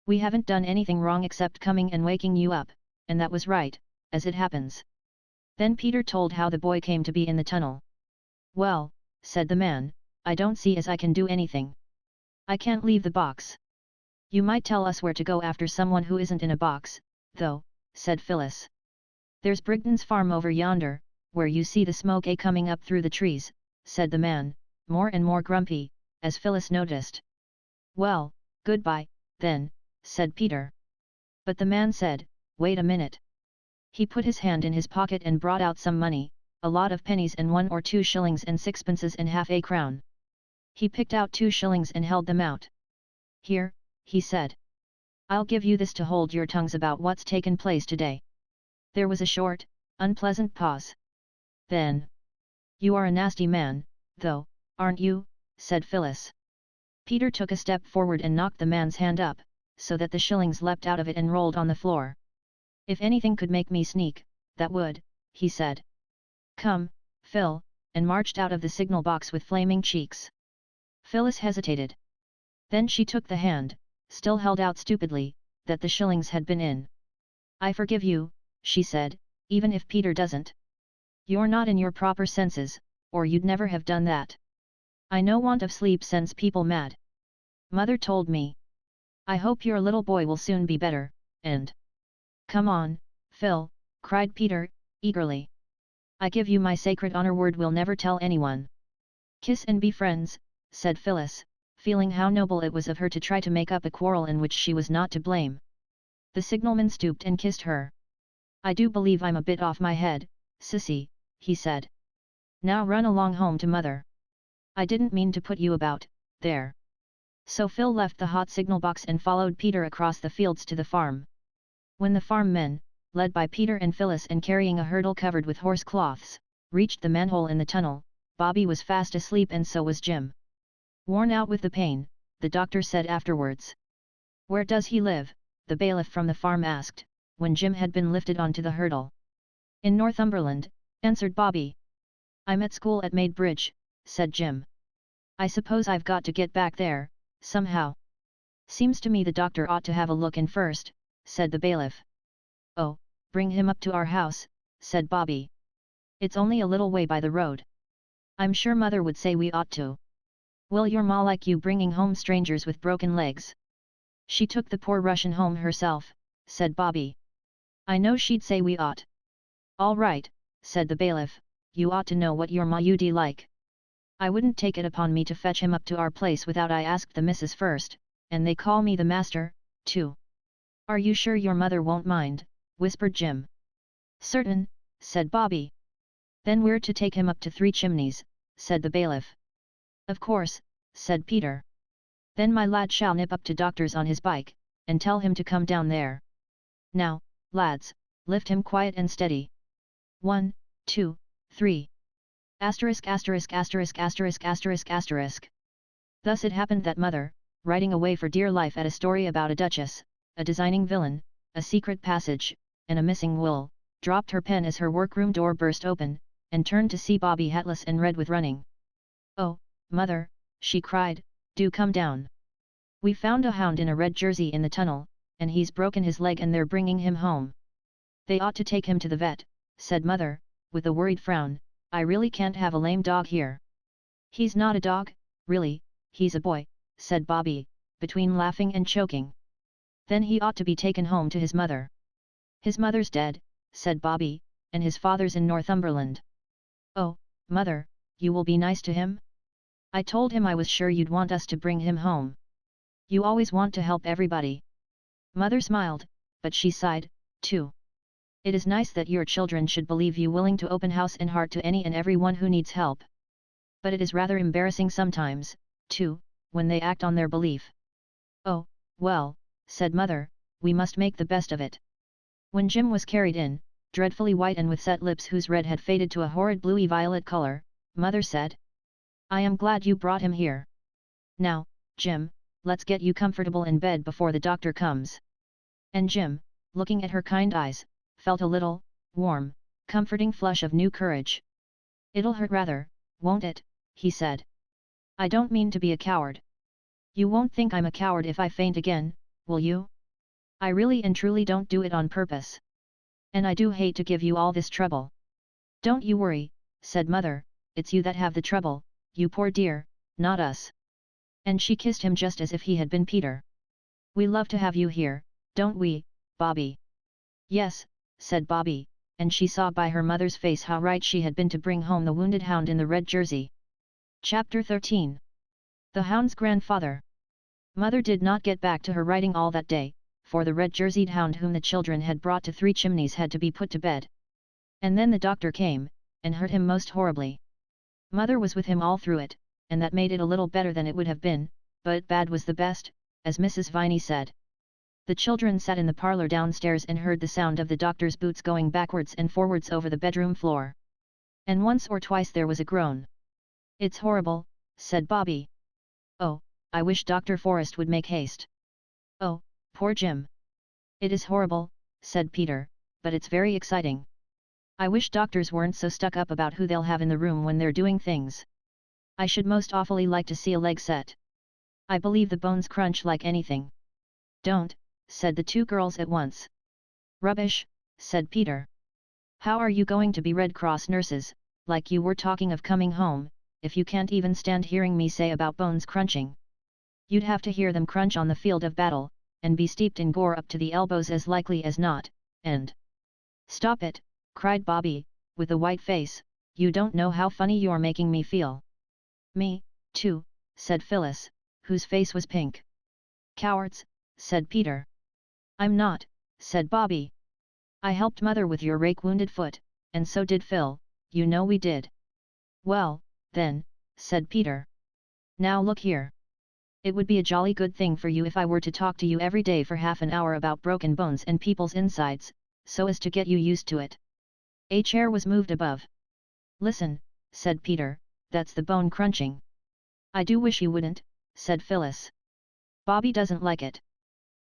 We haven't done anything wrong except coming and waking you up, and that was right, as it happens. Then Peter told how the boy came to be in the tunnel. Well, said the man, I don't see as I can do anything. I can't leave the box. You might tell us where to go after someone who isn't in a box, though, said Phyllis. There's Brigden's farm over yonder, where you see the smoke coming up through the trees, said the man, more and more grumpy, as Phyllis noticed. Well, goodbye, then, said Peter. But the man said, wait a minute. He put his hand in his pocket and brought out some money, a lot of pennies and 1 or 2 shillings and sixpences and half a crown. He picked out 2 shillings and held them out. Here, he said. I'll give you this to hold your tongues about what's taken place today. There was a short, unpleasant pause. Then, you are a nasty man, though, aren't you? Said Phyllis. Peter took a step forward and knocked the man's hand up, so that the shillings leapt out of it and rolled on the floor. If anything could make me sneak, that would, he said. Come, Phil, and marched out of the signal box with flaming cheeks. Phyllis hesitated. Then she took the hand, still held out stupidly, that the shillings had been in. I forgive you, she said, even if Peter doesn't. You're not in your proper senses, or you'd never have done that. I know want of sleep sends people mad. Mother told me. I hope your little boy will soon be better, and... Come on, Phil, cried Peter, eagerly. I give you my sacred honor word we'll never tell anyone. Kiss and be friends, said Phyllis, feeling how noble it was of her to try to make up a quarrel in which she was not to blame. The signalman stooped and kissed her. I do believe I'm a bit off my head, sissy, he said. Now run along home to mother. I didn't mean to put you about, there. So Phil left the hot signal box and followed Peter across the fields to the farm. When the farm men, led by Peter and Phyllis and carrying a hurdle covered with horse cloths, reached the manhole in the tunnel, Bobby was fast asleep and so was Jim. Worn out with the pain, the doctor said afterwards. Where does he live? The bailiff from the farm asked, when Jim had been lifted onto the hurdle. In Northumberland, answered Bobby. I'm at school at Maidbridge, said Jim. I suppose I've got to get back there, somehow. Seems to me the doctor ought to have a look in first, said the bailiff. Oh, bring him up to our house, said Bobby. It's only a little way by the road. I'm sure mother would say we ought to. Will your ma like you bringing home strangers with broken legs? She took the poor Russian home herself, said Bobby. I know she'd say we ought. All right, said the bailiff, you ought to know what your ma-ud like. I wouldn't take it upon me to fetch him up to our place without I asked the missus first, and they call me the master, too. Are you sure your mother won't mind? Whispered Jim. Certain, said Bobby. Then we're to take him up to Three Chimneys, said the bailiff. Of course, said Peter. Then my lad shall nip up to doctor's on his bike, and tell him to come down there. Now, lads, lift him quiet and steady. 1, 2, 3. Asterisk asterisk asterisk asterisk asterisk asterisk. Thus it happened that mother, writing away for dear life at a story about a duchess, a designing villain, a secret passage, and a missing will, dropped her pen as her workroom door burst open, and turned to see Bobby hatless and red with running. Oh, mother, she cried, do come down. We found a hound in a red jersey in the tunnel, and he's broken his leg and they're bringing him home. They ought to take him to the vet, said mother, with a worried frown. I really can't have a lame dog here. He's not a dog, really, he's a boy, said Bobby, between laughing and choking. Then he ought to be taken home to his mother. His mother's dead, said Bobby, and his father's in Northumberland. Oh, mother, you will be nice to him? I told him I was sure you'd want us to bring him home. You always want to help everybody. Mother smiled, but she sighed, too. It is nice that your children should believe you willing to open house and heart to any and everyone who needs help. But it is rather embarrassing sometimes, too, when they act on their belief. Oh, well, said mother, we must make the best of it. When Jim was carried in, dreadfully white and with set lips whose red had faded to a horrid bluey-violet color, mother said, I am glad you brought him here. Now, Jim, let's get you comfortable in bed before the doctor comes. And Jim, looking at her kind eyes, felt a little, warm, comforting flush of new courage. It'll hurt rather, won't it? He said. I don't mean to be a coward. You won't think I'm a coward if I faint again, will you? I really and truly don't do it on purpose. And I do hate to give you all this trouble. Don't you worry, said mother, it's you that have the trouble, you poor dear, not us. And she kissed him just as if he had been Peter. We love to have you here, don't we, Bobby? Yes, said Bobby, and she saw by her mother's face how right she had been to bring home the wounded hound in the red jersey. Chapter 13. The hound's grandfather. Mother did not get back to her writing all that day, for the red-jerseyed hound whom the children had brought to Three Chimneys had to be put to bed. And then the doctor came, and hurt him most horribly. Mother was with him all through it, and that made it a little better than it would have been, but bad was the best, as Mrs. Viney said. The children sat in the parlor downstairs and heard the sound of the doctor's boots going backwards and forwards over the bedroom floor. And once or twice there was a groan. "It's horrible," said Bobby. "Oh, I wish Dr. Forrest would make haste." "Oh, poor Jim." "It is horrible," said Peter, "but it's very exciting. I wish doctors weren't so stuck up about who they'll have in the room when they're doing things. I should most awfully like to see a leg set. I believe the bones crunch like anything." "Don't," said the two girls at once. "Rubbish," said Peter. "How are you going to be Red Cross nurses, like you were talking of coming home, if you can't even stand hearing me say about bones crunching? You'd have to hear them crunch on the field of battle, and be steeped in gore up to the elbows as likely as not, and—" "Stop it," cried Bobby, with a white face, "you don't know how funny you're making me feel." "Me, too," said Phyllis, whose face was pink. "Cowards," said Peter. "I'm not," said Bobby. "I helped Mother with your rake-wounded foot, and so did Phil, you know we did." "Well, then," said Peter. "Now look here. It would be a jolly good thing for you if I were to talk to you every day for half an hour about broken bones and people's insides, so as to get you used to it." A chair was moved above. "Listen," said Peter, "that's the bone crunching." "I do wish you wouldn't," said Phyllis. "Bobby doesn't like it."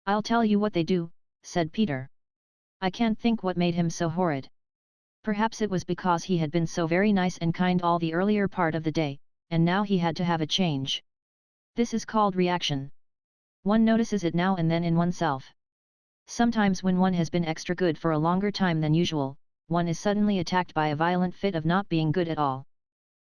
"I'll tell you what they do," said Peter. "I can't think what made him so horrid. Perhaps it was because he had been so very nice and kind all the earlier part of the day, and now he had to have a change. This is called reaction. One notices it now and then in oneself. Sometimes when one has been extra good for a longer time than usual, one is suddenly attacked by a violent fit of not being good at all."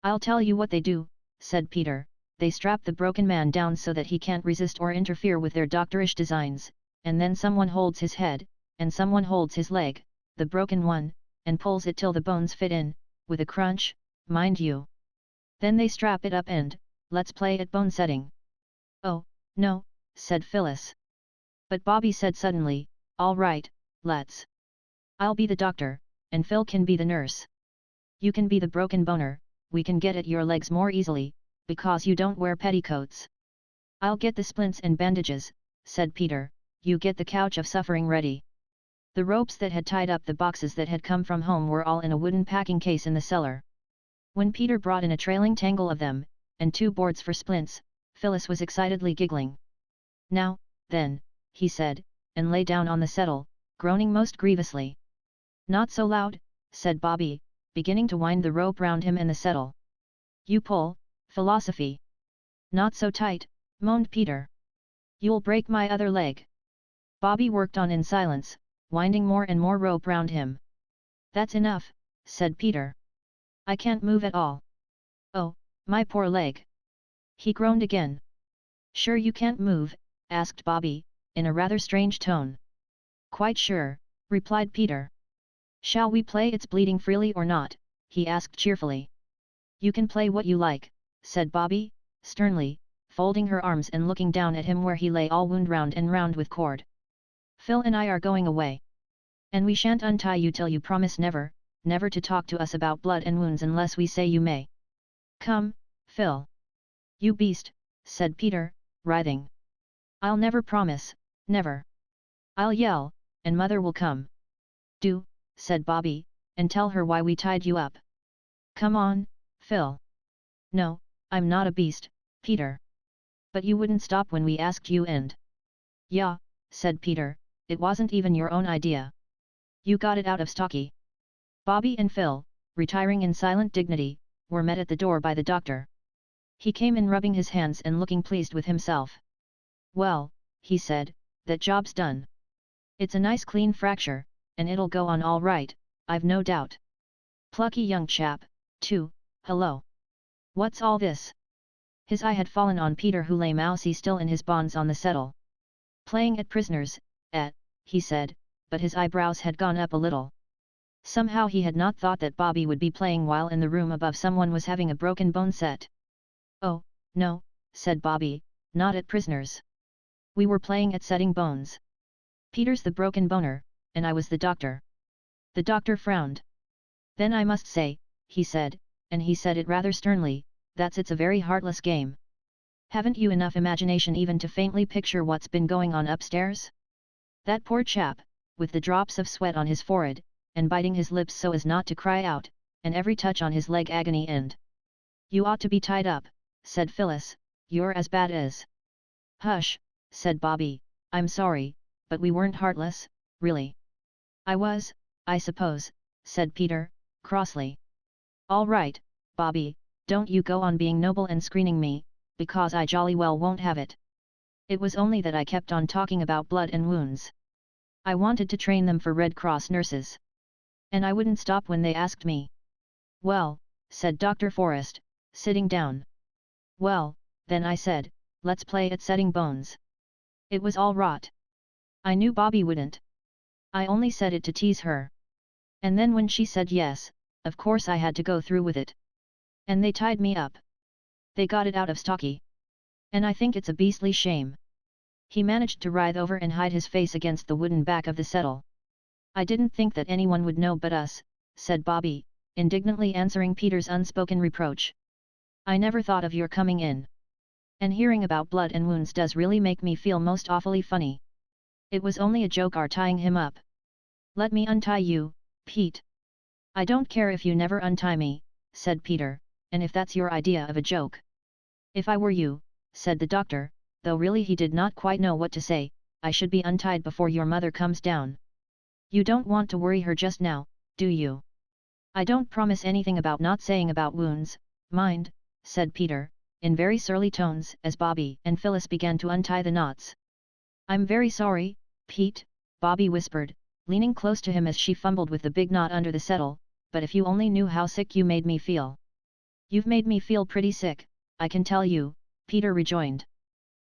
"I'll tell you what they do," said Peter, "they strap the broken man down so that he can't resist or interfere with their doctorish designs, and then someone holds his head, and someone holds his leg, the broken one, and pulls it till the bones fit in, with a crunch, mind you. Then they strap it up and, let's play at bone setting." "Oh, no," said Phyllis. But Bobby said suddenly, "All right, let's. I'll be the doctor, and Phil can be the nurse. You can be the broken boner, we can get at your legs more easily, because you don't wear petticoats." "I'll get the splints and bandages," said Peter, "you get the couch of suffering ready." The ropes that had tied up the boxes that had come from home were all in a wooden packing case in the cellar. When Peter brought in a trailing tangle of them, and 2 boards for splints, Phyllis was excitedly giggling. "Now, then," he said, and lay down on the settle, groaning most grievously. "Not so loud," said Bobby, beginning to wind the rope round him and the settle. "You pull, philosophy." "Not so tight," moaned Peter. "You'll break my other leg." Bobby worked on in silence, winding more and more rope round him. "That's enough," said Peter. "I can't move at all. Oh, my poor leg." He groaned again. "Sure you can't move?" asked Bobby, in a rather strange tone. "Quite sure," replied Peter. "Shall we play It's Bleeding Freely or not?" he asked cheerfully. "You can play what you like," said Bobby, sternly, folding her arms and looking down at him where he lay all wound round and round with cord. "Phil and I are going away. And we shan't untie you till you promise never, never to talk to us about blood and wounds unless we say you may. Come, Phil." "You beast," said Peter, writhing. "I'll never promise, never. I'll yell, and Mother will come." "Do," said Bobby, "and tell her why we tied you up." "Come on, Phil." "No, I'm not a beast, Peter." "But you wouldn't stop when we asked you and—" "Yeah," said Peter, "it wasn't even your own idea. You got it out of Stocky." Bobby and Phil, retiring in silent dignity, were met at the door by the doctor. He came in rubbing his hands and looking pleased with himself. "Well," he said, "that job's done. It's a nice clean fracture, and it'll go on all right, I've no doubt. Plucky young chap, too, hello. What's all this?" His eye had fallen on Peter, who lay mousy still in his bonds on the settle. "Playing at prisoners, he said, but his eyebrows had gone up a little. Somehow he had not thought that Bobby would be playing while in the room above someone was having a broken bone set. "Oh, no," said Bobby, "not at prisoners. We were playing at setting bones. Peter's the broken boner, and I was the doctor." The doctor frowned. "Then I must say," he said, and he said it rather sternly, it's a very heartless game. Haven't you enough imagination even to faintly picture what's been going on upstairs? That poor chap, with the drops of sweat on his forehead, and biting his lips so as not to cry out, and every touch on his leg agony end. You ought to be tied up, said Phyllis, you're as bad as. Hush, said Bobby, I'm sorry, but we weren't heartless, really. I was, I suppose, said Peter, crossly. All right, Bobby, don't you go on being noble and screening me, because I jolly well won't have it. It was only that I kept on talking about blood and wounds. I wanted to train them for Red Cross nurses. And I wouldn't stop when they asked me. Well, said Dr. Forrest, sitting down. Well, then I said, let's play at setting bones. It was all rot. I knew Bobby wouldn't. I only said it to tease her. And then when she said yes, of course I had to go through with it. And they tied me up. They got it out of Stocky. And I think it's a beastly shame. He managed to writhe over and hide his face against the wooden back of the settle. I didn't think that anyone would know but us, said Bobby, indignantly answering Peter's unspoken reproach. I never thought of your coming in. And hearing about blood and wounds does really make me feel most awfully funny. It was only a joke our tying him up. Let me untie you, Pete. I don't care if you never untie me, said Peter, and if that's your idea of a joke. If I were you, said the doctor, though really he did not quite know what to say, I should be untied before your mother comes down. You don't want to worry her just now, do you? I don't promise anything about not saying about wounds, mind, said Peter, in very surly tones as Bobby and Phyllis began to untie the knots. I'm very sorry, Pete, Bobby whispered, leaning close to him as she fumbled with the big knot under the settle, but if you only knew how sick you made me feel. You've made me feel pretty sick, I can tell you, Peter rejoined.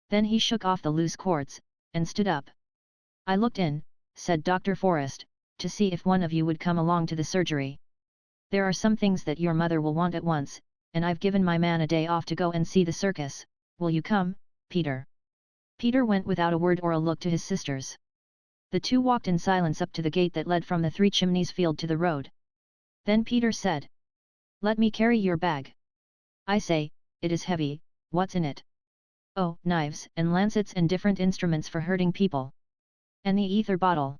Then he shook off the loose cords, and stood up. I looked in, said Dr. Forrest, to see if one of you would come along to the surgery. There are some things that your mother will want at once, and I've given my man a day off to go and see the circus. Will you come, Peter? Peter went without a word or a look to his sisters. The two walked in silence up to the gate that led from the Three Chimneys field to the road. Then Peter said, "Let me carry your bag." "I say, it is heavy, what's in it?" "Oh, knives and lancets and different instruments for hurting people. And the ether bottle.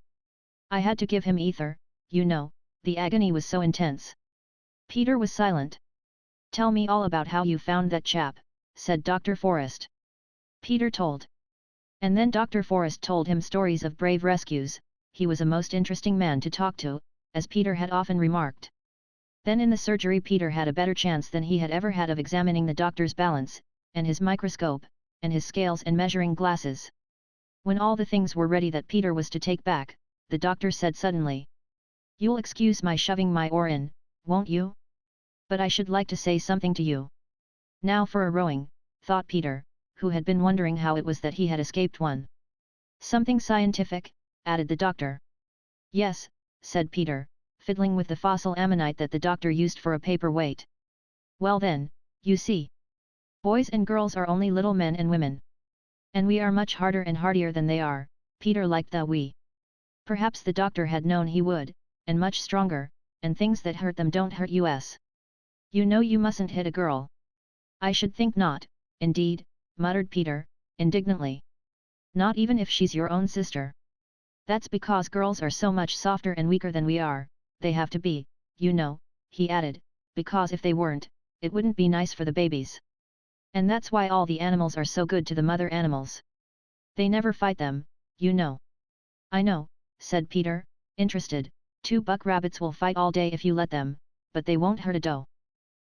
I had to give him ether, you know, the agony was so intense." Peter was silent. "Tell me all about how you found that chap," said Dr. Forrest. Peter told. And then Dr. Forrest told him stories of brave rescues. He was a most interesting man to talk to, as Peter had often remarked. Then in the surgery Peter had a better chance than he had ever had of examining the doctor's balance, and his microscope, and his scales and measuring glasses. When all the things were ready that Peter was to take back, the doctor said suddenly, "You'll excuse my shoving my oar in, won't you? But I should like to say something to you." Now for a rowing, thought Peter, who had been wondering how it was that he had escaped one. "Something scientific," added the doctor. "Yes," said Peter, fiddling with the fossil ammonite that the doctor used for a paperweight. "Well then, you see. Boys and girls are only little men and women. And we are much harder and hardier than they are." Peter liked the "we." Perhaps the doctor had known he would, and much stronger, and things that hurt them don't hurt us. "You know you mustn't hit a girl." "I should think not, indeed," muttered Peter, indignantly. "Not even if she's your own sister. That's because girls are so much softer and weaker than we are, they have to be, you know," he added, "because if they weren't, it wouldn't be nice for the babies. And that's why all the animals are so good to the mother animals. They never fight them, you know." "I know," said Peter, interested, "two buck rabbits will fight all day if you let them, but they won't hurt a doe."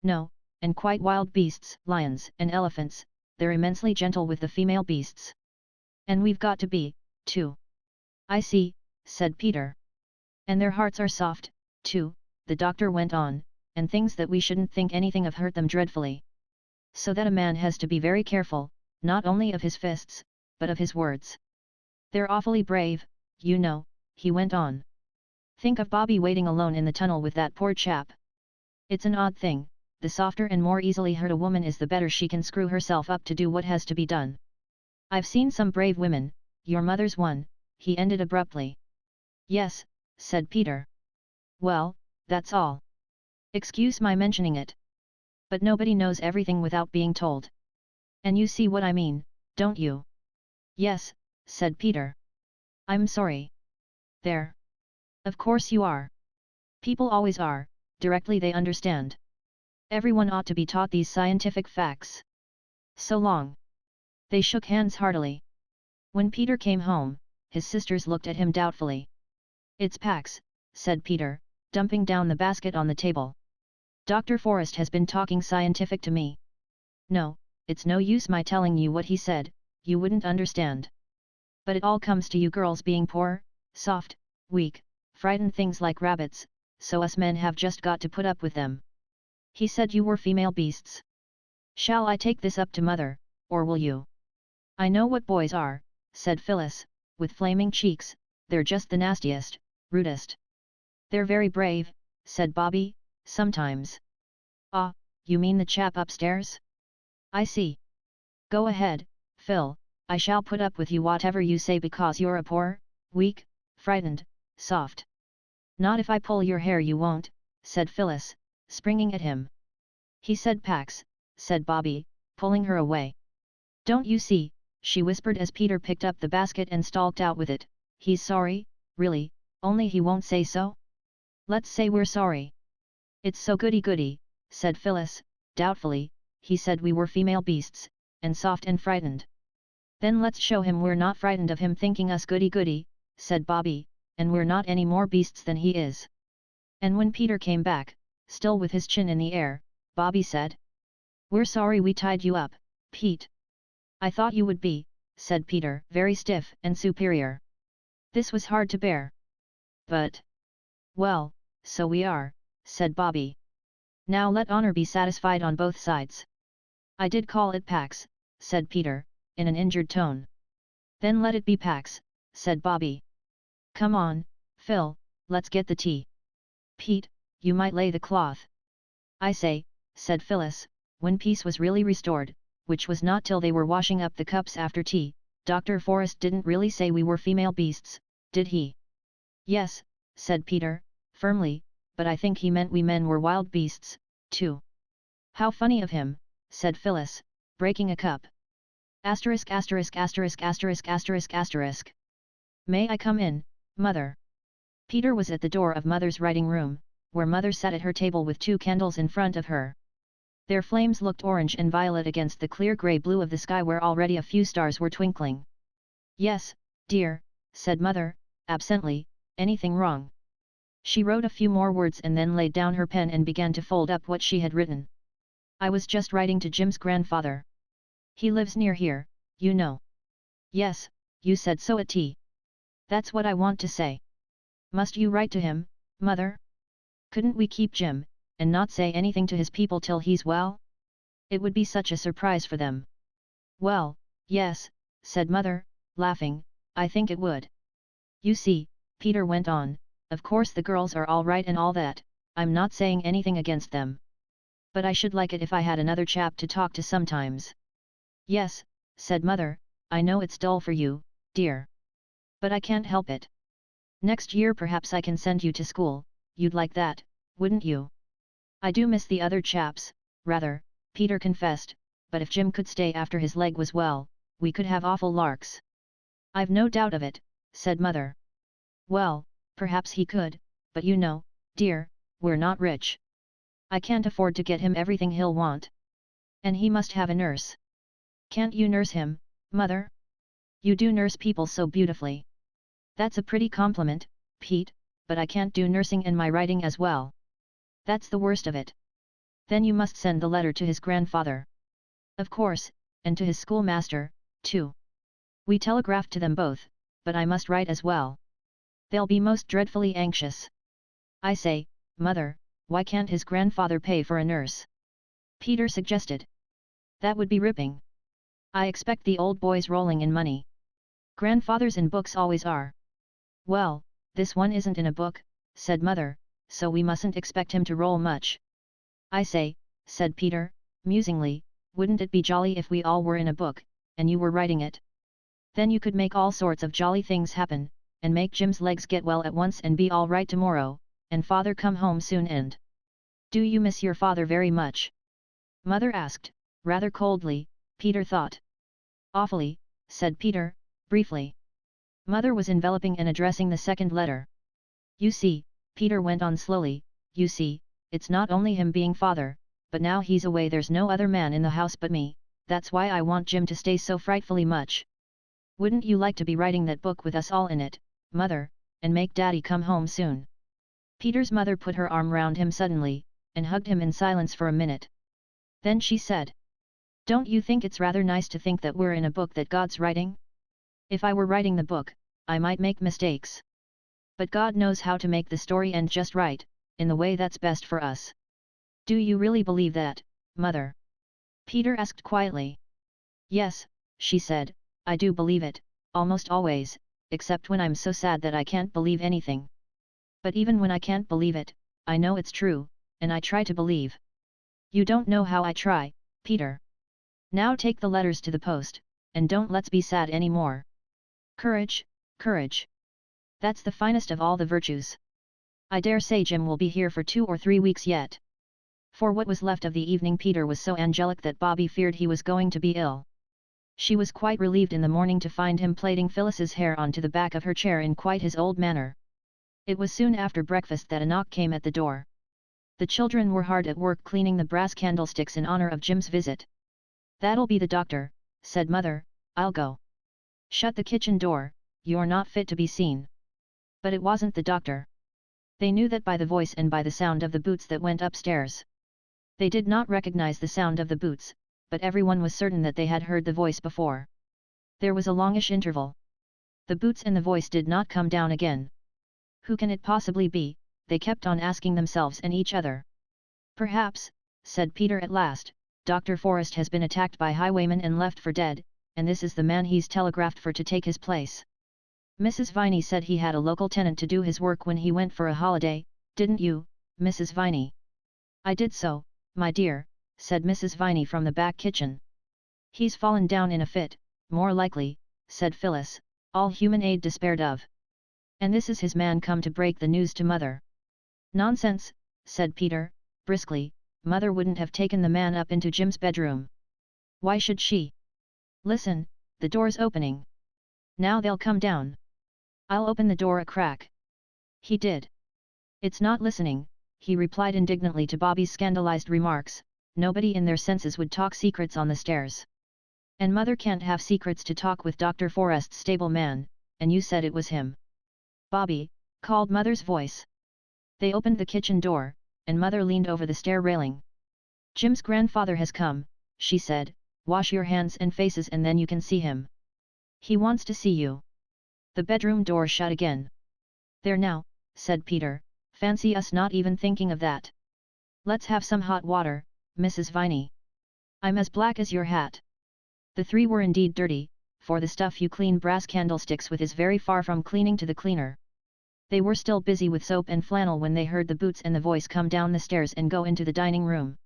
"No, and quite wild beasts, lions and elephants, they're immensely gentle with the female beasts. And we've got to be, too." "I see," said Peter. "And their hearts are soft, too," the doctor went on, "and things that we shouldn't think anything of hurt them dreadfully. So that a man has to be very careful, not only of his fists, but of his words. They're awfully brave, you know," he went on. "Think of Bobby waiting alone in the tunnel with that poor chap. It's an odd thing, the softer and more easily hurt a woman is the better she can screw herself up to do what has to be done. I've seen some brave women, your mother's one," he ended abruptly. "Yes," said Peter. "Well, that's all. Excuse my mentioning it. But nobody knows everything without being told. And you see what I mean, don't you?" "Yes," said Peter. I'm sorry. There. Of course you are. People always are, directly they understand. Everyone ought to be taught these scientific facts. So long. They shook hands heartily. When Peter came home, his sisters looked at him doubtfully. It's Pax, said Peter, dumping down the basket on the table. Dr. Forrest has been talking scientific to me. No, it's no use my telling you what he said, you wouldn't understand. But it all comes to you girls being poor, soft, weak, frightened things like rabbits, so us men have just got to put up with them. He said you were female beasts. Shall I take this up to mother, or will you? I know what boys are, said Phyllis, with flaming cheeks, they're just the nastiest, rudest. They're very brave, said Bobby, sometimes. Ah, you mean the chap upstairs? I see. Go ahead, Phil, I shall put up with you whatever you say because you're a poor, weak, frightened, soft. Not if I pull your hair you won't, said Phyllis, springing at him. He said Pax, said Bobby, pulling her away. Don't you see, she whispered as Peter picked up the basket and stalked out with it, he's sorry, really, only he won't say so? Let's say we're sorry. It's so goody-goody, said Phyllis, doubtfully, he said we were female beasts, and soft and frightened. Then let's show him we're not frightened of him thinking us goody-goody, said Bobby, and we're not any more beasts than he is. And when Peter came back, still with his chin in the air, Bobby said, We're sorry we tied you up, Pete. I thought you would be, said Peter, very stiff and superior. This was hard to bear. But, well, so we are, said Bobby. Now let honor be satisfied on both sides. I did call it Pax, said Peter, in an injured tone. Then let it be Pax, said Bobby. Come on, Phil, let's get the tea. Pete, you might lay the cloth. I say, said Phyllis, when peace was really restored, which was not till they were washing up the cups after tea. Dr. Forrest didn't really say we were female beasts, did he? Yes, said Peter, firmly, but I think he meant we men were wild beasts, too. How funny of him, said Phyllis, breaking a cup. Asterisk asterisk asterisk asterisk asterisk asterisk. May I come in, Mother? Peter was at the door of Mother's writing room, where Mother sat at her table with 2 candles in front of her. Their flames looked orange and violet against the clear grey-blue of the sky where already a few stars were twinkling. Yes, dear, said Mother, absently, anything wrong? She wrote a few more words and then laid down her pen and began to fold up what she had written. I was just writing to Jim's grandfather. He lives near here, you know. Yes, you said so at tea. That's what I want to say. Must you write to him, Mother? Couldn't we keep Jim, and not say anything to his people till he's well? It would be such a surprise for them. Well, yes, said Mother, laughing, I think it would. You see, Peter went on, of course the girls are all right and all that, I'm not saying anything against them. But I should like it if I had another chap to talk to sometimes. Yes, said Mother, I know it's dull for you, dear. But I can't help it. Next year perhaps I can send you to school, you'd like that, wouldn't you? I do miss the other chaps, rather, Peter confessed, but if Jim could stay after his leg was well, we could have awful larks. I've no doubt of it, said Mother. Well, perhaps he could, but you know, dear, we're not rich. I can't afford to get him everything he'll want. And he must have a nurse. Can't you nurse him, Mother? You do nurse people so beautifully. That's a pretty compliment, Pete, but I can't do nursing and my writing as well. That's the worst of it. Then you must send the letter to his grandfather. Of course, and to his schoolmaster, too. We telegraphed to them both, but I must write as well. They'll be most dreadfully anxious. I say, Mother, why can't his grandfather pay for a nurse? Peter suggested. That would be ripping. I expect the old boy's rolling in money. Grandfathers in books always are. Well, this one isn't in a book, said Mother, so we mustn't expect him to roll much. I say, said Peter, musingly, wouldn't it be jolly if we all were in a book, and you were writing it? Then you could make all sorts of jolly things happen, and make Jim's legs get well at once and be all right tomorrow, and Father come home soon and... Do you miss your father very much? Mother asked, rather coldly, Peter thought. Awfully, said Peter, briefly. Mother was enveloping and addressing the second letter. You see, Peter went on slowly, you see, it's not only him being father, but now he's away there's no other man in the house but me, that's why I want Jim to stay so frightfully much. Wouldn't you like to be writing that book with us all in it, Mother, and make Daddy come home soon? Peter's mother put her arm round him suddenly, and hugged him in silence for a minute. Then she said, "Don't you think it's rather nice to think that we're in a book that God's writing? If I were writing the book, I might make mistakes. But God knows how to make the story end just right, in the way that's best for us." "Do you really believe that, Mother?" Peter asked quietly. "Yes," she said, "I do believe it, almost always, except when I'm so sad that I can't believe anything. But even when I can't believe it, I know it's true, and I try to believe." "You don't know how I try, Peter. Now take the letters to the post, and don't let's be sad any more. Courage, courage. That's the finest of all the virtues. I dare say Jim will be here for 2 or 3 weeks yet." For what was left of the evening Peter was so angelic that Bobby feared he was going to be ill. She was quite relieved in the morning to find him plaiting Phyllis's hair onto the back of her chair in quite his old manner. It was soon after breakfast that a knock came at the door. The children were hard at work cleaning the brass candlesticks in honor of Jim's visit. "That'll be the doctor," said Mother, "I'll go. Shut the kitchen door, you're not fit to be seen." But it wasn't the doctor. They knew that by the voice and by the sound of the boots that went upstairs. They did not recognize the sound of the boots, but everyone was certain that they had heard the voice before. There was a longish interval. The boots and the voice did not come down again. "Who can it possibly be?" they kept on asking themselves and each other. "Perhaps," said Peter at last, "Dr. Forrest has been attacked by highwaymen and left for dead, and this is the man he's telegraphed for to take his place. Mrs. Viney said he had a local tenant to do his work when he went for a holiday, didn't you, Mrs. Viney?" "I did so, my dear," said Mrs. Viney from the back kitchen. "He's fallen down in a fit, more likely," said Phyllis, all human aid despaired of. "And this is his man come to break the news to Mother." "Nonsense," said Peter, briskly, "Mother wouldn't have taken the man up into Jim's bedroom. Why should she? Listen, the door's opening. Now they'll come down. I'll open the door a crack." He did. "It's not listening," he replied indignantly to Bobby's scandalized remarks, "nobody in their senses would talk secrets on the stairs. And Mother can't have secrets to talk with Dr. Forrest's stable man, and you said it was him." "Bobby," called Mother's voice. They opened the kitchen door, and Mother leaned over the stair railing. "Jim's grandfather has come," she said, "wash your hands and faces and then you can see him. He wants to see you." The bedroom door shut again. "There now," said Peter, "fancy us not even thinking of that. Let's have some hot water, Mrs. Viney. I'm as black as your hat." The three were indeed dirty, for the stuff you clean brass candlesticks with is very far from cleaning to the cleaner. They were still busy with soap and flannel when they heard the boots and the voice come down the stairs and go into the dining room.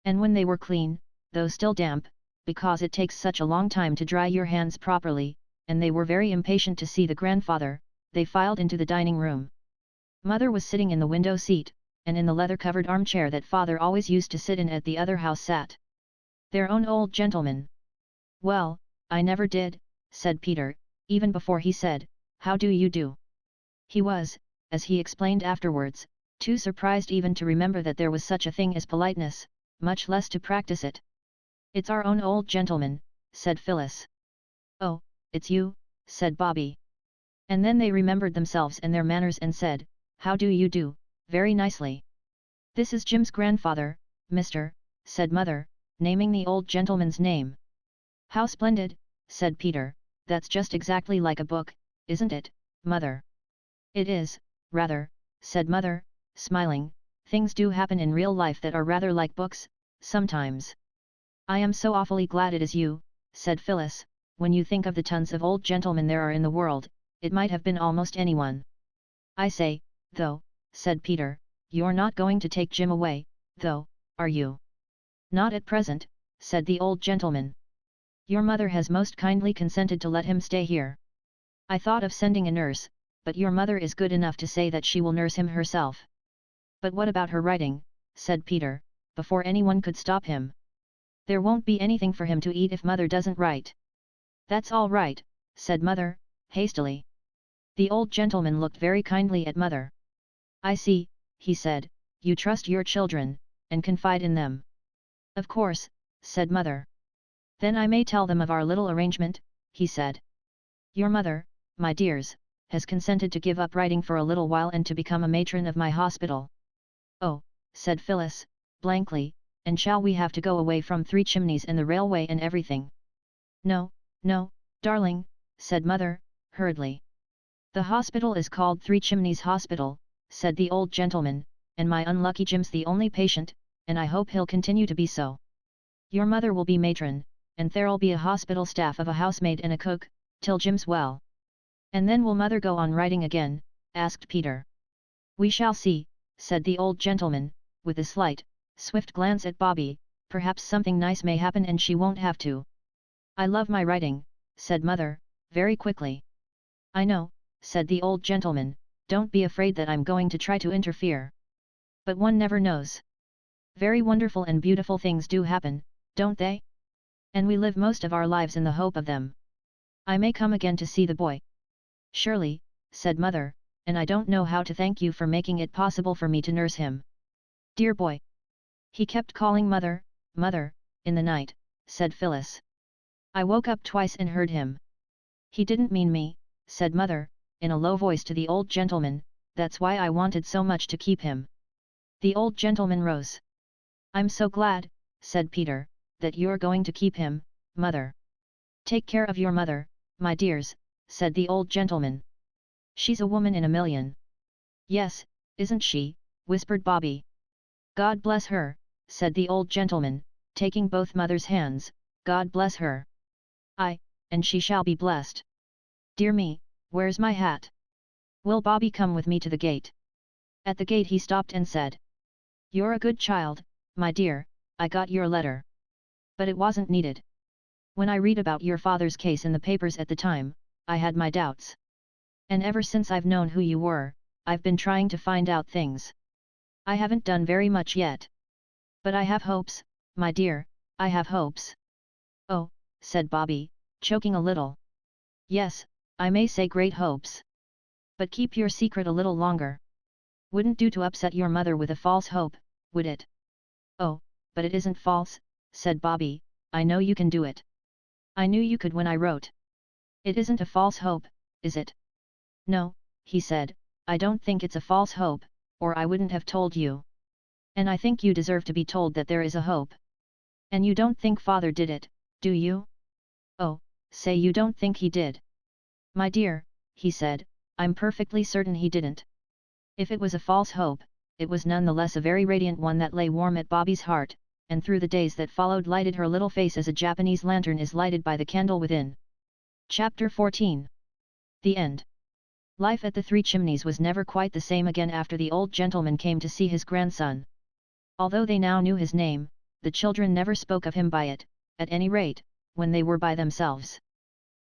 And when they were clean, though still damp, because it takes such a long time to dry your hands properly, and they were very impatient to see the grandfather, they filed into the dining room. Mother was sitting in the window seat, and in the leather-covered armchair that Father always used to sit in at the other house sat their own old gentleman. "Well, I never did," said Peter, even before he said, "How do you do?" He was, as he explained afterwards, too surprised even to remember that there was such a thing as politeness, much less to practice it. "It's our own old gentleman," said Phyllis. "Oh, it's you," said Bobby. And then they remembered themselves and their manners and said, "How do you do?" very nicely. "This is Jim's grandfather, Mr.," said Mother, naming the old gentleman's name. "How splendid," said Peter, "that's just exactly like a book, isn't it, Mother?" "It is, rather," said Mother, smiling, "things do happen in real life that are rather like books, sometimes." "I am so awfully glad it is you," said Phyllis, "when you think of the tons of old gentlemen there are in the world, it might have been almost anyone." "I say, though," said Peter, "you're not going to take Jim away, though, are you?" "Not at present," said the old gentleman. "Your mother has most kindly consented to let him stay here. I thought of sending a nurse, but your mother is good enough to say that she will nurse him herself." "But what about her writing?" said Peter, before anyone could stop him. "There won't be anything for him to eat if Mother doesn't write." "That's all right," said Mother, hastily. The old gentleman looked very kindly at mother. I see, he said, you trust your children, and confide in them. Of course, said mother. Then I may tell them of our little arrangement, he said. Your mother, my dears, has consented to give up writing for a little while and to become a matron of my hospital. Oh, said Phyllis, blankly, and shall we have to go away from Three Chimneys and the railway and everything? No, no, darling, said mother, hurriedly. The hospital is called Three Chimneys Hospital, said the old gentleman, and my unlucky Jim's the only patient, and I hope he'll continue to be so. Your mother will be matron, and there'll be a hospital staff of a housemaid and a cook, till Jim's well. And then will mother go on writing again? Asked Peter. We shall see, said the old gentleman, with a slight, swift glance at Bobby. Perhaps something nice may happen and she won't have to. I love my writing, said mother, very quickly. I know, said the old gentleman, don't be afraid that I'm going to try to interfere. But one never knows. Very wonderful and beautiful things do happen, don't they? And we live most of our lives in the hope of them. I may come again to see the boy. Surely, said mother, and I don't know how to thank you for making it possible for me to nurse him. Dear boy. He kept calling mother, mother, in the night, said Phyllis. I woke up twice and heard him. He didn't mean me, said mother, in a low voice to the old gentleman, that's why I wanted so much to keep him. The old gentleman rose. I'm so glad, said Peter, that you're going to keep him, mother. Take care of your mother, my dears, said the old gentleman. She's a woman in a million. Yes, isn't she, whispered Bobby. God bless her, said the old gentleman, taking both mother's hands, God bless her. Aye, and she shall be blessed. Dear me, where's my hat? Will Bobby come with me to the gate? At the gate he stopped and said. You're a good child, my dear, I got your letter. But it wasn't needed. When I read about your father's case in the papers at the time, I had my doubts. And ever since I've known who you were, I've been trying to find out things. I haven't done very much yet. But I have hopes, my dear, I have hopes. Oh, said Bobby, choking a little. Yes, I may say great hopes. But keep your secret a little longer. Wouldn't do to upset your mother with a false hope, would it? Oh, but it isn't false, said Bobby, I know you can do it. I knew you could when I wrote. It isn't a false hope, is it? No, he said, I don't think it's a false hope, or I wouldn't have told you. And I think you deserve to be told that there is a hope. And you don't think father did it, do you? Oh, say you don't think he did. My dear, he said, I'm perfectly certain he didn't. If it was a false hope, it was nonetheless a very radiant one that lay warm at Bobby's heart, and through the days that followed lighted her little face as a Japanese lantern is lighted by the candle within. Chapter 14. The End. Life at the Three Chimneys was never quite the same again after the old gentleman came to see his grandson. Although they now knew his name, the children never spoke of him by it, at any rate, when they were by themselves.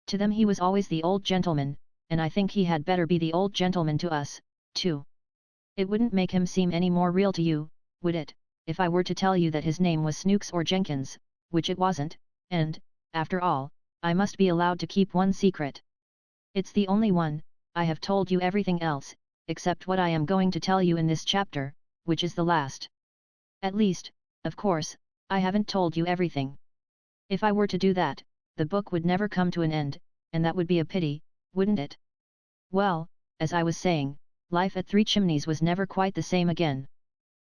To them he was always the old gentleman, and I think he had better be the old gentleman to us, too. It wouldn't make him seem any more real to you, would it, if I were to tell you that his name was Snooks or Jenkins, which it wasn't, and, after all, I must be allowed to keep one secret. It's the only one. I have told you everything else, except what I am going to tell you in this chapter, which is the last. At least, of course, I haven't told you everything. If I were to do that, the book would never come to an end, and that would be a pity, wouldn't it? Well, as I was saying, life at Three Chimneys was never quite the same again.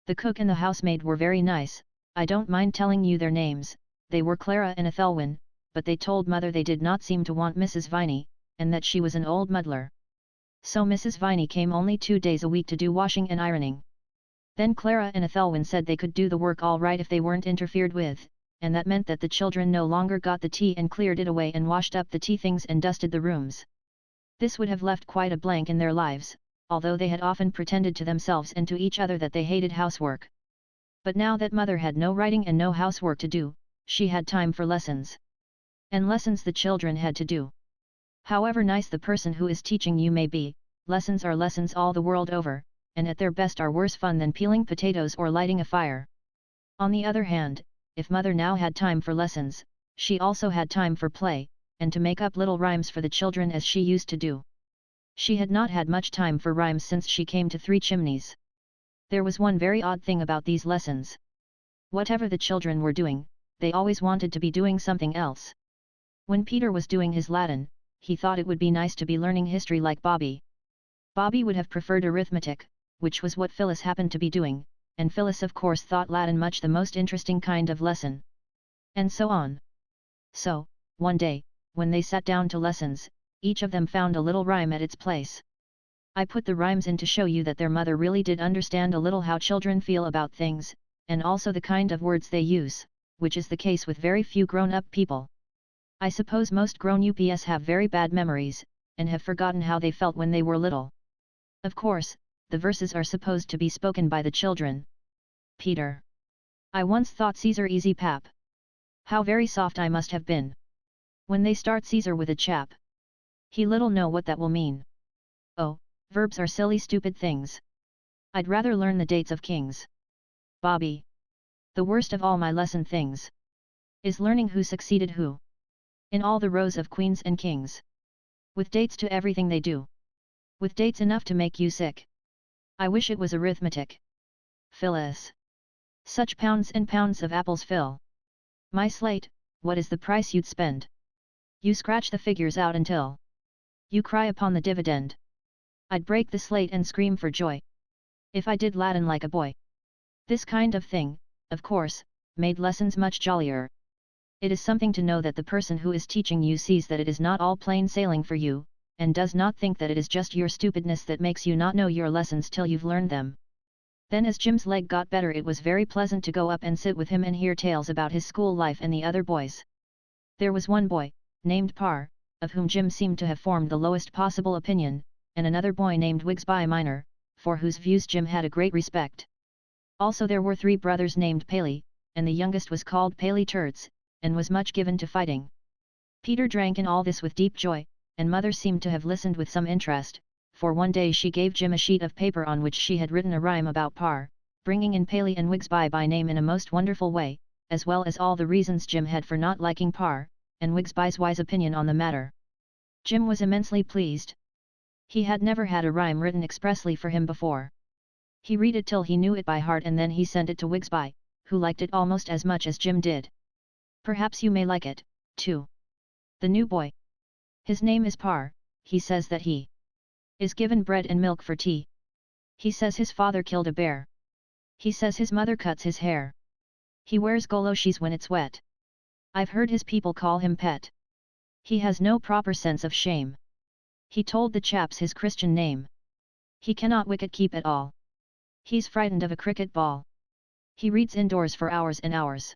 The cook and the housemaid were very nice, I don't mind telling you their names, they were Clara and Ethelwyn, but they told mother they did not seem to want Mrs. Viney, and that she was an old muddler. So Mrs. Viney came only 2 days a week to do washing and ironing. Then Clara and Ethelwyn said they could do the work all right if they weren't interfered with, and that meant that the children no longer got the tea and cleared it away and washed up the tea things and dusted the rooms. This would have left quite a blank in their lives, although they had often pretended to themselves and to each other that they hated housework. But now that mother had no writing and no housework to do, she had time for lessons. And lessons the children had to do. However nice the person who is teaching you may be, lessons are lessons all the world over, and at their best are worse fun than peeling potatoes or lighting a fire. On the other hand, if mother now had time for lessons, she also had time for play, and to make up little rhymes for the children as she used to do. She had not had much time for rhymes since she came to Three Chimneys. There was one very odd thing about these lessons. Whatever the children were doing, they always wanted to be doing something else. When Peter was doing his Latin, he thought it would be nice to be learning history like Bobby. Bobby would have preferred arithmetic, which was what Phyllis happened to be doing, and Phyllis of course thought Latin much the most interesting kind of lesson. And so on. So, one day, when they sat down to lessons, each of them found a little rhyme at its place. I put the rhymes in to show you that their mother really did understand a little how children feel about things, and also the kind of words they use, which is the case with very few grown-up people. I suppose most grown-ups have very bad memories, and have forgotten how they felt when they were little. Of course, the verses are supposed to be spoken by the children. Peter. I once thought Caesar easy pap. How very soft I must have been. When they start Caesar with a chap. He little know what that will mean. Oh, verbs are silly stupid things. I'd rather learn the dates of kings. Bobby. The worst of all my lesson things. Is learning who succeeded who. In all the rows of queens and kings. With dates to everything they do. With dates enough to make you sick. I wish it was arithmetic. Phyllis. Such pounds and pounds of apples fill my slate, what is the price you'd spend? You scratch the figures out until you cry upon the dividend. I'd break the slate and scream for joy. If I did Latin like a boy. This kind of thing, of course, made lessons much jollier. It is something to know that the person who is teaching you sees that it is not all plain sailing for you, and does not think that it is just your stupidness that makes you not know your lessons till you've learned them. Then as Jim's leg got better it was very pleasant to go up and sit with him and hear tales about his school life and the other boys. There was one boy, named Parr, of whom Jim seemed to have formed the lowest possible opinion, and another boy named Wigsby Minor, for whose views Jim had a great respect. Also there were 3 brothers named Paley, and the youngest was called Paley Turds, and was much given to fighting. Peter drank in all this with deep joy, and Mother seemed to have listened with some interest, for one day she gave Jim a sheet of paper on which she had written a rhyme about Parr, bringing in Paley and Wigsby by name in a most wonderful way, as well as all the reasons Jim had for not liking Parr, and Wigsby's wise opinion on the matter. Jim was immensely pleased. He had never had a rhyme written expressly for him before. He read it till he knew it by heart and then he sent it to Wigsby, who liked it almost as much as Jim did. Perhaps you may like it, too. The new boy. His name is Parr, he says that he is given bread and milk for tea. He says his father killed a bear. He says his mother cuts his hair. He wears goloshes when it's wet. I've heard his people call him Pet. He has no proper sense of shame. He told the chaps his Christian name. He cannot wicket keep at all. He's frightened of a cricket ball. He reads indoors for hours and hours.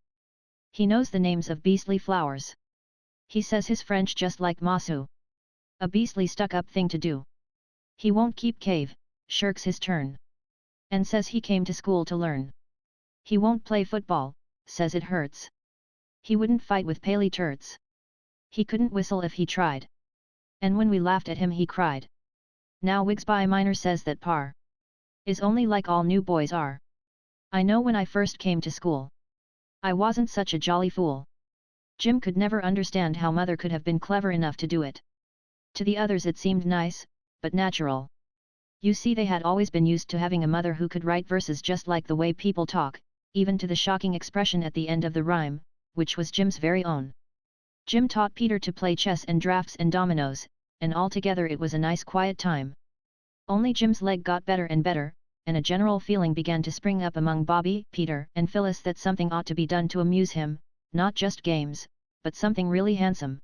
He knows the names of beastly flowers. He says his French just like Masu. A beastly stuck-up thing to do. He won't keep cave, shirks his turn. And says he came to school to learn. He won't play football, says it hurts. He wouldn't fight with Paley Turds. He couldn't whistle if he tried. And when we laughed at him he cried. Now Wigsby Minor says that Parr is only like all new boys are. I know when I first came to school. I wasn't such a jolly fool. Jim could never understand how Mother could have been clever enough to do it. To the others it seemed nice, but natural. You see they had always been used to having a mother who could write verses just like the way people talk, even to the shocking expression at the end of the rhyme, which was Jim's very own. Jim taught Peter to play chess and draughts and dominoes, and altogether it was a nice quiet time. Only Jim's leg got better and better, and a general feeling began to spring up among Bobby, Peter, and Phyllis that something ought to be done to amuse him, not just games, but something really handsome.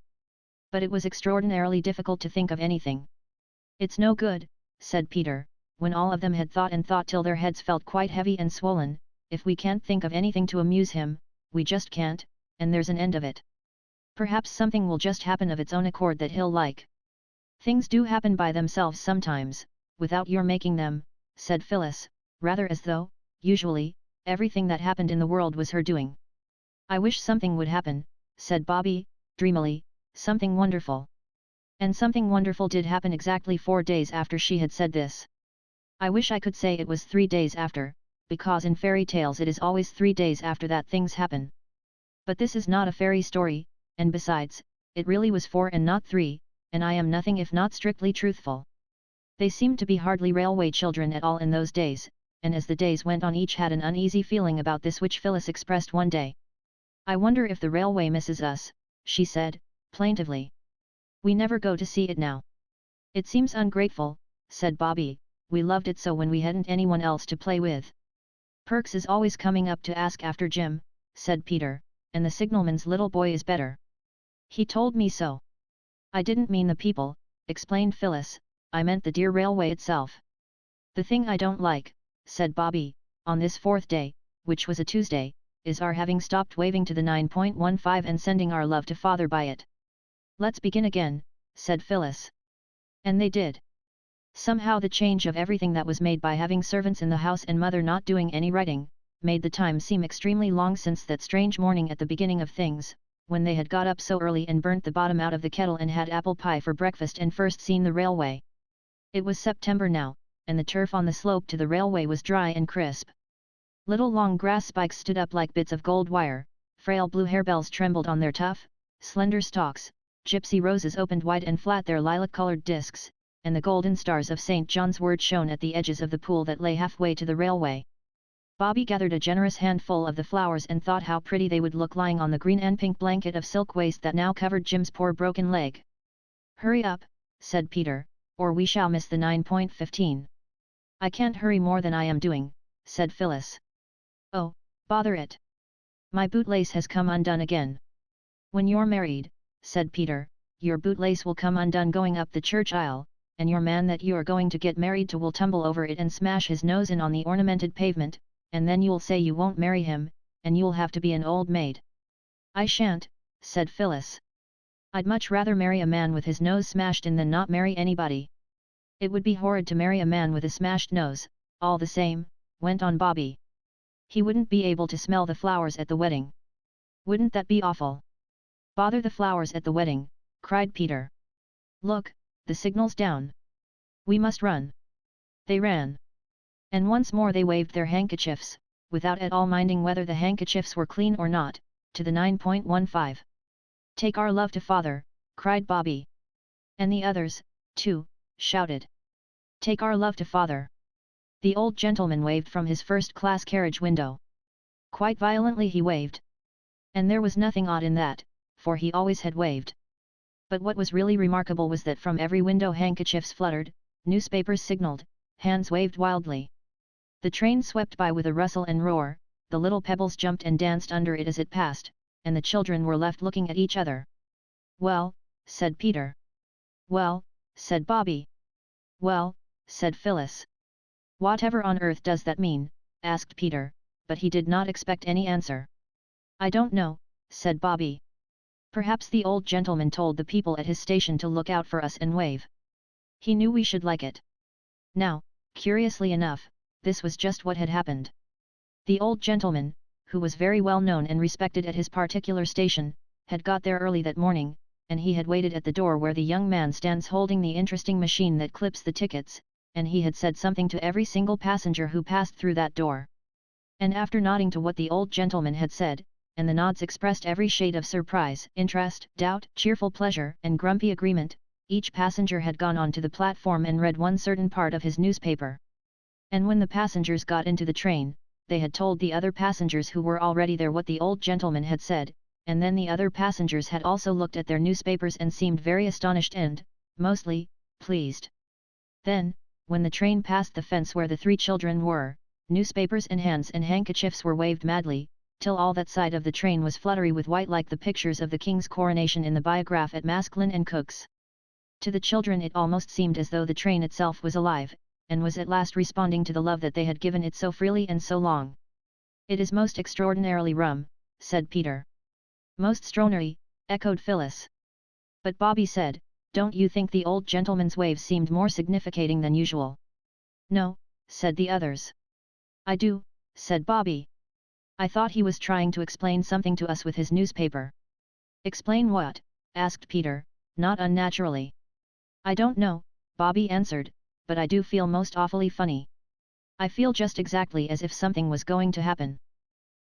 But it was extraordinarily difficult to think of anything. It's no good, said Peter, when all of them had thought and thought till their heads felt quite heavy and swollen, if we can't think of anything to amuse him, we just can't, and there's an end of it. Perhaps something will just happen of its own accord that he'll like. Things do happen by themselves sometimes, without your making them, said Phyllis, rather as though, usually, everything that happened in the world was her doing. I wish something would happen, said Bobby, dreamily, something wonderful. And something wonderful did happen exactly 4 days after she had said this. I wish I could say it was 3 days after, because in fairy tales it is always 3 days after that things happen. But this is not a fairy story, and besides, it really was 4 and not 3, and I am nothing if not strictly truthful. They seemed to be hardly railway children at all in those days, and as the days went on each had an uneasy feeling about this which Phyllis expressed one day. "I wonder if the railway misses us," she said, plaintively. "We never go to see it now." "It seems ungrateful," said Bobby, "we loved it so when we hadn't anyone else to play with." "Perks is always coming up to ask after Jim," said Peter, "and the signalman's little boy is better. He told me so." "I didn't mean the people," explained Phyllis, "I meant the dear railway itself." "The thing I don't like," said Bobby, "on this fourth day, which was a Tuesday, is our having stopped waving to the 9.15 and sending our love to father by it." "Let's begin again," said Phyllis. And they did. Somehow the change of everything that was made by having servants in the house and mother not doing any writing, made the time seem extremely long since that strange morning at the beginning of things, when they had got up so early and burnt the bottom out of the kettle and had apple pie for breakfast and first seen the railway. It was September now, and the turf on the slope to the railway was dry and crisp. Little long grass spikes stood up like bits of gold wire, frail blue harebells trembled on their tough, slender stalks, gypsy roses opened wide and flat their lilac-coloured discs, and the golden stars of St. John's Wort shone at the edges of the pool that lay halfway to the railway. Bobby gathered a generous handful of the flowers and thought how pretty they would look lying on the green and pink blanket of silk waste that now covered Jim's poor broken leg. "Hurry up," said Peter, "or we shall miss the 9.15. "I can't hurry more than I am doing," said Phyllis. "Oh, bother it. My bootlace has come undone again." "When you're married," said Peter, "your bootlace will come undone going up the church aisle, and your man that you are going to get married to will tumble over it and smash his nose in on the ornamented pavement, and then you'll say you won't marry him, and you'll have to be an old maid." "I shan't," said Phyllis. "I'd much rather marry a man with his nose smashed in than not marry anybody." "It would be horrid to marry a man with a smashed nose, all the same," went on Bobby. "He wouldn't be able to smell the flowers at the wedding." "Wouldn't that be awful?" "Bother the flowers at the wedding," cried Peter. "Look, the signal's down. We must run." They ran. And once more they waved their handkerchiefs, without at all minding whether the handkerchiefs were clean or not, to the 9.15. "Take our love to father," cried Bobby. And the others, too, shouted. "Take our love to father." The old gentleman waved from his first-class carriage window. Quite violently he waved. And there was nothing odd in that, for he always had waved. But what was really remarkable was that from every window handkerchiefs fluttered, newspapers signalled, hands waved wildly. The train swept by with a rustle and roar, the little pebbles jumped and danced under it as it passed, and the children were left looking at each other. "Well," said Peter. "Well," said Bobby. "Well," said Phyllis. "Whatever on earth does that mean?" asked Peter, but he did not expect any answer. "I don't know," said Bobby. "Perhaps the old gentleman told the people at his station to look out for us and wave. He knew we should like it." Now, curiously enough, this was just what had happened. The old gentleman, who was very well known and respected at his particular station, had got there early that morning, and he had waited at the door where the young man stands holding the interesting machine that clips the tickets, and he had said something to every single passenger who passed through that door. And after nodding to what the old gentleman had said, and the nods expressed every shade of surprise, interest, doubt, cheerful pleasure, and grumpy agreement, each passenger had gone on to the platform and read one certain part of his newspaper. And when the passengers got into the train, they had told the other passengers who were already there what the old gentleman had said, and then the other passengers had also looked at their newspapers and seemed very astonished and, mostly, pleased. Then, when the train passed the fence where the three children were, newspapers and hands and handkerchiefs were waved madly, till all that side of the train was fluttery with white like the pictures of the king's coronation in the biograph at Masklin and Cook's. To the children it almost seemed as though the train itself was alive, and was at last responding to the love that they had given it so freely and so long. "It is most extraordinarily rum," said Peter. "Most stronary," echoed Phyllis. But Bobby said, "Don't you think the old gentleman's wave seemed more significating than usual?" "No," said the others. "I do," said Bobby. "I thought he was trying to explain something to us with his newspaper." "Explain what?" asked Peter, not unnaturally. "I don't know," Bobby answered, "but I do feel most awfully funny. I feel just exactly as if something was going to happen."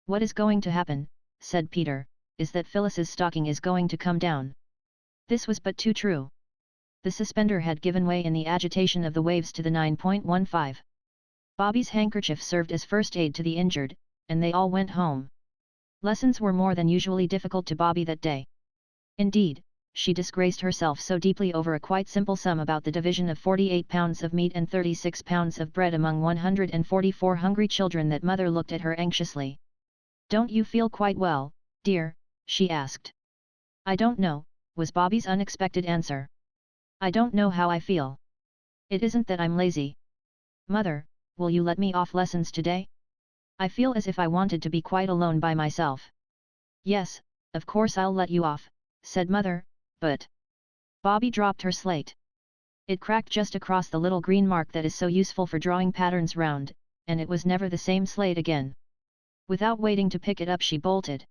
"What is going to happen?" said Peter, "is that Phyllis's stocking is going to come down." This was but too true. The suspender had given way in the agitation of the waves to the 9.15. Bobby's handkerchief served as first aid to the injured, and they all went home. Lessons were more than usually difficult to Bobby that day. Indeed, she disgraced herself so deeply over a quite simple sum about the division of 48 pounds of meat and 36 pounds of bread among 144 hungry children that Mother looked at her anxiously. "Don't you feel quite well, dear?" she asked. "I don't know," was Bobby's unexpected answer. "I don't know how I feel. It isn't that I'm lazy. Mother, will you let me off lessons today? I feel as if I wanted to be quite alone by myself." "Yes, of course I'll let you off," said Mother, "but..." Bobby dropped her slate. It cracked just across the little green mark that is so useful for drawing patterns round, and it was never the same slate again. Without waiting to pick it up she bolted.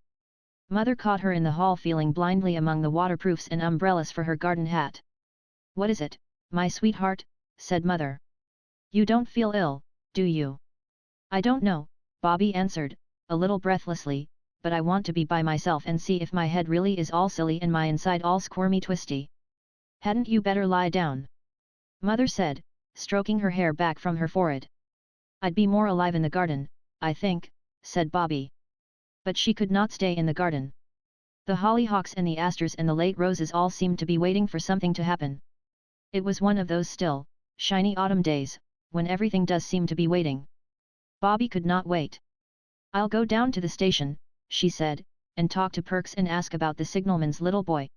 Mother caught her in the hall feeling blindly among the waterproofs and umbrellas for her garden hat. "What is it, my sweetheart?" said Mother. "You don't feel ill, do you?" "I don't know," Bobby answered, a little breathlessly, "but I want to be by myself and see if my head really is all silly and my inside all squirmy twisty." "Hadn't you better lie down?" Mother said, stroking her hair back from her forehead. "I'd be more alive in the garden, I think," said Bobby. But she could not stay in the garden. The hollyhocks and the asters and the late roses all seemed to be waiting for something to happen. It was one of those still, shiny autumn days, when everything does seem to be waiting. Bobby could not wait. "I'll go down to the station," she said, "and talk to Perks and ask about the signalman's little boy."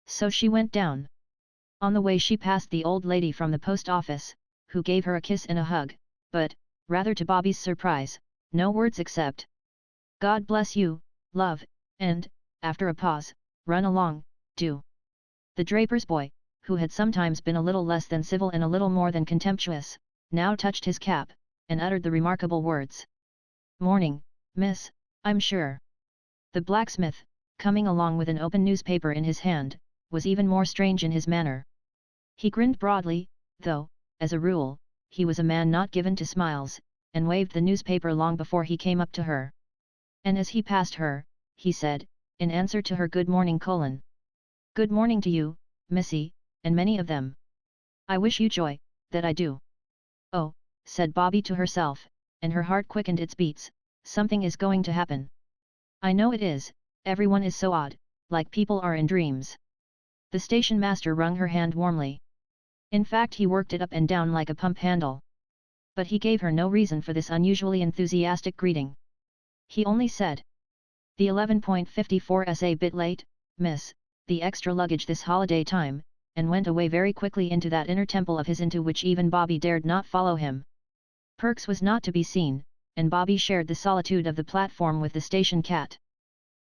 So she went down. On the way she passed the old lady from the post office, who gave her a kiss and a hug, but, rather to Bobby's surprise, no words except, "God bless you, love," and, after a pause, "Run along, do." The draper's boy, who had sometimes been a little less than civil and a little more than contemptuous, now touched his cap, and uttered the remarkable words, "Morning, miss, I'm sure." The blacksmith, coming along with an open newspaper in his hand, was even more strange in his manner. He grinned broadly, though, as a rule, he was a man not given to smiles, and waved the newspaper long before he came up to her. And as he passed her, he said, in answer to her good morning: "Good morning to you, missy, and many of them. I wish you joy, that I do." "Oh," said Bobby to herself, and her heart quickened its beats, "something is going to happen. I know it is, everyone is so odd, like people are in dreams." The station master wrung her hand warmly. In fact, he worked it up and down like a pump handle. But he gave her no reason for this unusually enthusiastic greeting. He only said, "The 11.54's a bit late, miss, the extra luggage this holiday time," and went away very quickly into that inner temple of his into which even Bobby dared not follow him. Perks was not to be seen, and Bobby shared the solitude of the platform with the station cat.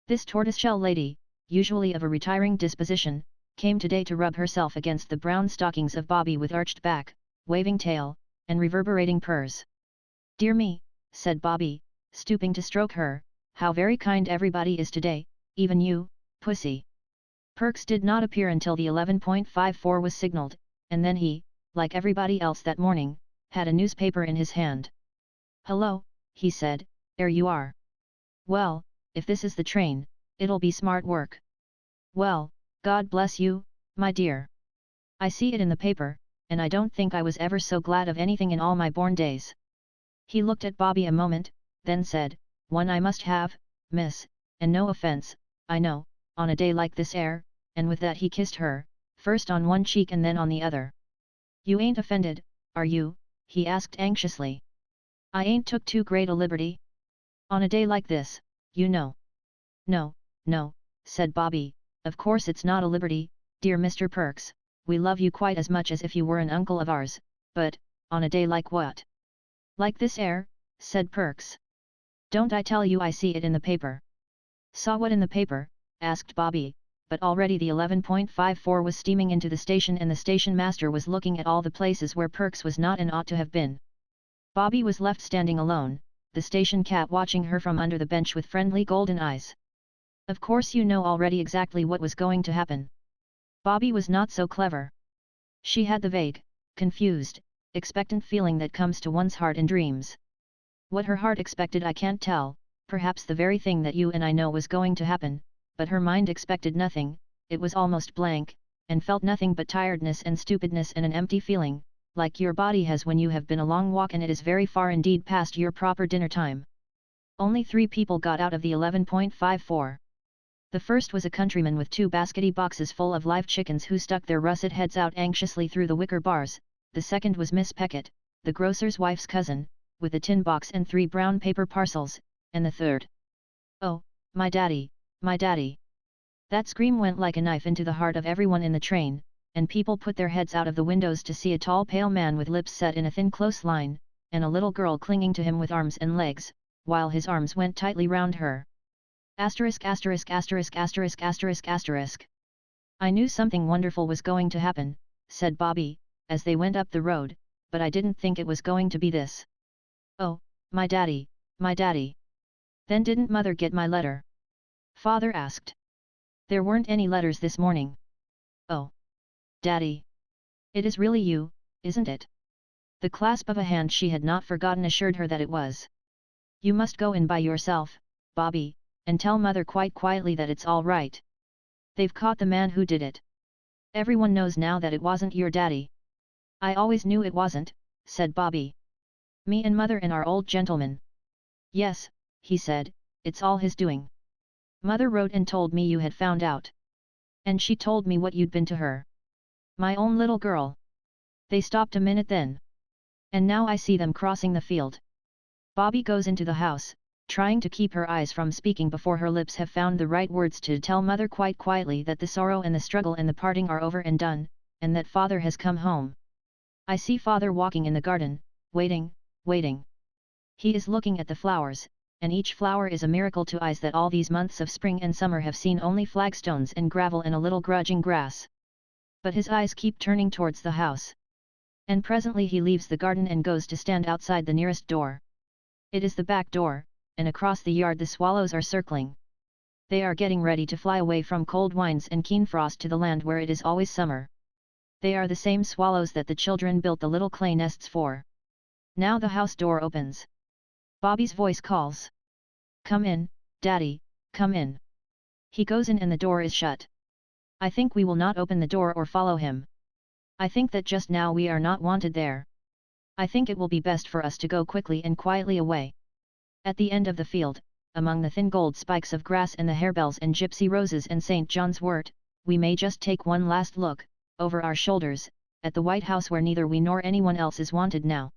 This tortoiseshell lady, usually of a retiring disposition, came today to rub herself against the brown stockings of Bobby with arched back, waving tail, and reverberating purrs. "Dear me," said Bobby, stooping to stroke her, "how very kind everybody is today, even you, pussy." Perks did not appear until the 11.54 was signalled, and then he, like everybody else that morning, had a newspaper in his hand. "Hello," he said, "there you are. Well, if this is the train, it'll be smart work. Well, God bless you, my dear. I see it in the paper, and I don't think I was ever so glad of anything in all my born days." He looked at Bobby a moment, then said, "One I must have, miss, and no offence, I know, on a day like this air," and with that he kissed her, first on one cheek and then on the other. "You ain't offended, are you?" he asked anxiously. "I ain't took too great a liberty? On a day like this, you know." "No, no," said Bobby, "of course it's not a liberty, dear Mr. Perks, we love you quite as much as if you were an uncle of ours, but, on a day like what?" "Like this air," said Perks. "Don't I tell you I see it in the paper?" "Saw what in the paper?" asked Bobby, but already the 11.54 was steaming into the station and the station master was looking at all the places where Perks was not and ought to have been. Bobby was left standing alone, the station cat watching her from under the bench with friendly golden eyes. "Of course you know already exactly what was going to happen." Bobby was not so clever. She had the vague, confused, expectant feeling that comes to one's heart in dreams. What her heart expected I can't tell, perhaps the very thing that you and I know was going to happen, but her mind expected nothing, it was almost blank, and felt nothing but tiredness and stupidness and an empty feeling, like your body has when you have been a long walk and it is very far indeed past your proper dinner time. Only 3 people got out of the 11.54. The first was a countryman with 2 baskety boxes full of live chickens who stuck their russet heads out anxiously through the wicker bars. The second was Miss Peckett, the grocer's wife's cousin, with a tin box and 3 brown paper parcels, and the third. "Oh, my daddy, my daddy!" That scream went like a knife into the heart of everyone in the train, and people put their heads out of the windows to see a tall pale man with lips set in a thin close line, and a little girl clinging to him with arms and legs, while his arms went tightly round her. Asterisk asterisk asterisk asterisk asterisk asterisk. "I knew something wonderful was going to happen," said Bobby, as they went up the road, "but I didn't think it was going to be this." "Oh, my daddy, my daddy. Then didn't mother get my letter?" Father asked. "There weren't any letters this morning." "Oh. Daddy. It is really you, isn't it?" The clasp of a hand she had not forgotten assured her that it was. "You must go in by yourself, Bobby, and tell mother quite quietly that it's all right. They've caught the man who did it. Everyone knows now that it wasn't your daddy." "I always knew it wasn't," said Bobby. "Me and mother and our old gentleman." "Yes," he said, "it's all his doing. Mother wrote and told me you had found out. And she told me what you'd been to her. My own little girl." They stopped a minute then. "And now I see them crossing the field." Bobby goes into the house, trying to keep her eyes from speaking before her lips have found the right words to tell mother quite quietly that the sorrow and the struggle and the parting are over and done, and that father has come home. "I see father walking in the garden, waiting, waiting. He is looking at the flowers, and each flower is a miracle to eyes that all these months of spring and summer have seen only flagstones and gravel and a little grudging grass. But his eyes keep turning towards the house. And presently he leaves the garden and goes to stand outside the nearest door. It is the back door, and across the yard the swallows are circling. They are getting ready to fly away from cold winds and keen frost to the land where it is always summer. They are the same swallows that the children built the little clay nests for. Now the house door opens. Bobby's voice calls. "Come in, Daddy, come in." He goes in and the door is shut. "I think we will not open the door or follow him. I think that just now we are not wanted there. I think it will be best for us to go quickly and quietly away. At the end of the field, among the thin gold spikes of grass and the harebells and gypsy roses and St. John's wort, we may just take one last look, over our shoulders, at the White House where neither we nor anyone else is wanted now.